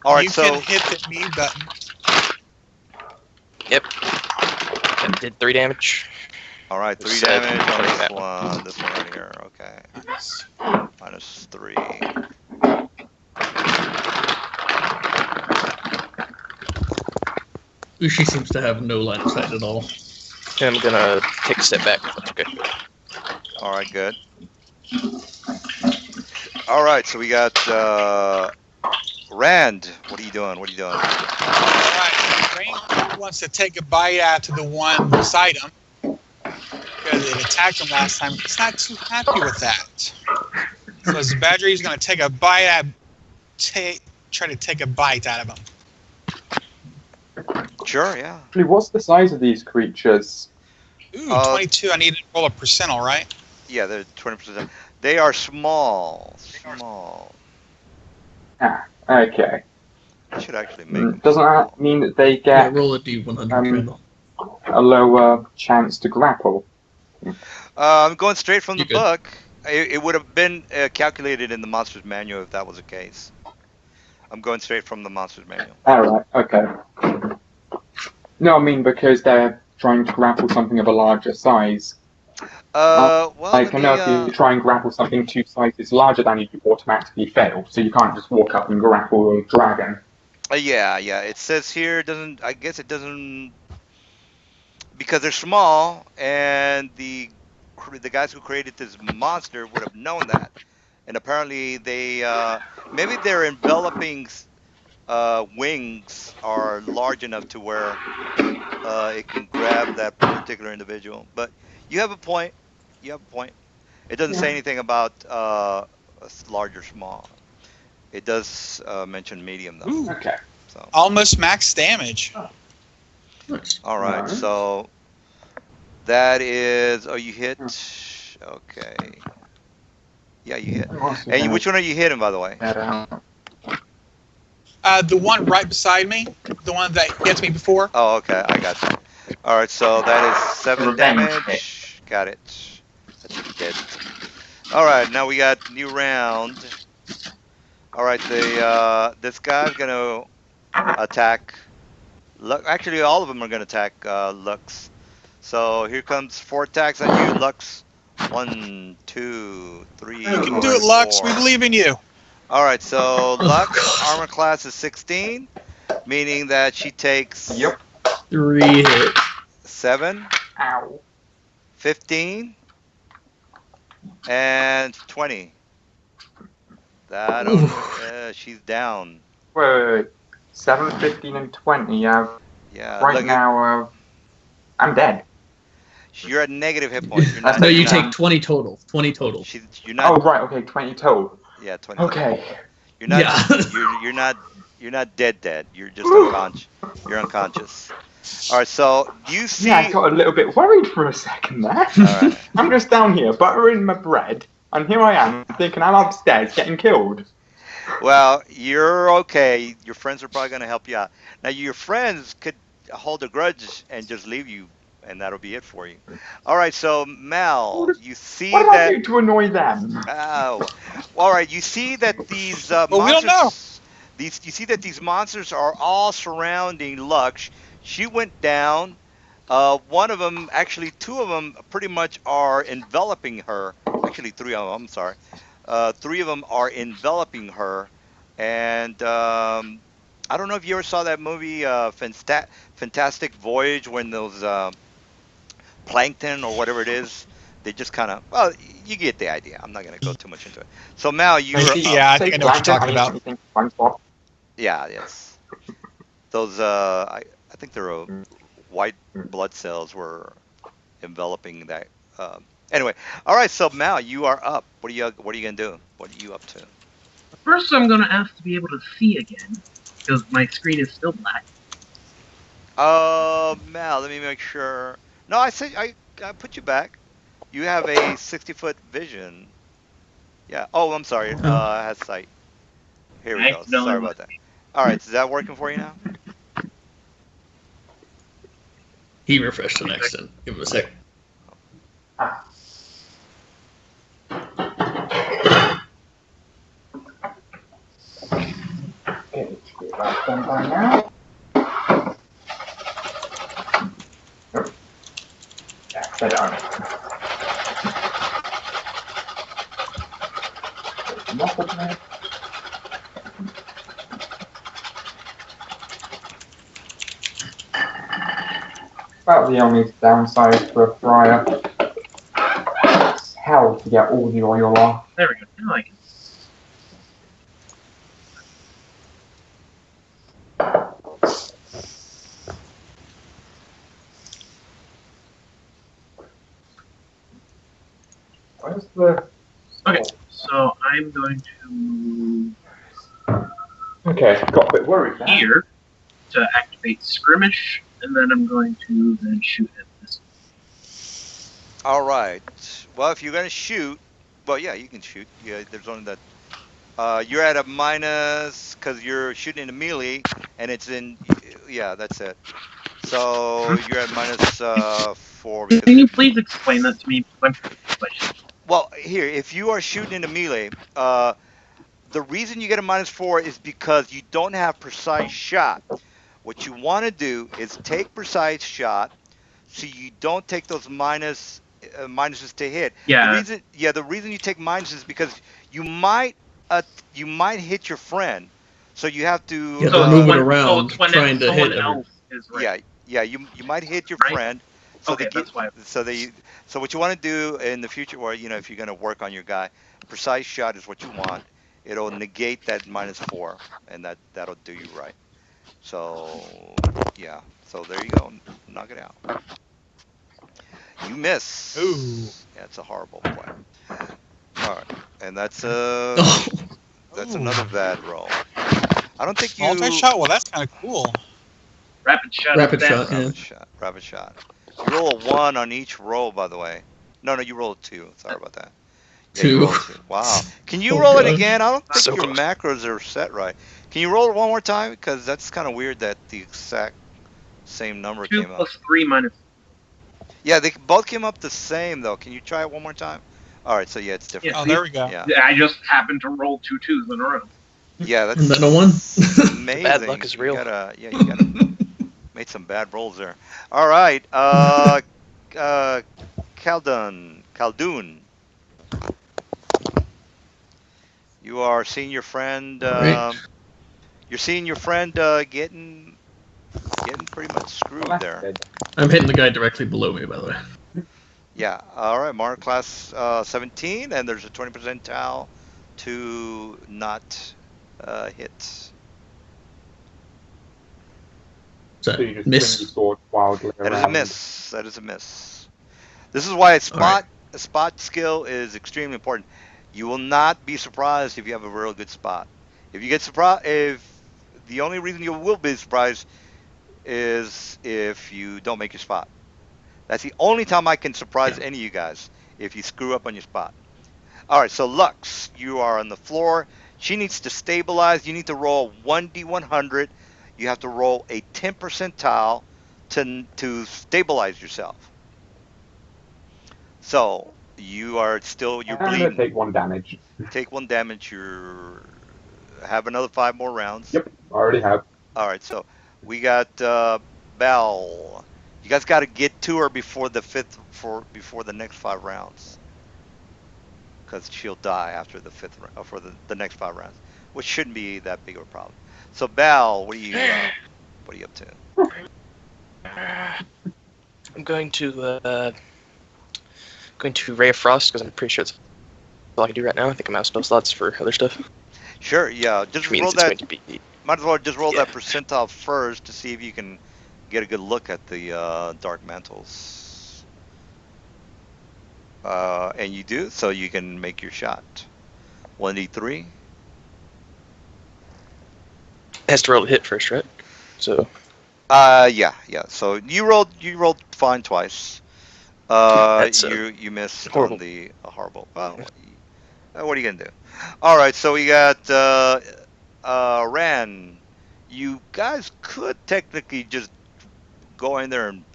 All right, You so can hit the mute button. Yep. That did 3 damage. all right, 3 Set. damage on this That one. This one right here. Okay, Nice. -3. Ushi seems to have no line of sight at all. And I'm gonna take a step back. Okay. All right, good. All right, so we got Rand. What are you doing? What are you doing? Alright, Rain wants to take a bite out of the one beside him because it attacked him last time. He's not too happy with that. So as a badger, he's going to take a bite out, try to take a bite out of him. Sure, yeah. Actually, what's the size of these creatures? Ooh, 22. I need to roll a percentile, right? Yeah, they're 20%. They are small. Small. Ah, okay. I should actually make them. Doesn't that mean that they Yeah, get roll a d100, Randall. a lower chance to grapple? I'm going straight from You the good. book. It would have been calculated in the Monster's Manual if that was the case. I'm going straight from the Monster's Manual. Alright, okay. No, I mean because they're trying to grapple something of a larger size. Well, Like, I know if you try and grapple something 2 sizes larger than you, you automatically fail. So you can't just walk up and grapple a dragon. yeah. It says here, I guess it doesn't because they're small, and the guys who created this monster would have known that, and apparently they maybe their enveloping wings are large enough to where it can grab that particular individual. But you have a point. You have a point. It doesn't say Yeah. anything about large or small. It does mention medium though. Ooh, Okay. So almost max damage. Nice. all right. Right. So that is. Oh, you hit. Okay. Yeah, you hit. And which one are you hitting, by the way? The one right beside me, the one that hit me before. Oh, okay. I got you. All right. So that is 7 Revenge damage. Got it. That's a dead. All right. Now we got new round. All right. This guy's gonna attack. Actually, all of them are gonna attack Lux. So here comes 4 attacks on you, Lux. 1, 2, 3. You can do it, Lux. We 4. believe in you. All right, so Lux God. armor class is 16, meaning that she takes Yep. 3 hits. 7, Ow. 15, and 20. That she's down. Wait. 7, 15, and 20. Yeah. Right look, now, I'm dead. you're at negative hit points. You're That's not. No, you you're take not- 20 total. 20 total. You're not. Oh, right. Okay, 20 total. Yeah, 20. total. Okay. You're not. Yeah. You're not. You're not dead. You're just unconscious. You're unconscious. All right. So you see. Yeah, I got a little bit worried for a second there. All right. I'm just down here buttering my bread, and here I am thinking I'm upstairs getting killed. Well, you're okay. Your friends are probably going to help you out. Now, your friends could hold a grudge and just leave you, and that'll be it for you. All right, so Mal, you see What did I that. do to annoy them? Oh, all right. You see that these monsters. Well, we don't know. You see that these monsters are all surrounding Lux. She went down. One of them, actually, 2 of them, pretty much are enveloping her. Actually, 3 of them. I'm sorry. 3 of them are enveloping her, and I don't know if you ever saw that movie, Fantastic Voyage, when those plankton or whatever it is, they just kind of. Well, you get the idea. I'm not going to go too much into it. So Mal, you were. Yeah, I think I know what you're talking about. Yeah, yes. Those, I think they're white blood cells were enveloping that. Anyway, all right. So Mal, you are up. What are you gonna do? What are you up to? First, I'm gonna ask to be able to see again because my screen is still black. Mal, let me make sure. No, I said I put you back. You have a 60-foot vision. Yeah. Oh, I'm sorry. It has sight. Here we go. Sorry about that. All right. Is that working for you now? He refreshed the next one. Give him a sec. Okay, that's done by now. Nope. Yeah, set it on. Muffle pad. About the only downside for a fryer. It's hell to get all the oil off. There we go. Now I can. Where's the... Okay, so I'm going to Okay, got a bit worried there. here to activate skirmish, and then I'm going to then shoot at this. All right. Well, if you're gonna shoot, well, yeah, you can shoot. Yeah, there's only that. You're at a minus because you're shooting in a melee, and it's in. Yeah, that's it. So you're at minus 4. Can Because you please explain that to me? well, here, if you are shooting in a melee, the reason you get a minus 4 is because you don't have precise shot. What you want to do is take precise shot, so you don't take those minuses to hit. Yeah. The reason you take minuses is because you might hit your friend, so you have to. You have to move it around, it's when trying to hit someone them. else is right. Yeah, you might hit your Right. friend. So Okay, that's why. so what you want to do in the future, or if you're gonna work on your guy, precise shot is what you want. It'll negate that -4, and that'll do you right. So yeah, so there you go, knock it out. You miss. Ooh. Yeah, it's a horrible play. All right, and that's Oh, another bad roll. I don't think you Multi-shot? Well, that's kind of cool. Rapid shot. rapid is shot. bad. Yeah. rapid shot. You roll a 1 on each roll, by the way. No, you roll a 2. Sorry about that. Yeah, you 2. roll a 2. Wow. Can you Oh, roll it gosh. again? I don't think So your close. macros are set right. Can you roll it one more time? Because that's kind of weird that the exact same number 2 came up. plus 3 minus. Yeah, they both came up the same, though. Can you try it one more time? All right, so yeah, it's different. Oh, there we go. Yeah, I just happened to roll 2 2s in a row. yeah, that's And then a 1. amazing. bad luck is real. You gotta made some bad rolls there. All right, Khaldun, you are seeing your friend. Right. You're seeing your friend getting pretty much screwed Well, there. that's good. I'm hitting the guy directly below me, by the way. Yeah. All right, Mark class 17, and there's a 20% towel to not hit. So, So you just miss. swing your sword wildly That is a around. miss. That is a miss. This is why a spot skill is extremely important. You will not be surprised if you have a real good spot. If you get surprised, if the only reason you will be surprised is if you don't make your spot. That's the only time I can surprise Yeah. any of you guys, if you screw up on your spot. All right, so Lux, you are on the floor. She needs to stabilize. You need to roll 1d100. You have to roll a 10 percentile to stabilize yourself. So you're I'm gonna bleeding. take 1 damage. Take 1 damage. You have another 5 more rounds. Yep, I already have. All right, so we got Belle. You guys got to get to her before before the next 5 rounds, because she'll die after the for the next 5 rounds, which shouldn't be that big of a problem. So Belle, what are you up to? I'm going to Ray of Frost because I'm pretty sure it's all I can do right now. I think I'm out of spell slots for other stuff. Sure, yeah, just Which means roll it's that. going to be Might as well just roll Yeah. that percentile first to see if you can get a good look at the dark mantles. And you do, so you can make your shot. 1d3. has to roll a hit first, right? So Yeah. So you rolled fine twice. That's you missed horrible. on the horrible. Well, what are you gonna do? All right, so we got Ran. You guys could technically just go in there and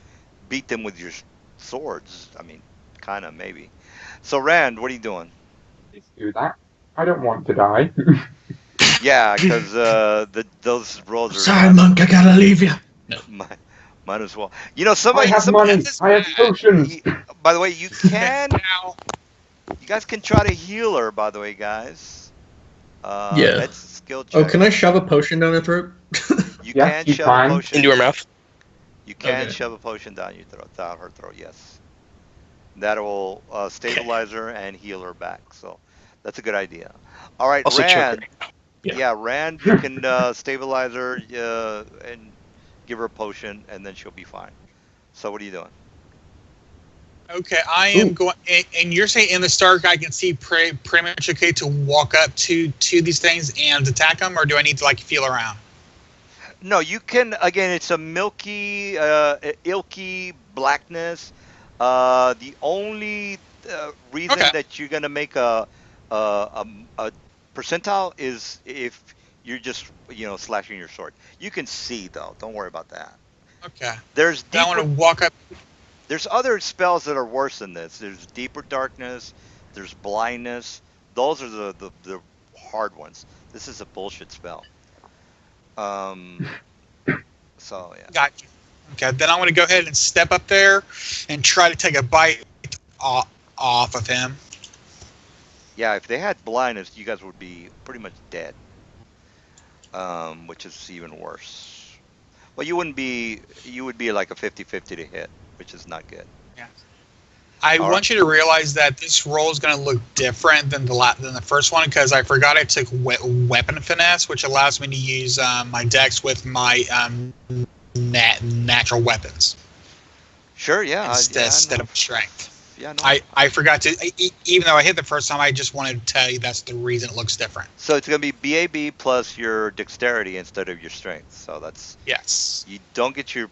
beat them with your swords. I mean, kind of maybe. So Rand, what are you doing? Let's do that. I don't want to die. Yeah, because those rolls are Sorry, not. monk, I gotta leave you. Might as well. I Somebody. have money. I have potions. By the way, you can. Now, You guys can try to heal her. By the way, guys. Yeah. That's a skill Oh, check. can I shove a potion down her throat? You Yes, can you shove a can. potion. into her mouth. You can Okay. shove a potion down her throat. Yes. That will stabilize her and heal her back. So that's a good idea. All right, Also choke her. Rand. Yeah. Yeah, Rand, you can stabilize her and give her a potion, and then she'll be fine. So what are you doing? okay, I am Ooh. going, and you're saying in the Stark I can see pretty much okay to walk up to these things and attack them, or do I need to like feel around? No, you can. Again, it's a milky, ilky blackness. The only reason Okay. that you're gonna make a percentile is if you're just slashing your sword. You can see though. Don't worry about that. Okay. There's Then I want deeper. to walk up. There's other spells that are worse than this. There's deeper darkness. There's blindness. Those are the hard ones. This is a bullshit spell. So yeah. Gotcha. Okay, then I want to go ahead and step up there and try to take a bite off of him. Yeah, if they had blindness, you guys would be pretty much dead. Which is even worse. Well, you wouldn't be. You would be like a 50-50 to hit. which is not good. I All want you to realize that this roll is going to look different than the first one because I forgot I took weapon finesse, which allows me to use my dex with my natural weapons Sure, yeah, instead no, of strength. yeah, no. I forgot to, even though I hit the first time, I just wanted to tell you that's the reason it looks different. So it's gonna be BAB plus your dexterity instead of your strength. So that's Yes. you don't get your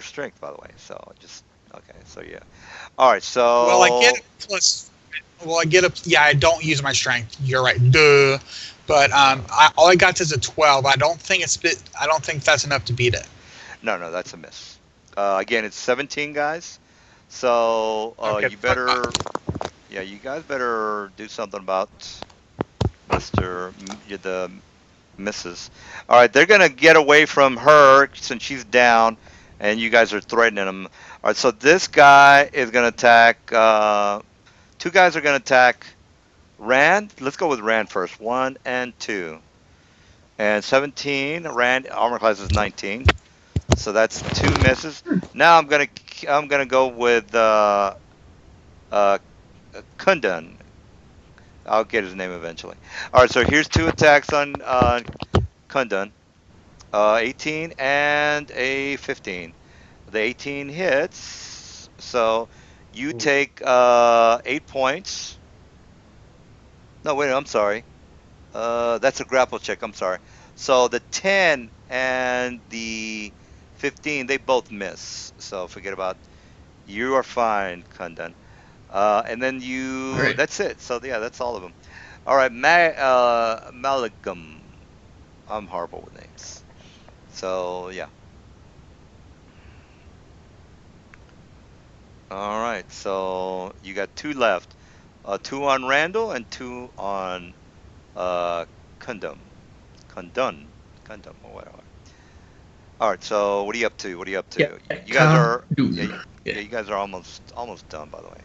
strength, by the way. So just okay. So yeah. All right. Well, I get So it plus. Well, I get a. Yeah, I don't use my strength. You're right. Duh. But all I got is a 12. I don't think I don't think that's enough to beat it. no, that's a miss. Again, it's 17 guys. So Okay. you better, yeah, you guys better do something about the misses. All right, they're gonna get away from her since she's down, and you guys are threatening them. All right, so this guy is gonna attack. Two guys are gonna attack Rand. Let's go with Rand first. 1 and 2, and 17. Rand armor class is 19, so that's 2 misses. Now I'm gonna go with uh, Kundan. I'll get his name eventually. All right, so here's 2 attacks on Kundan. 18 and a 15. The 18 hits, so you take 8 points. No, wait, I'm sorry. That's a grapple check. I'm sorry. So the 10 and the 15, they both miss. So forget about. You are fine, Kundan. And then you. All right. That's it. So yeah, that's all of them. All right, Malagum. I'm horrible with names. So yeah. All right, so you got 2 left. 2 on Randall and 2 on uh Kundum. Kundun. Kundum or whatever. All right, so what are you up to? What are you up Yeah, to? You guys are Doom. yeah, yeah, you guys are almost done, by the way.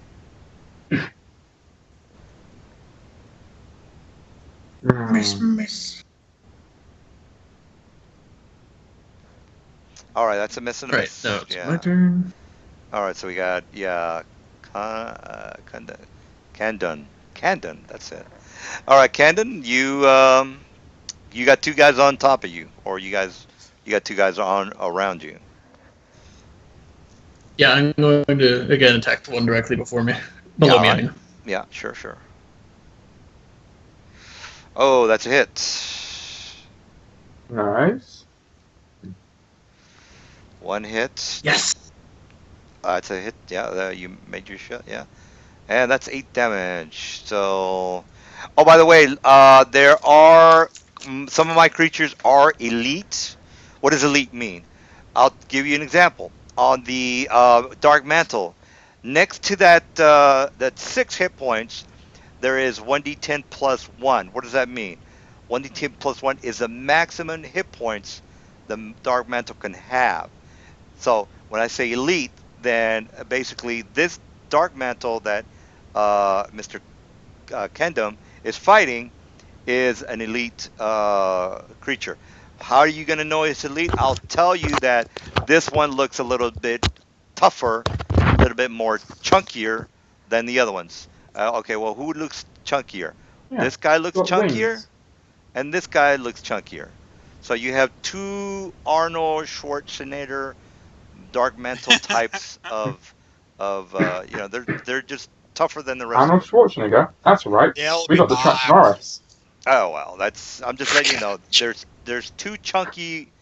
Miss. All right, that's a miss and a All right, miss. now it's Yeah. my turn. All right, so we got Kundun. Candon, that's it. All right, Candon, you got 2 guys on top of you, or you got 2 guys on around you. Yeah, I'm going to again attack the one directly before me, Yeah, below all me. I right. mean. Yeah, sure. Oh, that's a hit. Nice. 1 hit. Yes. It's a hit. Yeah, you made your shot. Yeah, and that's 8 damage. So, oh, by the way, there are some of my creatures are elite. What does elite mean? I'll give you an example. On the Dark Mantle, next to that 6 hit points, there is 1d10 plus 1. What does that mean? 1d10 plus 1 is the maximum hit points the Dark Mantle can have. So when I say elite, then basically this Dark Mantle that Mr. Kendom is fighting is an elite creature. How are you going to know it's elite? I'll tell you that this one looks a little bit tougher, a little bit more chunkier than the other ones. Okay, well, who looks chunkier? Yeah. This guy looks Got chunkier, wings. and this guy looks chunkier. So you have 2 Arnold Schwarzenegger Dark Mantle types of they're just tougher than the rest Arnold of them. Schwarzenegger. That's right. They'll We be got the Chuck mine. Norris. Oh well, I'm just letting you know. There's 2 chunky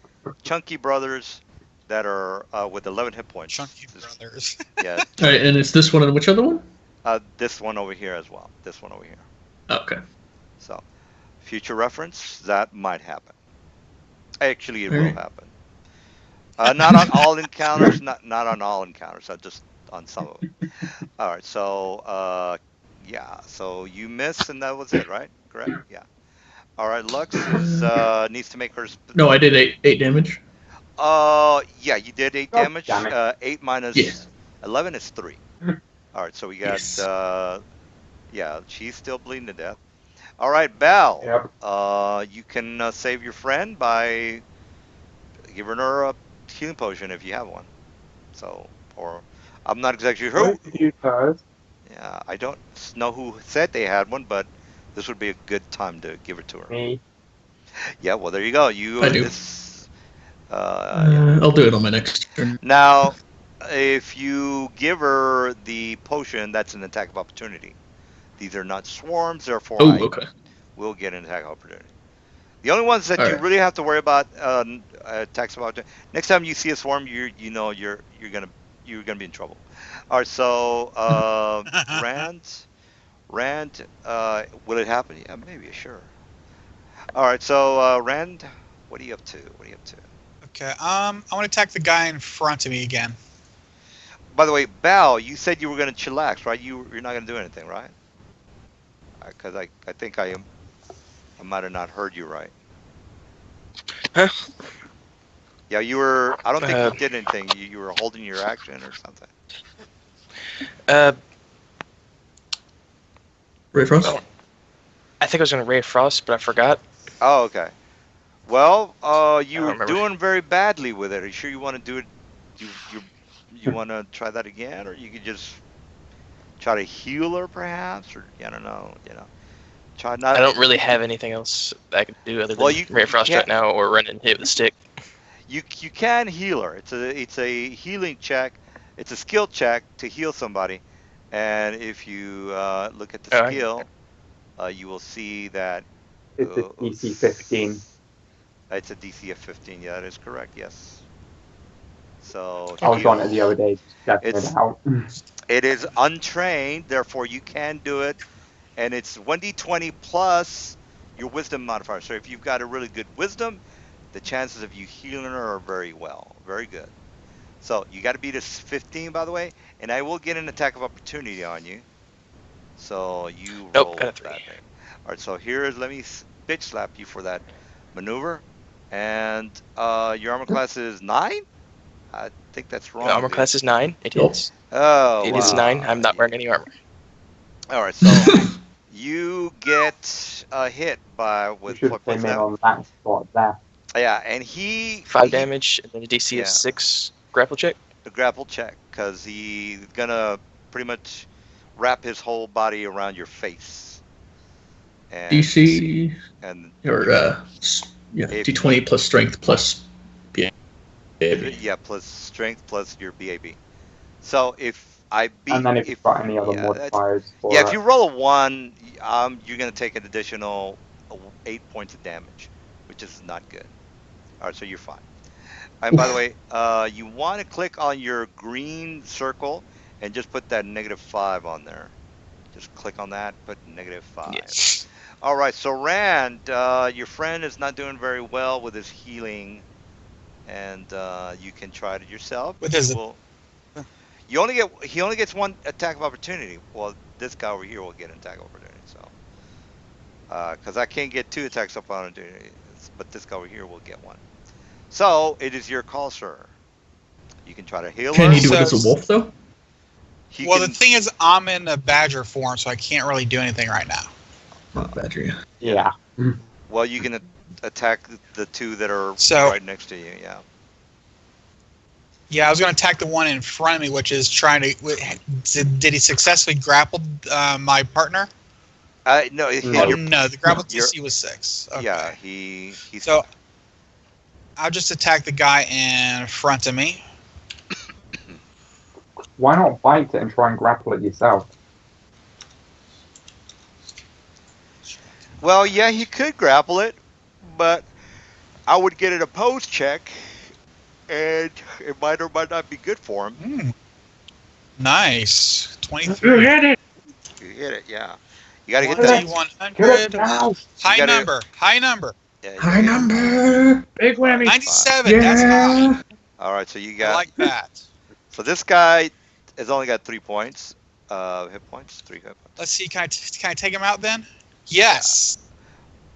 brothers that are with 11 hit points. Chunky brothers. Yeah. All right, and it's this one and which other one? This one over here as well. This one over here. Okay. So, future reference, that might happen. Actually, it All will right. happen. Not on all encounters. Not on all encounters. Just on some of them. All right. So, yeah. So you miss, and that was it, right? Correct. Yeah. All right. Lux is needs to make her. No, I did eight damage. Yeah, you did 8 God damage. damn it. 8 minus Yeah. 11 is 3. All right. So we got. Yes. Yeah, she's still bleeding to death. All right, Belle. Yep. You can save your friend by giving her a healing potion if you have one. So, or I'm not exactly sure. What did you first? Yeah, I don't know who said they had one, but this would be a good time to give it to her. Me. Yeah, well, there you go. I do. This. Yeah. I'll do it on my next turn. Now, if you give her the potion, that's an attack of opportunity. These are not swarms, therefore Oh, I okay. will get an attack of opportunity. The only ones that All you right. really have to worry about attacks of opportunity. Next time you see a swarm, you know you're gonna be in trouble. All right, so Rand, will it happen? Yeah, maybe, sure. All right, so Rand, what are you up to? What are you up to? Okay. I want to attack the guy in front of me again. By the way, Bal, you said you were gonna chillax, right? You're not gonna do anything, right? Because I think I might have not heard you right. Huh? Yeah, you were. I don't think you Uh, did anything. You were holding your action or something. uh, Ray Frost? Oh. I think I was gonna Ray of Frost, but I forgot. Oh, okay. Well, you I were don't remember. doing very badly with it. Are you sure you want to do it? You want to try that again, or you could just try to heal her, perhaps, or I don't know. Try I not. don't really have anything else I can do other than Well, you Ray of Frost can't. right now, or run and hit with a stick. You can heal her. It's a healing check. It's a skill check to heal somebody, and if you look at the Oh, skill, you will see that It's a DC 15. it's a DC of 15. Yeah, that is correct. Yes. So I was heal. on it the other day, just checking it out. It is untrained, therefore you can do it, and it's 1d20 plus your wisdom modifier. So if you've got a really good wisdom, the chances of you healing her are very good. So you got to beat a 15, by the way, and I will get an attack of opportunity on you. So you Nope, got roll a 3. that thing. All right, so let me bitch slap you for that maneuver, and your armor class is 9. I think that's wrong. Armor class is 9. It Nope. is. Oh, It is wow. 9. I'm not wearing any armor. All right, so you get hit You with should point have came blank in now. on that spot there. Yeah, and he 5 damage, and then a DC Yeah. of 6 grapple check. a grapple check because he's gonna pretty much wrap his whole body around your face. And DC and or If D20 plus strength plus BAB. yeah, plus strength plus your BAB. So if I beat, And then if you've got any other yeah, modifiers for yeah, if you roll a 1, you're gonna take an additional 8 points of damage, which is not good. All right, so you're fine. And by the way, you want to click on your green circle and just put that -5 on there. Just click on that, put -5. Yes. All right, so Rand, your friend is not doing very well with his healing, and you can try it yourself. With his- He only gets one attack of opportunity. Well, this guy over here will get an attack of opportunity. So, because I can't get 2 attacks of opportunity, but this guy over here will get one. So it is your call, sir. You can try to heal Can her. he do it as a wolf though? Well, the thing is, I'm in a badger form, so I can't really do anything right now. Not badger. yeah. Well, you can attack the 2 that are So- right next to you. Yeah. Yeah, I was going to attack the one in front of me, which is trying to. Did he successfully grapple my partner? No, he No. hit your, No, the grapple your- DC was 6. Okay. yeah, he's So I'll just attack the guy in front of me. Why not bite it and try and grapple it yourself? Well, yeah, he could grapple it, but I would get an opposed check, and it might or might not be good for him. Nice. You 23. hit it! You hit it, yeah. You got to hit What? that. 100. now! High You gotta- number. High number. Yeah, you High gotta- number. Big whammy! 97. That's high. All right, so you I got. like that. So this guy has only got 3 points. Hit points, 3 hit points. Let's see. Can I take him out then? Yes.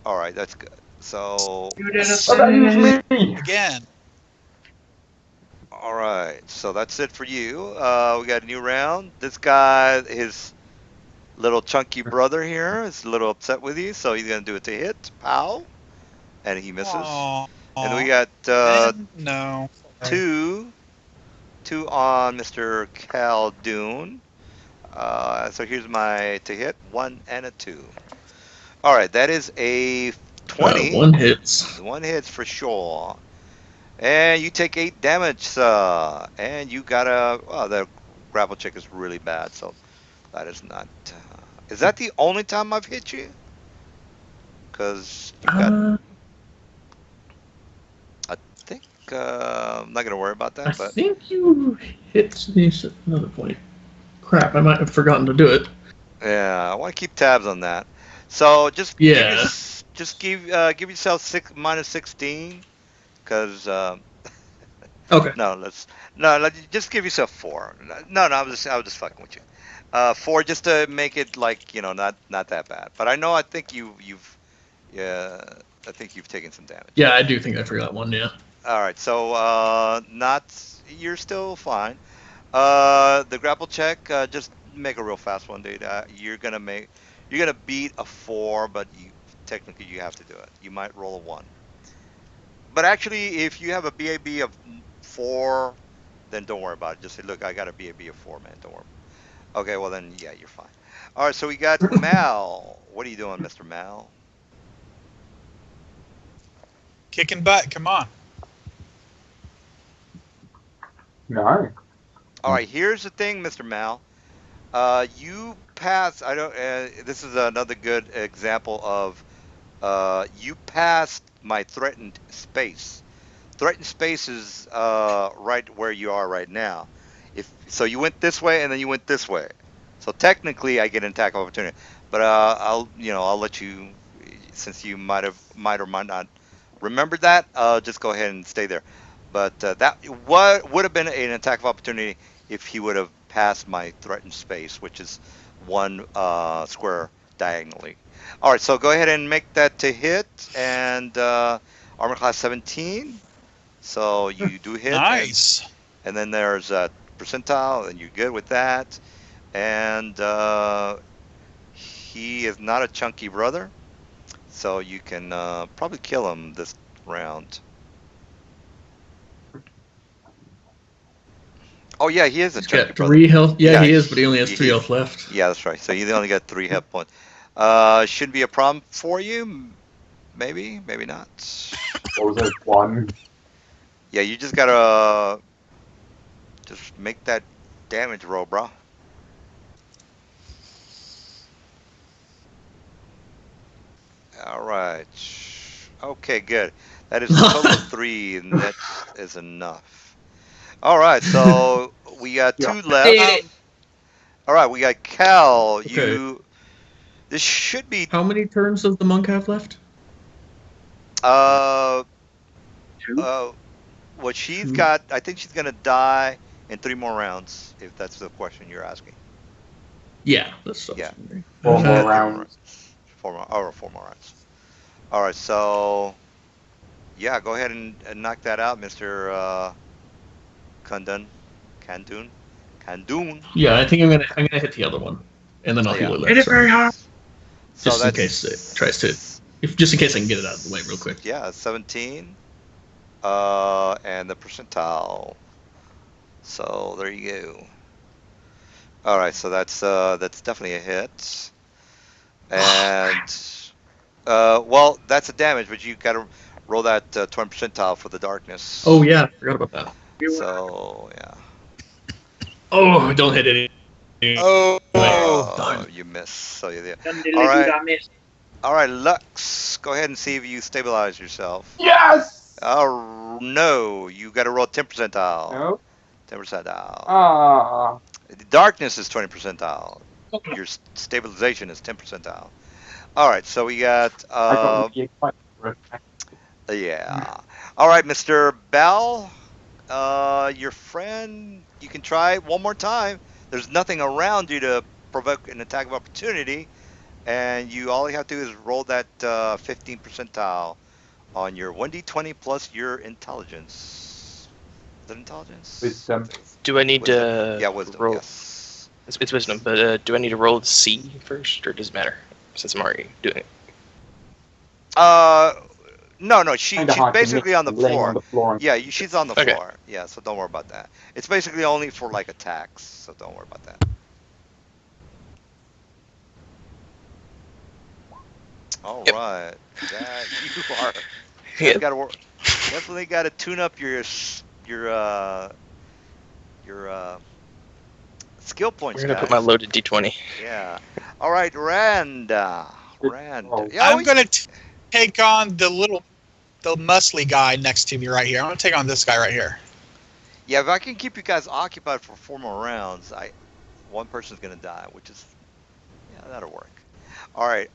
All right, that's good. So, You did a Oh, that was thing! me! Again. all right, so that's it for you. We got a new round. This guy, his little chunky brother here, is a little upset with you, so he's gonna do it to hit. Pow, and he misses. Aw. And we got No. 2 2 on Mr. Caldoon. So here's my to hit, 1 and a 2. All right, that is a 20. One hits. One hits for sure. And you take 8 damage, and you got a. Well, the grapple check is really bad, so that is not. Is that the only time I've hit you? Because you got. I think I'm not gonna worry about I that, but think you hit me at another point. Crap, I might have forgotten to do it. yeah, I want to keep tabs on that. So just Yeah. give yourself minus 16, because Okay. just give yourself 4. No, I was just fucking with you. 4 just to make it like not that bad. But I think yeah, I think you've taken some damage. Yeah, I do think I forgot one. Yeah. All right, so you're still fine. The grapple check, just make a real fast one, dude. You're gonna beat a 4, but technically you have to do it. You might roll a 1. But actually, if you have a BAB of 4, then don't worry about it. Just say, look, I got a BAB of 4, man. Don't worry. Okay, well then, yeah, you're fine. All right, so we got Mal. What are you doing, Mr. Mal? Kicking butt. Come on. No. All right, here's the thing, Mr. Mal. You pass. I don't. This is another good example of you passed my threatened space. Threatened space is right where you are right now. If so, you went this way and then you went this way. So technically, I get an attack of opportunity. But I'll let you, since you might or might not remember that. Just go ahead and stay there. But that would have been an attack of opportunity if he would have passed my threatened space, which is 1 square diagonally. All right, so go ahead and make that to hit, and armor class 17. So you do hit, Nice. and then there's a percentile, and you're good with that. And he is not a chunky brother, so you can probably kill him this round. Oh yeah, he is a He's chunky got brother. 3 health. Yeah, Yeah, he is, but he only has 3 health left. Yeah, that's right. So you only got 3 hit points. Shouldn't be a problem for you. Maybe not. What was it? 1. Yeah, you just gotta just make that damage roll, bro. All right. Okay, good. That is a total of 3, and that is enough. All right, so we got 2 left. All right, we got Cal. Okay. This should be How many turns does the monk have left? uh 2? what she's 2. got. I think she's gonna die in 3 more rounds, if that's the question you're asking. Yeah, that's Yeah. 4 She's more got 3 rounds. 4 more rounds. All right, so yeah, go ahead and knock that out, Mr. Kandun. Kandun. Yeah, I think I'm gonna hit the other one, and then I'll heal it Hit it later. very hard. So Just in that's case it tries to, just in case I can get it out of the way real quick. Yeah, 17. And the percentile. So there you go. All right, so that's definitely a hit. And well, that's a damage, but you got to roll that 20 percentile for the darkness. Oh yeah, I forgot about that. So yeah. Oh, don't hit it. Oh. Darn. You miss. So yeah. Done All right. I missed. All right, Lux. Go ahead and see if you stabilize yourself. Yes! Oh no, you got to roll 10 percentile. No. 10 percentile. Ah. The darkness is 20 percentile. Your stabilization is 10 percentile. All right, so we got I got the fight for a second. yeah. All right, Mr. Bell, your friend, you can try it one more time. There's nothing around you to provoke an attack of opportunity, and all you have to do is roll that 15 percentile on your 1d20 plus your intelligence. Is it intelligence? Wisdom. Do I need to Yeah, wisdom. roll? Yes. It's wisdom, but do I need to roll the C first, or does it matter since I'm already doing it? No, Kinda she's hard to basically miss on the laying floor. on the floor. Yeah, she's on the Okay. floor. Yeah, so don't worry about that. It's basically only for like attacks, so don't worry about that. All Yep. right, that you are. You Yeah. guys got to work. Definitely got to tune up your skill points, Where did I guys. put my loaded D20? Yeah. All right, Rand. Good Rand. roll. Yeah, I'm gonna take on the muscly guy next to me right here. I'm gonna take on this guy right here. yeah. If I can keep you guys occupied for 4 more rounds, one person's gonna die, which is that'll work. All right.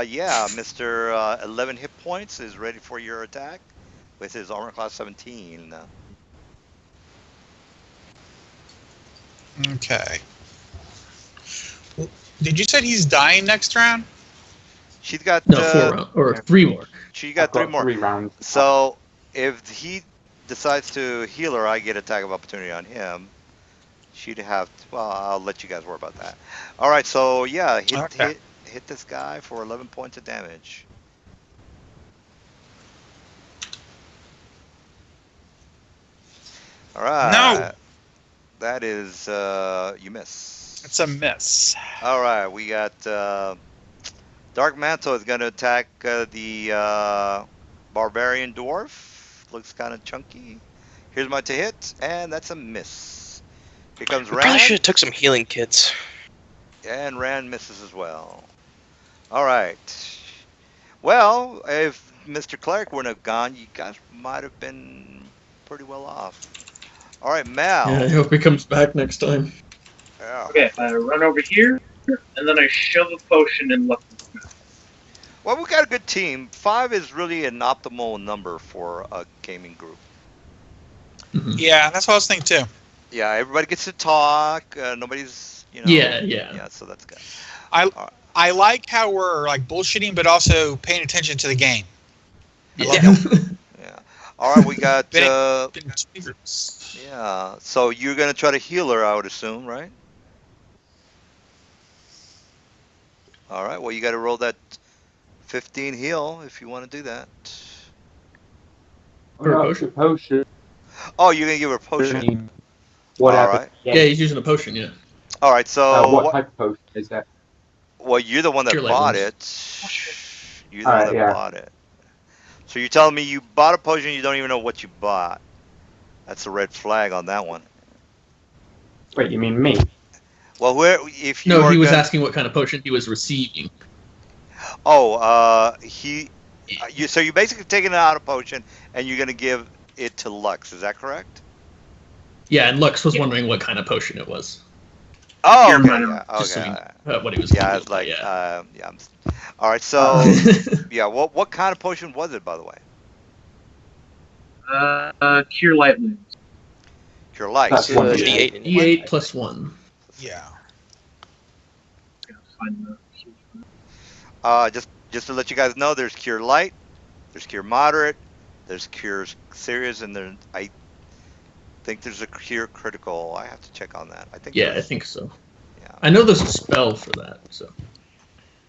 Yeah, Mr. 11 hit points is ready for your attack with his armor class 17. Okay. Did you say he's dying next round? She's got No, 4 rounds or 3 more. she I've got got 3 more. 3 rounds. So if he decides to heal her, I get attack of opportunity on him. She'd have. Well, I'll let you guys worry about that. All right. So yeah, Okay. hit this guy for 11 points of damage. All right. No. That is you miss. It's a miss. All right. We got Dark Mantle is going to attack the barbarian dwarf. Looks kind of chunky. Here's my to hit, and that's a miss. Here comes We probably should Rand, have took some healing kits. and Rand misses as well. All right. Well, if Mr. Cleric wouldn't have gone, you guys might have been pretty well off. All right, Mal. Yeah, I hope he comes back next time. Yeah. Okay, I run over here, and then I shove a potion in Lux's mouth. Well, we got a good team. 5 is really an optimal number for a gaming group. Mhm. Yeah, that's what I was thinking too. Yeah, everybody gets to talk. Nobody's, Yeah. so that's good. I like how we're like bullshitting, but also paying attention to the game. Yeah. Yeah. All right, we got. Been two groups. Yeah. So you're gonna try to heal her, I would assume, right? All right. Well, you got to roll that 15 heal if you want to do that. No, it's a potion. Oh, you're gonna give her a potion. Whatever. All right. Yeah, he's using a potion, yeah. All right. So What type of potion is that? well, you're the one that Cure light bought wounds. it. You're the one that yeah. bought it. So you're telling me you bought a potion, you don't even know what you bought. That's a red flag on that one. Wait, you mean me? Well, if you No, are he was gonna- asking what kind of potion he was receiving. Oh, so you're basically taking out a potion and you're gonna give it to Lux. Is that correct? Yeah, and Lux was wondering what kind of potion it was. Oh, Pure okay, mana. yeah, Just so okay. what he was Yeah, gonna it's go like, by, yeah. All right, so yeah. yeah, what kind of potion was it, by the way? Cure light wounds. Cure light. That's Do a one D8 and E8 plus 1. Yeah. Gotta find the Just to let you guys know, there's cure light, there's cure moderate, there's cure serious, and I think there's a cure critical. I have to check on that. I think. Yeah, I think so. Yeah. I know there's a spell for that, so.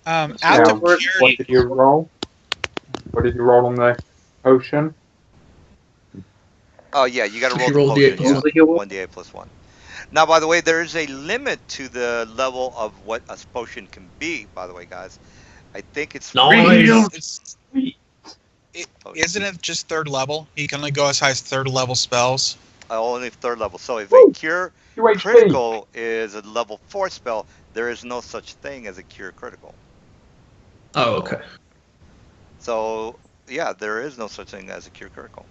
Out Now, of what purity, did you roll? What did you roll on the potion? Oh yeah, you got to So roll she the rolled potion. D8 plus What was the heal? 1d8 plus 1. Now, by the way, there is a limit to the level of what a potion can be. By the way, guys, I think it's Nice. isn't it just third level? You can only go as high as third level spells. only 3rd level. So if Woo! a cure UHP. critical is a level 4 spell, there is no such thing as a cure critical. Oh, okay. So yeah, there is no such thing as a cure critical.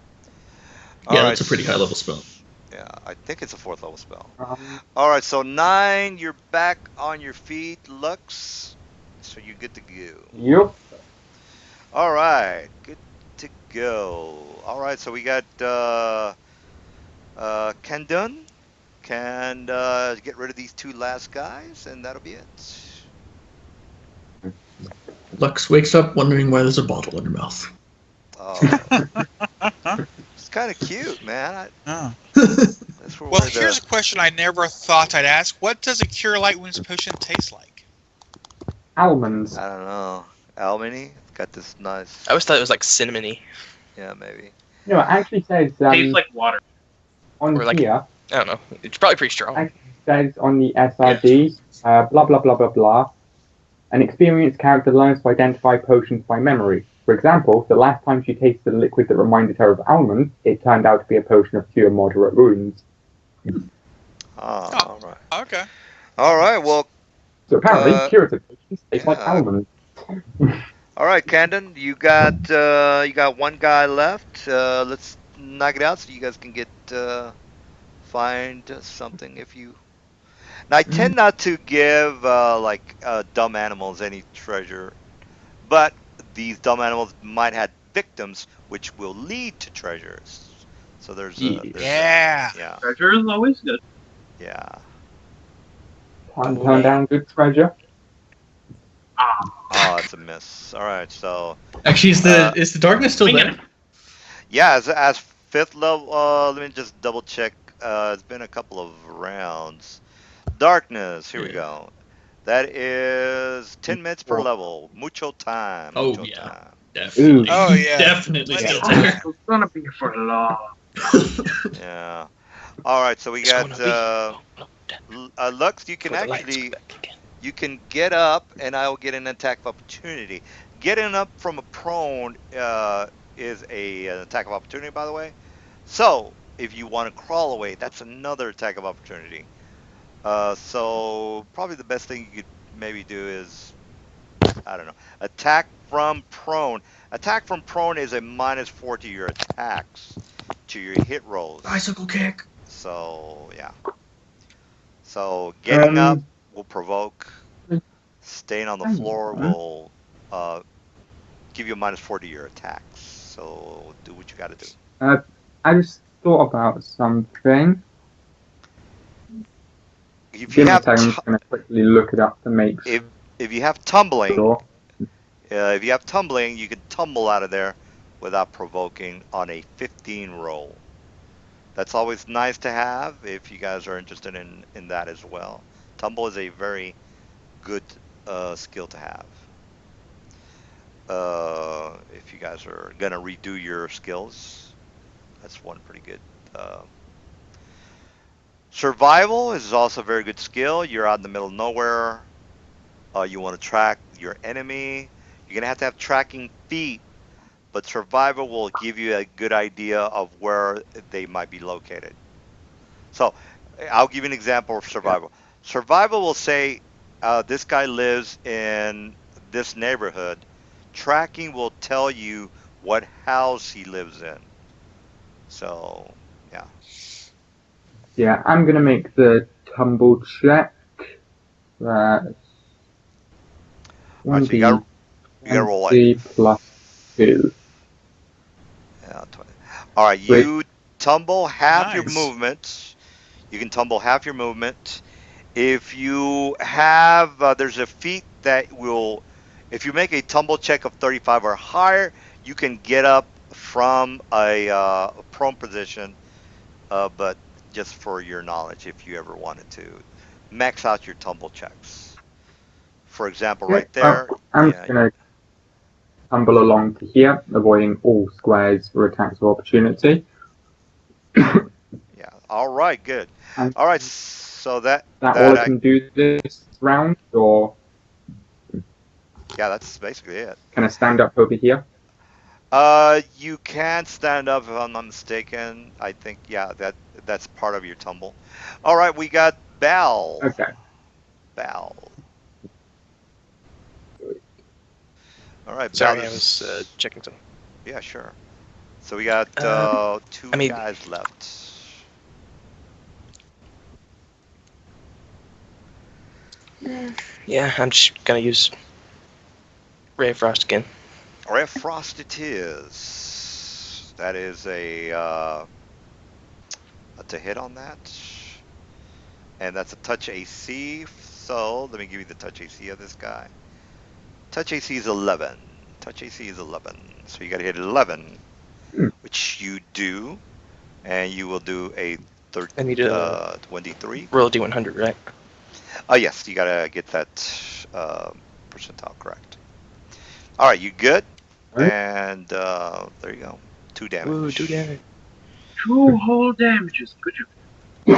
Yeah, that's a pretty high level spell. Yeah, I think it's a 4th level spell. Um, All right, so 9, you're back on your feet, Lux. So you're good to go. Yep. All right, good to go. All right, so we got Kendun can get rid of these 2 last guys, and that'll be it. Lux wakes up wondering why there's a bottle in her mouth. It's kind of cute, man. Oh. That's where Well, we're here's a question I never thought I'd ask. What does a Cure Light Wounds potion taste like? Almonds. I don't know. Almany, it's got this nice. I always thought it was like cinnamony. Yeah, maybe. No, it actually says Tastes like water. on Or like- here. I don't know. It's probably pretty strong. Actually says on the SRD, blah blah blah blah blah. An experienced character learns to identify potions by memory. For example, the last time she tasted a liquid that reminded her of almonds, it turned out to be a potion of cure moderate wounds. Oh, Oh. all right. Okay. All right. Well, So apparently, curative potions taste like yeah. almonds. all right, Candon. You got one guy left. Let's knock it out so you guys can get find something if you. Now, I tend not to give dumb animals any treasure, but these dumb animals might have victims, which will lead to treasures. So there's Yeah. yeah, Treasure is always good. yeah. Turn down good treasure. Oh, it's a miss. All right, so Actually, is the darkness still Dang there? it. yeah, as fifth level. Let me just double check. It's been a couple of rounds. Darkness. Here we Yeah. go. That is 10 minutes per Oh. level. Mucho time. Oh, Mucho yeah. time. Definitely. Oh, yeah. Definitely Plenty still of time. there. It's gonna be for long. Yeah. All right, so we It's got gonna be. Oh, no, Lux. You can before the lights actually go back again. you can get up, and I will get an attack of opportunity. Getting up from a prone is an attack of opportunity, by the way. So if you want to crawl away, that's another attack of opportunity. So probably the best thing you could maybe do is, I don't know, attack from prone. Attack from prone is a -4 to your attacks, to your hit rolls. Bicycle kick. So yeah. So getting up will provoke. Staying on the floor will give you a -4 to your attacks. So do what you got to do. I just thought about something. If you Give me a have second, I'm just going to quickly look it up to make if you have tumbling, sure. you can tumble out of there without provoking on a 15 roll. That's always nice to have if you guys are interested in that as well. Tumble is a very good skill to have. If you guys are gonna redo your skills, that's one pretty good. Survival is also a very good skill. You're out in the middle of nowhere. You want to track your enemy. You're gonna have to have tracking feet, but survival will give you a good idea of where they might be located. So I'll give you an example of survival. Survival will say this guy lives in this neighborhood. Tracking will tell you what house he lives in. So yeah. Yeah, I'm going to make the tumble check. That's All right, so you got to roll like 1d plus 2. yeah, 20. All right, you tumble half your Nice. movement. You can tumble half your movement. If you have, there's a feat that will, if you make a tumble check of 35 or higher, you can get up from a prone position. But just for your knowledge, if you ever wanted to max out your tumble checks. For example, right there. I'm yeah, going to tumble along to here, avoiding all squares for attacks of opportunity. yeah. All right, good. And All right, so that all I can do this round, or yeah, that's basically it. can I stand up over here? You can stand up if I'm not mistaken. I think yeah, that's part of your tumble. All right, we got Bal. Okay. Bal. All right, Sorry, Bal I is- was checking some. Yeah, sure. So we got two I mean- guys left. Yeah, I'm just gonna use Ray of Frost again. Ray of Frost it is. That is a hit on that. And that's a touch AC. So let me give you the touch AC of this guy. Touch AC is 11. Touch AC is 11. So you got to hit 11, which you do. And you will do a I need to 1d3. roll a D100, right? Oh, yes. You got to get that percentile correct. All right. You good? Right. And there you go. 2 damage. Ooh, 2 damage. 2 whole damages. Good job.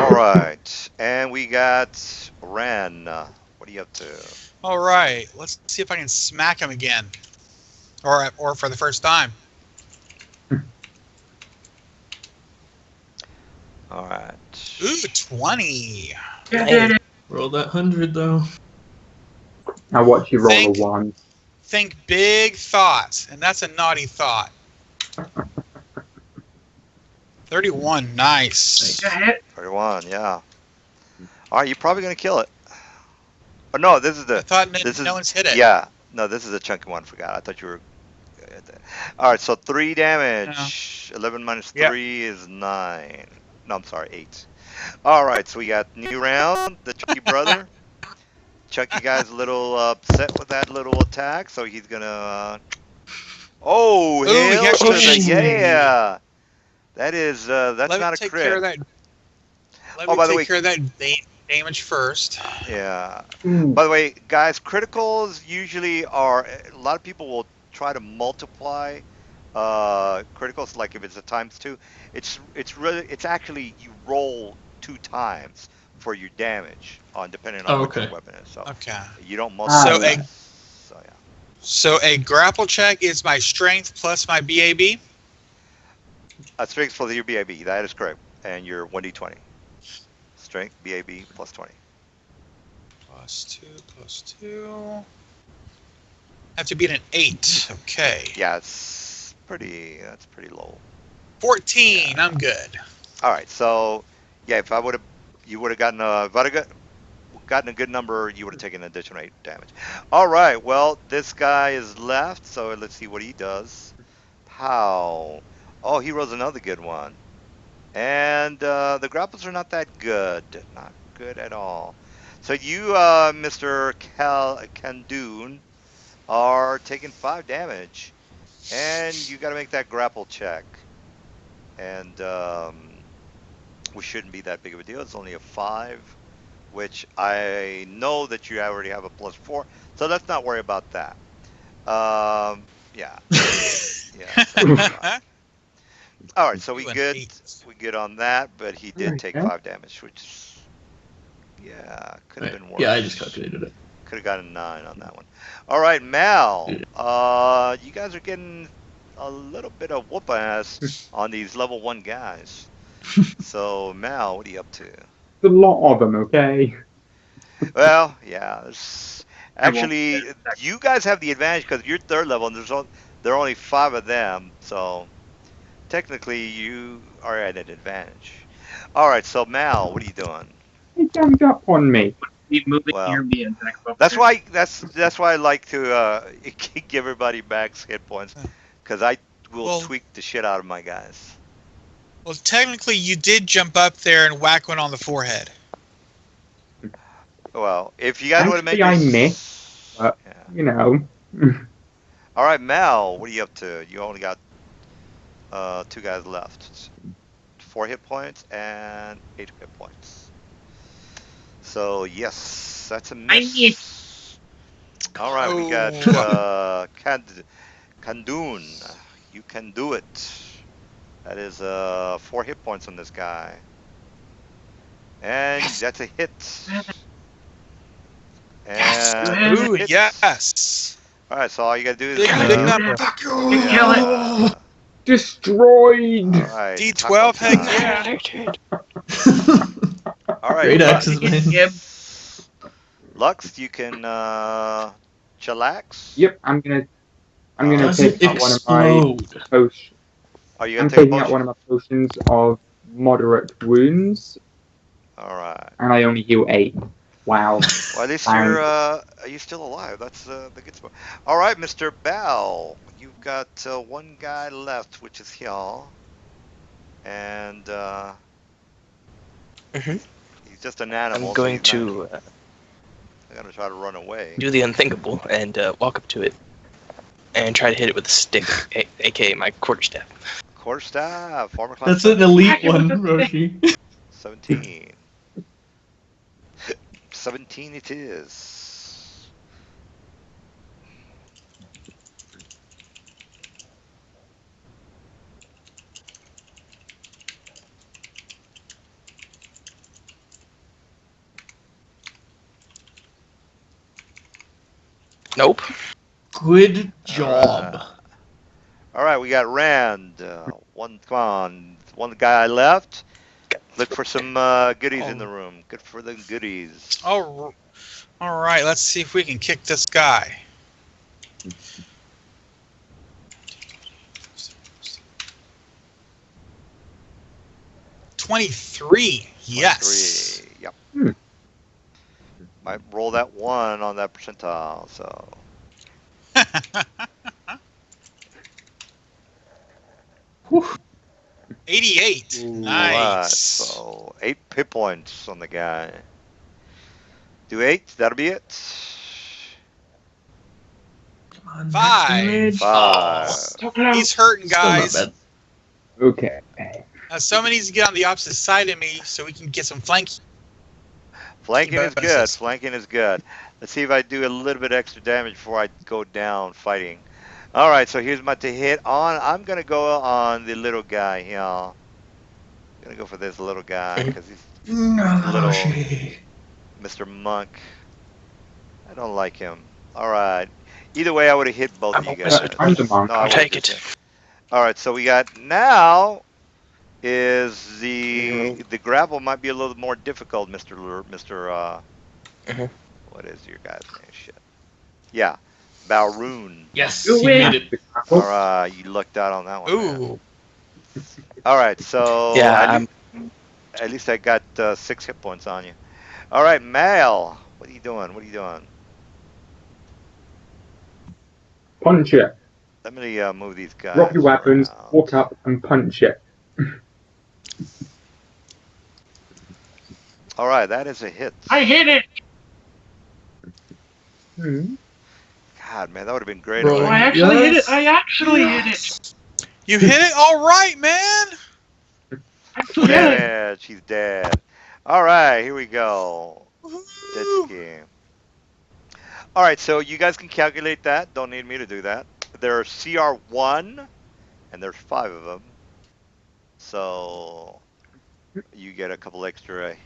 All right, and we got Ren. What are you up to? All right, let's see if I can smack him again, or for the first time. All right. Ooh, 20. You Nice. did it. Roll that 100 though. Now watch you roll Think- a 1. Think big thoughts, and that's a naughty thought. 31, nice. You hit. 31, yeah. All right, you're probably gonna kill it. Oh no, this is I the. thought This no is one's hit it. Yeah, no, this is a chunky one. Forgot. I thought you were. All right, so 3 damage. 11 minus Yep. 3 is 9. No, I'm sorry, 8. All right, so we got new round. The Chunky brother. Chunky guy's a little upset with that little attack, so he's gonna. Oh, Ooh, he hail actually to the missed. yeah. That is that's Let me not a take crit. care of that. Let Oh, me by the take way- care of that damage first. Yeah. Ooh. By the way, guys, criticals usually are a lot of people will try to multiply criticals like if it's a ×2. It's actually you roll 2 times for your damage on depending on Oh, what your okay. weapon is. So Okay. you don't multiply. So a- So yeah. So a grapple check is my strength plus my BAB. Strength for your BAB. That is correct. And your 1d20. Strength BAB plus 20. Plus two. Have to beat an 8. Okay. Yeah, that's pretty low. 14. I'm good. All right, so yeah, if I would have, you would have gotten if I'd have gotten a good number, you would have taken an additional 8 damage. All right, well, this guy is left, so let's see what he does. Pow! Oh, he rolls another good one, and the grapples are not that good, not good at all. So you, Mr. Kandoon, are taking 5 damage, and you got to make that grapple check, and which shouldn't be that big of a deal. It's only a 5, which I know that you already have a +4, so let's not worry about that. Yeah. Yeah. So all right, so we Ooh, an good. 8. We good on that, but he did take Okay. 5 damage, which is, yeah, could have been worse. Yeah, I just calculated it. Could have gotten 9 on that one. All right, Mal. You guys are getting a little bit of whoop ass on these level 1 guys. So Mal, what are you up to? There's a lot of them, okay? Well, yeah. There's, I won't actually, get it. you guys have the advantage because you're 3rd level, and there are only 5 of them. So technically, you are at an advantage. All right, so Mal, what are you doing? He jumped up on me. Keep moving Well, near me and back up. That's why I like to give everybody max hit points, because I will Well- tweak the shit out of my guys. Well, technically, you did jump up there and whack one on the forehead. Well, if you guys want to make Actually, I this- missed, but- Yeah. You know. All right, Mal, what are you up to? You only got 2 guys left. 4 hit points and 8 hit points. So yes, that's a miss. All right, we got Kandoon. You can do it. That is 4 hit points on this guy, and that's a hit. And Ooh, hits. yes. All right, so all you gotta do is Big number. Kill it. Destroyed! All right, D12, taco heck time. yeah. All right, Great Lux. axes, man. Yep. Lux, you can chillax. Yep, I'm gonna Does take it out one of my explode? potions. Are you I'm gonna take a taking out one potion? of my potions of moderate wounds, All right. and I only heal 8. Wow. Well, at least Fine. you're still alive. That's the good spot. All right, Mr. Bell, you've got 1 guy left, which is here, and Mhm. he's just an animal. I'm so going he's not- to I'm gonna try to run away. do the unthinkable and walk up to it and try to hit it with a stick, aka my quarterstaff. Quarterstaff, former class. That's an elite Heck, it was one, a Roshi. 17. 17 it is. Nope. Good job. All right, we got Rand. Come on. One guy left. Look for some goodies in the room. Good for the goodies. All right, let's see if we can kick this guy. $23. Yes. 23. Yep. Might roll that 1 on that percentile. So 88. All right, Nice. so 8 hit points on the guy. Do 8. That'll be it. Come on, 5. damage. 5. He's hurting, Still not guys. bad. Okay. Somebody needs to get on the opposite side of me so we can get some flanking. Flanking is good. bonuses. Flanking is good. Let's see if I do a little bit extra damage before I go down fighting. All right, so here's my to hit on. I'm gonna go on the little guy here. Gonna go for this little guy because he's little Mr. Monk. I don't like him. All right. Either way, I would have hit both of you guys. I'm the monk. No, I I'll take would've it. just- All right, so we got now is the grapple might be a little more difficult, Mr. Mhm. What is your guy's name? Shit. Yeah, Balroon. Yes, Go he away. made it. All right, you lucked out on that one. man. Ooh. All right, so Yeah, at least I got 6 hit points on you. All right, Mal, what are you doing? What are you doing? Punch it. Let me move these guys. Drop your weapons, around. walk up and punch it. All right, that is a hit. I hit it. Hmm. God, man, that would have been great. Bro, Oh, if I actually hit Yes. it. I actually hit it. You hit it all right, man. Actually hit it. Yeah, she's dead. All right, here we go. Dead Woo. ski. All right, so you guys can calculate that. Don't need me to do that. There's CR1, and there's 5 of them. So you get a couple extra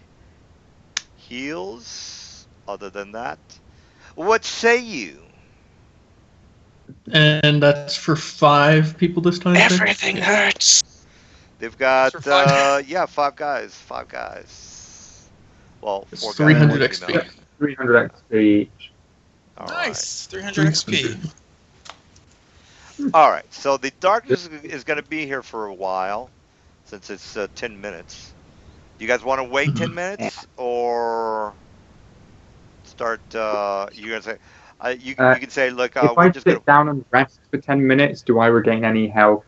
heals. Other than that, what say you? And that's for 5 people this time. Vic? everything hurts. They've got For 5 yeah, 5 guys. 5 guys. Well, It's 4 guys. 300 one XP. female. 300 XP each. All right. Nice. 300 XP. All right, so the darkness is going to be here for a while, since it's 10 minutes. Do you guys want to wait 10 minutes, or start? You gonna say? You can say, look, If we're I just gonna. sit down and rest for 10 minutes, do I regain any health?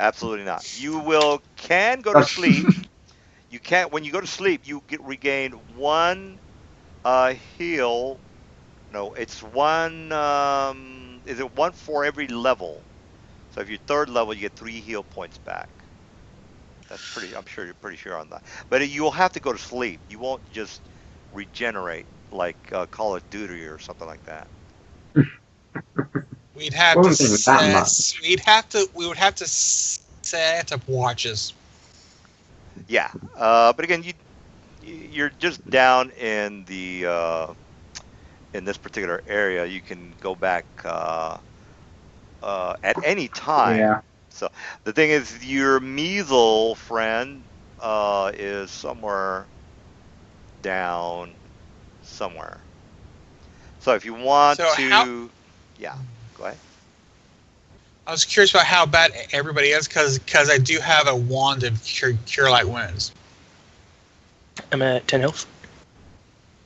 Absolutely not. You can go to sleep. You can't. When you go to sleep, you regain 1 heal. No, it's 1. Is it 1 for every level? So if you're 3rd level, you get 3 heal points back. That's pretty. I'm sure you're pretty sure on that. But you'll have to go to sleep. You won't just regenerate like Call of Duty or something like that. We'd have Won't to. be that much. We would have to set up watches. Yeah. But again, you're just down in the in this particular area. You can go back at any time. Yeah. So the thing is, your measle friend is somewhere down somewhere. So if you want So to, yeah, go ahead. I was curious about how bad everybody is, because I do have a wand of cure light wounds. I'm at 10 health.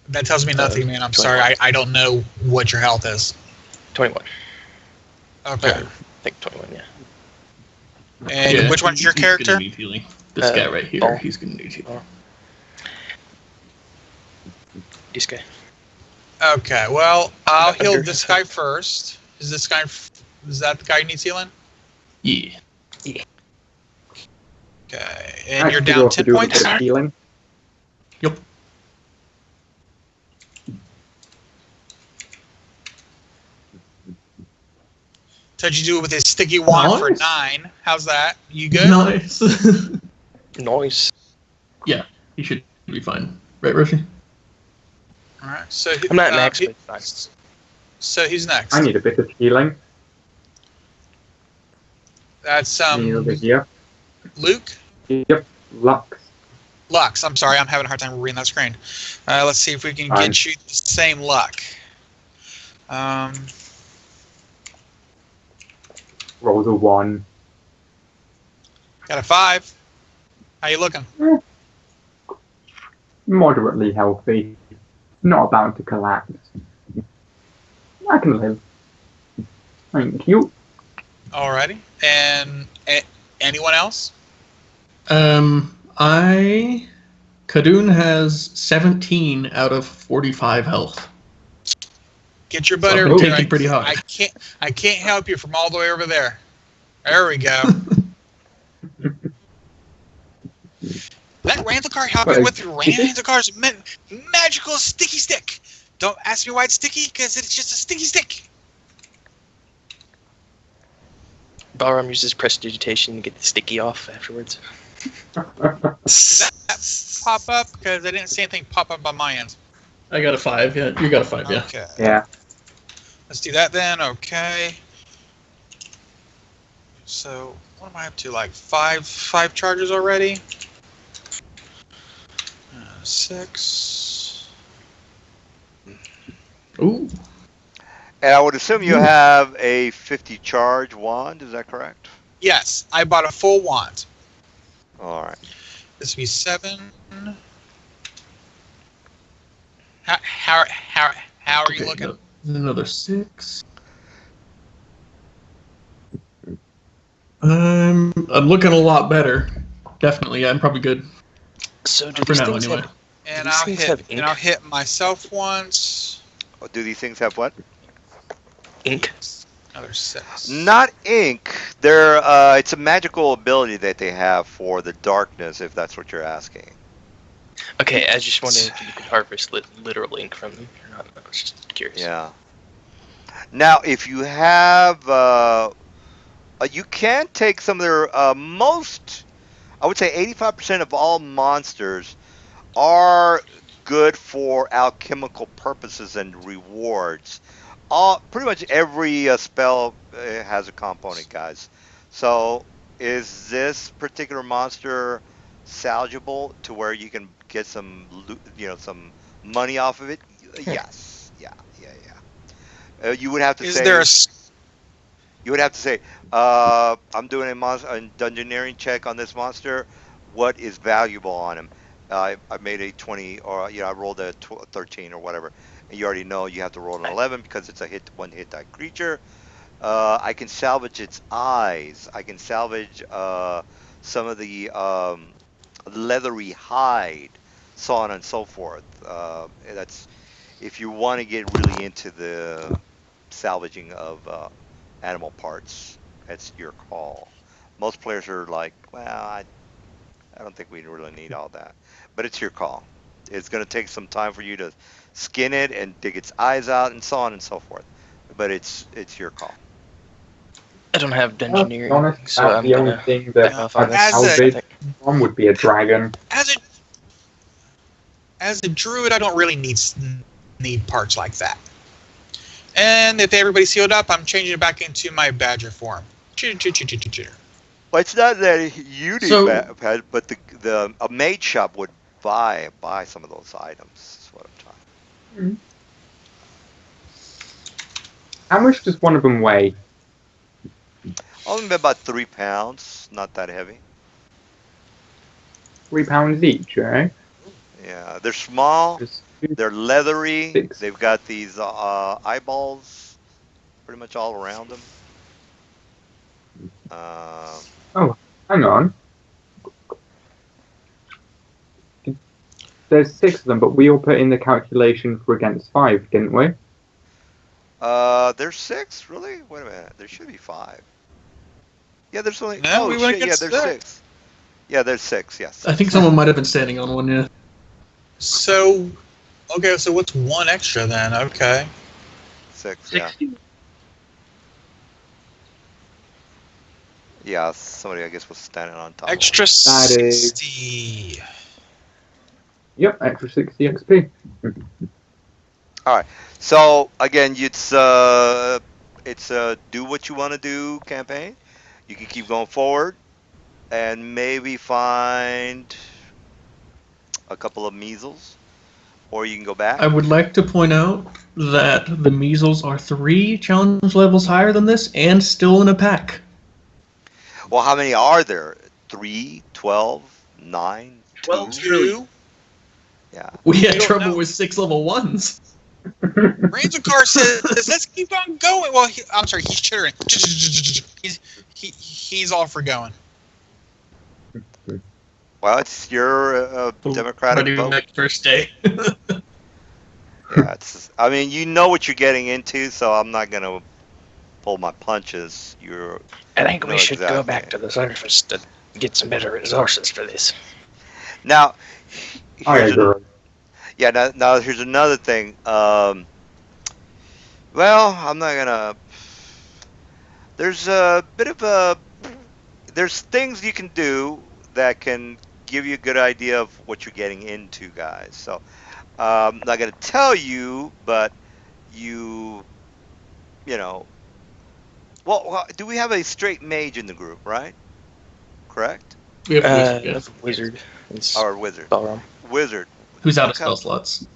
That tells me nothing, man. I'm 21. sorry. I don't know what your health is. 21. Okay. I think 21, yeah. And Yeah, which one's your he's character? gonna need healing. This guy right here, oh. he's gonna need healing. This guy. Okay. Well, I'll heal Under- this guy first. Is that the guy who needs healing? Yeah. Okay. And Actually, you're you down also 10 do a points? bit of healing. Yep. Said you do it with a sticky wand for Nice. 9. How's that? You good? Nice. Noise. He should be fine. Right, Roshi? All right. So I'm not max, but it's So who's next? I need a bit of healing. That's Me over here. Luke. Yep, Lux. Lux. I'm sorry, I'm having a hard time reading that screen. Let's see if we can Fine. get you the same luck. Rolls a 1. Got a 5. How you looking? Moderately healthy. Not about to collapse. I can live. Thank you. Alrighty. And anyone else? Kadoon has 17 out of 45 health. Get your butt So over I'm here. taking pretty high. I can't help you from all the way over there. There we go. Let Randalcar help you with your Randalcar's magical sticky stick. Don't ask me why it's sticky, because it's just a sticky stick. Balram uses prestidigitation to get the sticky off afterwards. Did that pop up? Because I didn't see anything pop up on my end. I got a 5. Yeah, you got a 5. Yeah. Okay. Yeah. Let's do that then. Okay. So what am I up to? Like five charges already. 6. Ooh. And I would assume you have a 50 charge wand. Is that correct? Yes, I bought a full wand. All right. This would be 7. How are you looking? Another 6. I'm looking a lot better. Definitely, yeah, I'm probably good. So do For these now, things anyway. have, And these things have ink? I'll hit myself once. Oh, do these things have what? ink? Another 6. Not ink. They're it's a magical ability that they have for the darkness, if that's what you're asking. Okay, I was just wondering if you could harvest literal ink from them or not. I was just curious. Yeah. Now, if you have, you can take some of their most. I would say 85% of all monsters are good for alchemical purposes and rewards. Pretty much every spell has a component, guys. So, is this particular monster salvageable to where you can get some, some money off of it? Yes. Yeah. You would have to Is say. there a You would have to say, I'm doing a dungeoneering check on this monster. What is valuable on him? I made a 20, or I rolled a 13 or whatever. And you already know you have to roll an 11 because it's a one hit die creature. I can salvage its eyes. I can salvage some of the leathery hide, so on and so forth. That's if you want to get really into the salvaging of animal parts. That's your call. Most players are like, well, I don't think we really need all that, but it's your call. It's going to take some time for you to skin it and dig its eyes out and so on and so forth. But it's your call. I don't have To be dungeoneering, honest, so that's I'm the only gonna thing back that off on I'd this. salvage from would be a dragon. As a druid, I don't really need parts like that. And if everybody's healed up, I'm changing it back into my badger form. Chitter. Well, it's not that you need So- but a maid shop would buy some of those items. Is what I'm talking. How much does one of them weigh? Only about 3 pounds. Not that heavy. 3 pounds each, right? Yeah, they're small. Just- They're leathery. 6. They've got these eyeballs pretty much all around them. Hang on. There's 6 of them, but we all put in the calculation for against 5, didn't we? There's 6, really? Wait a minute. There should be 5. Yeah, there's only. No, oh we went shit! Yeah, against there's 6. 6. Yeah, there's 6. Yes. I think someone might have been standing on one, yeah. So, okay, so what's 1 extra then? Okay. 6. Yeah. 60. Yeah. Somebody, I guess, was standing on top. Extra That is- 60. Yep, extra 60 XP. All right. So again, it's do what you want to do campaign. You can keep going forward and maybe find a couple of measles, or you can go back. I would like to point out that the measles are 3 challenge levels higher than this and still in a pack. Well, how many are there? 3, 12, 9, 12 2? really. Two. Yeah. We had don't trouble know. with 6 level 1s. Rangelcar says, "Let's keep on going." Well, I'm sorry, he's chittering. He's all for going. Well, it's your democratic Ready vote. back first day. Yeah, I mean, you know what you're getting into, so I'm not gonna pull my punches. I think No, we should go exactly. back to the surface to get some better resources for this. Now, I here's agree. now here's another thing. Well, I'm not gonna. There's a bit of a. There's things you can do that can give you a good idea of what you're getting into, guys. So I'm not gonna tell you, but you know. Well, do we have a straight mage in the group, right? Correct? We have Wizard, yeah. That's a wizard. It's Or wizard? Balram. Wizard. Who's out What of spell kind- slots.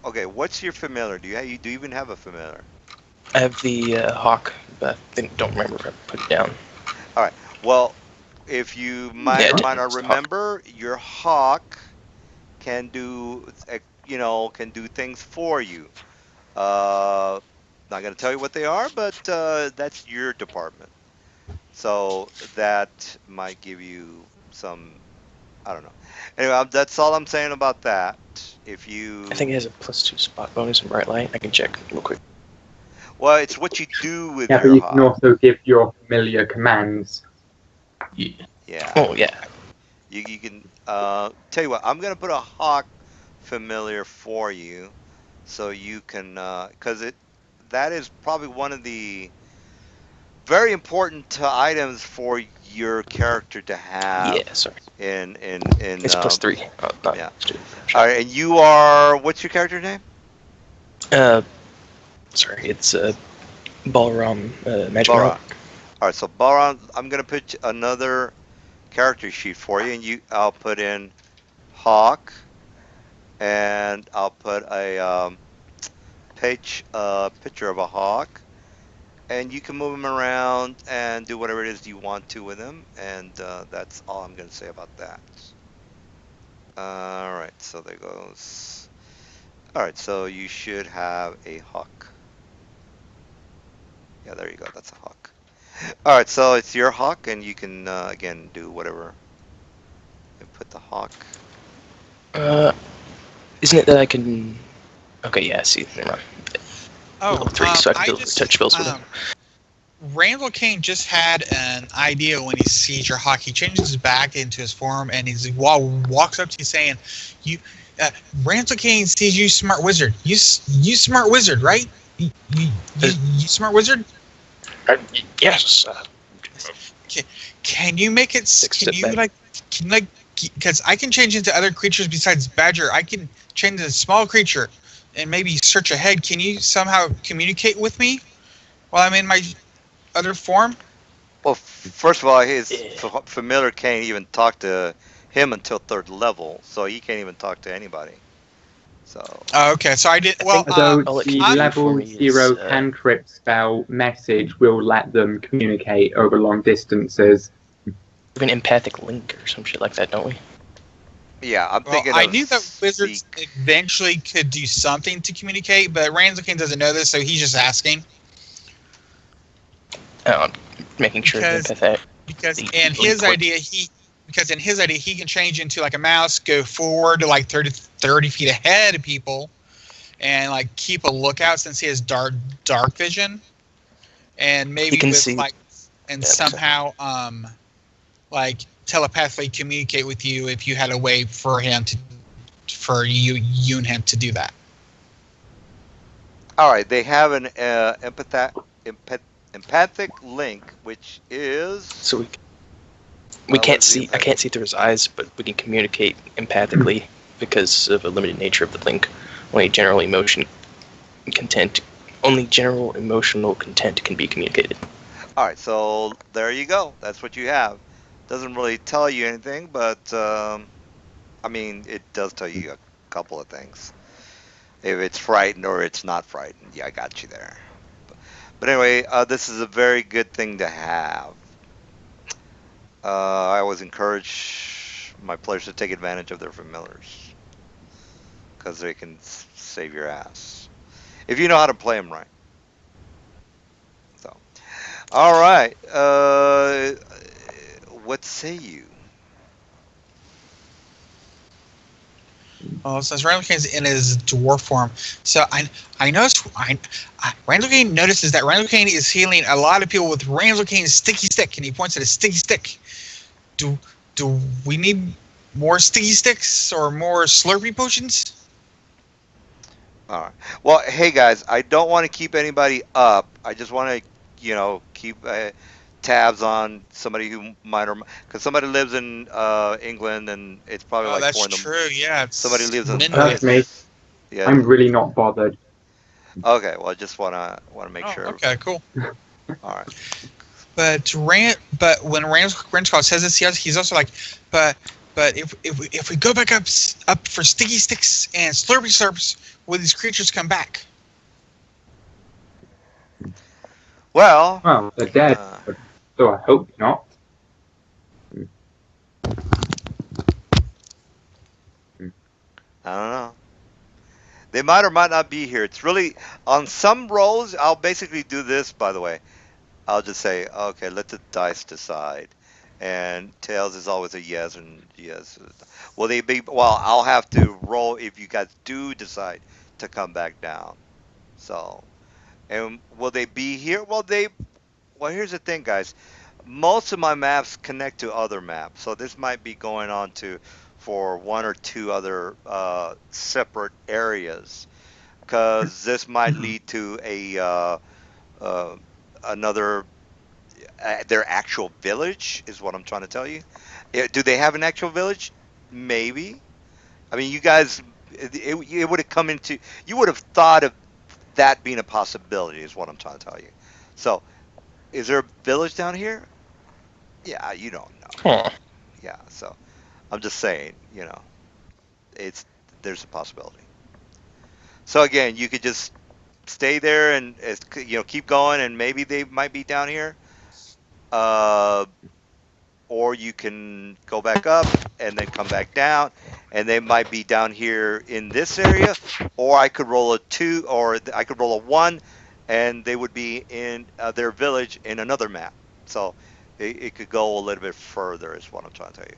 Okay, what's your familiar? Do you even have a familiar? I have the hawk, but I don't remember if I put it down. Well, if you might Yeah, or might not it's a hawk. remember, your hawk can do can do things for you. Not going to tell you what they are, but that's your department. So that might give you some. I don't know. Anyway, that's all I'm saying about that. If you, I think it has a +2 spot bonus in bright light. I can check real quick. well, it's what you do with Yeah, but your you can hawk. also give your familiar commands. Yeah. Yeah. Oh yeah. You can tell you what, I'm gonna put a hawk familiar for you, so you can because that is probably one of the very important items for your character to have Yeah. Sorry. in It's +3. Not yeah. +2. All right, and you are what's your character name? Sorry. It's Balram Magic Balron. Hawk. All right, so Balron, I'm gonna put another character sheet for you, and I'll put in hawk, and I'll put a picture of a hawk, and you can move him around and do whatever it is you want to with him, and that's all I'm going to say about that. All right, so there goes. All right, so you should have a hawk. Yeah, there you go. That's a hawk. All right, so it's your hawk, and you can again do whatever. And put the hawk. Isn't it that I can? Okay. Yeah. I see. Never mind. Oh, Level 3, so I can I deliver just, touch spells with him. Randall Kane just had an idea when he sees your hawk. He changes back into his form, and he walks up to you saying, "You, Randall Kane sees you, smart wizard. You smart wizard, right? You smart wizard. Yes. Can you make it? Can you because I can change into other creatures besides badger. I can change into a small creature, and maybe search ahead. Can you somehow communicate with me while I'm in my other form?" Well, first of all, his Yeah. familiar can't even talk to him until 3rd level, so he can't even talk to anybody. So Oh, okay, so I did. I Well, think So all it the can do level for me is, 0 cantrip spell message will let them communicate over long distances. even empathic link or some shit like that, don't we? yeah, I'm well, thinking I of knew that wizards speak. eventually could do something to communicate, but Ranzelkin doesn't know this, so he's just asking. Making sure Because- the empathic. Because The in his input. idea, he can change into like a mouse, go forward to like 30 feet ahead of people, and like keep a lookout since he has dark vision, and maybe can with see- like and Yeah, somehow like telepathically communicate with you if you had a way for him to you and him to do that. All right, they have an empathic link, which is So we what can't is the see. I empathic? can't see through his eyes, but we can communicate empathically because of the limited nature of the link. Only general emotion Content. Only general emotional content can be communicated. All right, so there you go. That's what you have. Doesn't really tell you anything, but I mean, it does tell you a couple of things. If it's frightened or it's not frightened, yeah, I got you there. But anyway, this is a very good thing to have. I always encourage my players to take advantage of their familiars because they can save your ass if you know how to play them right. So, all right. What say you? Well, since Randall Kane's in his dwarf form, so I noticed Randall Kane notices that Randall Kane is healing a lot of people with Randall Kane's sticky stick, and he points at a sticky stick. Do we need more sticky sticks or more Slurpee potions? All right. Well, hey guys, I don't want to keep anybody up. I just want to, keep tabs on somebody who might or because somebody lives in England and it's probably Oh, like that's 4 in the. true. Yeah, Somebody it's lives in. That's midnight. me. Yeah. I'm really not bothered. Okay. Well, I just wanna make Oh, sure. okay, cool. All right. But when Randall says this, he's also like, but if we go back up for sticky sticks and Slurpee slurps, will these creatures come back? Well, Well, they're dead, uh, so I hope not. I don't know. They might or might not be here. It's really on some rolls. I'll basically do this. By the way, I'll just say, okay, let the dice decide. And tails is always a yes and yes. Will they be? Well, I'll have to roll if you guys do decide to come back down. So, and will they be here? Well, here's the thing, guys. Most of my maps connect to other maps, so this might be going on to for one or two other separate areas, because this might lead to a uh, another their actual village is what I'm trying to tell you. Do they have an actual village? Maybe. I mean, you guys, it would have come into you would have thought of that being a possibility is what I'm trying to tell you. So, is there a village down here? Yeah, you don't know. Huh. Yeah, so I'm just saying, it's there's a possibility. So again, you could just stay there and keep going, and maybe they might be down here. Uh, or you can go back up and then come back down, and they might be down here in this area. Or I could roll a 2, or I could roll a 1, and they would be in their village in another map. So it could go a little bit further, is what I'm trying to tell you.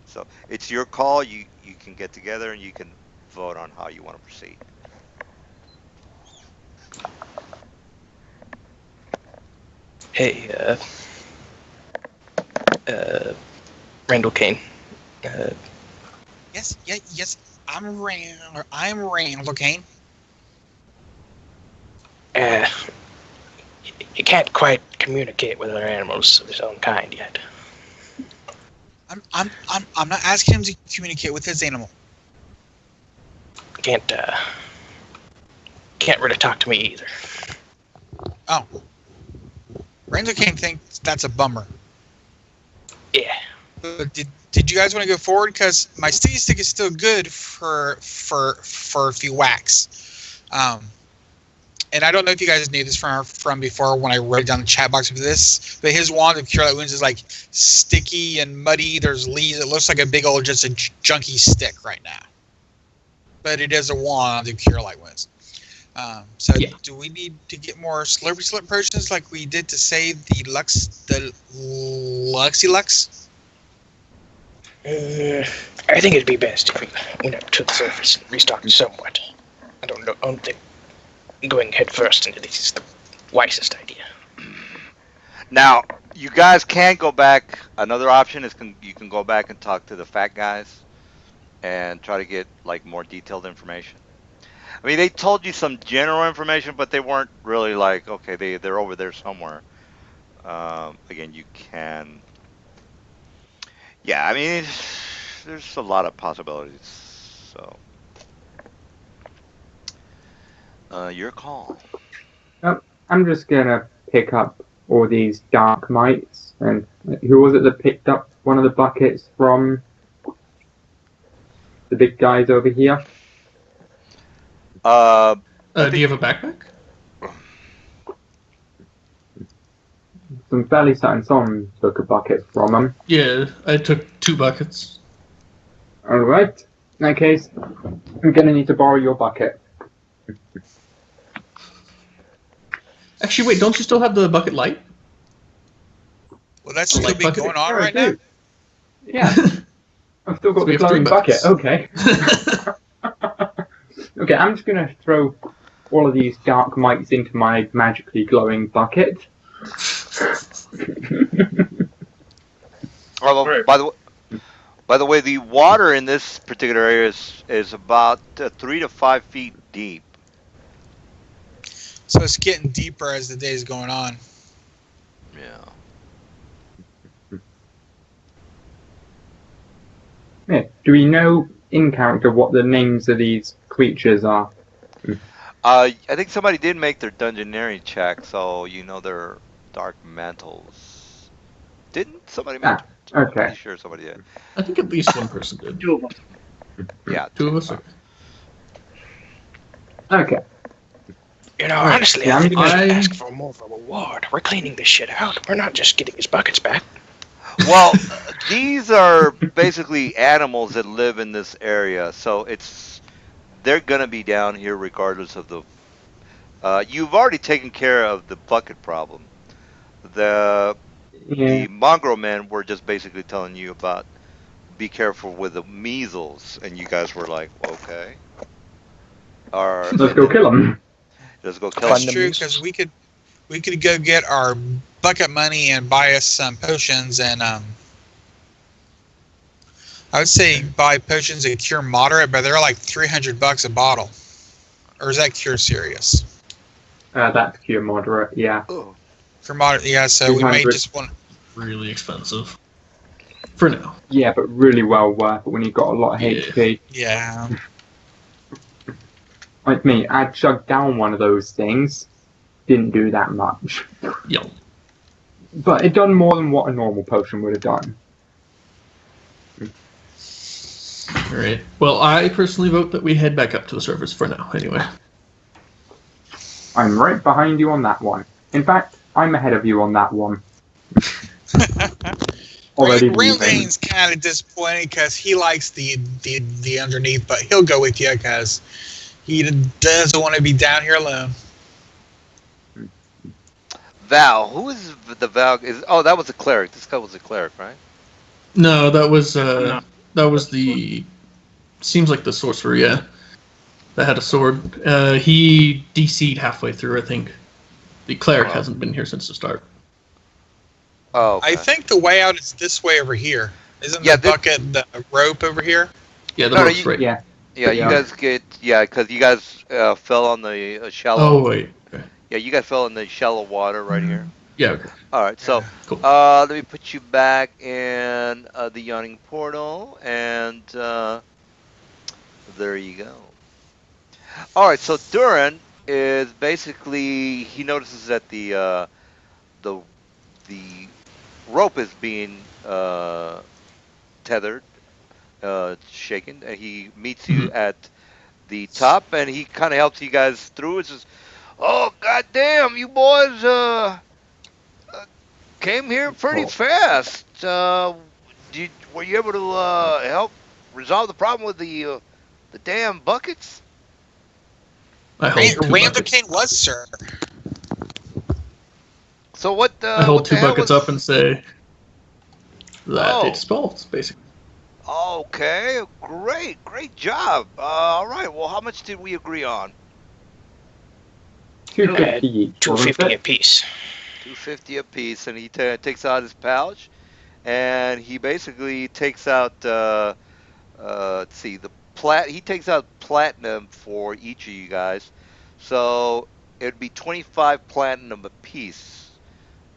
So it's your call. You can get together and you can vote on how you want to proceed. Hey, Randall Kane. Uh, Yes. I'm Randall Kane. uh, he can't quite communicate with other animals of his own kind yet. I'm not asking him to communicate with his animal. Can't really talk to me either. Oh, Randall Kane thinks that's a bummer. Yeah. But did you guys want to go forward? Because my sticky stick is still good for a few whacks. And I don't know if you guys knew this from before when I wrote down the chat box for this, but his wand of Cure Light Wounds is like sticky and muddy. There's leaves. It looks like a big old just a junky stick right now. But it is a wand of Cure Light Wounds. So Yeah. do we need to get more Slurpee Slip potions like we did to save the Luxy Lux? I think it'd be best if we went up to the surface and restocked somewhat. I don't think going head first into this is the wisest idea. Now, you guys can go back. Another option is you can go back and talk to the fat guys and try to get like more detailed information. I mean, they told you some general information, but they weren't really like, okay, they're over there somewhere. Again, you can. Yeah, I mean, there's a lot of possibilities. So, Your call. I'm just gonna pick up all these dark mites. And who was it that picked up one of the buckets from the big guys over here? I Do you have a backpack? Some fairly certain someone took a bucket from them. Yeah, I took 2 buckets. Alright. In that case, I'm gonna need to borrow your bucket. Actually, wait, don't you still have the bucket light? Well, that's Like still be bucket- going on Oh, I right now. do. Yeah, I've still got So we the have 3 glowing bucket. buckets. Okay. Okay, I'm just gonna throw all of these dark mites into my magically glowing bucket. Although, Right. by the way, the water in this particular area is about 3 to 5 feet deep. So it's getting deeper as the day's going on. Yeah. Yeah. Do we know in character what the names of these creatures are? I think somebody did make their dungeoneering check, so you know they're dark mantles. Didn't somebody make? Ah, I'm okay. pretty sure somebody did. I think at least one person did. 2 of us. Yeah. 2 of us? Okay. Okay. You know, Alright, honestly, yeah, I think we should I- ask for more of a reward. We're cleaning this shit out. We're not just getting his buckets back. Well, these are basically animals that live in this area, so they're gonna be down here regardless of the. You've already taken care of the bucket problem. The Yeah. mongrel men were just basically telling you about be careful with the measles, and you guys were like, okay. Or Let's go kill them. Let's go kill That's them. true, because we could go get our bucket money and buy us some potions, and I would say buy potions that cure moderate, but they're like $300 a bottle. Or is that cure serious? That's cure moderate. Yeah. Oh. For moderate, yeah. So we may 300. just want. Really expensive. For now. Yeah, but really well worth it when you've got a lot of Yeah. HP. Yeah. Like me, I chugged down one of those things. Didn't do that much. Yep. But it done more than what a normal potion would have done. Alright. Well, I personally vote that we head back up to the surface for now, anyway. I'm right behind you on that one. In fact, I'm ahead of you on that one. Already leaving. Railgain's kind of disappointed because he likes the underneath, but he'll go with you because he doesn't want to be down here alone. Val, who is the Val? That was a cleric. This guy was a cleric, right? No, that was No. that was the seems like the sorcerer, yeah. That had a sword. He DC'd halfway through, I think. The cleric hasn't been here since the start. Oh, okay. I think the way out is this way over here. Isn't Yeah, the bucket the rope over here? Yeah, the No, no, rope's right. Yeah. Yeah, you Yeah. guys because you guys fell on the shallow. Oh wait. Okay. Yeah, you guys fell in the shallow water right here. Yeah. Okay. All right, so Cool. let me put you back in the yawning portal, and there you go. All right, so Duran is basically he notices that the rope is being tethered, shaken, and he meets you at the top, and he kind of helps you guys through. It says, "Oh, goddamn, you boys came here pretty fast. Were you able to help resolve the problem with the damn buckets?" I hold 2 Randall buckets. Kane was, sir. So what? I hold what 2 the hell buckets was- up and say that Oh. it's false, basically. Okay, great job. All right, well, how much did we agree on? 250 each. wasn't 250 it? apiece. 250 a piece, and he takes out his pouch, and he basically takes out let's see, he takes out platinum for each of you guys, so it'd be 25 platinum a piece.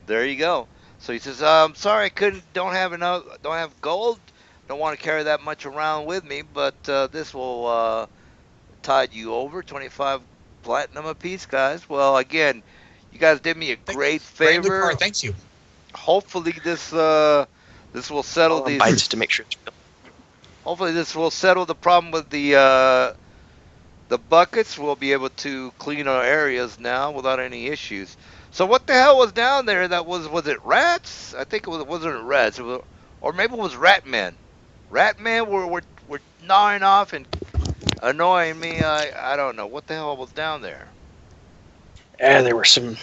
There you go. So he says, I'm sorry, don't have gold, don't want to carry that much around with me, but this will tide you over 25 platinum apiece, guys. Well, again, you guys did me a great Great favor. card, thanks you. Hopefully, this will settle Ballroom these. bites to make sure it's real. Hopefully, this will settle the problem with the buckets. We'll be able to clean our areas now without any issues. So, what the hell was down there? That was it rats? I think it wasn't rats, or maybe it was rat men. Rat men were gnawing off and annoying me. I don't know what the hell was down there. Yeah, there were some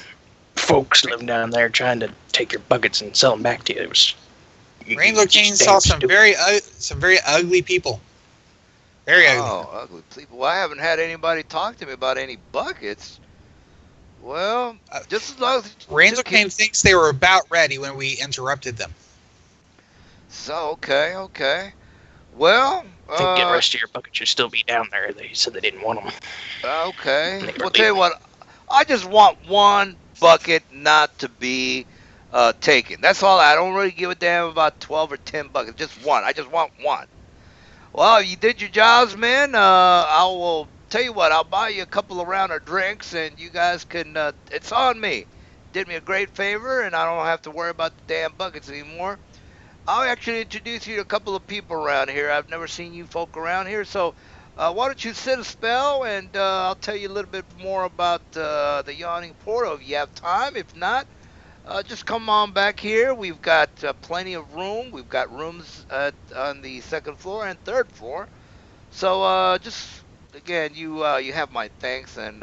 folks living down there trying to take your buckets and sell them back to you. It was Rainbow King saw some very ugly people. Very ugly. Oh, ugly people. Well, I haven't had anybody talk to me about any buckets. Well, just as long as Rainbow King thinks they were about ready when we interrupted them. So okay. Well, I think the rest of your buckets should still be down there. They said they didn't want them. Okay. Well, tell you what, I just want one bucket not to be taken. That's all. I don't really give a damn about 12 or 10 buckets. Just one. I just want one. Well, you did your jobs, man. I will tell you what. I'll buy you a couple of round of drinks, and you guys can. It's on me. Did me a great favor, and I don't have to worry about the damn buckets anymore. I'll actually introduce you to a couple of people around here. I've never seen you folk around here, so why don't you sit a spell, and I'll tell you a little bit more about the Yawning Portal if you have time. If not, just come on back here. We've got plenty of room. We've got rooms on the second floor and third floor. So just, again, you have my thanks, and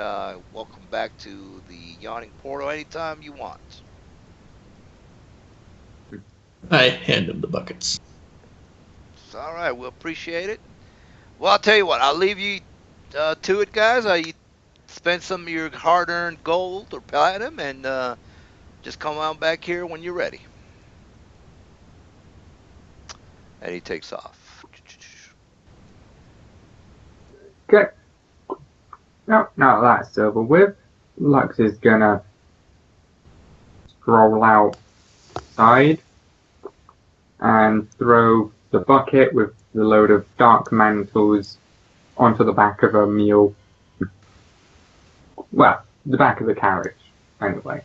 welcome back to the Yawning Portal anytime you want. I hand him the buckets. It's all right. We'll appreciate it. Well, I'll tell you what. I'll leave you to it, guys. You spend some of your hard-earned gold or platinum, and just come on back here when you're ready. And he takes off. Okay. Now that's over with, Lux is gonna stroll outside and throw the bucket with the load of dark mantles onto the back of a mule. Well, the back of the carriage, anyway.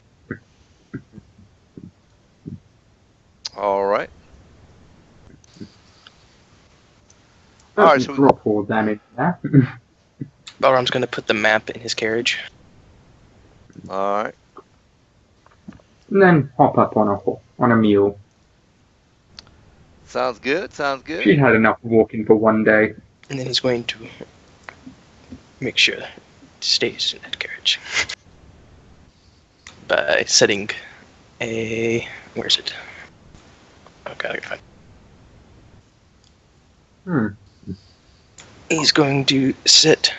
All right. All right, so drop all them in there. Balram's going to put the map in his carriage. All right. And then hop up on a mule. Sounds good. Sounds good. She's had enough walking for one day. And then he's going to make sure it stays in that carriage by setting a... Where is it? Okay, I gotta find. He's going to set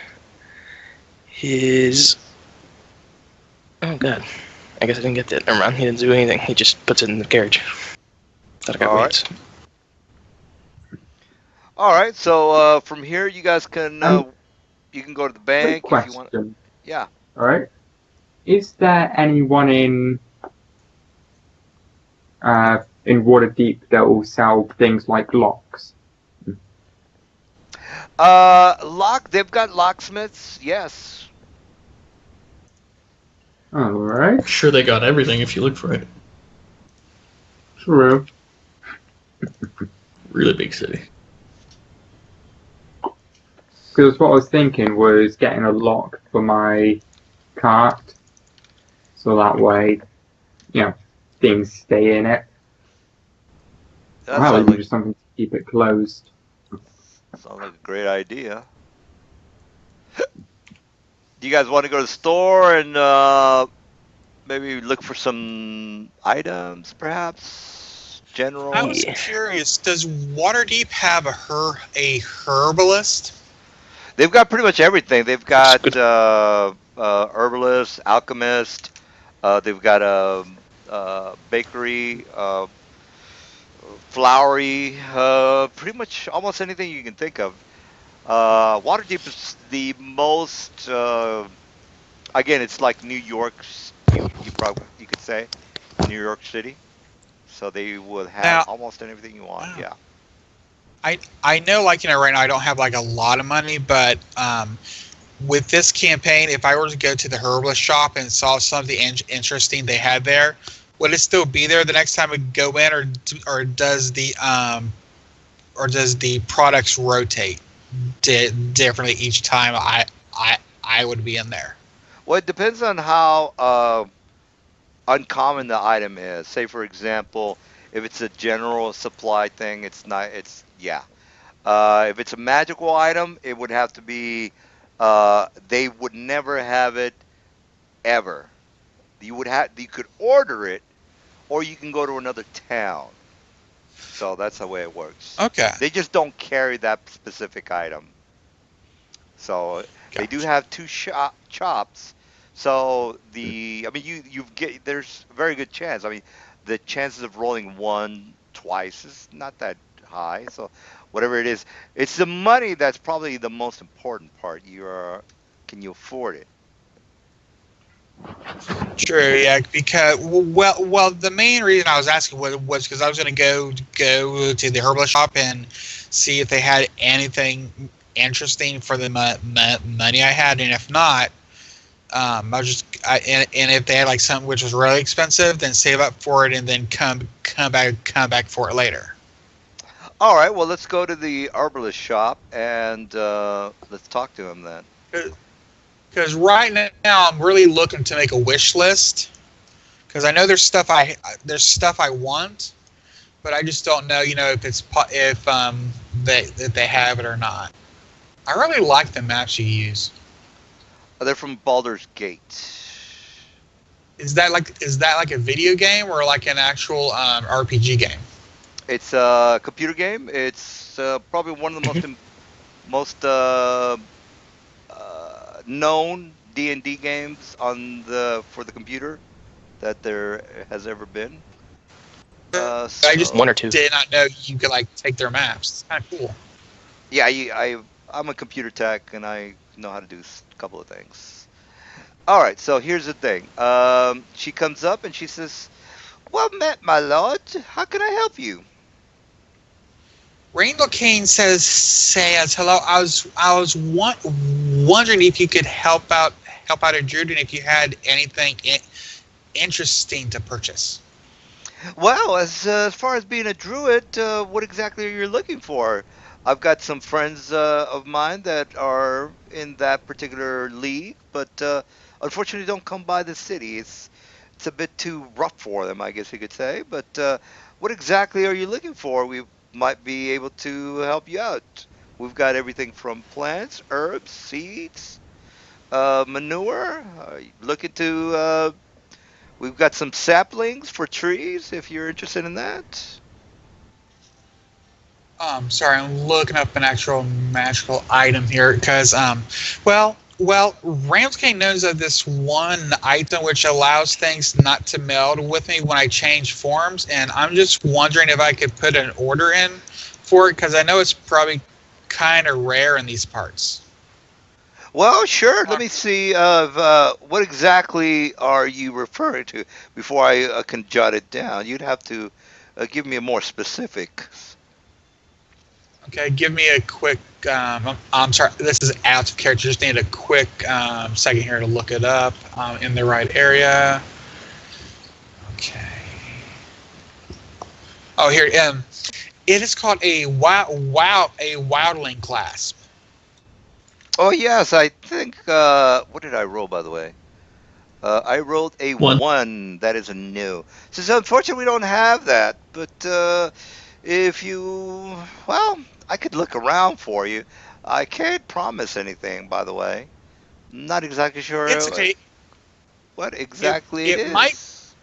his... Oh god. I guess I didn't get that. Never mind. He didn't do anything. He just puts it in the carriage. Thought I got weights. All right. So from here, you guys can you can go to the bank if you want. Yeah. All right. Is there anyone in Waterdeep that will sell things like locks? They've got locksmiths. Yes. All right. Sure, they got everything if you look for it. True. Really big city. Because what I was thinking was getting a lock for my cart, so that way, things stay in it. Well, even just something to keep it closed. Sounds like a great idea. Do you guys want to go to the store and maybe look for some items, perhaps? General? I was curious, does Waterdeep have a herbalist? They've got pretty much everything. They've got herbalist, alchemist. They've got a bakery, flowery, pretty much almost anything you can think of. Waterdeep is the most, again, it's like New York, you could say, New York City. So they would have almost anything you want, wow. Yeah. I know, right now I don't have a lot of money, but with this campaign, if I were to go to the herbalist shop and saw something interesting they had there, would it still be there the next time we go in, or does the products rotate differently each time I would be in there? Well, it depends on how uncommon the item is. Say, for example, if it's a general supply thing, it's not. It's yeah. If it's a magical item, it would have to be. They would never have it ever. You could order it, or you can go to another town. So that's the way it works. Okay, They just don't carry that specific item. So they do gotcha. have two chops. So I mean, there's a very good chance. I mean, the chances of rolling one twice is not that high. So whatever it is, it's the money that's probably the most important part. Can you afford it? True, yeah. Because the main reason I was asking was because I was going to go to the herbalist shop and see if they had anything interesting for the money I had, and if not, and if they had like something which was really expensive, then save up for it and then come back for it later. All right. Well, let's go to the herbalist shop and let's talk to him then. Because right now I'm really looking to make a wish list. Because I know there's stuff I want, but I just don't know, if they have it or not. I really like the maps you use. They're from Baldur's Gate. Is that like a video game or like an actual RPG game? It's a computer game. It's probably one of the most known D&D games for the computer that there has ever been. I just One or two. did not know you could like take their maps. It's kind of cool. Yeah, I'm a computer tech and I know how to do a couple of things. All right, so here's the thing. She comes up and she says, "Well met, my lord. How can I help you?" Rainbow Kane says hello. I was wondering if you could help out a druid and if you had anything interesting to purchase. Well, as far as being a druid, what exactly are you looking for? I've got some friends of mine that are in that particular league, but unfortunately don't come by the city. It's a bit too rough for them, I guess you could say. But what exactly are you looking for? We might be able to help you out. We've got everything from plants, herbs, seeds, manure. Looking to we've got some saplings for trees if you're interested in that. Sorry, I'm looking up an actual magical item here because well, Ramsgate knows of this one item which allows things not to meld with me when I change forms, and I'm just wondering if I could put an order in for it because I know it's probably kind of rare in these parts. Well, sure. Let me see. What exactly are you referring to before I can jot it down? You'd have to give me a more specific. Okay, give me a quick. I'm sorry, this is out of character. Just need a quick second here to look it up in the right area. Okay. Oh, here. It is called a wildling clasp. Oh yes, I think. What did I roll, by the way? I rolled a One. 1. That is a no. So unfortunately, we don't have that. But if you, well, I could look around for you. I can't promise anything, by the way. I'm not exactly sure It's okay. what exactly it it is.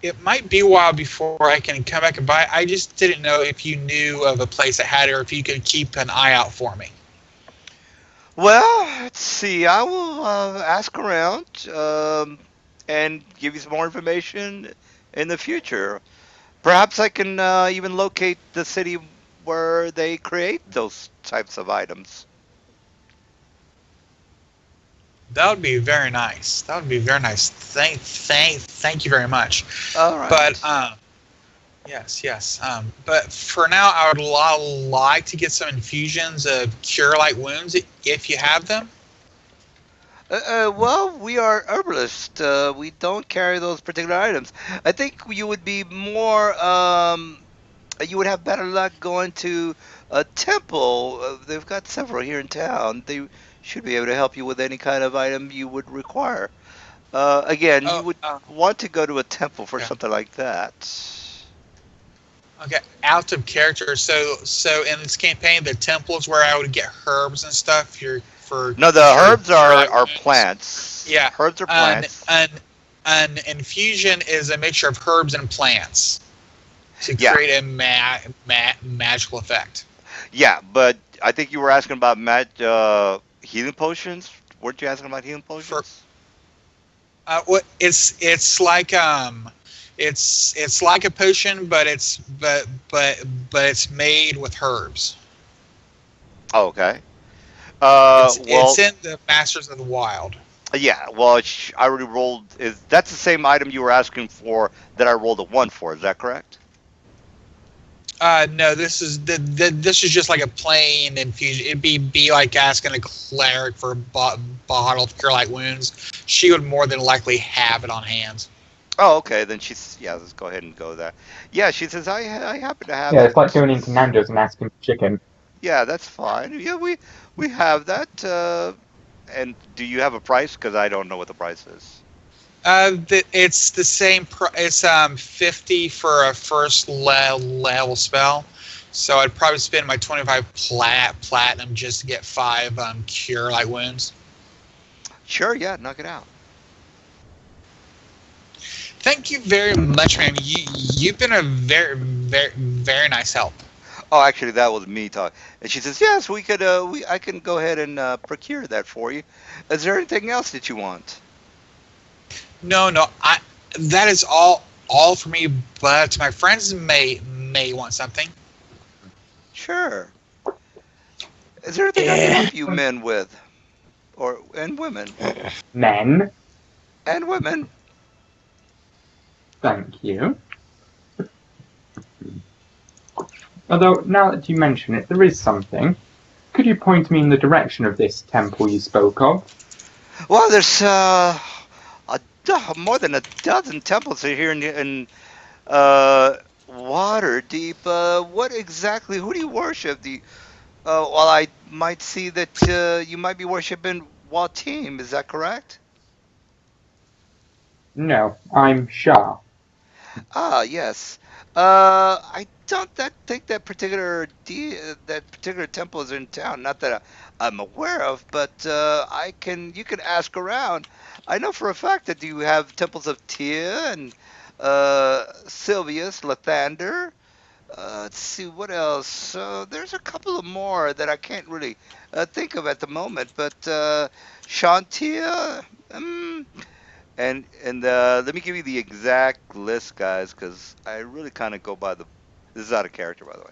It might be a while before I can come back and buy it. I just didn't know if you knew of a place that had it or if you could keep an eye out for me. Well, let's see. I will ask around and give you some more information in the future. Perhaps I can even locate the city where they create those types of items. That would be very nice. That would be very nice. Thank you very much. All right. But yes. But for now, I would like to get some infusions of cure light wounds if you have them. Well, we are herbalists. We don't carry those particular items. I think you would be more. You would have better luck going to a temple. They've got several here in town. They should be able to help you with any kind of item you would require. Again, you Oh, would want to go to a temple for okay. something like that. Okay, out of character. So in this campaign, the temple is where I would get herbs and stuff. No, the For herbs cure light are wounds. plants. Yeah, Herbs are an plants. an an infusion is a mixture of herbs and plants to Yeah, create a magical effect. yeah, but I think you were asking about healing potions. Weren't you asking about healing For potions? what it's like a potion, but it's made with herbs. Oh, okay. It's Well, in the Masters of the Wild. yeah. Well, I already rolled. Is that's the same item you were asking for that I rolled a 1 for? Is that correct? No, this is just like a plain infusion. It'd be like asking a cleric for a bottle of cure light wounds. She would more than likely have it on hand. Oh, okay. Then let's go ahead and go there. Yeah, she says I happen to have Yeah, it. it's like going into Nando's and asking for chicken. Yeah, that's fine. Yeah, we have that. And do you have a price? Because I don't know what the price is. It's the same. It's 50 for a first level spell. So I'd probably spend my 25 platinum just to get 5 cure light wounds. Sure. Yeah, knock it out. Thank you very much, ma'am. You've been a very nice help. Oh, actually, that was me talking. And she says, "Yes, we could. I can go ahead and procure that for you. Is there anything else that you want?" No, that is all for me. But my friends may want something. Sure. Is there anything I can help you men with, and women, Men, and women? thank you. Although, now that you mention it, there is something. Could you point me in the direction of this temple you spoke of? Well, there's more than a dozen temples here in Waterdeep. What exactly? Who do you worship? Well, I might see that you might be worshiping Wateem. Is that correct? No, I'm Shah. Ah, yes. I don't think that particular temple is in town. Not that I'm aware of, but you can ask around. I know for a fact that you have temples of Tia and Sylvius, Lathander. Let's see what else. There's a couple of more that I can't really think of at the moment, but Shantia. And let me give you the exact list, guys, because I really kind of go by the. This is out of character, by the way.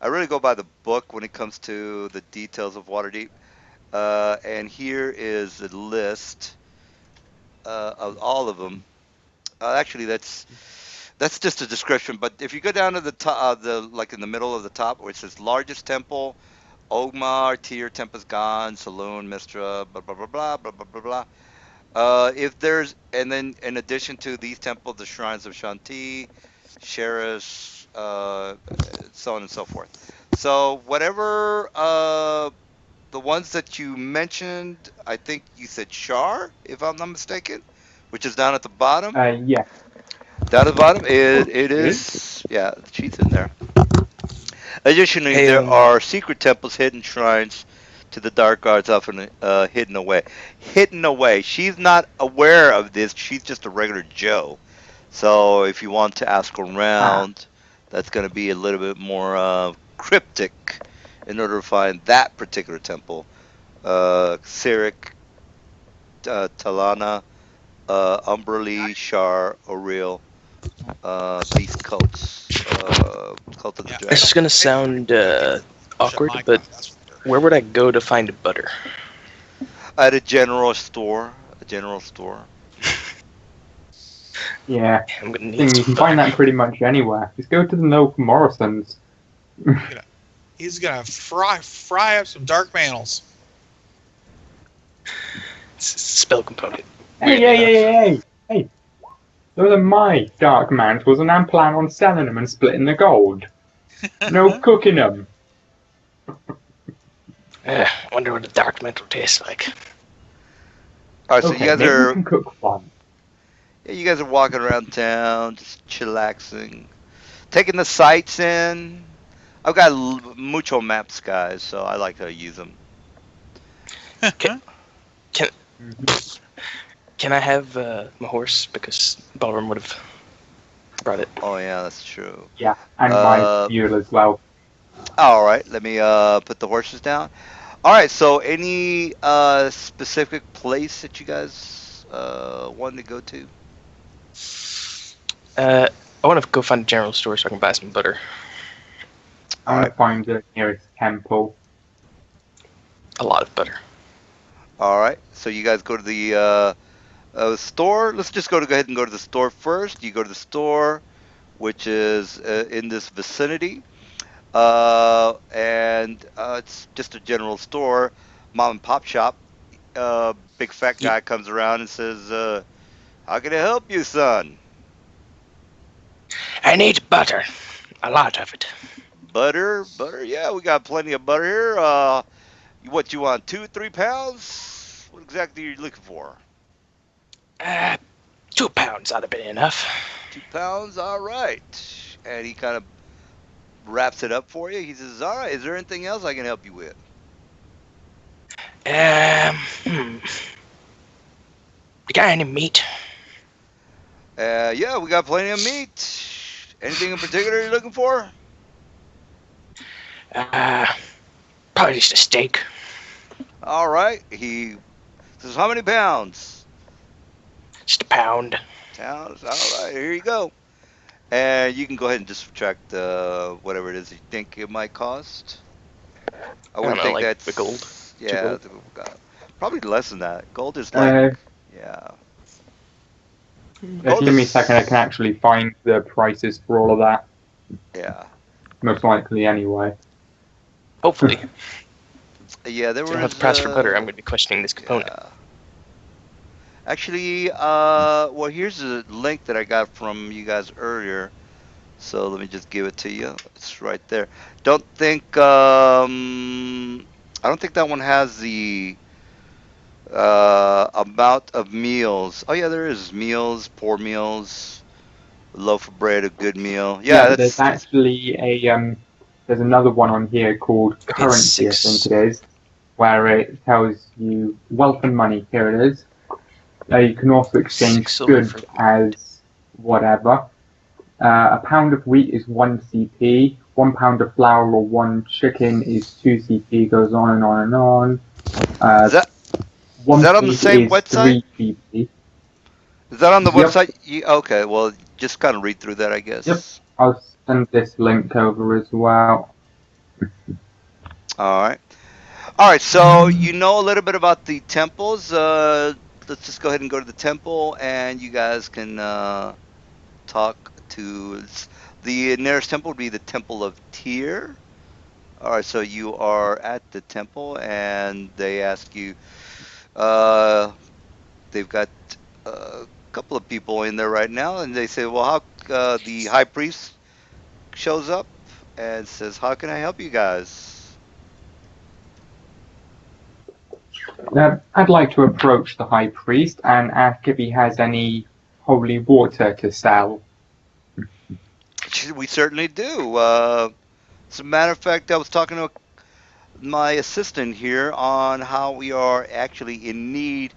I really go by the book when it comes to the details of Waterdeep. And here is the list of all of them. Actually, that's just a description. But if you go down to the top, the like in the middle of the top, where it says largest temple, Ogmar, Tyr, Tempest Gone, Saloon, Mistra, blah blah blah blah blah blah blah blah. If there's, and then in addition to these temples, the shrines of Shanti, Sheris, so on and so forth. So whatever the ones that you mentioned, I think you said Shar, if I'm not mistaken, which is down at the bottom. Yeah. Down at the bottom, it Good. is, yeah, she's in there. Additionally, Hey, there are secret temples, hidden shrines to the dark gods, often hidden away. Hidden away. She's not aware of this. She's just a regular Joe. So if you want to ask Ah, around, that's going to be a little bit more cryptic in order to find that particular temple. Cyric, Talana, Umberly, Shar, Oriel, these cults. Cult of the Yeah, this Dragon. is gonna sound shut awkward, my but mouth, that's for sure. where would I go to find butter? At a general store. A general store. yeah. I'm gonna need Thing, you some can butter. find that pretty much anywhere. Just go to the local Morrison's. He's gonna fry up some dark mantles. It's a spell component. Hey, weirdly hey, enough. hey, hey, hey. Those are my dark mantles, and I'm planning on selling them and splitting the gold. No cooking them. I wonder what a dark mantle tastes like. All right, so Okay, maybe we can cook one. you guys are walking around town, just chillaxing, taking the sights in. I've got mucho maps, guys, so I like to use them. Mhm. Can I have my horse? Because Ballroom would have brought it. Oh yeah, that's true. Yeah, and my Uh, mule as well. all right, let me put the horses down. All right, so any specific place that you guys want to go to? I want to go find a general store so I can buy some butter. I'm Alright. gonna find the nearest temple. A lot of butter. All right, so you guys go to the store. Let's just go ahead and go to the store first. You go to the store, which is in this vicinity, and it's just a general store, mom and pop shop. Big fat Ye- guy comes around and says, "How can I help you, son?" I need butter. A lot of it. Butter. Yeah, we got plenty of butter here. What you want? 2, 3 pounds? What exactly are you looking for? 2 pounds ought to be enough. 2 pounds. All right. And he kind of wraps it up for you. He says, "All right. Is there anything else I can help you with?" You got any meat? Yeah, we got plenty of meat. Anything in particular you're looking for? Uh, Probably just a steak. All right. He says, "How many pounds?" Just a pound. Pounds. All right. Here you go. And you can go ahead and just subtract whatever it is you think it might cost. I I don't wouldn't know, think like the gold. that's, 2 yeah, gold. probably less than that. Gold is like, yeah. Gold Give me a second, I is, can actually find the prices for all of that. yeah. Most likely, anyway. Hopefully. Yeah, there If you don't have the was, price for butter, I'm going to be questioning this component. yeah. Actually, well, here's a link that I got from you guys earlier. So let me just give it to you. It's right there. Don't think, I don't think that one has the amount of meals. Oh yeah, there is meals, poor meals, a loaf of bread, a good meal. Yeah, Yeah, there's that's actually there's another one on here called Okay, it's currency, I 6. think it is, where it tells you wealth and money. Here it is. You can also 6 exchange silver goods for as whatever. A pound of wheat is 1 CP. 1 pound of flour or 1 chicken is 2 CP. Goes on and on and on. is that is 1 that on the pig same is website? 3 CP. Is that on the Yep, website? Okay, well, just kind of read through that, I yep. guess. I'll send this link over as well. All right. All right, so you know a little bit about the temples. Let's just go ahead and go to the temple, and you guys can talk to the nearest temple would be the Temple of Tyr. All right, so you are at the temple, and they ask you. Uh, they've got a couple of people in there right now, and they say, "Well, how?" The high priest shows up and says, "How can I help you guys?" I'd like to approach the high priest and ask if he has any holy water to sell. We certainly do. As a matter of fact, I was talking to my assistant here on how we are actually in need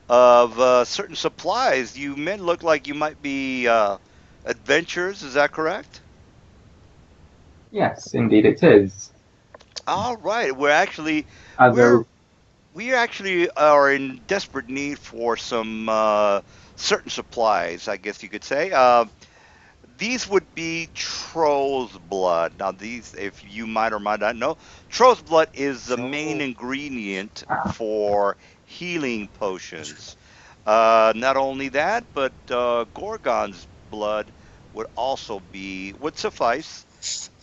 of certain supplies. You men look like you might be adventurers. Is that correct? Yes, indeed it is. All right. We're Although, we actually are in desperate need for some certain supplies. I guess you could say. These would be troll's blood. Now, these, if you might or might not know, troll's blood is the main ingredient for healing potions. Not only that, but Gorgon's blood would suffice.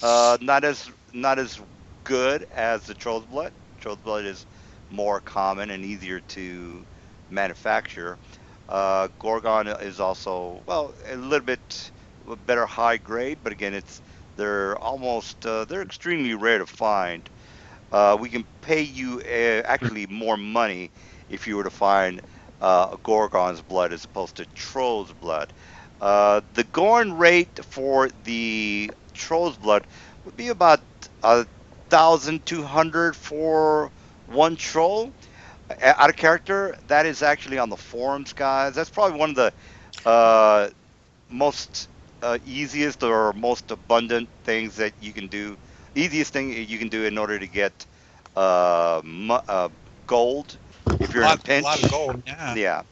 Not as good as the troll's blood. Troll's blood is more common and easier to manufacturer. Gorgon is also, well, a little bit better high grade, but again, they're almost they're extremely rare to find. We can pay you actually more money if you were to find a Gorgon's blood as opposed to Troll's blood. The going rate for the Troll's blood would be about 1,200 for one troll. Out of character, that is actually on the forums, guys. That's probably one of the uh, most easiest or most abundant things that you can do. Easiest thing you can do in order to get gold if you're in a A lot of pinch. gold. Yeah. Yeah.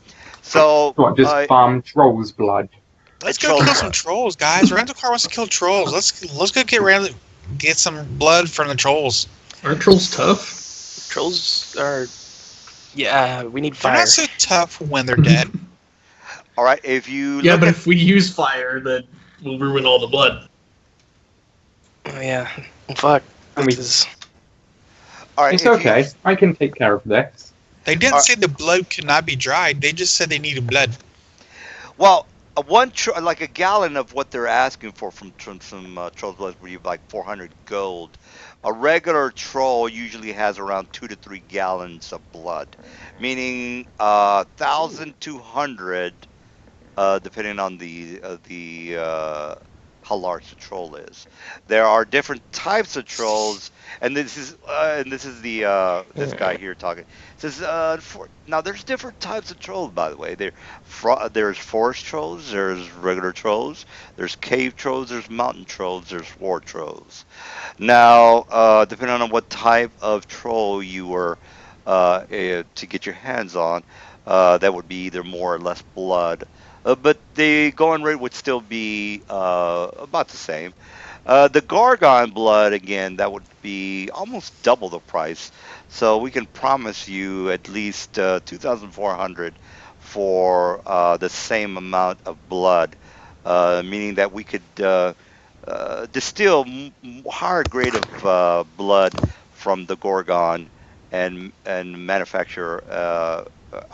So What, just farm troll's blood? Let's go trolls kill some blood. trolls, guys. Rental car wants to kill trolls. Let's go get some blood from the trolls. Aren't trolls tough? Trolls are. Yeah, we need They're fire. not so tough when they're dead. All right. If you Yeah, look but at if we use fire, then we'll ruin all the blood. Oh, yeah. Fuck. I mean, This is. all right, it's if okay. I can take care of this. They didn't Are- say the blood could not be dried. They just said they needed blood. well, like a gallon of what they're asking for from some trolls blood would be like 400 gold. A regular troll usually has around 2 to 3 gallons of blood, meaning 1,200 depending on the how large the troll is. There are different types of trolls, and this is the this guy here talking. It says now there's different types of trolls, by the way. There's forest trolls, there's regular trolls, there's cave trolls, there's mountain trolls, there's war trolls. Now, depending on what type of troll you were to get your hands on, that would be either more or less blood. But the going rate would still be about the same. The Gorgon blood, again, that would be almost double the price. So we can promise you at least 2,400 for the same amount of blood, meaning that we could distill higher grade of blood from the Gorgon and manufacture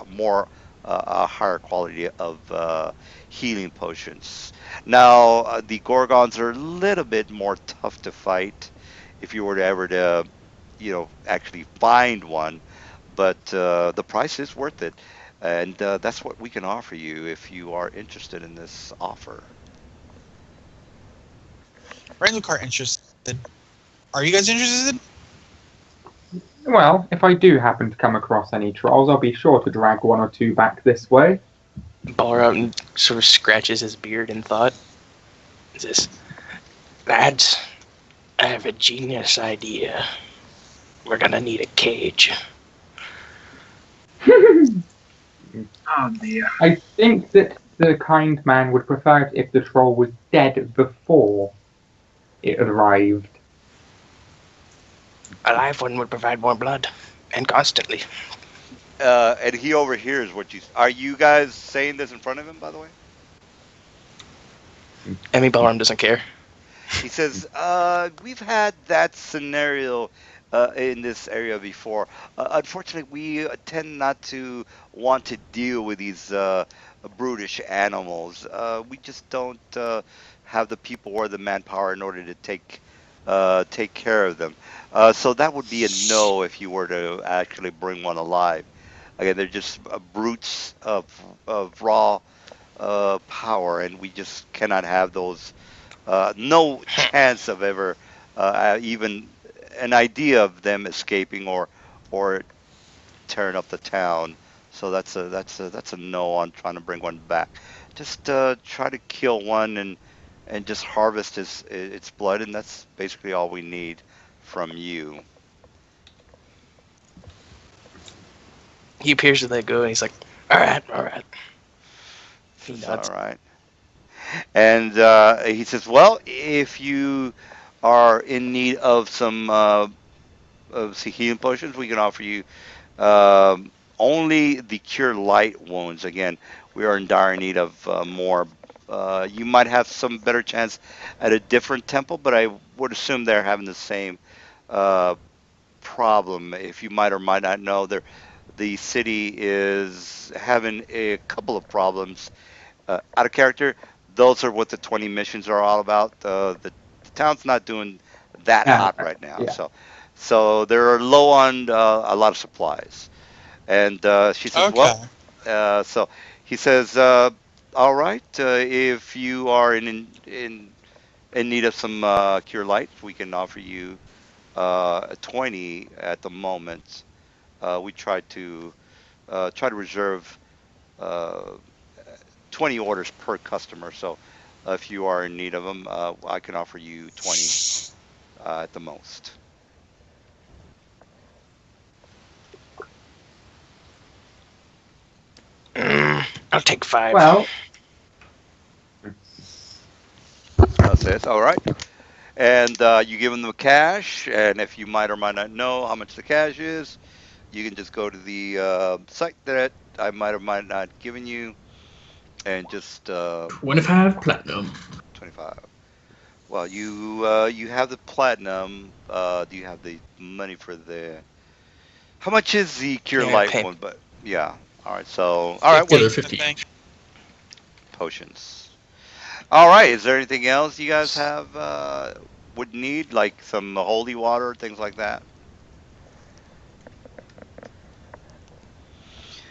more a higher quality of healing potions. Now, the Gorgons are a little bit more tough to fight if you were to ever to, actually find one, but the price is worth it. And that's what we can offer you if you are interested in this offer. Rental car interested. Are you guys interested? Well, if I do happen to come across any trolls, I'll be sure to drag one or two back this way. Balrog sort of scratches his beard in thought. Says, lads, I have a genius idea. We're gonna need a cage. Oh dear. I think that the kind man would prefer it if the troll was dead before it arrived. A live one would provide more blood, and constantly. And he overhears what you. Are you guys saying this in front of him, by the way? Balram doesn't care. He says, "We've had that scenario in this area before. Unfortunately, we tend not to want to deal with these brutish animals. We just don't have the people or the manpower in order to take care of them. So that would be a no if you were to actually bring one alive. Again, they're just brutes of raw power, and we just cannot have those. No chance of ever even an idea of them escaping or tearing up the town. So that's a no on trying to bring one back. Just try to kill one and just harvest its blood, and that's basically all we need from you. He appears to let go, and he's like, all right. He Says, nods. all right. And he says, well, if you are in need of some healing potions, we can offer you only the cure light wounds. Again, we are in dire need of more. You might have some better chance at a different temple, but I would assume they're having the same uh, problem. If you might or might not know, the city is having a couple of problems. Out of character, those are what the 20 missions are all about. The town's not doing that Yeah, hot right now, yeah. so they're low on a lot of supplies. And she says, Okay. "Well," so he says, "All right, if you are in need of some cure light, we can offer you a 20 at the moment. We try to reserve uh, 20 orders per customer. So if you are in need of them, I can offer you 20 at the most." I'll take 5. Well, Says, "All right." And you give them the cash, and if you might or might not know how much the cash is, you can just go to the site that I might or might not given you, and just 25 platinum. 25. Well, you have the platinum. Do you have the money for the? How much is the cure Yeah, light pay. one? But yeah. All right. So all right. Yeah, Well, they're 50, I 50. think. potions. All right. Is there anything else you guys have would need, like some holy water, things like that?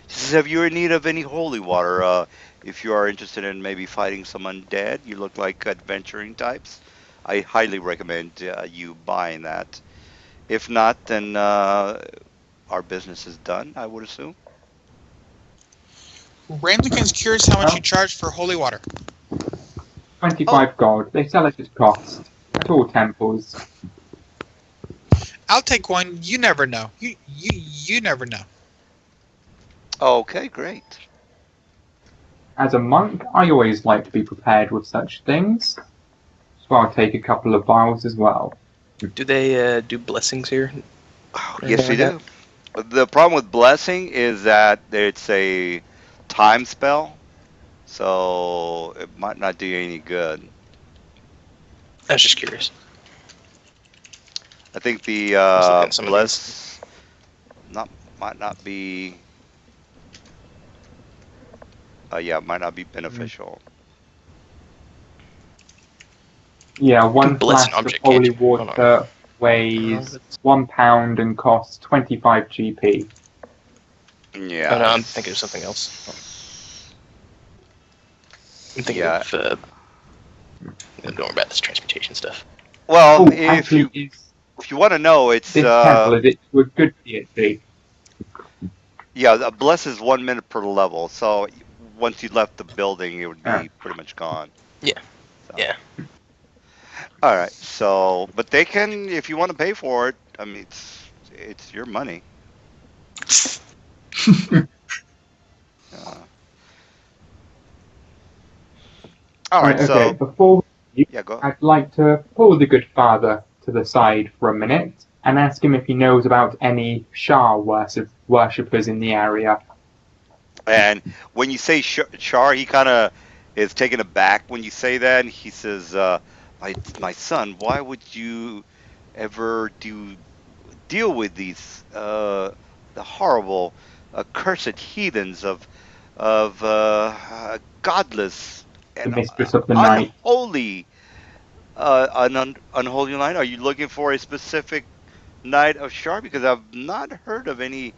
She says, "Have you in need of any holy water? If you are interested in maybe fighting some undead, you look like adventuring types. I highly recommend you buying that. If not, then our business is done, I would assume." Ramsden's curious how much you well, charge for holy water. Oh, 25 gold. They sell it at cost at all temples. I'll take one. You never know. You never know. okay, great. As a monk, I always like to be prepared with such things, so I'll take a couple of vials as well. Do they do blessings here? Oh, Or yes, anything we like do. The problem with blessing is that it's a time spell, so it might not do you any good. I was just curious. I think the I was looking at some of these. bless not might not be. Yeah, might not be beneficial. Yeah, You can one bless an flask of object, can't holy you? Hold on. water weighs 1 pound and costs 25 GP. Yeah. Oh, no, I'm thinking of something else. I'm thinking Yeah. of don't worry about this transportation stuff. Well, Oh, if actually, you want to know, it's this temple is it to a good deity? yeah, a bless is 1 minute per level. So once you left the building, it would be pretty much gone. Yeah. So. Yeah. All right. So, but they can, if you want to pay for it. I mean, it's your money. All right. Right, okay, So before yeah, go. I'd like to pull the good father to the side for a minute and ask him if he knows about any Shah worshippers in the area. And when you say Char, he kind of is taken aback when you say that. And he says, my son, why would you ever deal with these the horrible, cursed heathens of godless The and mistress of the night. unholy unholy line? Are you looking for a specific knight of Char? Because I've not heard of any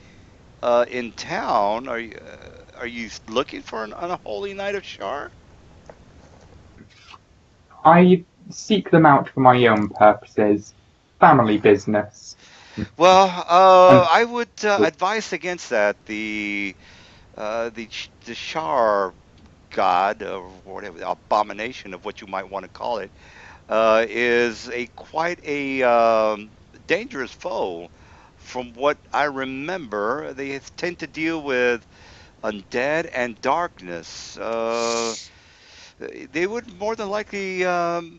in town. Are you looking for an unholy knight of Char? I seek them out for my own purposes. Family business. Well, And I would advise against that. The Char god, or whatever abomination of what you might want to call it, is a quite a dangerous foe. From what I remember, they tend to deal with undead and darkness. They would more than likely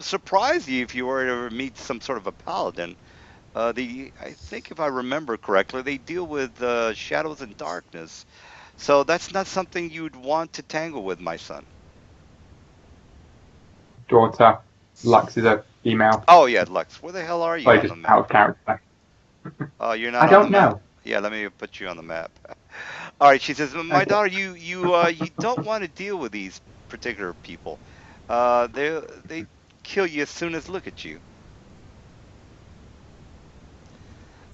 surprise you if you were to ever meet some sort of a paladin. I think if I remember correctly, they deal with shadows and darkness. So that's not something you'd want to tangle with, my son. daughter, Lux is a female. Oh yeah, Lux. Where the hell are you Sorry, on just the out map? of character. Oh, you're I not on the don't map. know. Yeah, let me put you on the map. All right, she says, my daughter, you don't want to deal with these particular people. They kill you as soon as look at you.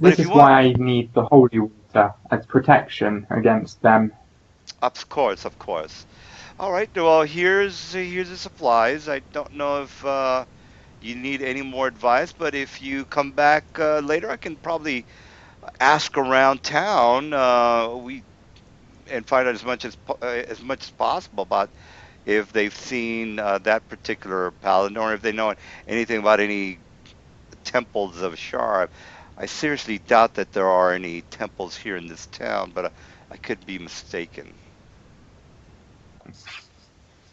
But This if you is want, why I need the holy water as protection against them. of course, of course. All right, well, here's the supplies. I don't know if you need any more advice, but if you come back later, I can probably ask around town. We and find out as much as possible about if they've seen that particular paladin or if they know anything about any temples of Shar. I seriously doubt that there are any temples here in this town, but I could be mistaken.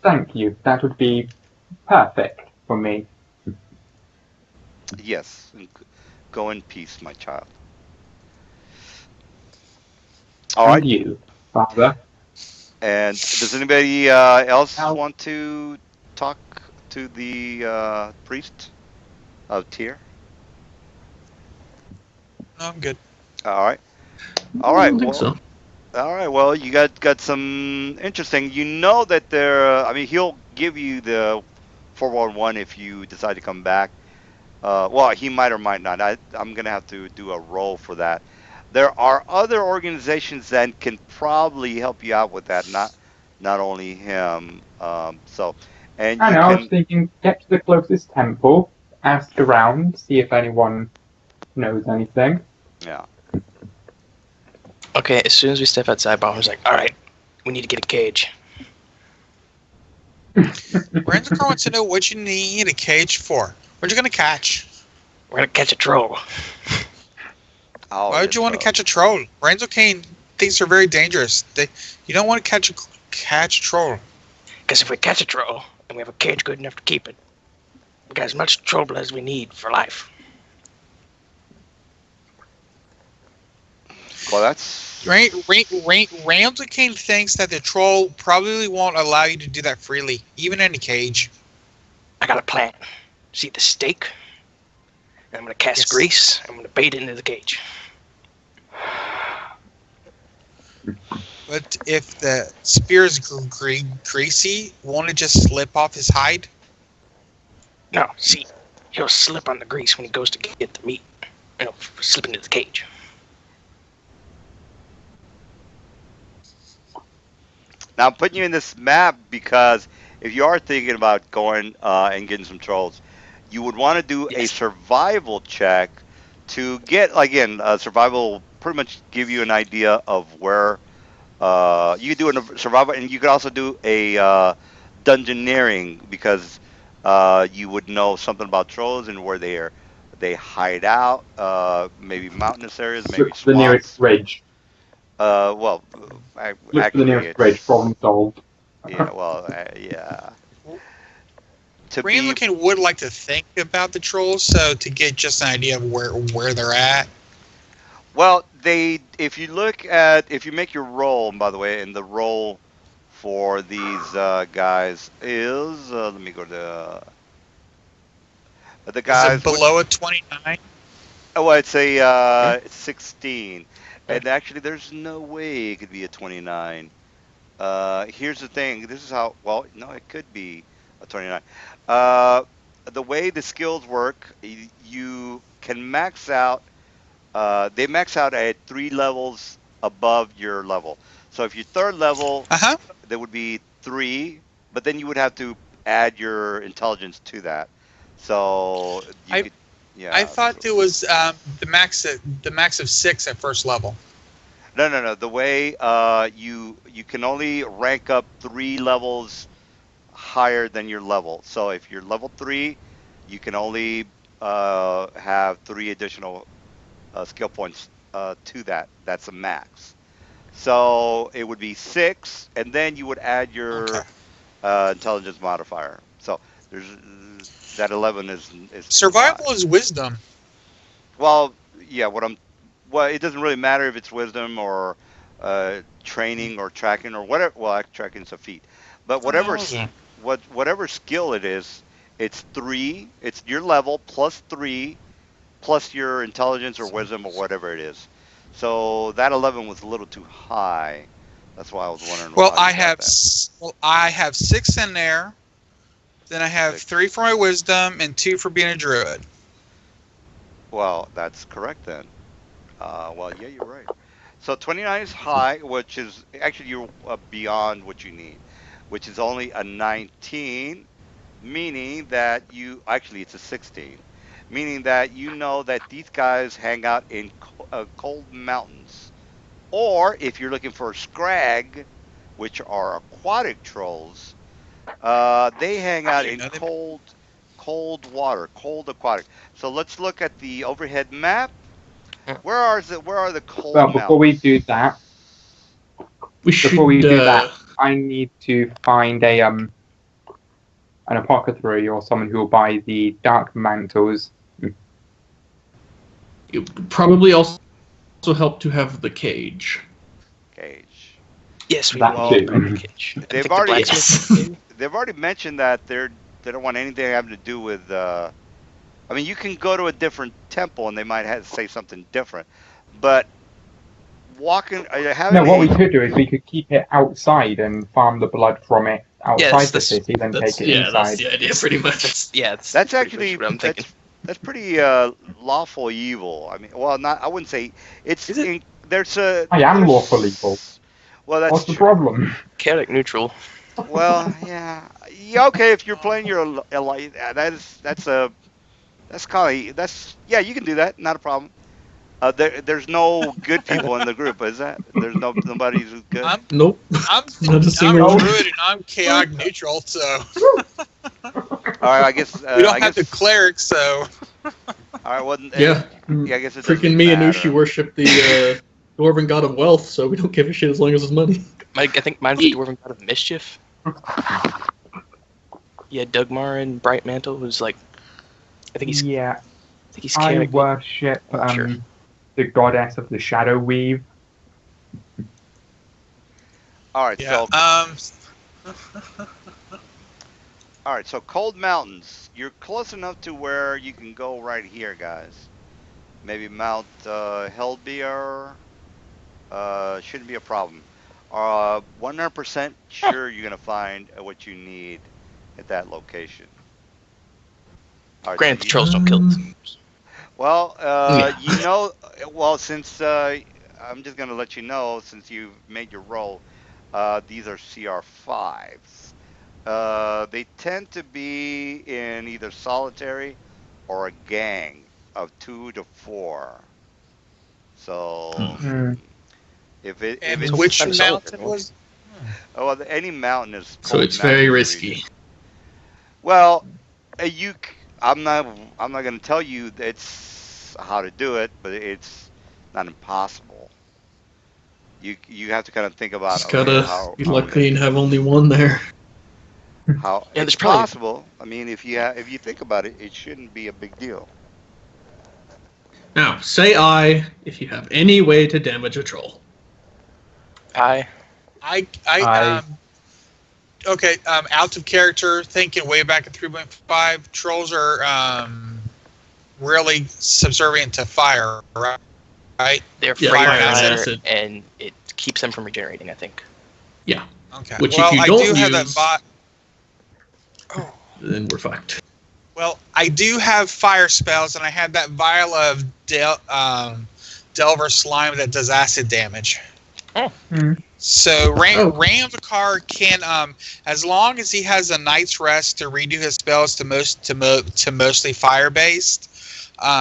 Thank you. That would be perfect for me. Yes, go in peace, my child. All And right. you, Father. And does anybody else Now, want to talk to the priest of Tyr? No, I'm good. All right. All I right. don't think Well, so. all right. Well, you got some interesting. You know that there. I mean, he'll give you the 411 if you decide to come back. Well, he might or might not. I'm gonna have to do a roll for that. There are other organizations that can probably help you out with that. Not only him. And I you know, I was can. thinking, get to the closest temple, ask around, see if anyone knows anything. Yeah. Okay, as soon as we step outside, Bomber's like, all right, we need to get a cage. Renzo wants to know what you need a cage for. What you gonna catch? We're gonna catch a troll. Oh, Why would you want to catch a troll? Renzo Kane thinks they're very dangerous. You don't want to catch a troll. Because if we catch a troll and we have a cage good enough to keep it, we got as much trouble as we need for life. Well, that's. Ramsey Kane thinks that the troll probably won't allow you to do that freely, even in a cage. I got a plan. See the stake? And I'm gonna cast Yes. grease. I'm gonna bait it into the cage. But if the spear is greasy, won't it just slip off his hide? No, see, he'll slip on the grease when he goes to get the meat. It'll slip into the cage. Now I'm putting you in this map because if you are thinking about going and getting some trolls, you would want to do a Yes. survival check to get again. Survival will pretty much give you an idea of where you could do a survival, and you could also do a dungeoneering because you would know something about trolls and where they hide out. Maybe mountainous areas, maybe Look for the nearest swamps. bridge. Well, Look for the actually, nearest bridge, problem solved. yeah. Well, yeah. To Ramsey be Kane would like to think about the trolls, so to get just an idea of where they're at. well, if you make your roll, by the way, and the roll for these guys is let me go to the Is it guys. below a 29? Oh, well, it's a 16, and actually, there's no way it could be a 29. Here's the thing. This is how. Well, no, it could be a 29. Uh, the way the skills work, you can max out. They max out at 3 levels above your level. So if you're third level, Uh-huh. there would be 3, but then you would have to add your intelligence to that. So you I could, yeah. I thought there was the max of 6 at first level. No. The way you can only rank up 3 levels higher than your level. So if you're level 3, you can only have 3 additional skill points to that. That's a max. So it would be 6, and then you would add Okay. your intelligence modifier. So there's that 11 is too high. Survival is wisdom. Well, yeah. Well, it doesn't really matter if it's wisdom or training or tracking or whatever. Well, tracking's a feat, but What the hell is it? whatever skill it is, it's 3. It's your level plus 3 plus your intelligence or wisdom or whatever it is. So that 11 was a little too high. That's why I was wondering. Well, how you got that. I have 6 in there. Then I have 6. 3 for my wisdom and 2 for being a druid. Well, that's correct then. Well, yeah, you're right. So 29 is high, which is actually you're beyond what you need, which is only a 19, meaning that you actually it's a 16, meaning that you know that these guys hang out in cold mountains, or if you're looking for scrag, which are aquatic trolls, they hang How out do you in know them? cold water, cold aquatic. So let's look at the overhead map. Hmm. Where are the cold Well, before we do mountains? that, We before we should do that, I need to find an apothecary or someone who will buy the dark mantles. it would probably also help to have the cage. Cage. Yes, we That will Well, need too. the cage. I they've think the already blacksmith. Yes. maybe? they've already mentioned that they don't want anything having to do with. I mean, you can go to a different temple and they might have to say something different, but walking, No, having what we a could do is we could keep it outside and farm the blood from it outside the that's city, then That's take it that's inside. the idea, pretty much. that's that's pretty actually much what I'm thinking. that's pretty lawful evil. I mean, well, not I wouldn't say it's Is it? there's a I am there's lawful evil. well that's What's the true. problem? Chaotic neutral. Well, yeah, yeah, okay. If you're playing your that's kind of that's yeah, you can do that, not a problem. There's no good people in the group, is that? There's nobody who's good. Nope, I'm not a single I'm one. druid and I'm chaotic neutral, so All right, I guess we don't I have guess the cleric. So all right. Well, Yeah, yeah, I guess it doesn't freaking me and matter. Ushi worship the dwarven god of wealth, so we don't give a shit as long as it's money. I think mine's the dwarven god of mischief. Yeah, Dugmar and Bright Mantle, who's like, I think he's Yeah, I chaotic. worship Sure. the goddess of the shadow weave. All right, yeah. so Cold Mountains. You're close enough to where you can go right here, guys. Maybe Mount Hellbeer. Shouldn't be a problem. 100% sure you're gonna find what you need at that location. All right, Granted, the so trolls don't kill them. well, Yeah. you know, well, since I'm just gonna let you know, since you've made your roll, these are CR5s. They tend to be in either solitary or a gang of 2 to 4. So Hmm. if it And if which it's mountain was? oh, well, any mountain is So cold it's very mountain risky. region. Well, I'm not going to tell you it's how to do it, but it's not impossible. You have to kind of think about Just okay gotta be how are we lucky going and to have do only one there. how Yeah, it's there's probably- possible. I mean, if you think about it, it shouldn't be a big deal. Now, say I if you have any way to damage a troll. I I- okay. Out of character, thinking way back at 3.5, trolls are really subservient to fire, right? They're Yeah, afraid fire of and fire, acid. and it keeps them from regenerating, I think. Okay. Which if well, you I don't do have that use- Oh. Then we're fucked. Well, I do have fire spells, and I have that vial of Delver slime that does acid damage. Hmm. So Oh. Ramvikar can, as long as he has a night's rest to redo his spells to mostly fire based,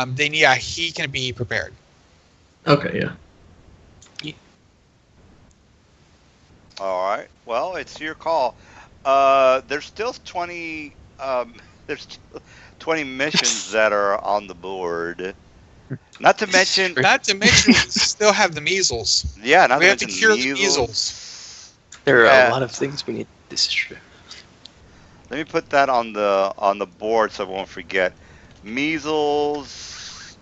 then yeah, he can be prepared. Okay, yeah. All right. Well, it's your call. There's still 20. There's still 20 missions that are on the board. Not to mention, Not to mention, we still have the measles. yeah, not We to have to mention cure the measles. There are Yeah. a lot of things we need. This is true. Let me put that on the board so I won't forget. Measles.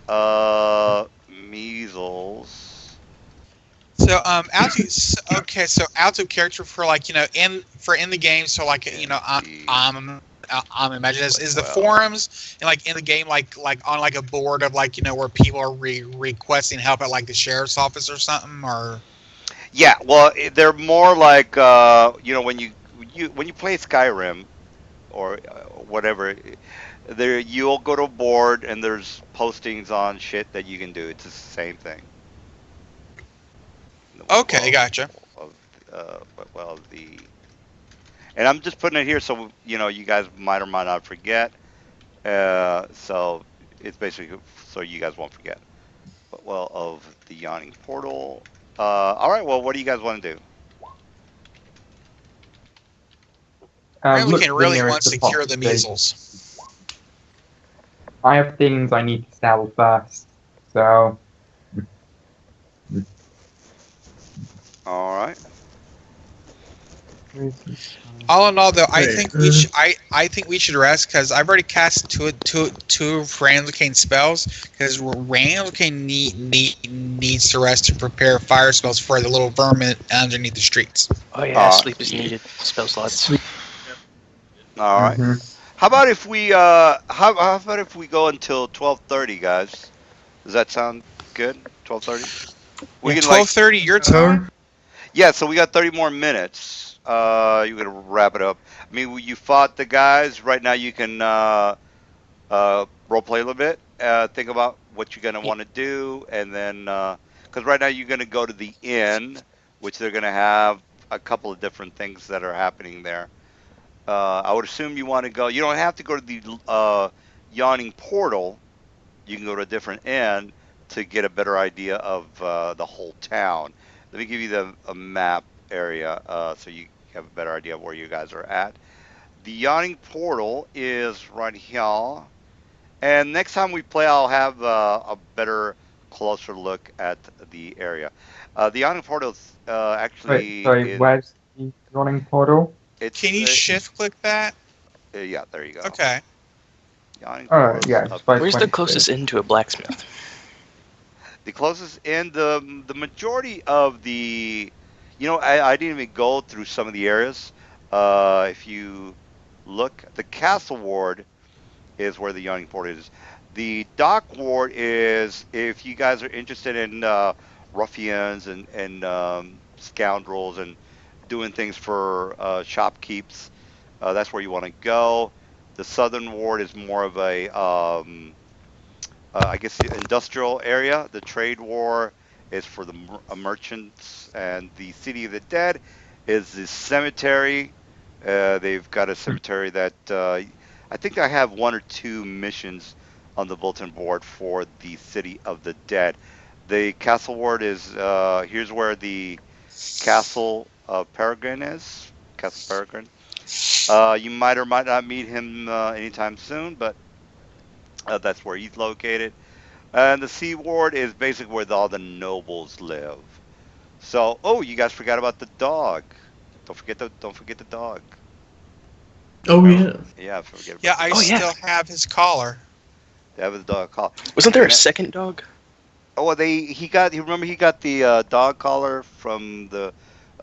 Measles. So out of character for like in the game. So like I'm imagining is the Well. forums and like in the game like on like a board of like where people are requesting help at like the sheriff's office or something or. Yeah, well, they're more like when you play Skyrim or whatever, there you'll go to a board and there's postings on shit that you can do. It's the same thing. Okay, gotcha. Of well the and I'm just putting it here so you guys might or might not forget. So it's basically so you guys won't forget. But well of the yawning portal. All right. Well, what do you guys want to do? Look Ramlican for the really nearest wants to cure the apothecary. measles. I have things I need to sell first, so All right. All in all, though, I Wait, think we should. I think we should rest because I've already cast two of Ramlicane spells. Because Ramlicane needs to rest to prepare fire spells for the little vermin underneath the streets. Oh yeah, sleep is needed. Spell slots. All right. Mhm. How about if we how about if we go until 12:30, guys? Does that sound good? 12:30. We can 12:30 your time. yeah. So we got 30 more minutes. You gonna wrap it up? I mean, you fought the guys. Right now, you can role play a little bit. Think about what you're gonna want to do, and then because right now you're gonna go to the inn, which they're gonna have a couple of different things that are happening there. I would assume you want to go. You don't have to go to the yawning portal. You can go to a different inn to get a better idea of the whole town. Let me give you a map area so you have a better idea of where you guys are at. The yawning portal is right here. And next time we play, I'll have a better, closer look at the area. The yawning portal actually Sorry, is where's the running portal? Can it's you shift click that? yeah. There you go. Okay. Yawning Alright, portal's yeah, up just by Where's the 20 closest inn to a blacksmith? the closest and the majority of I didn't even go through some of the areas. If you look, the castle ward is where the yawning port is. The dock ward is if you guys are interested in ruffians and scoundrels and doing things for shopkeeps. That's where you want to go. The southern ward is more of a I guess the industrial area. The trade war is for the merchants, and the city of the dead is the cemetery. They've got a cemetery that I think I have one or two missions on the bulletin board for the city of the dead. The castle ward is here's where the castle of Peregrine is. Castle Peregrine. You might or might not meet him anytime soon, but that's where he's located. And the Sea Ward is basically where all the nobles live. So, oh, you guys forgot about the dog. Don't forget the dog. Oh Remember? yeah. Yeah, forget Yeah, about the I Oh, dog. yeah. still have his collar. They have a dog call. Wasn't there a And second dog? oh, well, he got. You remember he got the dog collar from the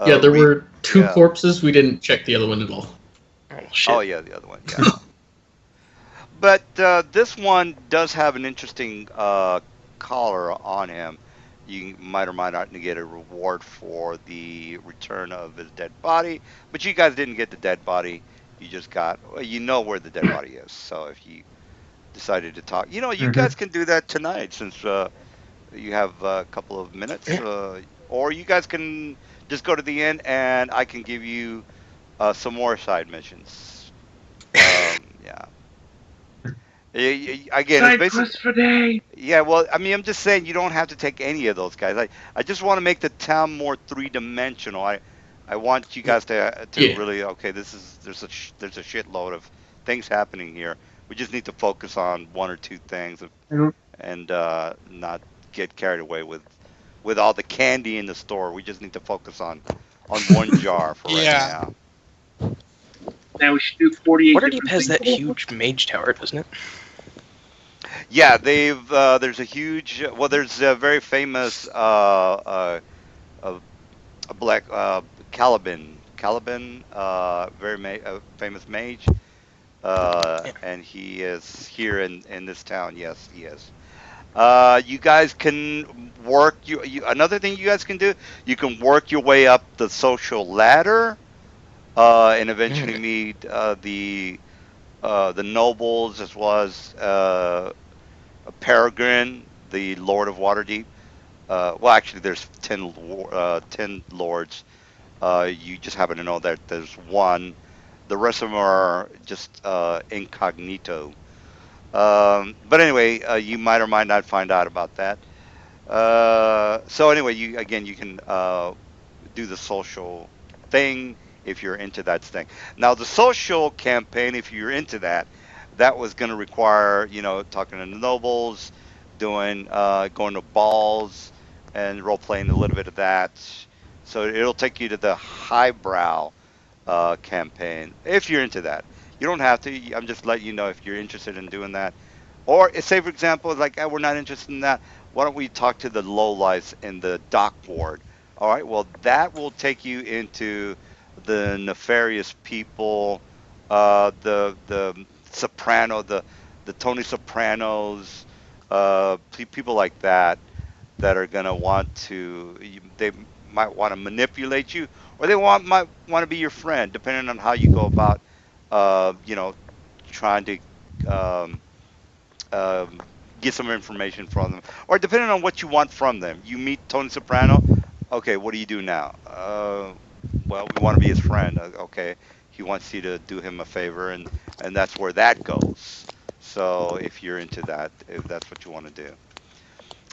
Yeah, there re. were two Yeah. corpses. We didn't check the other one at all. Oh Oh shit. yeah, the other one. Yeah. But this one does have an interesting collar on him. You might or might not get a reward for the return of his dead body, but you guys didn't get the dead body. You just got, well, you know where the dead body is. So if you decided to talk, you Mm-hmm. guys can do that tonight since you have a couple of minutes, Yeah. or you guys can just go to the end and I can give you some more side missions. Yeah. Again, it's Side basically quest for day. yeah. Well, I mean, I'm just saying you don't have to take any of those guys. I just want to make the town more three dimensional. I want you guys to Yeah. really okay. There's a shitload of things happening here. We just need to focus on one or two things and not get carried away with all the candy in the store. We just need to focus on one jar for right Yeah. now. Now we should do 48 Waterdeep different has that things. huge mage tower, doesn't it? Yeah, they've there's a huge there's a very famous uh, a black Caliban, very famous mage, Yeah. and he is here in this town. Yes, he is. You guys can work another thing you guys can do. You can work your way up the social ladder, and eventually Mm. meet the nobles as well as Peregrine, the Lord of Waterdeep. Well, actually, there's 10 lords. You just happen to know that there's one. The rest of them are just incognito. But anyway, you might or might not find out about that. So anyway, you can do the social thing if you're into that thing. Now, the social campaign, if you're into that, that was going to require, talking to the nobles, doing, going to balls, and role playing a little bit of that. So it'll take you to the highbrow campaign if you're into that. You don't have to. I'm just letting you know if you're interested in doing that. Or say, for example, like we're not interested in that. Why don't we talk to the lowlifes in the dock ward? All right. Well, that will take you into the nefarious people, the soprano, the Tony Sopranos, people like that that are gonna want to. They might want to manipulate you, or they might want to be your friend, depending on how you go about, uh, you know, trying to. Um, um, get some information from them, or depending on what you want from them. You meet Tony Soprano. Okay, what do you do now? Well, we want to be his friend. Okay, he wants you to do him a favor, and that's where that goes. So if you're into that, if that's what you want to do.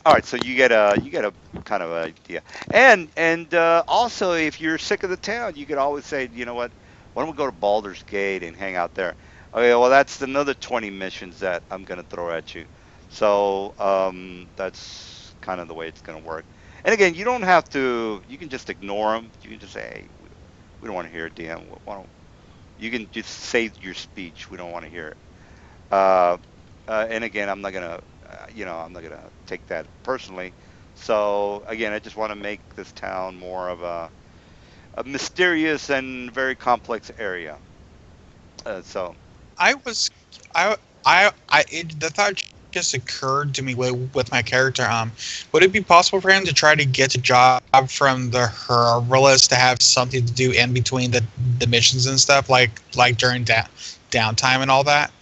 All right, so you get a kind of idea, and also if you're sick of the town, you could always say, you know what, why don't we go to Baldur's Gate and hang out there? Okay, well that's another 20 missions that I'm gonna throw at you. So that's kind of the way it's gonna work. And again, you don't have to. You can just ignore them. You can just say, hey, we don't want to hear it, DM. Why don't you can just say your speech. We don't want to hear it. Uh, and again, I'm not gonna take that personally. So again, I just want to make this town more of a mysterious and very complex area. So I was, the thought just occurred to me with my character. Would it be possible for him to try to get a job from the herbalist to have something to do in between the missions and stuff, like during downtime and all that?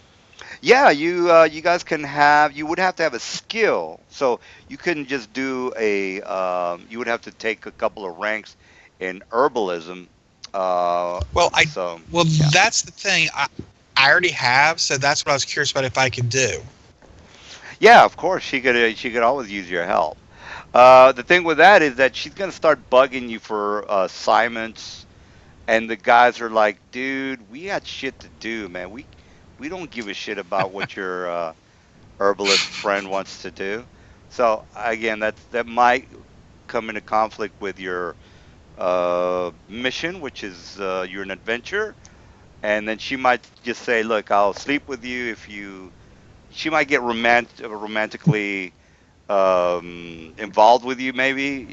yeah, you guys can have. You would have to have a skill. So you couldn't just do a. You would have to take a couple of ranks in herbalism. Well, So well, yeah. that's the thing. I already have, so that's what I was curious about if I could do. Yeah, of course she could always use your help. The thing with that is that she's gonna start bugging you for assignments, and the guys are like, "Dude, we got shit to do, man. We don't give a shit about what your herbalist friend wants to do." So again, that might come into conflict with your mission, which is you're an adventure, and then she might just say, "Look, I'll sleep with you if you." She might get romantically involved with you, maybe.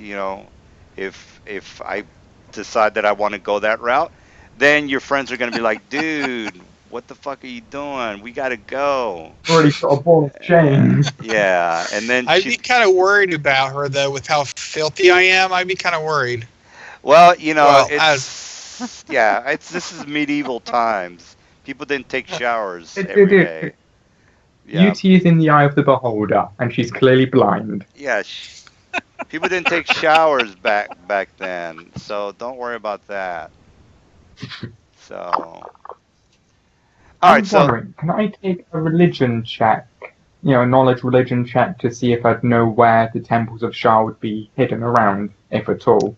If I decide that I want to go that route, then your friends are going to be like, dude, what the fuck are you doing? We got to go. Already got a ball of chain. Yeah, and then I'd be she's kind of worried about her though, with how filthy I am. I'd be kind of worried. well, Well, as it's yeah, it's this is medieval times. People didn't take showers It, it, every it, day. Yeah, Beauty is in the eye of the beholder, and she's clearly blind. yeah. People didn't take showers back then, so don't worry about that. So, all right. I'm So wondering, can I take a religion check, a knowledge religion check to see if I'd know where the temples of Shah would be hidden around, if at all?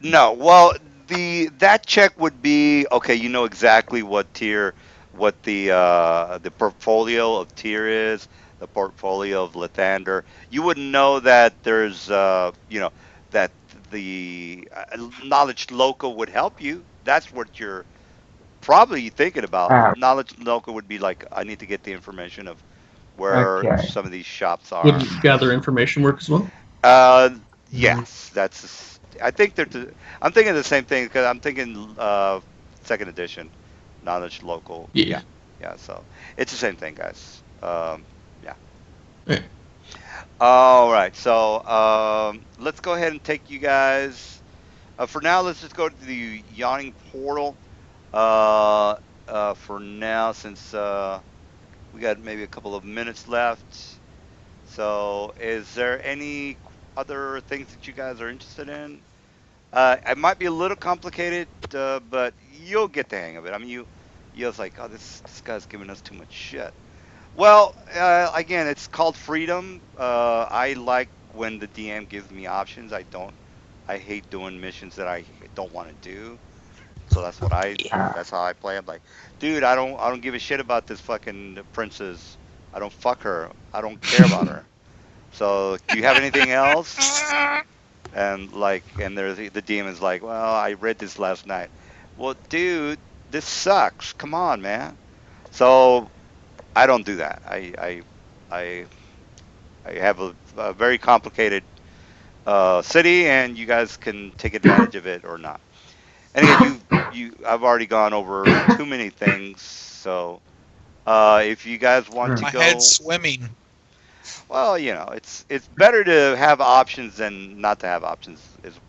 no, well, that check would be okay. You know exactly what the portfolio of Tyr is, the portfolio of Lathander. You would know that there's that the knowledge local would help you. That's what you're probably thinking about. Ah, Knowledge local would be like, I need to get the information of where okay. some of these shops are. Would gather information work as well? Uh, Mm, yes, I think I'm thinking the same thing because I'm thinking second edition, knowledge local. Yeah. Yeah, yeah. So it's the same thing, guys. Yeah. Okay. All right. So let's go ahead and take you guys. For now, let's just go to the yawning portal. Uh, for now, since we got maybe a couple of minutes left. So, is there any other things that you guys are interested in? It might be a little complicated, but you'll get the hang of it. I mean, you're just like, oh, this guy's giving us too much shit. Well, again, it's called freedom. I like when the DM gives me options. I don't. I hate doing missions that I don't want to do. So that's what I. Yeah. That's how I play. I'm like, dude, I don't give a shit about this fucking princess. I don't fuck her. I don't care about her. So do you have anything else? And like, and there's the demon's like, well, I read this last night. Well, dude, this sucks. Come on, man. So I don't do that. I, I have a very complicated city, and you guys can take advantage of it or not. And again, I've already gone over too many things. So if you guys want to My head's go, swimming. well, it's better to have options than not to have options. Is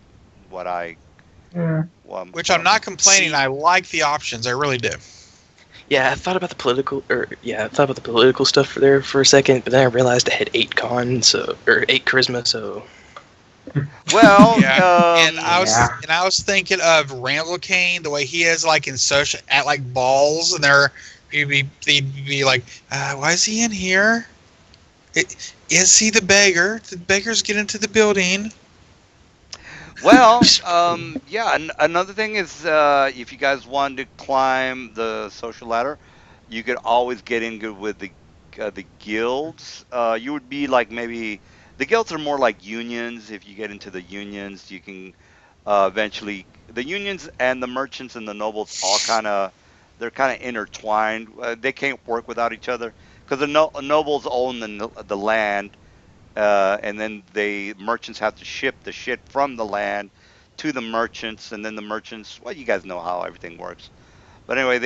what I Yeah. Which what I'm I'm not complaining. See, I like the options. I really do. yeah, I thought about the political, I thought about the political stuff there for a second, but then I realized I had 8 con, or 8 charisma, so Well, Yeah, and Yeah. I was thinking of Randall Kane, the way he is like in social at like balls, and they'd be like, why is he in here? Is he the beggar? Did beggars get into the building? well, yeah. Another thing is, if you guys wanted to climb the social ladder, you could always get in good with the guilds. You would be like maybe the guilds are more like unions. If you get into the unions, you can eventually the unions and the merchants and the nobles all they're kind of intertwined. They can't work without each other because nobles own the land, and then the merchants have to ship the shit from the land to the merchants, and then the merchants. Well, you guys know how everything works. But anyway,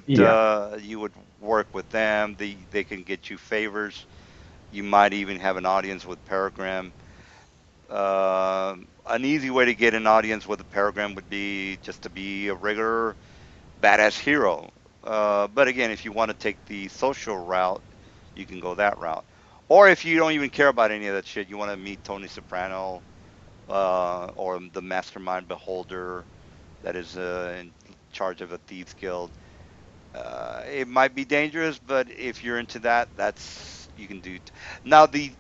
Yeah. you would work with them. They can get you favors. You might even have an audience with Peregrine. An easy way to get an audience with a Peregrine would be just to be a regular badass hero. But again, if you want to take the social route, you can go that route. Or if you don't even care about any of that shit, you want to meet Tony Soprano, or the Mastermind Beholder that is in charge of a thieves guild. It might be dangerous, but if you're into that, that's you can do. Now the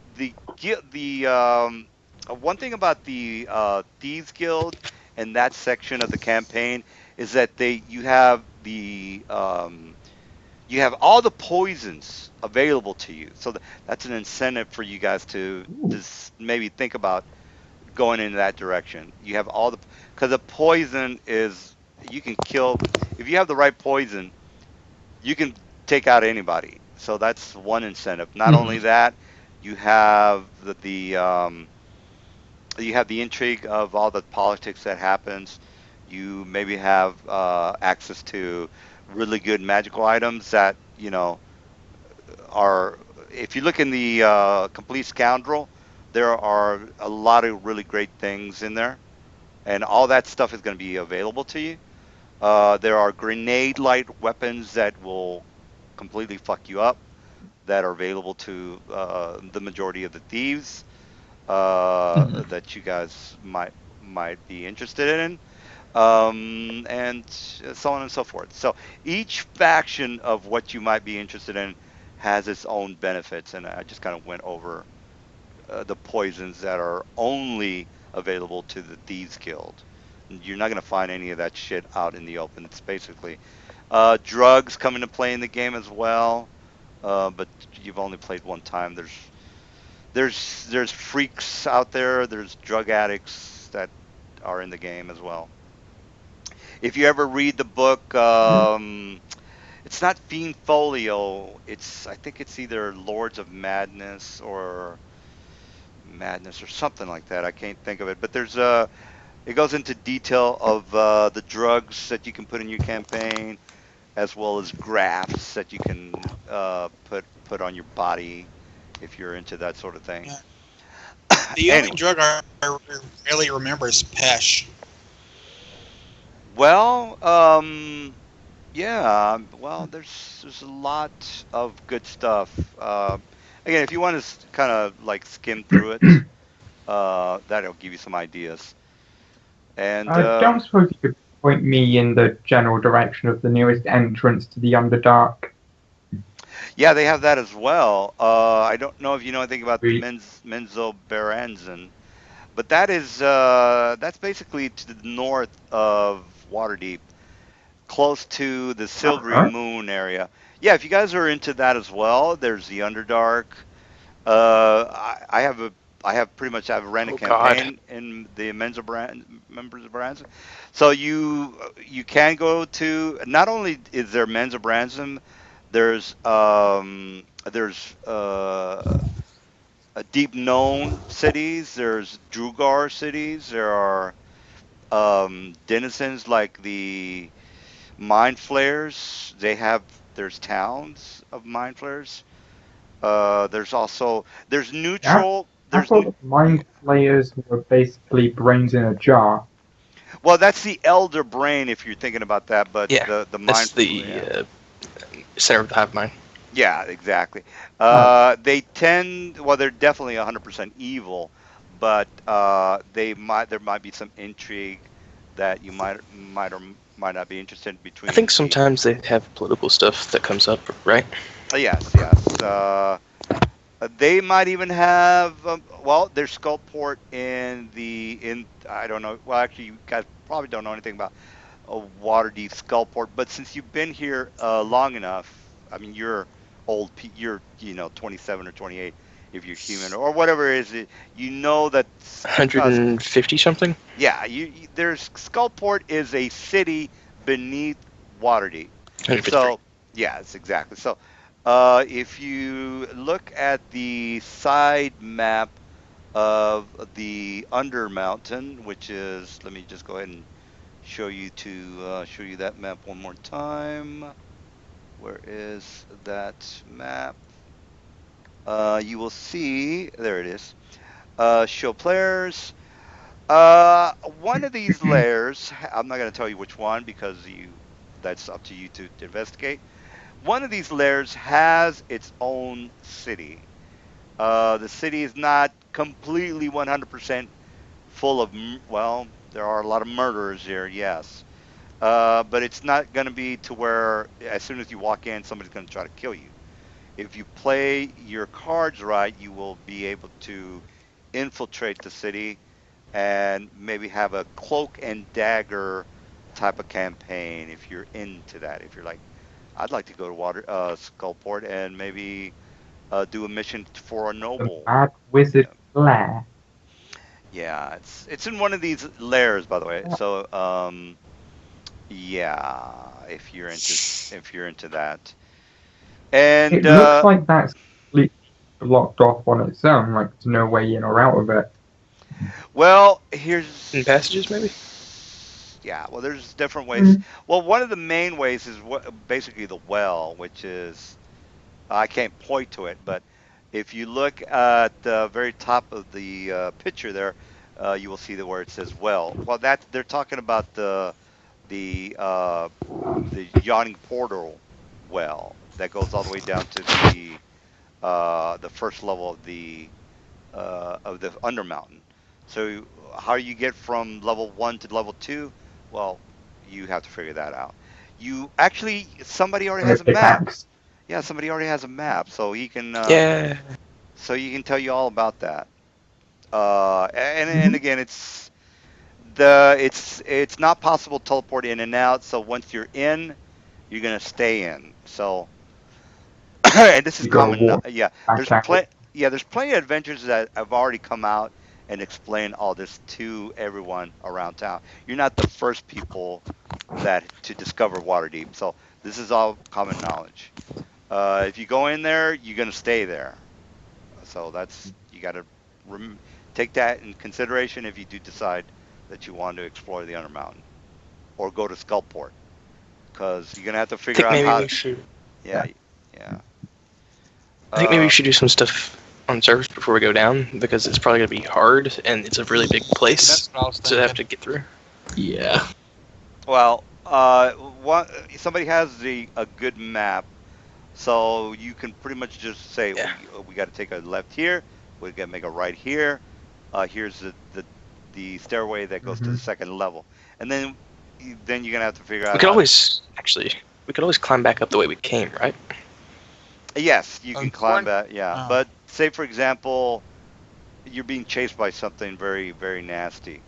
one thing about the thieves guild and that section of the campaign is that they you have all the poisons available to you. So that's an incentive for you guys to Ooh. just maybe think about going in that direction. You have all the because the poison is you can kill if you have the right poison, you can take out anybody. So that's one incentive. Not only Mhm. that, you have you have the intrigue of all the politics that happens. You maybe have access to really good magical items that are. If you look in the complete scoundrel, there are a lot of really great things in there, and all that stuff is going to be available to you. There are grenade-light weapons that will completely fuck you up that are available to the majority of the thieves Mhm. that you guys might be interested in, and so on and so forth. So each faction of what you might be interested in has its own benefits, and I just kind of went over the poisons that are only available to the Thieves Guild. You're not going to find any of that shit out in the open. It's basically drugs come into play in the game as well, but you've only played one time. There's freaks out there. There's drug addicts that are in the game as well. If you ever read the book, it's not Fiend Folio. I think it's either Lords of Madness or something like that. I can't think of it, but it goes into detail of the drugs that you can put in your campaign, as well as graphs that you can put on your body if you're into that sort of thing. The only Anyway, drug I really remember is Pesh. well, yeah, well, there's a lot of good stuff. Again, if you want to kind of like skim through it, that'll give you some ideas. And I don't suppose you could point me in the general direction of the nearest entrance to the Underdark. yeah, they have that as well. I don't know if you know anything about the We Menzo Baranzan, but that's basically to the north of Waterdeep, close to the Silvery Alright. Moon area. Yeah, if you guys are into that as well, there's the Underdark. I have pretty much I've ran a Oh God. campaign in the members of Branson. So you can go to, not only is there Men's of Branson, there's deep known cities. There's Drugar cities. There are denizens like the mind flayers. There's towns of mind flayers. There's Yeah, neutral. I There's thought new. that mind flayers were basically brains in a jar. Well, that's the elder brain if you're thinking about that, but Yeah, the that's mind. the Yeah, center of the hive mind. yeah, exactly. Oh, They tend. Well, they're definitely 100% evil, but there might be some intrigue that you might or might not be interested in I think between the. sometimes they have political stuff that comes up, right? Yes, yes. They might even have, well, there's Skullport in I don't know. Well, actually, you guys probably don't know anything about a Waterdeep Skullport, but since you've been here long enough, I mean, you're you're 27 or 28 if you're human or whatever it is. You know that 150 something. yeah, there's Skullport is a city beneath Waterdeep. 153. So yes, exactly. So if you look at the side map of the Undermountain, which is, let me just go ahead and show you that map one more time. Where is that map? You will see, there it is. Show players. One of these layers, I'm not going to tell you which one because that's up to you to investigate. One of these layers has its own city. The city is not completely 100% full of, well, there are a lot of murderers here, yes. But it's not going to be to where as soon as you walk in, somebody's going to try to kill you. If you play your cards right, you will be able to infiltrate the city and maybe have a cloak and dagger type of campaign if you're into that. If you're like, I'd like to go to Skullport and maybe do a mission for a the noble. mad wizard Yeah, Blair. yeah, it's in one of these layers, by the way. So yeah, if you're into that, and It looks like that's completely blocked off on its own, like there's no way in or out of it. well, In passages, maybe. yeah, well, there's different ways. Mm. Well, one of the main ways is basically the well, which is I can't point to it, but if you look at the very top of the picture there, you will see that where it says well. Well, that they're talking about the uh, the yawning portal well that goes all the way down to the first level of the Undermountain. So how you get from level 1 to level 2? Well, you have to figure that out. You actually somebody already And a has a map. pickaxe. Yeah, somebody already has a map, so Yeah. he can tell you all about that. And Mhm. again, it's not possible to teleport in and out. So once you're in, you're gonna stay in. So and this is You gotta common. walk Yeah, back out. there's plenty of adventures that have already come out and explain all this to everyone around town. You're not the first people that to discover Waterdeep, so this is all common knowledge. If you go in there, you're gonna stay there. So that's you got to rem- take that in consideration if you do decide that you want to explore the Undermountain or go to Skullport, because you're gonna have to I figure think out maybe how we to. should. Yeah, yeah. I think maybe we Uh, should do some stuff on surface before we go down, because it's probably gonna be hard and it's a really big place That's what I was to have thinking. to get through. Yeah. Well, one somebody has a good map, so you can pretty much just say Yeah. we got to take a left here, we got to make a right here. Here's the stairway that goes to the Mhm. second level, and then then you're gonna have to figure We out could how to. always actually we could always climb back up the way we came, right? Yes, you can climb Important. back. Yeah, Oh. but say for example, you're being chased by something very very nasty.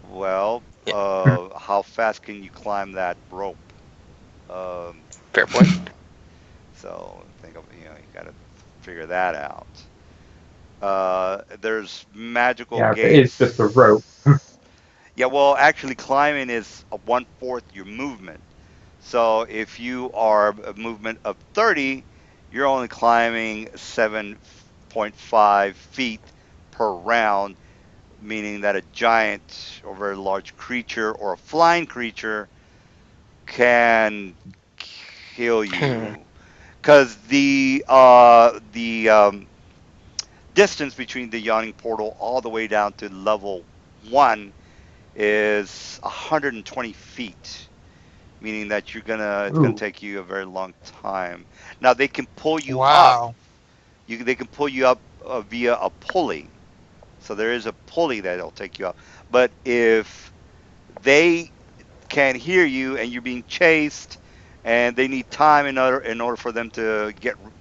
Well, Yeah. how fast can you climb that rope? Um, Fair point. so think of you got to figure that out. There's magical Yeah, if it is just a rope. gates. Yeah, well, actually, climbing is a 1/4 your movement. So if you are a movement of 30, you're only climbing 7.5 feet per round, meaning that a giant or very large creature or a flying creature can kill you. Because the distance between the yawning portal all the way down to level 1 is 120 feet, meaning that it's gonna Ooh, take you a very long time. Now they can pull you up. Wow. They can pull you up via a pulley. So there is a pulley that'll take you up. But if they can't hear you and you're being chased, and they need time in order for them to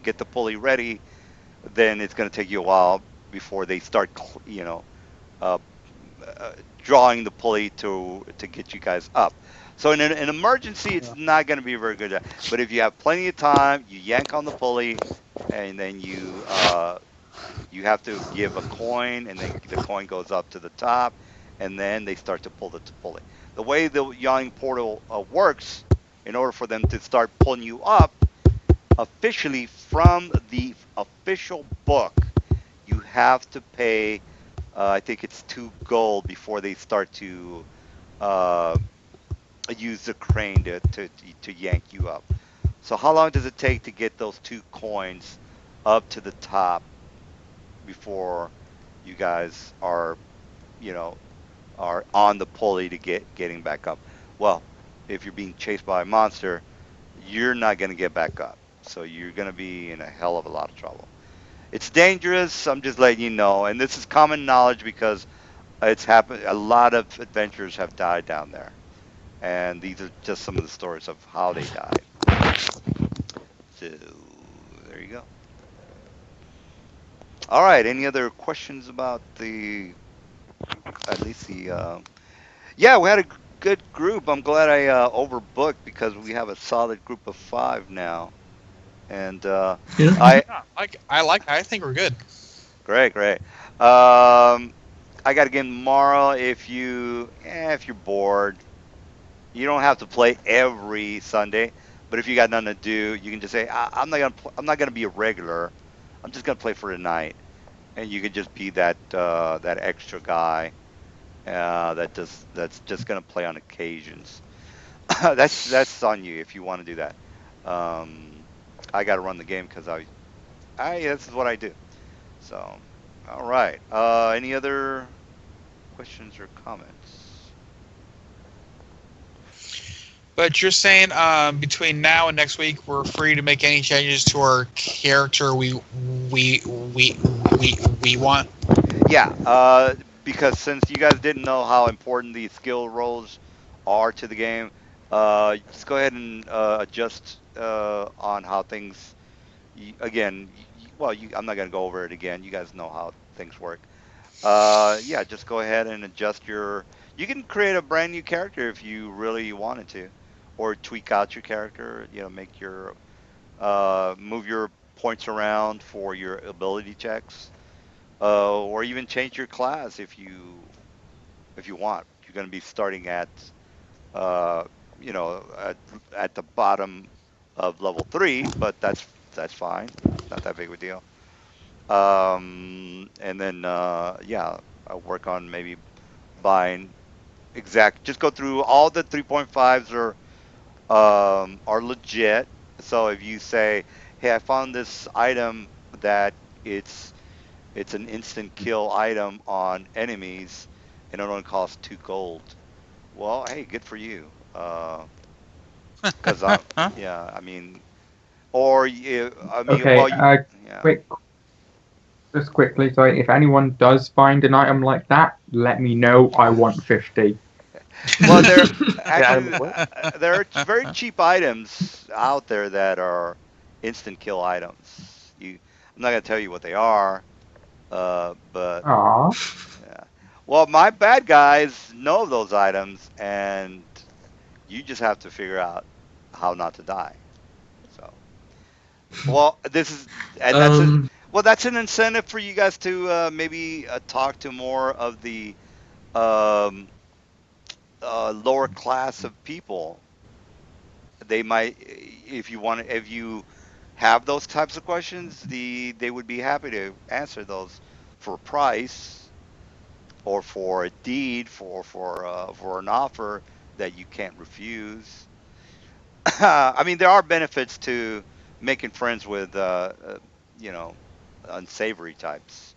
get the pulley ready, then it's going to take you a while before they start, uh, drawing the pulley to get you guys up. So in an emergency, it's Yeah. not going to be a very good. But if you have plenty of time, you yank on the pulley, and then you have to give a coin, and then the coin goes up to the top, and then they start to pull the pulley. The way the yawning portal works, in order for them to start pulling you up officially from the official book, you have to pay. I think it's 2 gold before they start to uh, use the crane to yank you up. So how long does it take to get those 2 coins up to the top before you guys you know, are on the pulley to getting back up? Well, if you're being chased by a monster, you're not going to get back up. So you're going to be in a hell of a lot of trouble. It's dangerous. I'm just letting you know. And this is common knowledge because it's happened. A lot of adventurers have died down there. And these are just some of the stories of how they died. So there you go. All right. Any other questions about at least yeah, we had a good group. I'm glad I overbooked because we have a solid group of 5 now. And Yeah. I, Yeah, I think we're good. great, great. I got a game tomorrow. If you're bored, you don't have to play every Sunday. But if you got nothing to do, you can just say, I'm not gonna be a regular. I'm just gonna play for the night, and you can just be that extra guy that's just gonna play on occasions. That's on you if you want to do that. Um, I got to run the game because I this is what I do. So, all right. Any other questions or comments? But you're saying between now and next week, we're free to make any changes to our character we we we want. Yeah. Because since you guys didn't know how important these skill rolls are to the game, just go ahead and adjust on how things. Again, I'm not gonna go over it again. You guys know how things work. Yeah, just go ahead and adjust your. You can create a brand new character if you really wanted to, or tweak out your character. Make your move your points around for your ability checks, or even change your class if you want. You're going to be starting uh, at the bottom of level 3, but that's fine. It's not that big of a deal. And then yeah, I'll work on maybe buying just go through all the 3.5s are legit. So if you say, hey, I found this item that it's It's an instant kill item on enemies, and it only costs 2 gold. Well, hey, good for you. Cause Huh? yeah, I mean, or I mean, Okay, well, yeah. quick, just quickly, sorry, if anyone does find an item like that, let me know. I want 50. Well, there Yeah, actually what? there are very cheap items out there that are instant kill items. I'm not gonna tell you what they are, but Aw. yeah. Well, my bad guys know those items, and you just have to figure out how not to die. So, well, this is, and that's it. Um, Well, that's an incentive for you guys to maybe talk to more of the um, lower class of people. They might, if you have those types of questions, they would be happy to answer those for a price or for a deed for an offer that you can't refuse. I mean, there are benefits to making friends with you know unsavory types.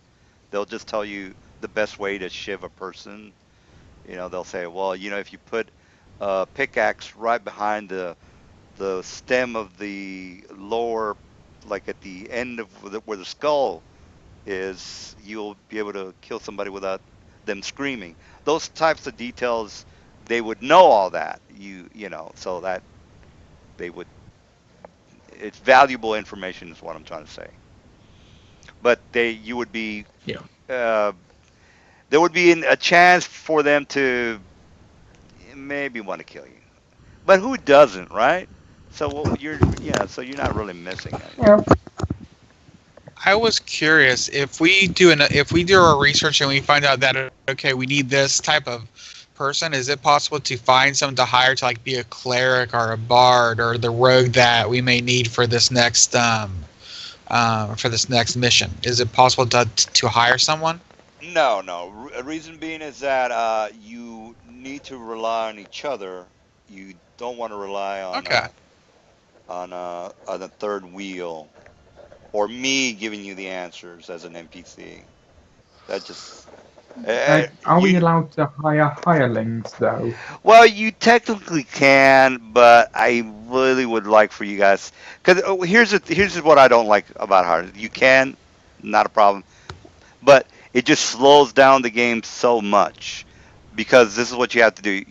They'll just tell you the best way to shiv a person. They'll say, well, if you put a pickaxe right behind the stem of the lower, like at the end of where the skull is, you'll be able to kill somebody without them screaming. Those types of details, they would know all that. So that they would. It's valuable information, is what I'm trying to say. But you would be, yeah. uh, there would be a chance for them to maybe want to kill you. But who doesn't, right? So so you're not really missing anything. Yeah. I was curious if we do our research and we find out that okay, we need this type of person. Is it possible to find someone to hire to like be a cleric or a bard or the rogue that we may need for this next mission? Is it possible to hire someone? No, no. Reason being is that you need to rely on each other. You don't want to rely on Okay. a third wheel or me giving you the answers as an NPC. That just Are we you. allowed to hire hirelings though? Well, you technically can, but I really would like for you guys, because here's what I don't like about hard. You can, not a problem, but it just slows down the game so much because this is what you have to do.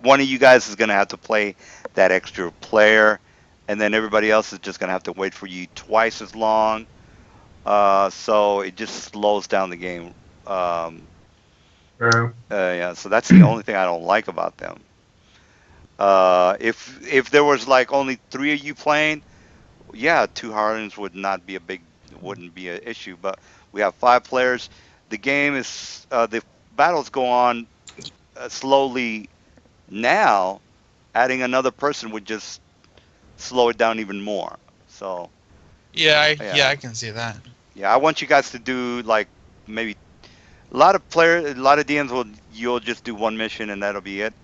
One of you guys is going to have to play that extra player, and then everybody else is just going to have to wait for you twice as long. So it just slows down the game. True. Yeah, so that's the only thing I don't like about them. If there was like only three of you playing, yeah, two Harleys wouldn't be an issue. But we have 5 players. The battles go on slowly now. Adding another person would just slow it down even more. So Yeah, yeah, I can see that. yeah, I want you guys to do like maybe a lot of DMs you'll just do one mission and that'll be it.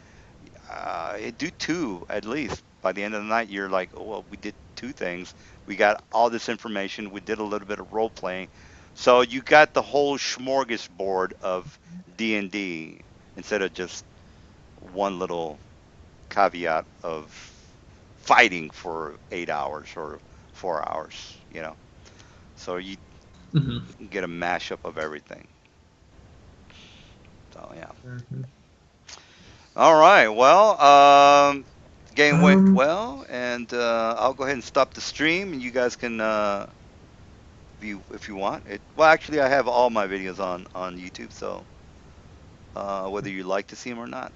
Do two at least. By the end of the night, you're like, oh, well, we did 2 things. We got all this information. We did a little bit of role playing, so you got the whole smorgasbord of D&D instead of just one little caveat of fighting for 8 hours or 4 hours. So you Hmm. get a mashup of everything. So yeah. Mhm. All right. Well, game went Um, well, and I'll go ahead and stop the stream, and you guys can view if you want it. Well, actually, I have all my videos on YouTube, so whether you like to see them or not.